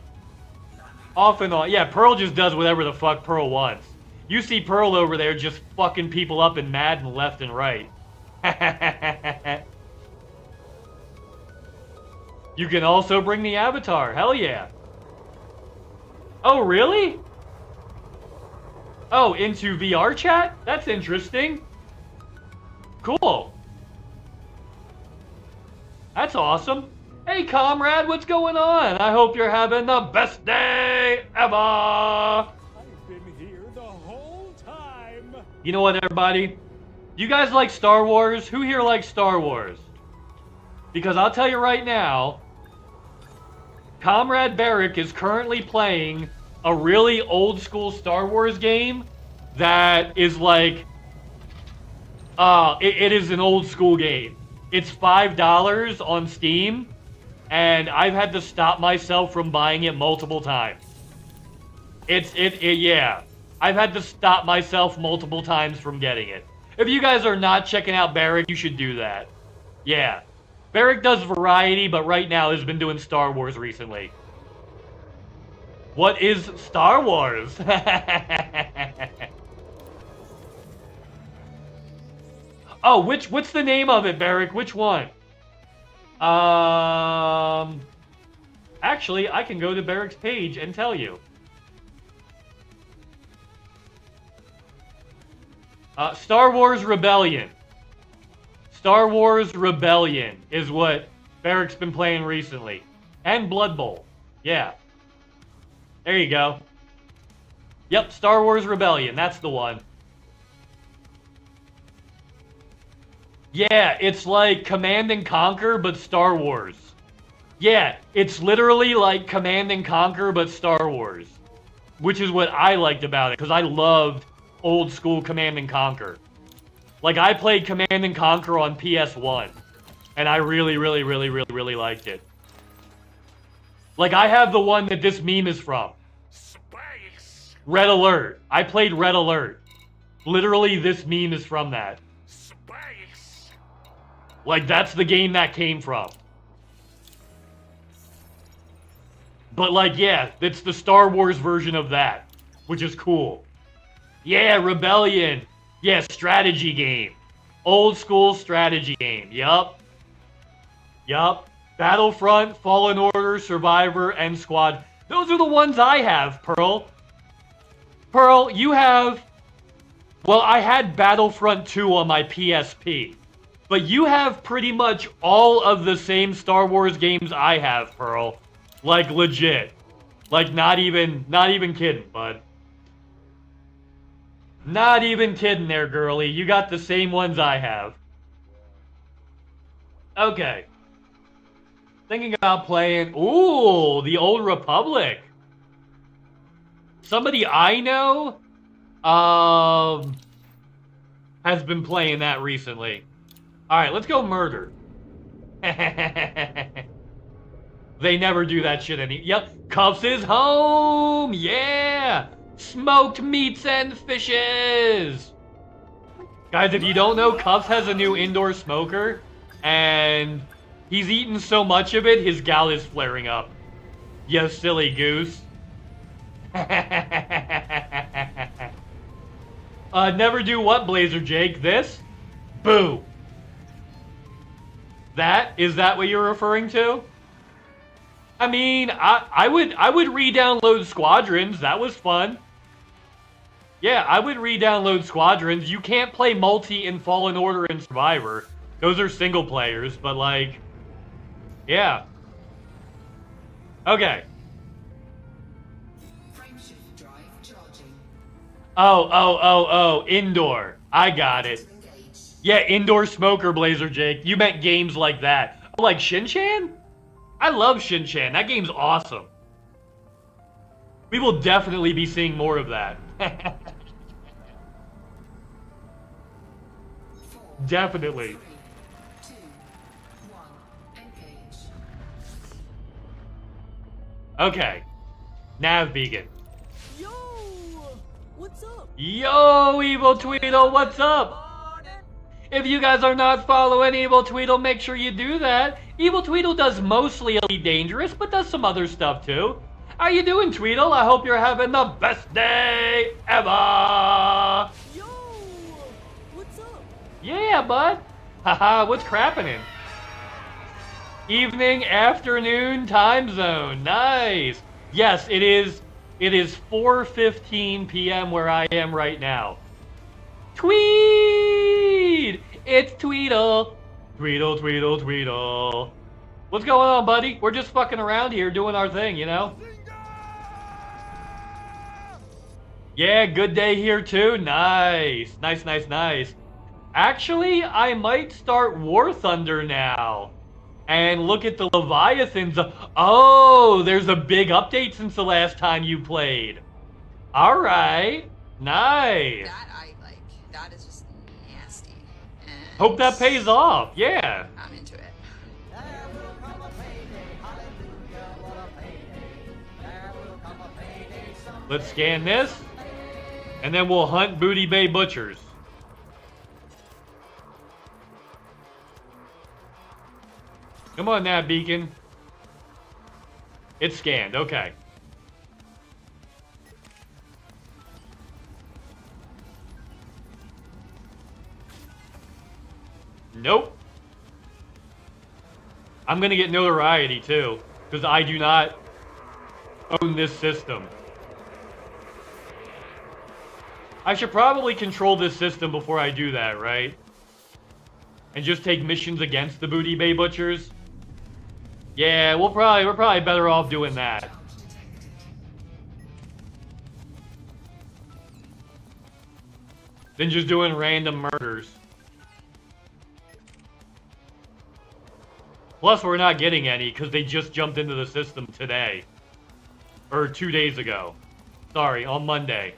Off and on. Yeah, Pearl just does whatever the fuck Pearl wants. You see Pearl over there just fucking people up in Madden left and right. You can also bring the avatar. Hell yeah. Oh, really? Oh, into VR chat? That's interesting. Cool. That's awesome. Hey, comrade, what's going on? I hope you're having the best day ever. I've been here the whole time. You know what, everybody? You guys like Star Wars? Who here likes Star Wars? Because I'll tell you right now, Comrade Barrick is currently playing a really old school Star Wars game that is like, it is an old school game. It's $5 on Steam, and I've had to stop myself from buying it multiple times. Yeah. I've had to stop myself multiple times from getting it. If you guys are not checking out Barrick, you should do that. Yeah. Barrick does variety, but right now has been doing Star Wars recently. What is Star Wars? Oh, what's the name of it, Barrick? Which one? Actually, I can go to Barrick's page and tell you. Star Wars Rebellion. Star Wars Rebellion is what Barrick's been playing recently. And Blood Bowl. Yeah. There you go. Yep, Star Wars Rebellion. That's the one. Yeah, it's like Command and Conquer, but Star Wars. Yeah, it's literally like Command and Conquer, but Star Wars. Which is what I liked about it, because I loved old school Command and Conquer. Like, I played Command and Conquer on PS1, and I really, really, really, really, really liked it. Like, I have the one that this meme is from. Space. Red Alert. I played Red Alert. Literally, this meme is from that. Space. Like, that's the game that came from. But, like, yeah, it's the Star Wars version of that, which is cool. Yeah, Rebellion. Yeah, strategy game. Old school strategy game. Yup. Yup. Battlefront, Fallen Order, Survivor, and Squad. Those are the ones I have, Pearl. Pearl, you have... Well, I had Battlefront 2 on my PSP. But you have pretty much all of the same Star Wars games I have, Pearl. Like, legit. Like, not even kidding, bud. Not even kidding there, girly. You got the same ones I have. Okay. Thinking about playing... Ooh, the Old Republic. Somebody I know has been playing that recently. Alright, let's go murder. They never do that shit any... Yep, Cuffs is home! Yeah! Smoked meats and fishes! Guys, if you don't know, Cuffs has a new indoor smoker, and he's eaten so much of it, his gal is flaring up. You silly goose. Never do what, Blazer Jake? This? Boo. Is that what you're referring to? I mean, I would re-download Squadrons. That was fun. Yeah, I would re-download Squadrons. You can't play multi in Fallen Order and Survivor. Those are single players, but like, yeah. Okay. Oh, indoor. I got it. Yeah, indoor smoker, Blazer Jake. You meant games like that. Like Shin-Chan? I love Shin-Chan. That game's awesome. We will definitely be seeing more of that. Definitely. Okay. Nav Beacon. Yo! What's up? Yo, Evil Tweedle, what's up? If you guys are not following Evil Tweedle, make sure you do that. Evil Tweedle does mostly Elite Dangerous, but does some other stuff too. How you doing, Tweedle? I hope you're having the best day ever. Yo! What's up? Yeah, bud. Haha, what's crapping? Evening, afternoon, time zone. Nice. Yes, it is 4:15 p.m. where I am right now. Tweed! It's Tweedle. Tweedle, Tweedle, Tweedle. What's going on, buddy? We're just fucking around here doing our thing, you know? Yeah, good day here too. Nice. Nice, nice, nice. Actually, I might start War Thunder now. And look at the Leviathans. Oh, there's a big update since the last time you played. Alright. Nice. That I like. That is just nasty. And hope that pays off. Yeah. I'm into it. Let's scan this. And then we'll hunt Booty Bay Butchers. Come on now, Beacon. It's scanned. Okay. Nope. I'm gonna get notoriety too, because I do not own this system. I should probably control this system before I do that, right? And just take missions against the Booty Bay Butchers. Yeah, we're probably better off doing that. Than just doing random murders. Plus, we're not getting any because they just jumped into the system today. Or 2 days ago. Sorry, on Monday.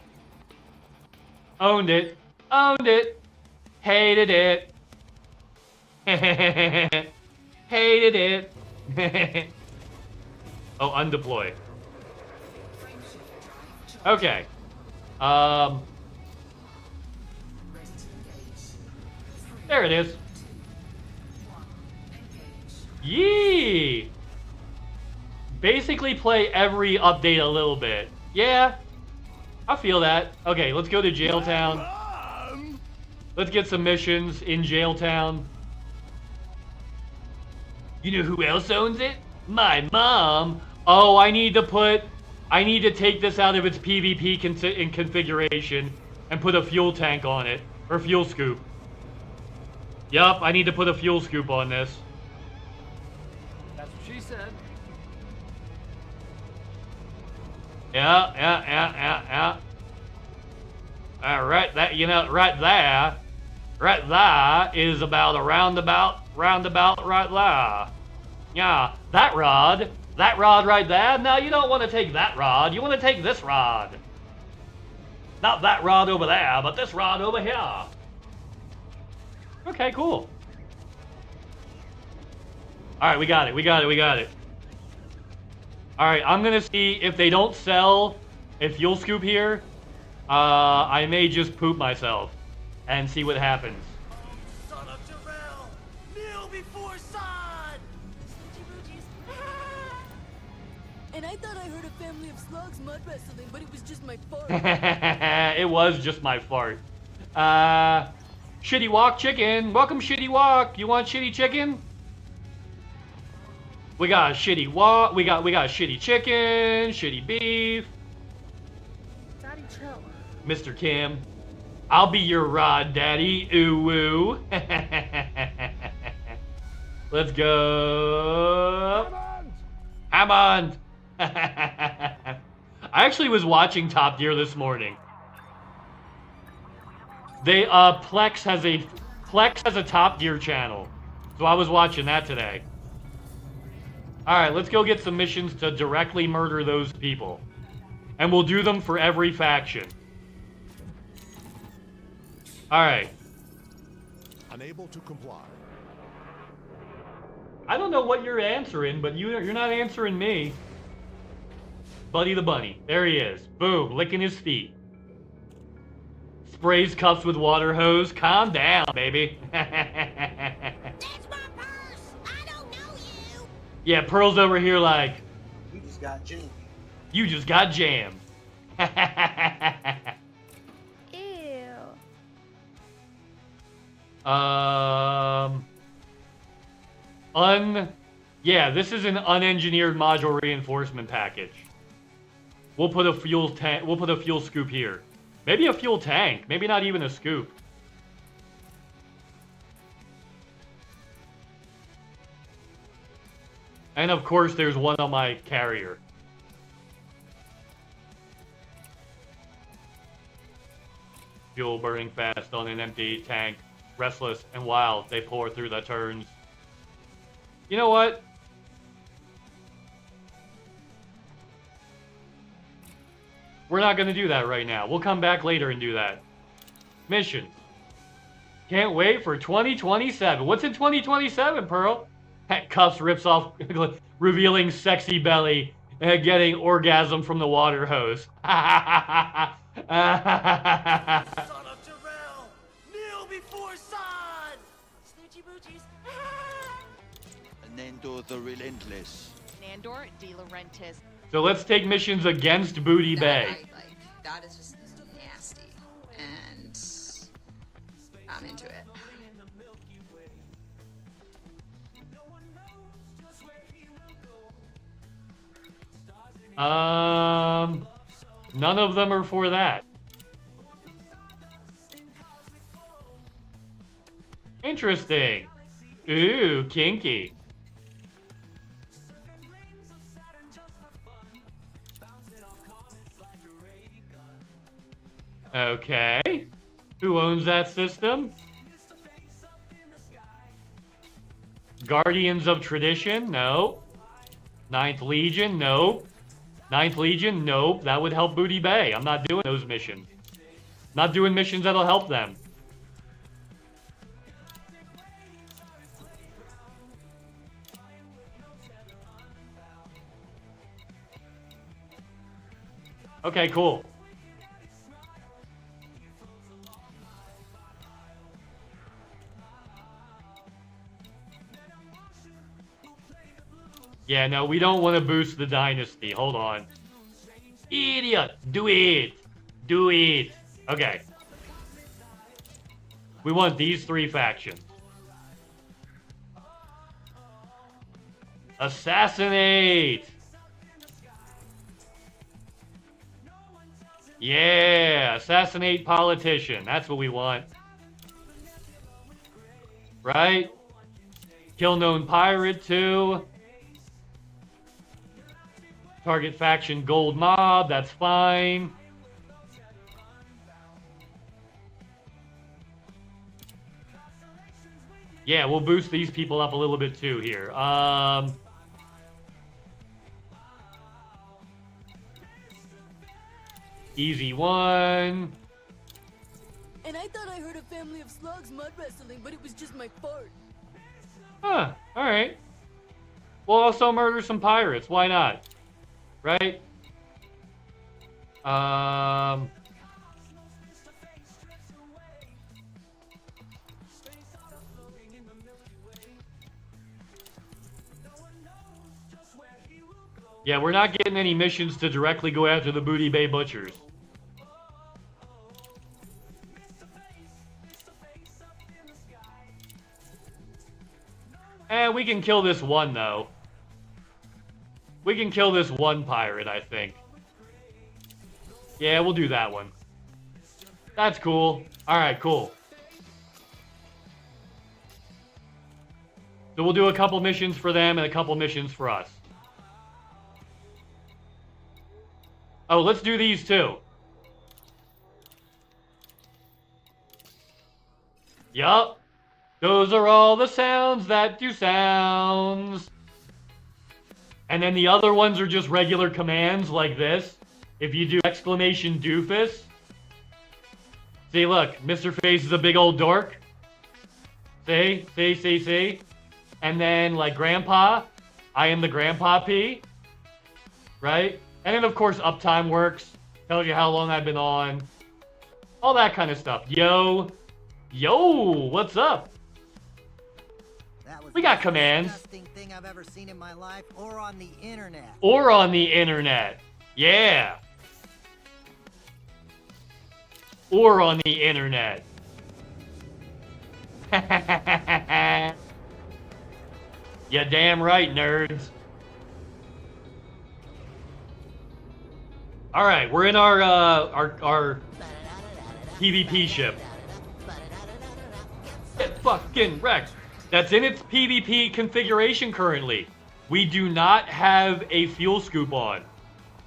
Owned it. Owned it. Hated it. Hated it. Oh, undeploy. Okay. There it is. Yee! Basically play every update a little bit. Yeah, I feel that. Okay, let's go to Jailtown. Let's get some missions in Jailtown. You know who else owns it? My mom. Oh, I need to take this out of its PvP configuration and put a fuel tank on it. Or fuel scoop. Yup, I need to put a fuel scoop on this. That's what she said. Yeah. Right, that, you know, right there is about a roundabout right there. Yeah, that rod right there. No, you don't want to take that rod. You want to take this rod. Not that rod over there, but this rod over here. Okay, cool. All right, we got it. All right, I'm gonna see if they don't sell a fuel scoop here. I may just poop myself and see what happens. Son of Jarrell! Kneel before Sod! And I thought I heard a family of slugs mud wrestling, but it was just my fart. It was just my fart. Shitty Walk Chicken. Welcome, Shitty Walk. You want shitty chicken? We got a shitty walk. We got shitty chicken, shitty beef. Daddy, chill. Mr. Kim, I'll be your rod daddy. Ooh woo. Let's go. Hammond. I actually was watching Top Gear this morning. They Plex has a Top Gear channel, so I was watching that today. All right, let's go get some missions to directly murder those people, and we'll do them for every faction. All right. Unable to comply. I don't know what you're answering, but you're not answering me. Buddy the Bunny. There he is. Boom. Licking his feet. Sprays cups with water hose. Calm down, baby. That's my purse. I don't know you. Yeah, Pearl's over here like, You just got jammed. you just got jammed. Ew. Yeah, this is an unengineered module reinforcement package. We'll put a fuel tank. We'll put a fuel scoop here. Maybe a fuel tank. Maybe not even a scoop. And of course, there's one on my carrier. Fuel burning fast on an empty tank. Restless and wild, they pour through the turns. You know what? We're not going to do that right now. We'll come back later and do that. Missions. Can't wait for 2027. What's in 2027, Pearl? Cuffs rips off, revealing sexy belly, and getting orgasm from the water hose. Nando the Relentless. Nandor de Laurentiis. So let's take missions against Booty Bay. That is just nasty, and I'm into it. None of them are for that. Interesting. Ooh, kinky. Okay. Who owns that system? Guardians of Tradition? No. Ninth Legion? Nope. Ninth Legion? Nope. That would help Booty Bay. I'm not doing those missions. Not doing missions that'll help them. Okay, cool. Yeah, no, we don't want to boost the dynasty. Hold on. Idiot! Do it! Do it! Okay. We want these three factions. Assassinate! Yeah! Assassinate politician. That's what we want. Right? Kill known pirate too. Target faction gold mob, that's fine. Yeah, we'll boost these people up a little bit too here. Easy one. And I thought I heard a family of slugs mud wrestling, but it was just my fart. Huh, alright. We'll also murder some pirates, why not? Right? Yeah, we're not getting any missions to directly go after the Booty Bay Butchers. We can kill this one, though. We can kill this one pirate, I think. Yeah, we'll do that one. That's cool. Alright, cool. So we'll do a couple missions for them and a couple missions for us. Oh, let's do these too. Yup. Those are all the sounds that do sounds. And then the other ones are just regular commands like this. If you do exclamation doofus. See, look, Mrface is a big old dork. See? And then, like, Grandpa, I am the Grandpa P. Right? And then, of course, uptime works. Tells you how long I've been on. All that kind of stuff. Yo, what's up? We got commands. Thing I've ever seen in my life, or on the internet. Or on the internet. Yeah. Or on the internet. Yeah, damn right, nerds. All right, we're in our PvP ship. Get fucking wrecked. That's in its PvP configuration currently. We do not have a fuel scoop on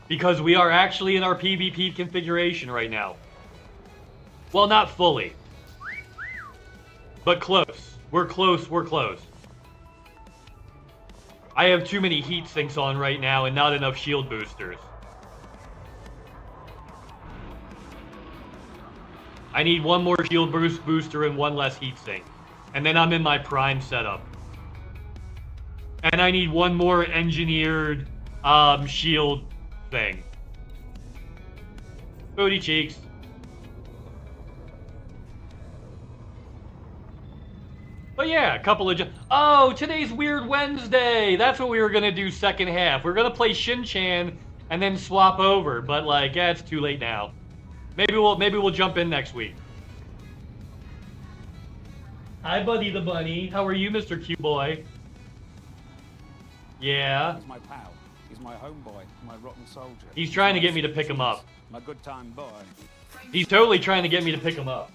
because we are actually in our PvP configuration right now. Well, not fully, but close. We're close. I have too many heat sinks on right now and not enough shield boosters. I need one more shield booster and one less heat sink. And then I'm in my prime setup. And I need one more engineered shield thing. Booty cheeks. But yeah, a couple of... Oh, today's Weird Wednesday! That's what we were gonna do second half. We're gonna play Shin-Chan and then swap over. But like, yeah, it's too late now. Maybe we'll jump in next week. Hi, Buddy the Bunny. How are you, Mr. Cute Boy? Yeah. He's my pal. He's my homeboy. My rotten soldier. He's trying to get me to pick him up. My good time boy. He's totally trying to get me to pick him up.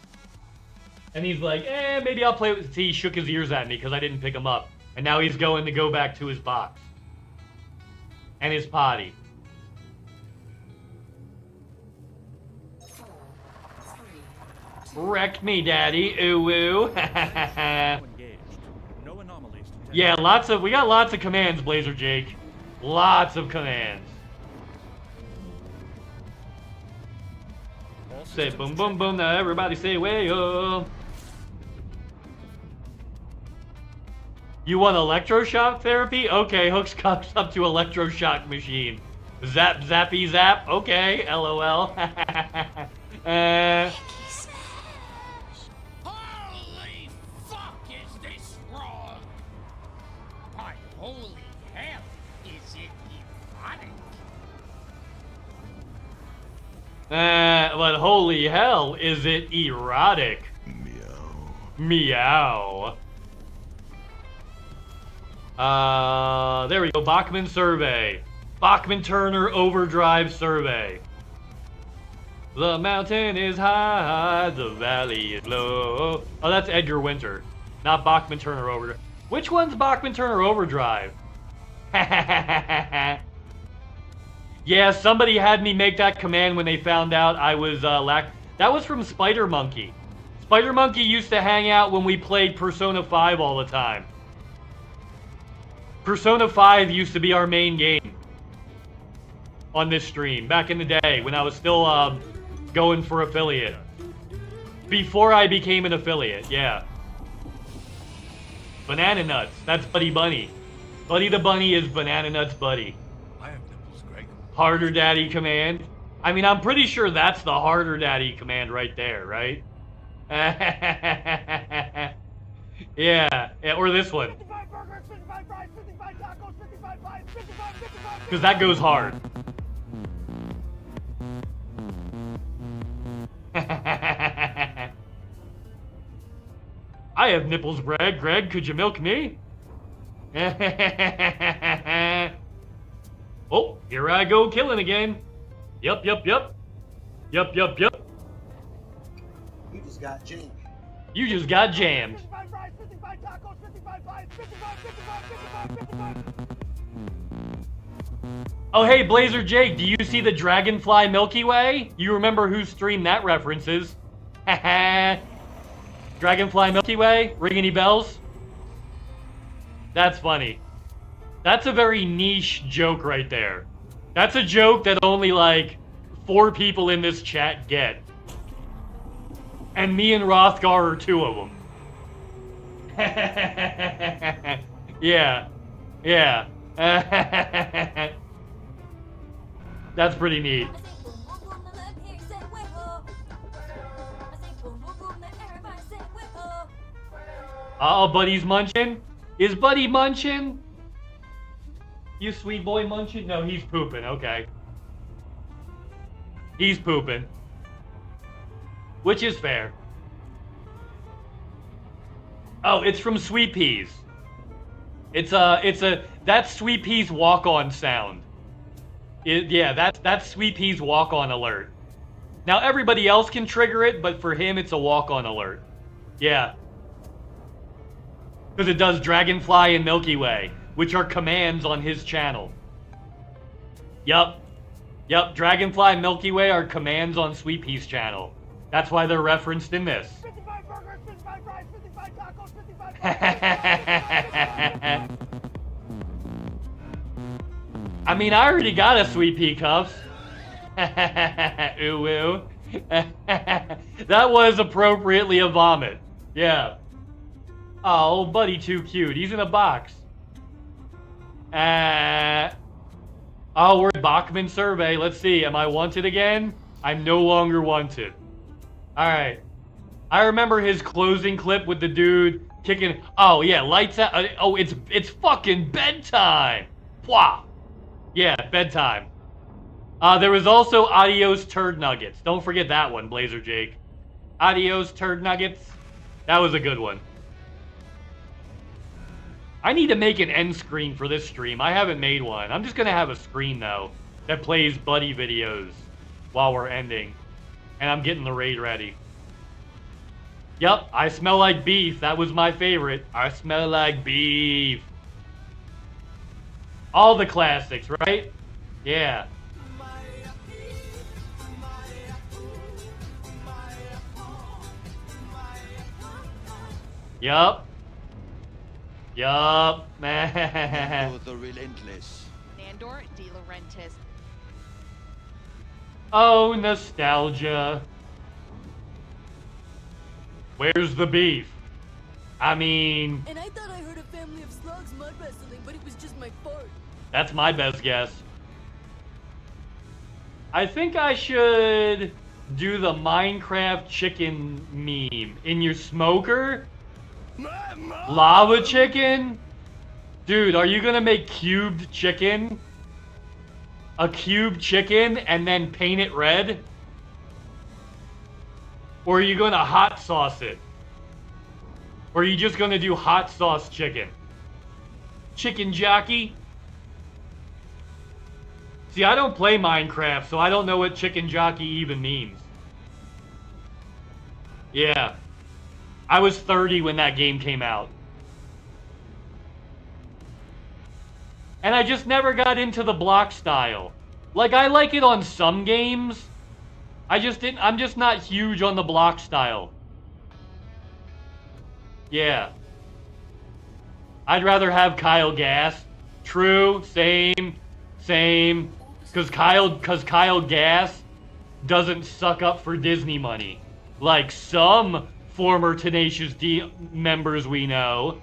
And he's like, maybe I'll play with... See, he shook his ears at me because I didn't pick him up. And now he's going to go back to his box. And his potty. Wreck me, daddy. Ooh, ooh. Yeah, we got lots of commands, Blazer Jake. Lots of commands. Say boom, boom, boom. Now everybody say way up. You want electroshock therapy? Okay, Hooks comes up to electroshock machine. Zap, zappy, zap. Okay, LOL. Holy fuck, is this wrong? By holy hell, is it erotic? But holy hell, is it erotic? Meow. There we go. Bachman survey. Bachman-Turner overdrive survey. The mountain is high, the valley is low. Oh, that's Edgar Winter, not Bachman-Turner overdrive. Which one's Bachman-Turner overdrive? Yeah, somebody had me make that command when they found out I was That was from Spider Monkey. Spider Monkey used to hang out when we played Persona 5 all the time. Persona 5 used to be our main game on this stream back in the day when I was still going for affiliate. Before I became an affiliate, yeah. Banana Nuts, that's Buddy Bunny. Buddy the Bunny is Banana Nuts Buddy. Harder Daddy command. I mean, I'm pretty sure that's the Harder Daddy command right there, right? Yeah, or this one. Because that goes hard. I have nipples, Greg. Greg, could you milk me? Oh, here I go killing again. Yup. You just got jammed. You just got jammed. Oh, hey, Blazer Jake, do you see the Dragonfly Milky Way? You remember whose stream that references. Dragonfly Milky Way? Ring any bells? That's funny. That's a very niche joke right there. That's a joke that only, like, 4 people in this chat get. And me and Rothgar are 2 of them. Yeah. That's pretty neat. Uh-oh, Buddy's munching? Is Buddy munching? You sweet boy munching? No, he's pooping, okay. He's pooping. Which is fair. Oh, it's from Sweet Peas. That's Sweet Peas walk-on sound. That's Sweet Peas walk-on alert. Now everybody else can trigger it, but for him it's a walk-on alert. Yeah. Because it does Dragonfly and Milky Way, which are commands on his channel. Yup. Yup, Dragonfly and Milky Way are commands on Sweet Peas' channel. That's why they're referenced in this. 55 burgers, 55 fries, 55 tacos, 55 I mean, I already got a Sweet Pea Cuffs. Ooh, woo. That was appropriately a vomit. Yeah. Oh, Buddy too cute. He's in a box. Oh, we're at Bachman survey. Let's see. Am I wanted again? I'm no longer wanted. Alright. I remember his closing clip with the dude kicking... Oh, yeah. Lights out. Oh, it's fucking bedtime. Pwah. Yeah, bedtime. There was also Adios Turd Nuggets. Don't forget that one, Blazer Jake. Adios Turd Nuggets. That was a good one. I need to make an end screen for this stream. I haven't made one. I'm just going to have a screen, though, that plays Buddy videos while we're ending. And I'm getting the raid ready. Yup, I smell like beef. That was my favorite. I smell like beef. All the classics, right? Yeah. Yup. Yup, man. The relentless. Nandor De Laurentiis. Oh, nostalgia. Where's the beef? I mean... And I thought I heard a family of slugs mud wrestling, but it was just my fart. That's my best guess. I think I should do the Minecraft chicken meme. In your smoker? Lava chicken? Dude, are you gonna make cubed chicken? A cubed chicken and then paint it red? Or are you gonna hot sauce it? Or are you just gonna do hot sauce chicken? Chicken jockey? See, I don't play Minecraft, so I don't know what chicken jockey even means. Yeah. I was 30 when that game came out. And I just never got into the block style. Like, I like it on some games. I'm just not huge on the block style. Yeah. I'd rather have Kyle Gass. True, same. Cause Kyle Gass doesn't suck up for Disney money. Like some former Tenacious D members we know.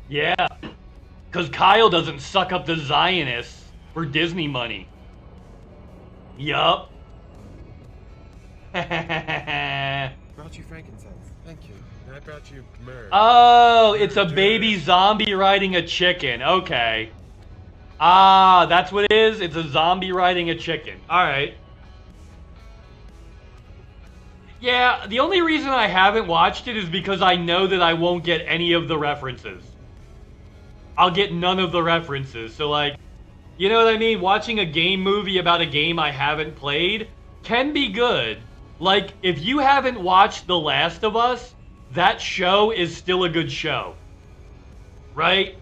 Yeah. Cause Kyle doesn't suck up the Zionists for Disney money. Yup. Brought you frankincense. Thank you. And I brought you myrrh. Oh, it's a baby zombie riding a chicken. Okay. Ah, that's what it is? It's a zombie riding a chicken. Alright. Yeah, the only reason I haven't watched it is because I know that I won't get any of the references. I'll get none of the references. So, like, you know what I mean? Watching a game movie about a game I haven't played can be good. Like, if you haven't watched The Last of Us, that show is still a good show. Right?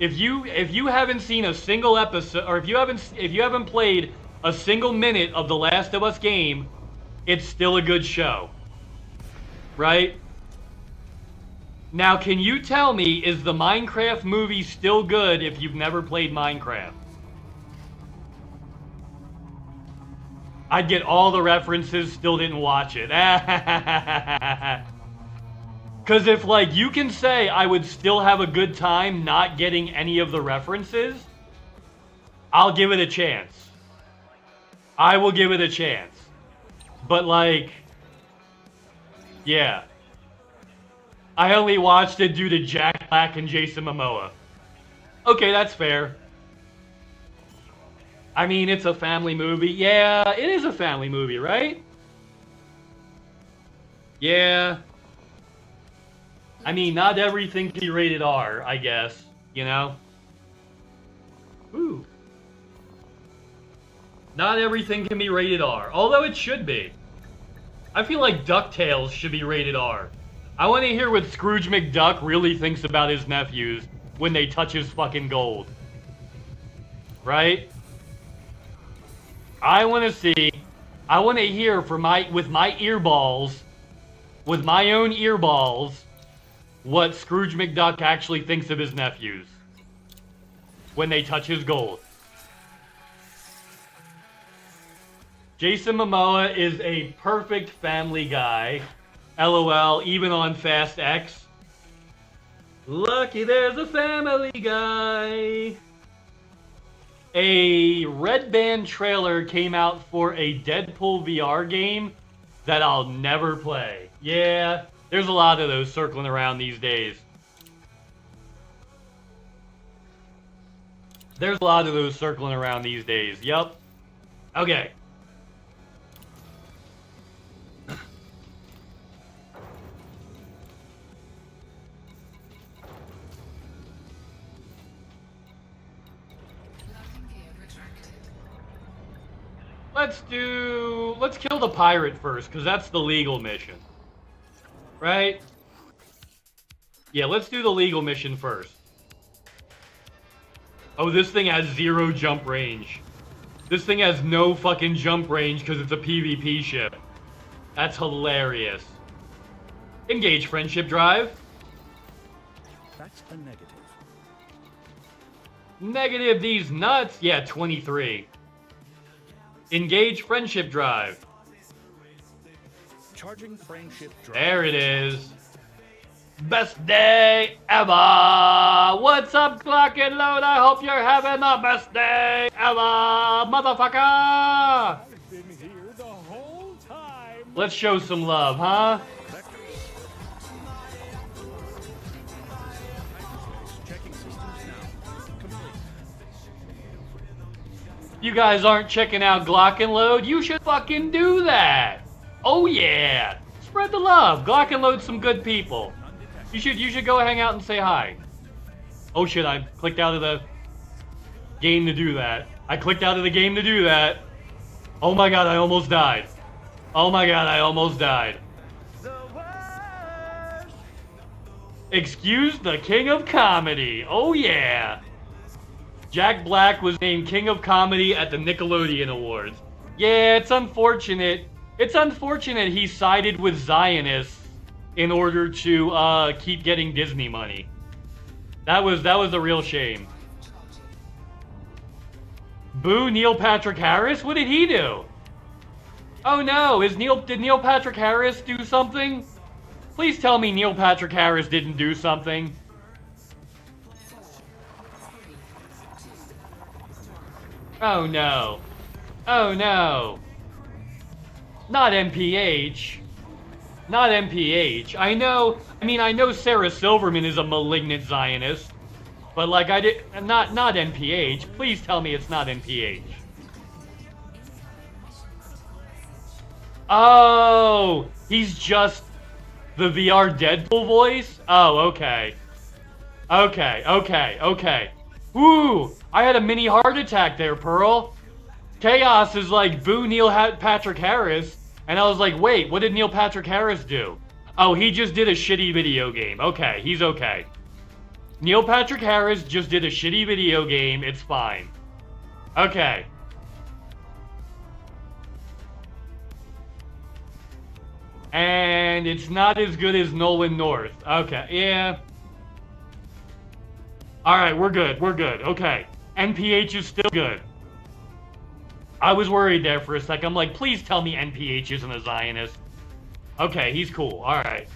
If you haven't seen a single episode, or if you haven't played a single minute of The Last of Us game, it's still a good show. Right? Now, can you tell me, is the Minecraft movie still good if you've never played Minecraft? I'd get all the references, still didn't watch it. Because if, like, you can say I would still have a good time not getting any of the references, I'll give it a chance. I will give it a chance. But like, yeah. I only watched it due to Jack Black and Jason Momoa. Okay, that's fair. I mean, it's a family movie. Yeah, it is a family movie, right? Yeah. I mean, not everything can be rated R, I guess. You know? Ooh. Not everything can be rated R, although it should be. I feel like DuckTales should be rated R. I want to hear what Scrooge McDuck really thinks about his nephews when they touch his fucking gold. Right? I want to see, I want to hear with my earballs, with my own earballs, what Scrooge McDuck actually thinks of his nephews when they touch his gold. Jason Momoa is a perfect family guy. LOL, even on Fast X. Lucky there's a family guy. A Red Band trailer came out for a Deadpool VR game that I'll never play. Yeah, there's a lot of those circling around these days. There's a lot of those circling around these days. Yup. Okay. Let's kill the pirate first, because that's the legal mission. Right? Yeah, let's do the legal mission first. Oh, this thing has 0 jump range. This thing has no fucking jump range because it's a PvP ship. That's hilarious. Engage friendship drive. That's a negative. Negative these nuts. Yeah, 23. Engage friendship drive. Charging friendship drive. There it is. Best day ever. What's up, Clock and Load? I hope you're having the best day ever, motherfucker. I've been here the whole time. Let's show some love, huh? Checking systems now. Complete. You guys aren't checking out Glock and Load? You should fucking do that. Oh yeah. Spread the love. Glock and Load's some good people. You should go hang out and say hi. Oh shit, I clicked out of the game to do that. I clicked out of the game to do that. Oh my god, I almost died. Oh my god, I almost died. Excuse the King of Comedy. Oh yeah. Jack Black was named King of Comedy at the Nickelodeon Awards. Yeah, it's unfortunate. It's unfortunate he sided with Zionists in order to keep getting Disney money. That was a real shame. Boo Neil Patrick Harris? What did he do? Oh no, did Neil Patrick Harris do something? Please tell me Neil Patrick Harris didn't do something. Oh no. Oh no. Not MPH. Not MPH. I know Sarah Silverman is a malignant Zionist. But like not MPH. Please tell me it's not MPH. Oh, he's just the VR Deadpool voice? Oh, okay. Okay. Woo! I had a mini heart attack there, Pearl. Chaos is like, boo Neil Patrick Harris. And I was like, wait, what did Neil Patrick Harris do? Oh, he just did a shitty video game. Okay, he's okay. Neil Patrick Harris just did a shitty video game. It's fine. Okay. And it's not as good as Nolan North. Okay, yeah. Alright, we're good. Okay. NPH is still good. I was worried there for a sec. I'm like, please tell me NPH isn't a Zionist. Okay, he's cool. Alright.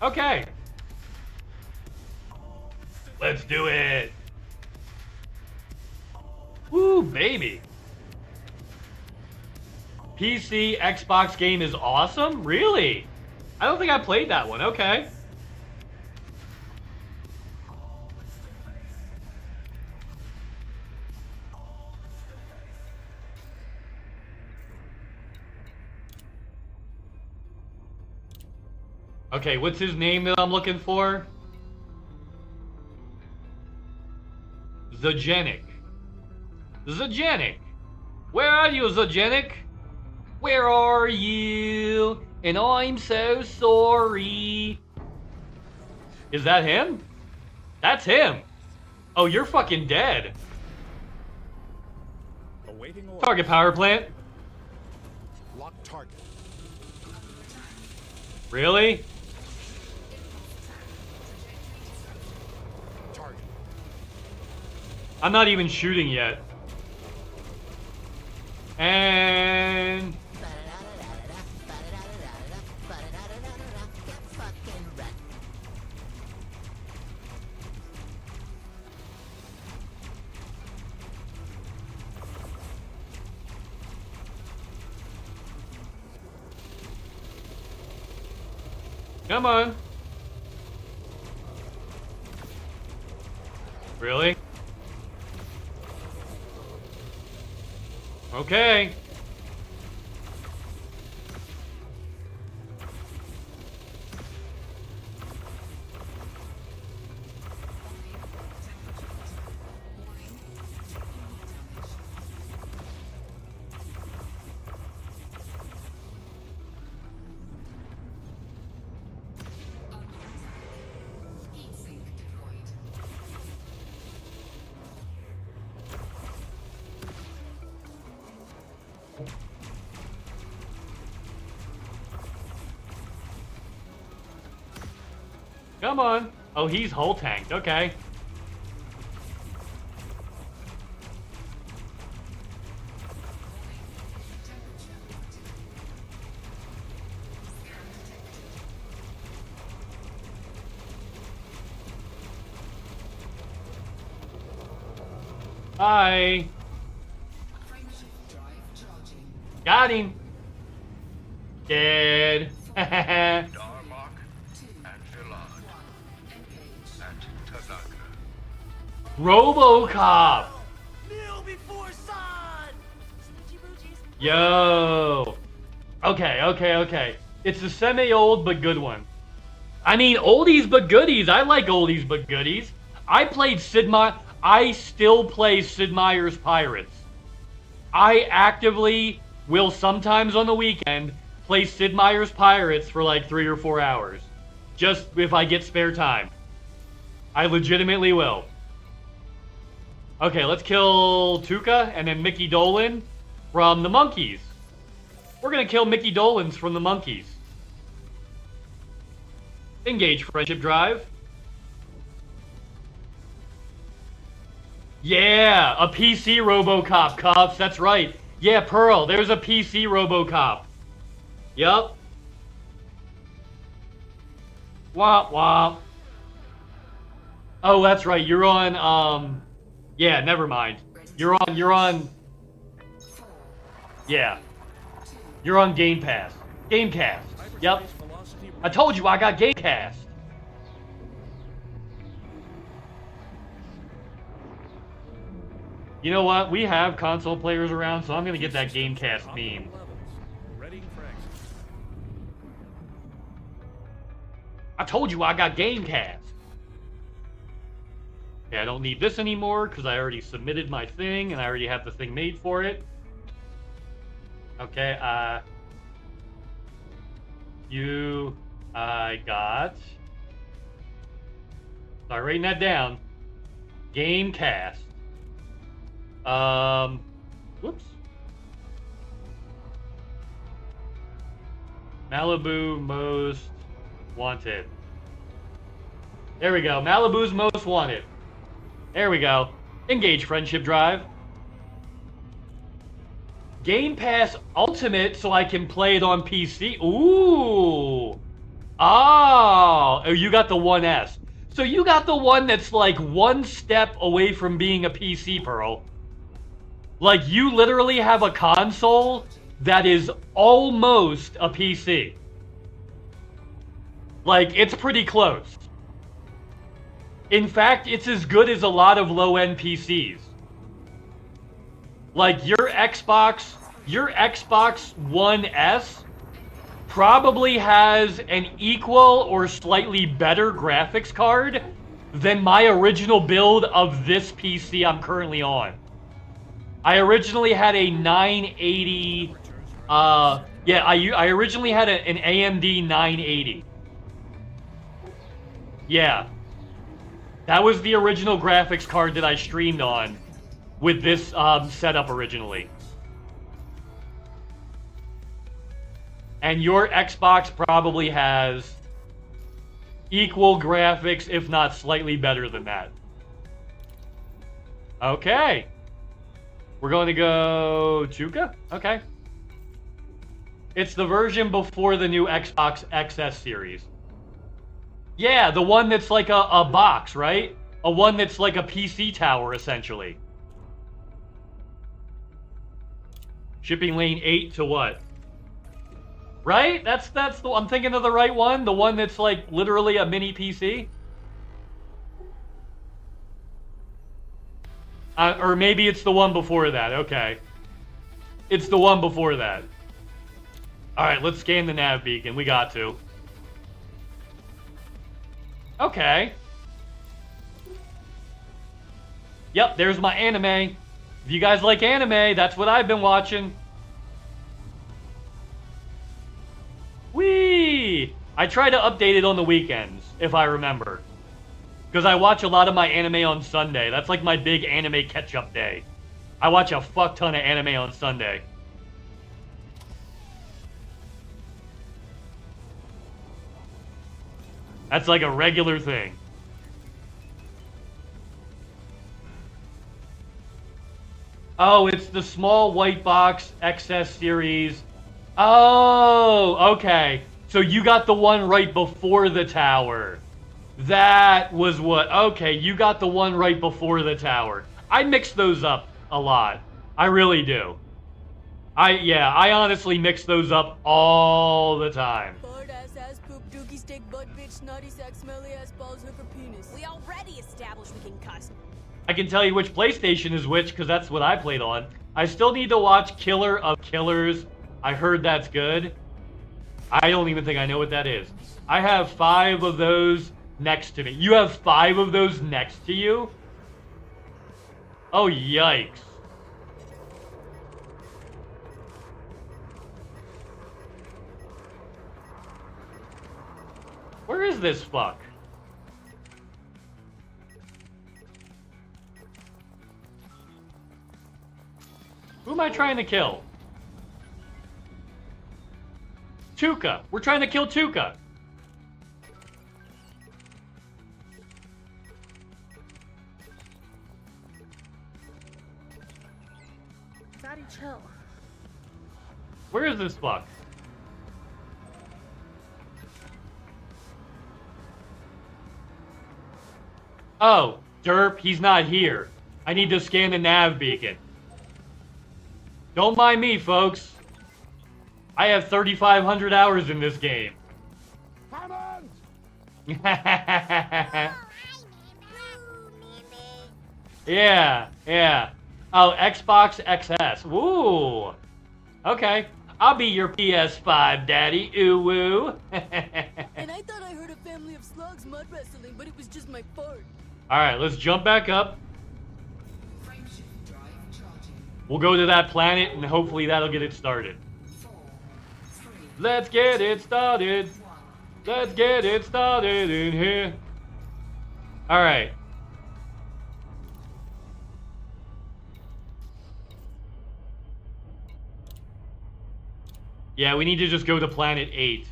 Okay. Let's do it. Woo, baby. PC Xbox game is awesome? Really? I don't think I played that one. Okay. Okay, what's his name that I'm looking for? Zagenic. Zagenic. Where are you, Zagenic? Where are you? And I'm so sorry. Is that him? That's him. Oh, you're fucking dead. Awaiting order. Target power plant. Lock target. Really? Target. I'm not even shooting yet. And... Come on. Really? Okay. Come on. Oh, he's hull tanked. Okay. Hi. Got him. Dead. Darmok and Vilad at Tanagra. RoboCop. Yo. Okay. It's a semi-old but good one. I mean, oldies but goodies. I like oldies but goodies. I played I still play Sid Meier's Pirates. I actively will sometimes on the weekend play Sid Meier's Pirates for like 3 or 4 hours. Just if I get spare time. I legitimately will. Okay, let's kill Tuca and then Mickey Dolan from the Monkeys. We're gonna kill Mickey Dolans from the Monkeys. Engage Friendship Drive. Yeah, a PC RoboCop, cops. That's right. Yeah, Pearl, there's a PC RoboCop. Yup. Womp womp. Oh, that's right. You're on, yeah, never mind. You're on, yeah. You're on Game Pass. Gamecast. Yep. I told you I got Gamecast. You know what? We have console players around, so I'm gonna get that Gamecast meme. I told you I got Gamecast. Okay, I don't need this anymore because I already submitted my thing and I already have the thing made for it. Okay, I got. Start writing that down. Gamecast. Whoops. Malibu Most Wanted. There we go. Malibu's Most Wanted. There we go. Engage Friendship Drive. Game Pass Ultimate so I can play it on PC. Ooh. Oh, you got the 1S. So you got the one that's like one step away from being a PC, Pearl. Like, you literally have a console that is almost a PC. Like, it's pretty close. In fact, it's as good as a lot of low-end PCs. Like, your Xbox One S probably has an equal or slightly better graphics card than my original build of this PC I'm currently on. I originally had a 980, I originally had an AMD 980. Yeah. That was the original graphics card that I streamed on with this setup originally. And your Xbox probably has equal graphics, if not slightly better than that. Okay. We're going to go Chuka? Okay. It's the version before the new Xbox XS series. Yeah, the one that's like a box, right? A one that's like a PC tower, essentially. Shipping lane 8 to what? Right? That's the I'm thinking of the right one? The one that's like literally a mini PC? Or maybe it's the one before that. Okay. It's the one before that. Alright, let's scan the nav beacon. We got to. Okay. Yep, there's my anime. If you guys like anime, that's what I've been watching. Whee! I try to update it on the weekends, if I remember. Because I watch a lot of my anime on Sunday. That's like my big anime catch-up day. I watch a fuck ton of anime on Sunday. That's like a regular thing. Oh, it's the small white box XS series. Oh, okay. So you got the one right before the tower. That was what... Okay, you got the one right before the tower. I mix those up a lot. I really do. I honestly mix those up all the time. We already established we can cuss. I can tell you which PlayStation is which, because that's what I played on. I still need to watch Killer of Killers. I heard that's good. I don't even think I know what that is. I have 5 of those next to me. You have 5 of those next to you? Oh, yikes. Where is this fuck? Who am I trying to kill? Tuka. We're trying to kill Tuka. Daddy, chill. Where is this fuck? Oh, derp, he's not here. I need to scan the nav beacon. Don't mind me, folks. I have 3,500 hours in this game. Yeah, yeah. Oh, Xbox XS. Woo. Okay. I'll be your PS5 daddy. Ooh woo. And I thought I heard a family of slugs mud wrestling, but it was just my fart. Alright, let's jump back up. We'll go to that planet and hopefully that'll get it started. Let's get it started. Let's get it started in here. Alright. Yeah, we need to just go to planet 8.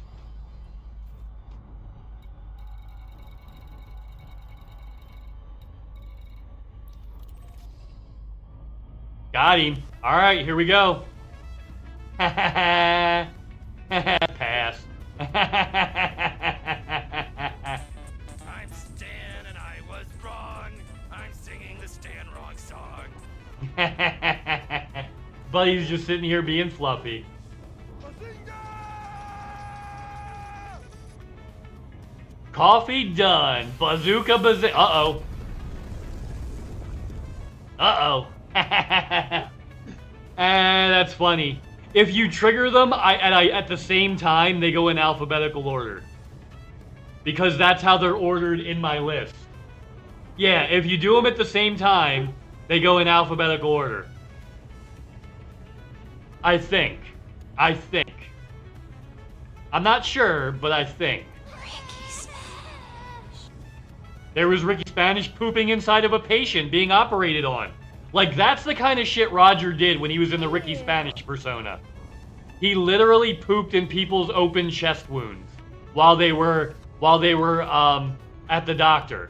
Got him. Alright, here we go. Pass. I'm stand buddy's just sitting here being fluffy. Coffee done. Bazooka bazooka. Uh-oh. Uh-oh. That's funny. If you trigger them, at the same time, they go in alphabetical order. Because that's how they're ordered in my list. Yeah, if you do them at the same time, they go in alphabetical order. I think. I'm not sure, but I think. There was Ricky Spanish pooping inside of a patient being operated on. Like, that's the kind of shit Roger did when he was in the Ricky Spanish persona. He literally pooped in people's open chest wounds while they were at the doctor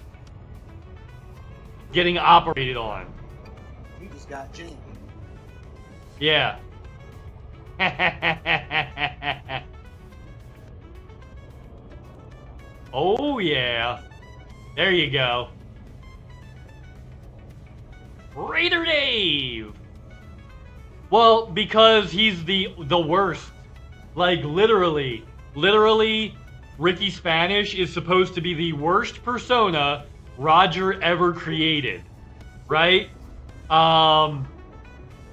getting operated on. You just got jammed. Yeah. Oh yeah. There you go. Raider Dave! Well, because he's the worst. Like, literally, Ricky Spanish is supposed to be the worst persona Roger ever created. Right?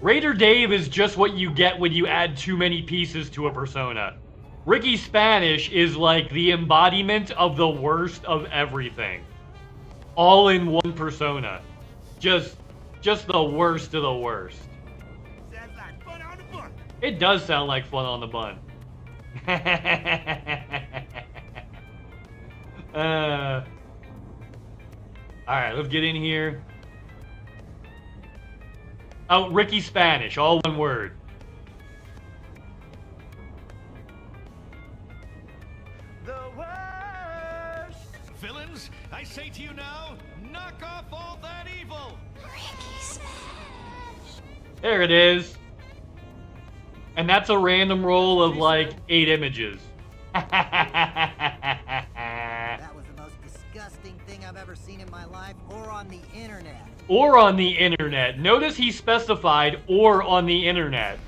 Raider Dave is just what you get when you add too many pieces to a persona. Ricky Spanish is like the embodiment of the worst of everything. All in one persona. Just the worst of the worst. Sounds like fun on the bun. It does sound like fun on the bun. Alright, let's get in here. Oh, Ricky Spanish, all one word. The worst. Villains, I say to you now, knock off all that evil. There it is. And that's a random roll of like 8 images. That was the most disgusting thing I've ever seen in my life, or on the internet. Or on the internet. Notice he specified or on the internet.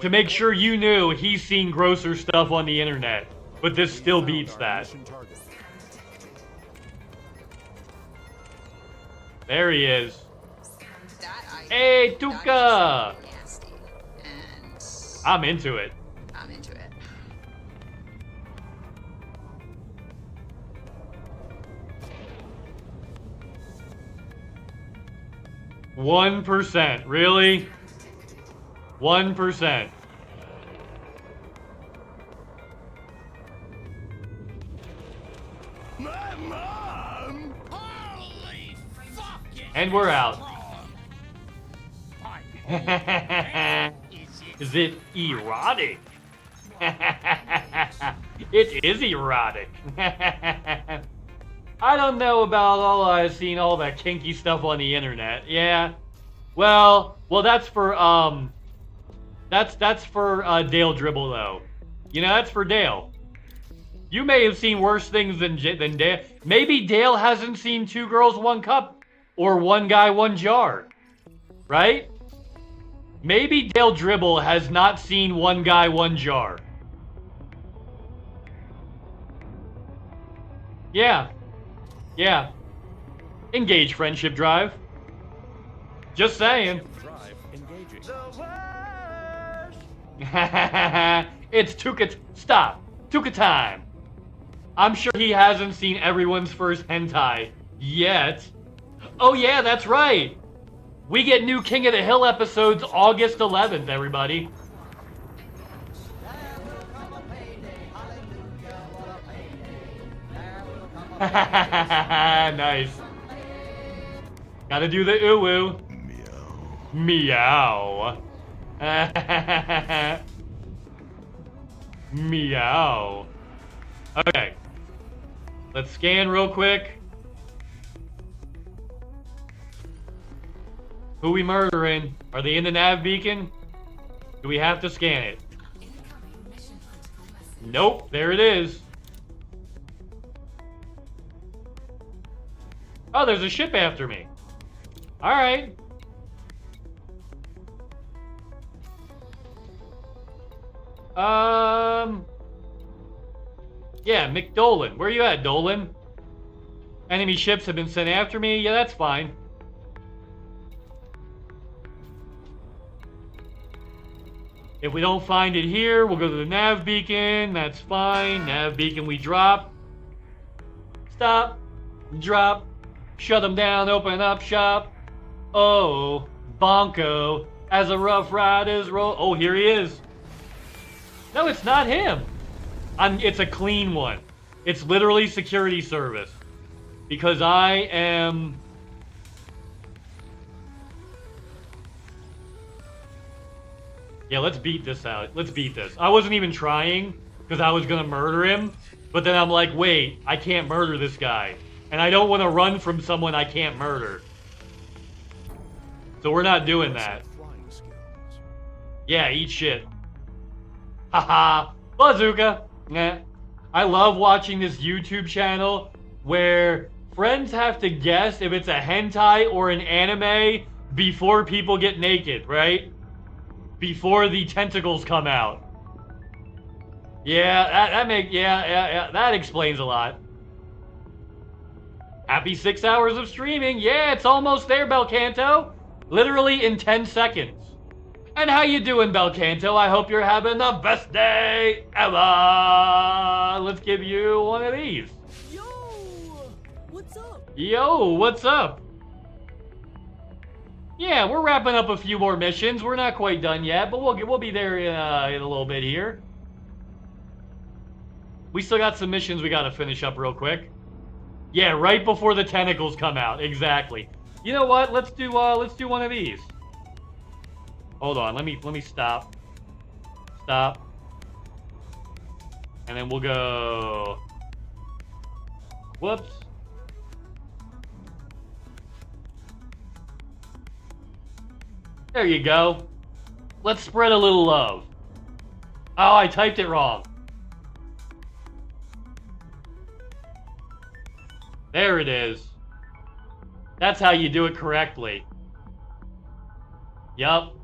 To make sure you knew he's seen grosser stuff on the internet. But this still beats that. There he is. Hey, Tuca! I'm into it. I'm into it. 1%, really? 1%. My mom! Holy fucking And we're out. Is it erotic? It is erotic. I don't know about all I've seen all that kinky stuff on the internet. Yeah. Well, that's for that's for Dale Dribble though. You know, that's for Dale. You may have seen worse things than Dale. Maybe Dale hasn't seen 2 girls, 1 cup, or 1 guy, 1 jar, right? Maybe Dale Dribble has not seen 1 guy, 1 jar. Yeah. Yeah. Engage friendship drive. Just saying. Drive engaging. It's Tuca. Stop. Tuca time. I'm sure he hasn't seen everyone's first hentai yet. Oh yeah, that's right. We get new King of the Hill episodes August 11th, everybody. Nice. Gotta do the ooh-woo. Meow. Meow. Meow. Okay. Let's scan real quick. Who we murdering? Are they in the nav beacon? Do we have to scan it? Nope, there it is. Oh, there's a ship after me. Alright. Yeah, McDolan. Where you at, Dolan? Enemy ships have been sent after me. Yeah, that's fine. If we don't find it here, we'll go to the nav beacon. That's fine. Nav beacon, we drop. Stop. Drop. Shut them down. Open up shop. Oh, Bonko. As a Rough Riders roll. Oh, here he is. No, it's not him. It's a clean one. It's literally security service. Because I am... Yeah, let's beat this out. Let's beat this. I wasn't even trying because I was going to murder him. But then I'm like, wait, I can't murder this guy. And I don't want to run from someone I can't murder. So we're not doing that. Yeah, eat shit. Haha. Bazooka. Nah. I love watching this YouTube channel where friends have to guess if it's a hentai or an anime before people get naked, right? Before the tentacles come out. Yeah, that explains a lot. Happy 6 hours of streaming. Yeah, it's almost there, Belcanto. Literally in 10 seconds. And how you doing, Belcanto? I hope you're having the best day ever. Let's give you one of these. Yo, what's up? Yo, what's up? Yeah, we're wrapping up a few more missions. We're not quite done yet, but we'll be there in a little bit here. We still got some missions we gotta finish up real quick. Yeah, right before the tentacles come out. Exactly. You know what? Let's do one of these. Hold on. Let me stop. Stop. And then we'll go. Whoops. There you go. Let's spread a little love. Oh, I typed it wrong. There it is. That's how you do it correctly. Yup.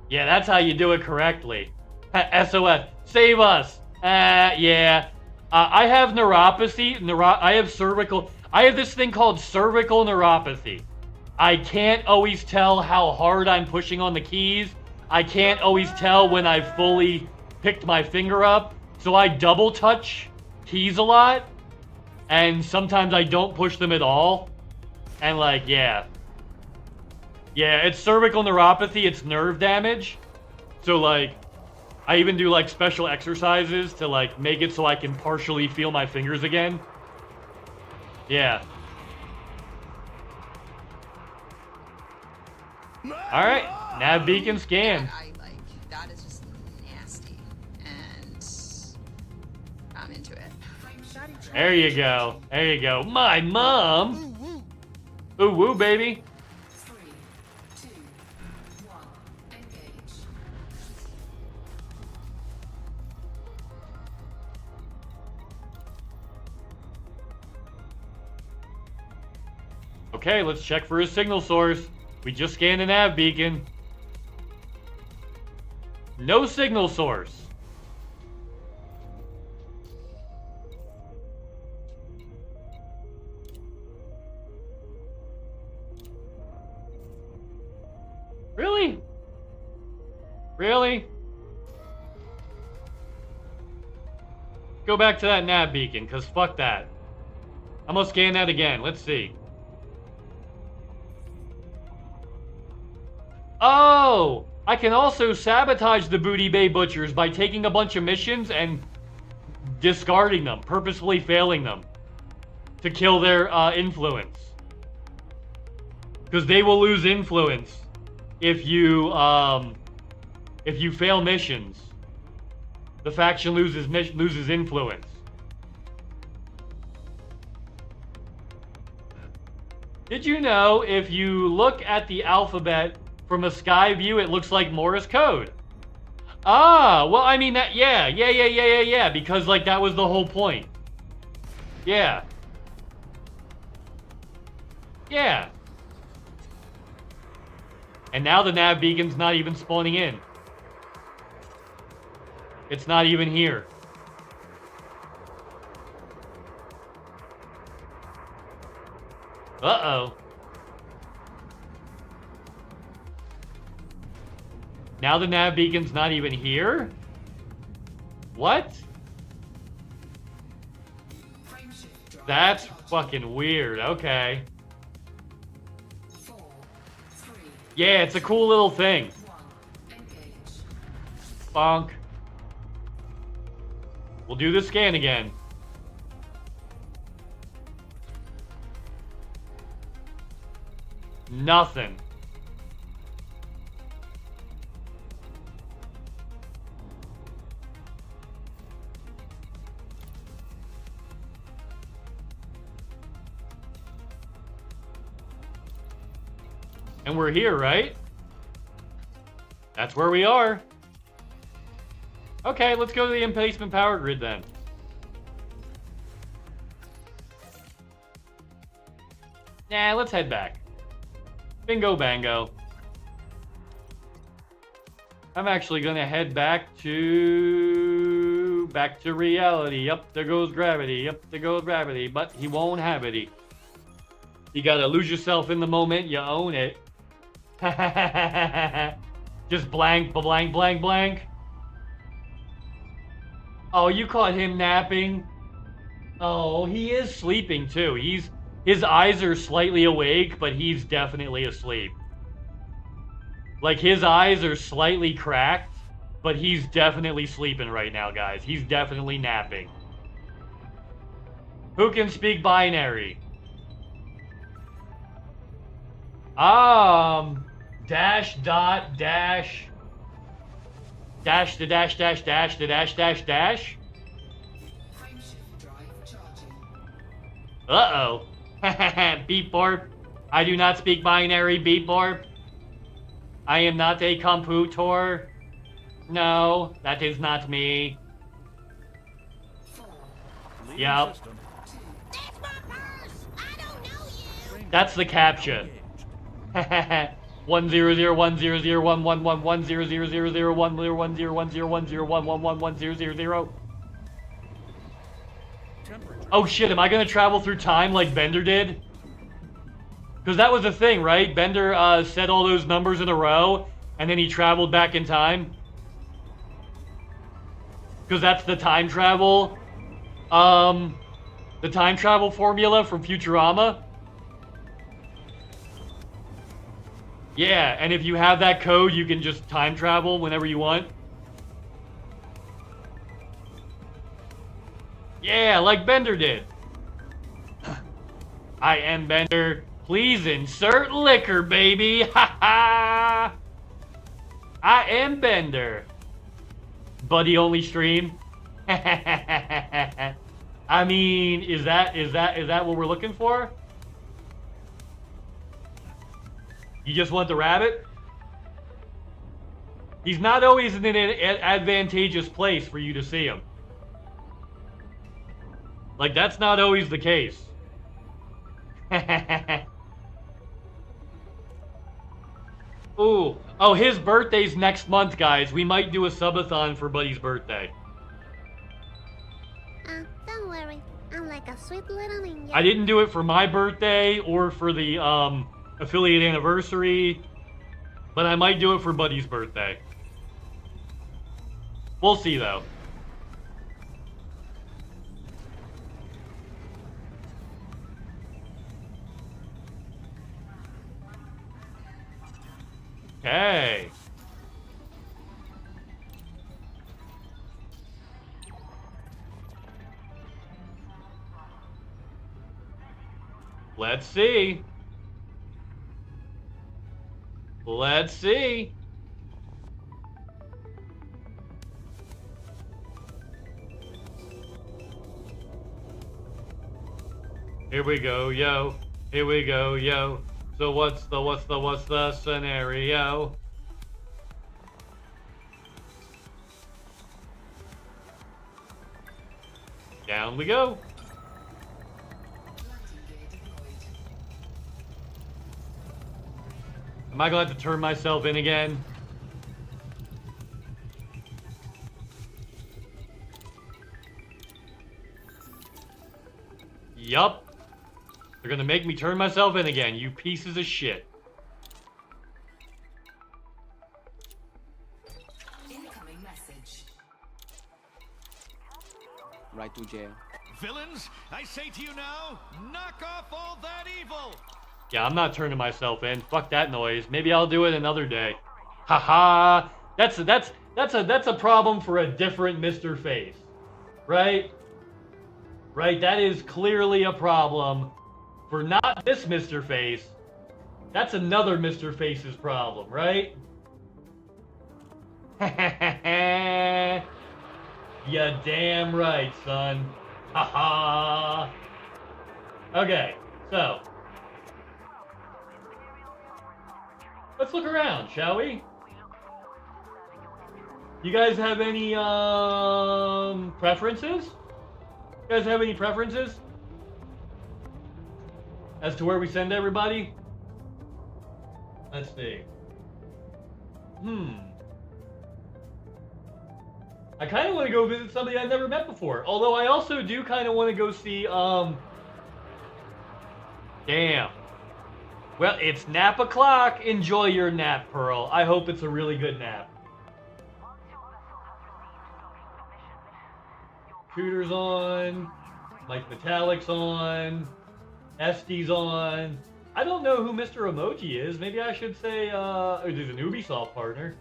Yeah, that's how you do it correctly. SOS. Save us. Yeah. I have neuropathy. I have cervical. I have this thing called cervical neuropathy. I can't always tell how hard I'm pushing on the keys. I can't always tell when I've fully picked my finger up. So I double touch keys a lot. And sometimes I don't push them at all. And like, yeah. Yeah, it's cervical neuropathy. It's nerve damage. So like, I even do like special exercises to like make it so I can partially feel my fingers again. Yeah. Alright, nav beacon scan. That is just nasty. And I'm into it. There you go. There you go. My mom. Ooh woo, baby. 3, 2, 1, engage. Okay, let's check for his signal source. We just scanned a nav beacon. No signal source. Really? Really? Go back to that nav beacon, because fuck that. I'm gonna scan that again. Let's see. Oh! I can also sabotage the Booty Bay Butchers by taking a bunch of missions and discarding them, purposefully failing them to kill their influence. Because they will lose influence if you fail missions. The faction loses influence. Did you know if you look at the alphabet from a sky view, it looks like Morse code? Ah, well, I mean that, yeah, because like that was the whole point. Yeah. Yeah. And now the nav beacon's not even spawning in. It's not even here. Uh-oh. Now the nav beacon's not even here? What? That's fucking weird. Okay. Yeah, it's a cool little thing. Bonk. We'll do the scan again. Nothing. And we're here, right? That's where we are. Okay, let's go to the emplacement power grid then. Nah, let's head back. Bingo bango. I'm actually gonna head back to reality. Yep, there goes gravity. Yep, there goes gravity. But he won't have it. You gotta lose yourself in the moment. You own it. Just blank, blank, blank, blank. Oh, you caught him napping. Oh, he is sleeping too. His eyes are slightly awake, but he's definitely asleep. Like, his eyes are slightly cracked, but he's definitely sleeping right now, guys. He's definitely napping. Who can speak binary? Dash dot dash dash the dash dash dash the dash dash dash. Uh-oh. Beep borp. I do not speak binary, beep borp. I am not a computer. No, that is not me. Yep. That's the captcha. 100110011110010001010101011101010. Oh shit, am I gonna travel through time like Bender did? Because that was the thing, right? Bender said all those numbers in a row, and then he traveled back in time. Because that's the time travel. The time travel formula from Futurama. Yeah, and if you have that code, you can just time travel whenever you want. Yeah, like Bender did. I am Bender. Please insert liquor, baby. Ha ha. I am Bender. Buddy only stream. I mean, is that what we're looking for? You just want the rabbit? He's not always in an advantageous place for you to see him. Like, that's not always the case. Ooh. Oh, his birthday's next month, guys. We might do a subathon for Buddy's birthday. Don't worry. I'm like a sweet little ninja. I didn't do it for my birthday or for the affiliate anniversary, but I might do it for Buddy's birthday. We'll see, though. Okay. Let's see. Let's see. Here we go, yo. Here we go, yo. So what's the scenario? Down we go. Am I going to have to turn myself in again? Yup. They're gonna make me turn myself in again, you pieces of shit. Incoming message. Right to jail. Villains, I say to you now, knock off all that evil. Yeah, I'm not turning myself in. Fuck that noise. Maybe I'll do it another day. Haha. That's a problem for a different Mr. Face. Right? Right, that is clearly a problem for not this Mr. Face. That's another Mr. Face's problem, right? Ya damn right, son. Haha. Okay, so let's look around, shall we? You guys have any preferences? You guys have any preferences as to where we send everybody? Let's see. I kind of want to go visit somebody I've never met before. Although I also do kind of want to go see, damn. Well, it's nap o'clock. Enjoy your nap, Pearl. I hope it's a really good nap. Cooter's on. Mike Metallic's on. Este's on. I don't know who Mr. Emoji is. Maybe I should say, he's an Ubisoft partner.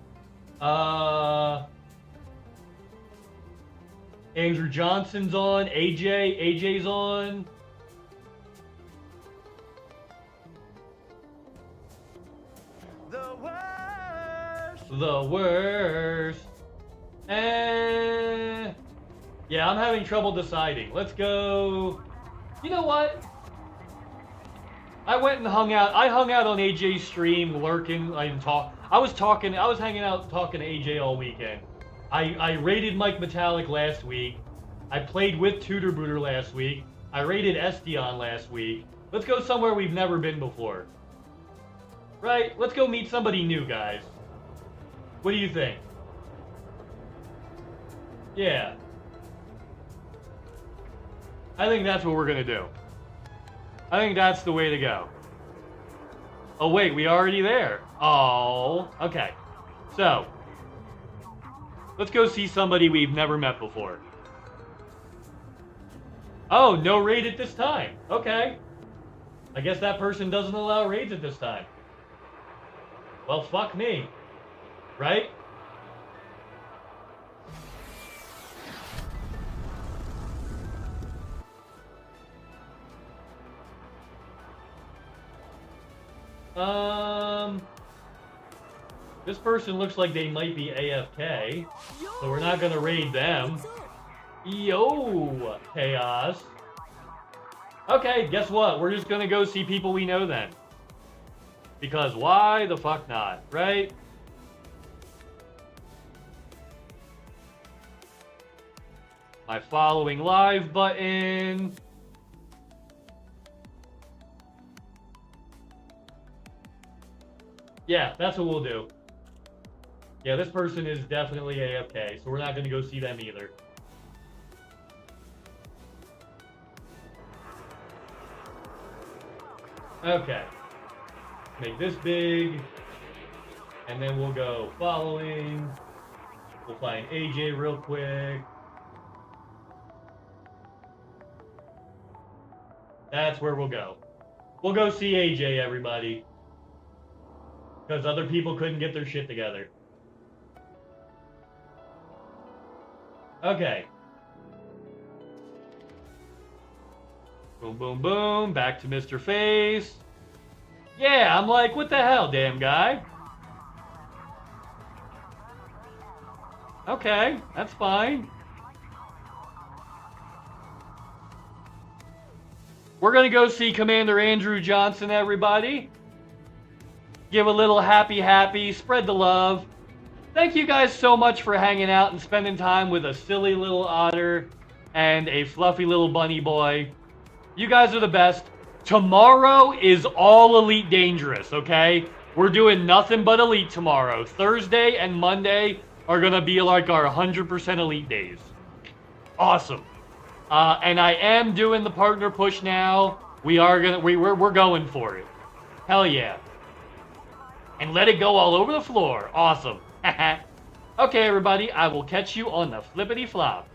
Andrew Johnson's on. AJ's on. The worst. The worst. Yeah, I'm having trouble deciding. Let's go. You know what? I went and hung out. I hung out on AJ's stream, lurking. I was hanging out talking to AJ all weekend. I raided Mike Metallic last week. I played with Tutor Booter last week. I raided Estion last week. Let's go somewhere we've never been before. Right? Let's go meet somebody new, guys. What do you think? Yeah. I think that's what we're gonna do. I think that's the way to go. Oh wait, we already there. Oh, okay. So, let's go see somebody we've never met before. Oh, no raid at this time. Okay. I guess that person doesn't allow raids at this time. Well, fuck me. Right? This person looks like they might be AFK, so we're not gonna raid them. Yo, Chaos. Okay, guess what? We're just gonna go see people we know then. Because why the fuck not, right? My following live button. Yeah, that's what we'll do. Yeah, this person is definitely AFK, so we're not going to go see them either. Okay. Make this big. And then we'll go following. We'll find AJ real quick. That's where we'll go. We'll go see AJ, everybody. Because other people couldn't get their shit together. Okay. Boom, boom, boom. Back to Mr. Face. Yeah, I'm like, what the hell, damn guy? Okay, that's fine. We're gonna go see Commander Andrew Johnson, everybody. Give a little happy, spread the love. Thank you guys so much for hanging out and spending time with a silly little otter and a fluffy little bunny boy. You guys are the best. Tomorrow is all Elite Dangerous, okay? We're doing nothing but Elite tomorrow. Thursday and Monday are gonna be like our 100% Elite days. Awesome. And I am doing the partner push now. We're going for it. Hell yeah. And let it go all over the floor. Awesome. Okay, everybody, I will catch you on the flippity flop.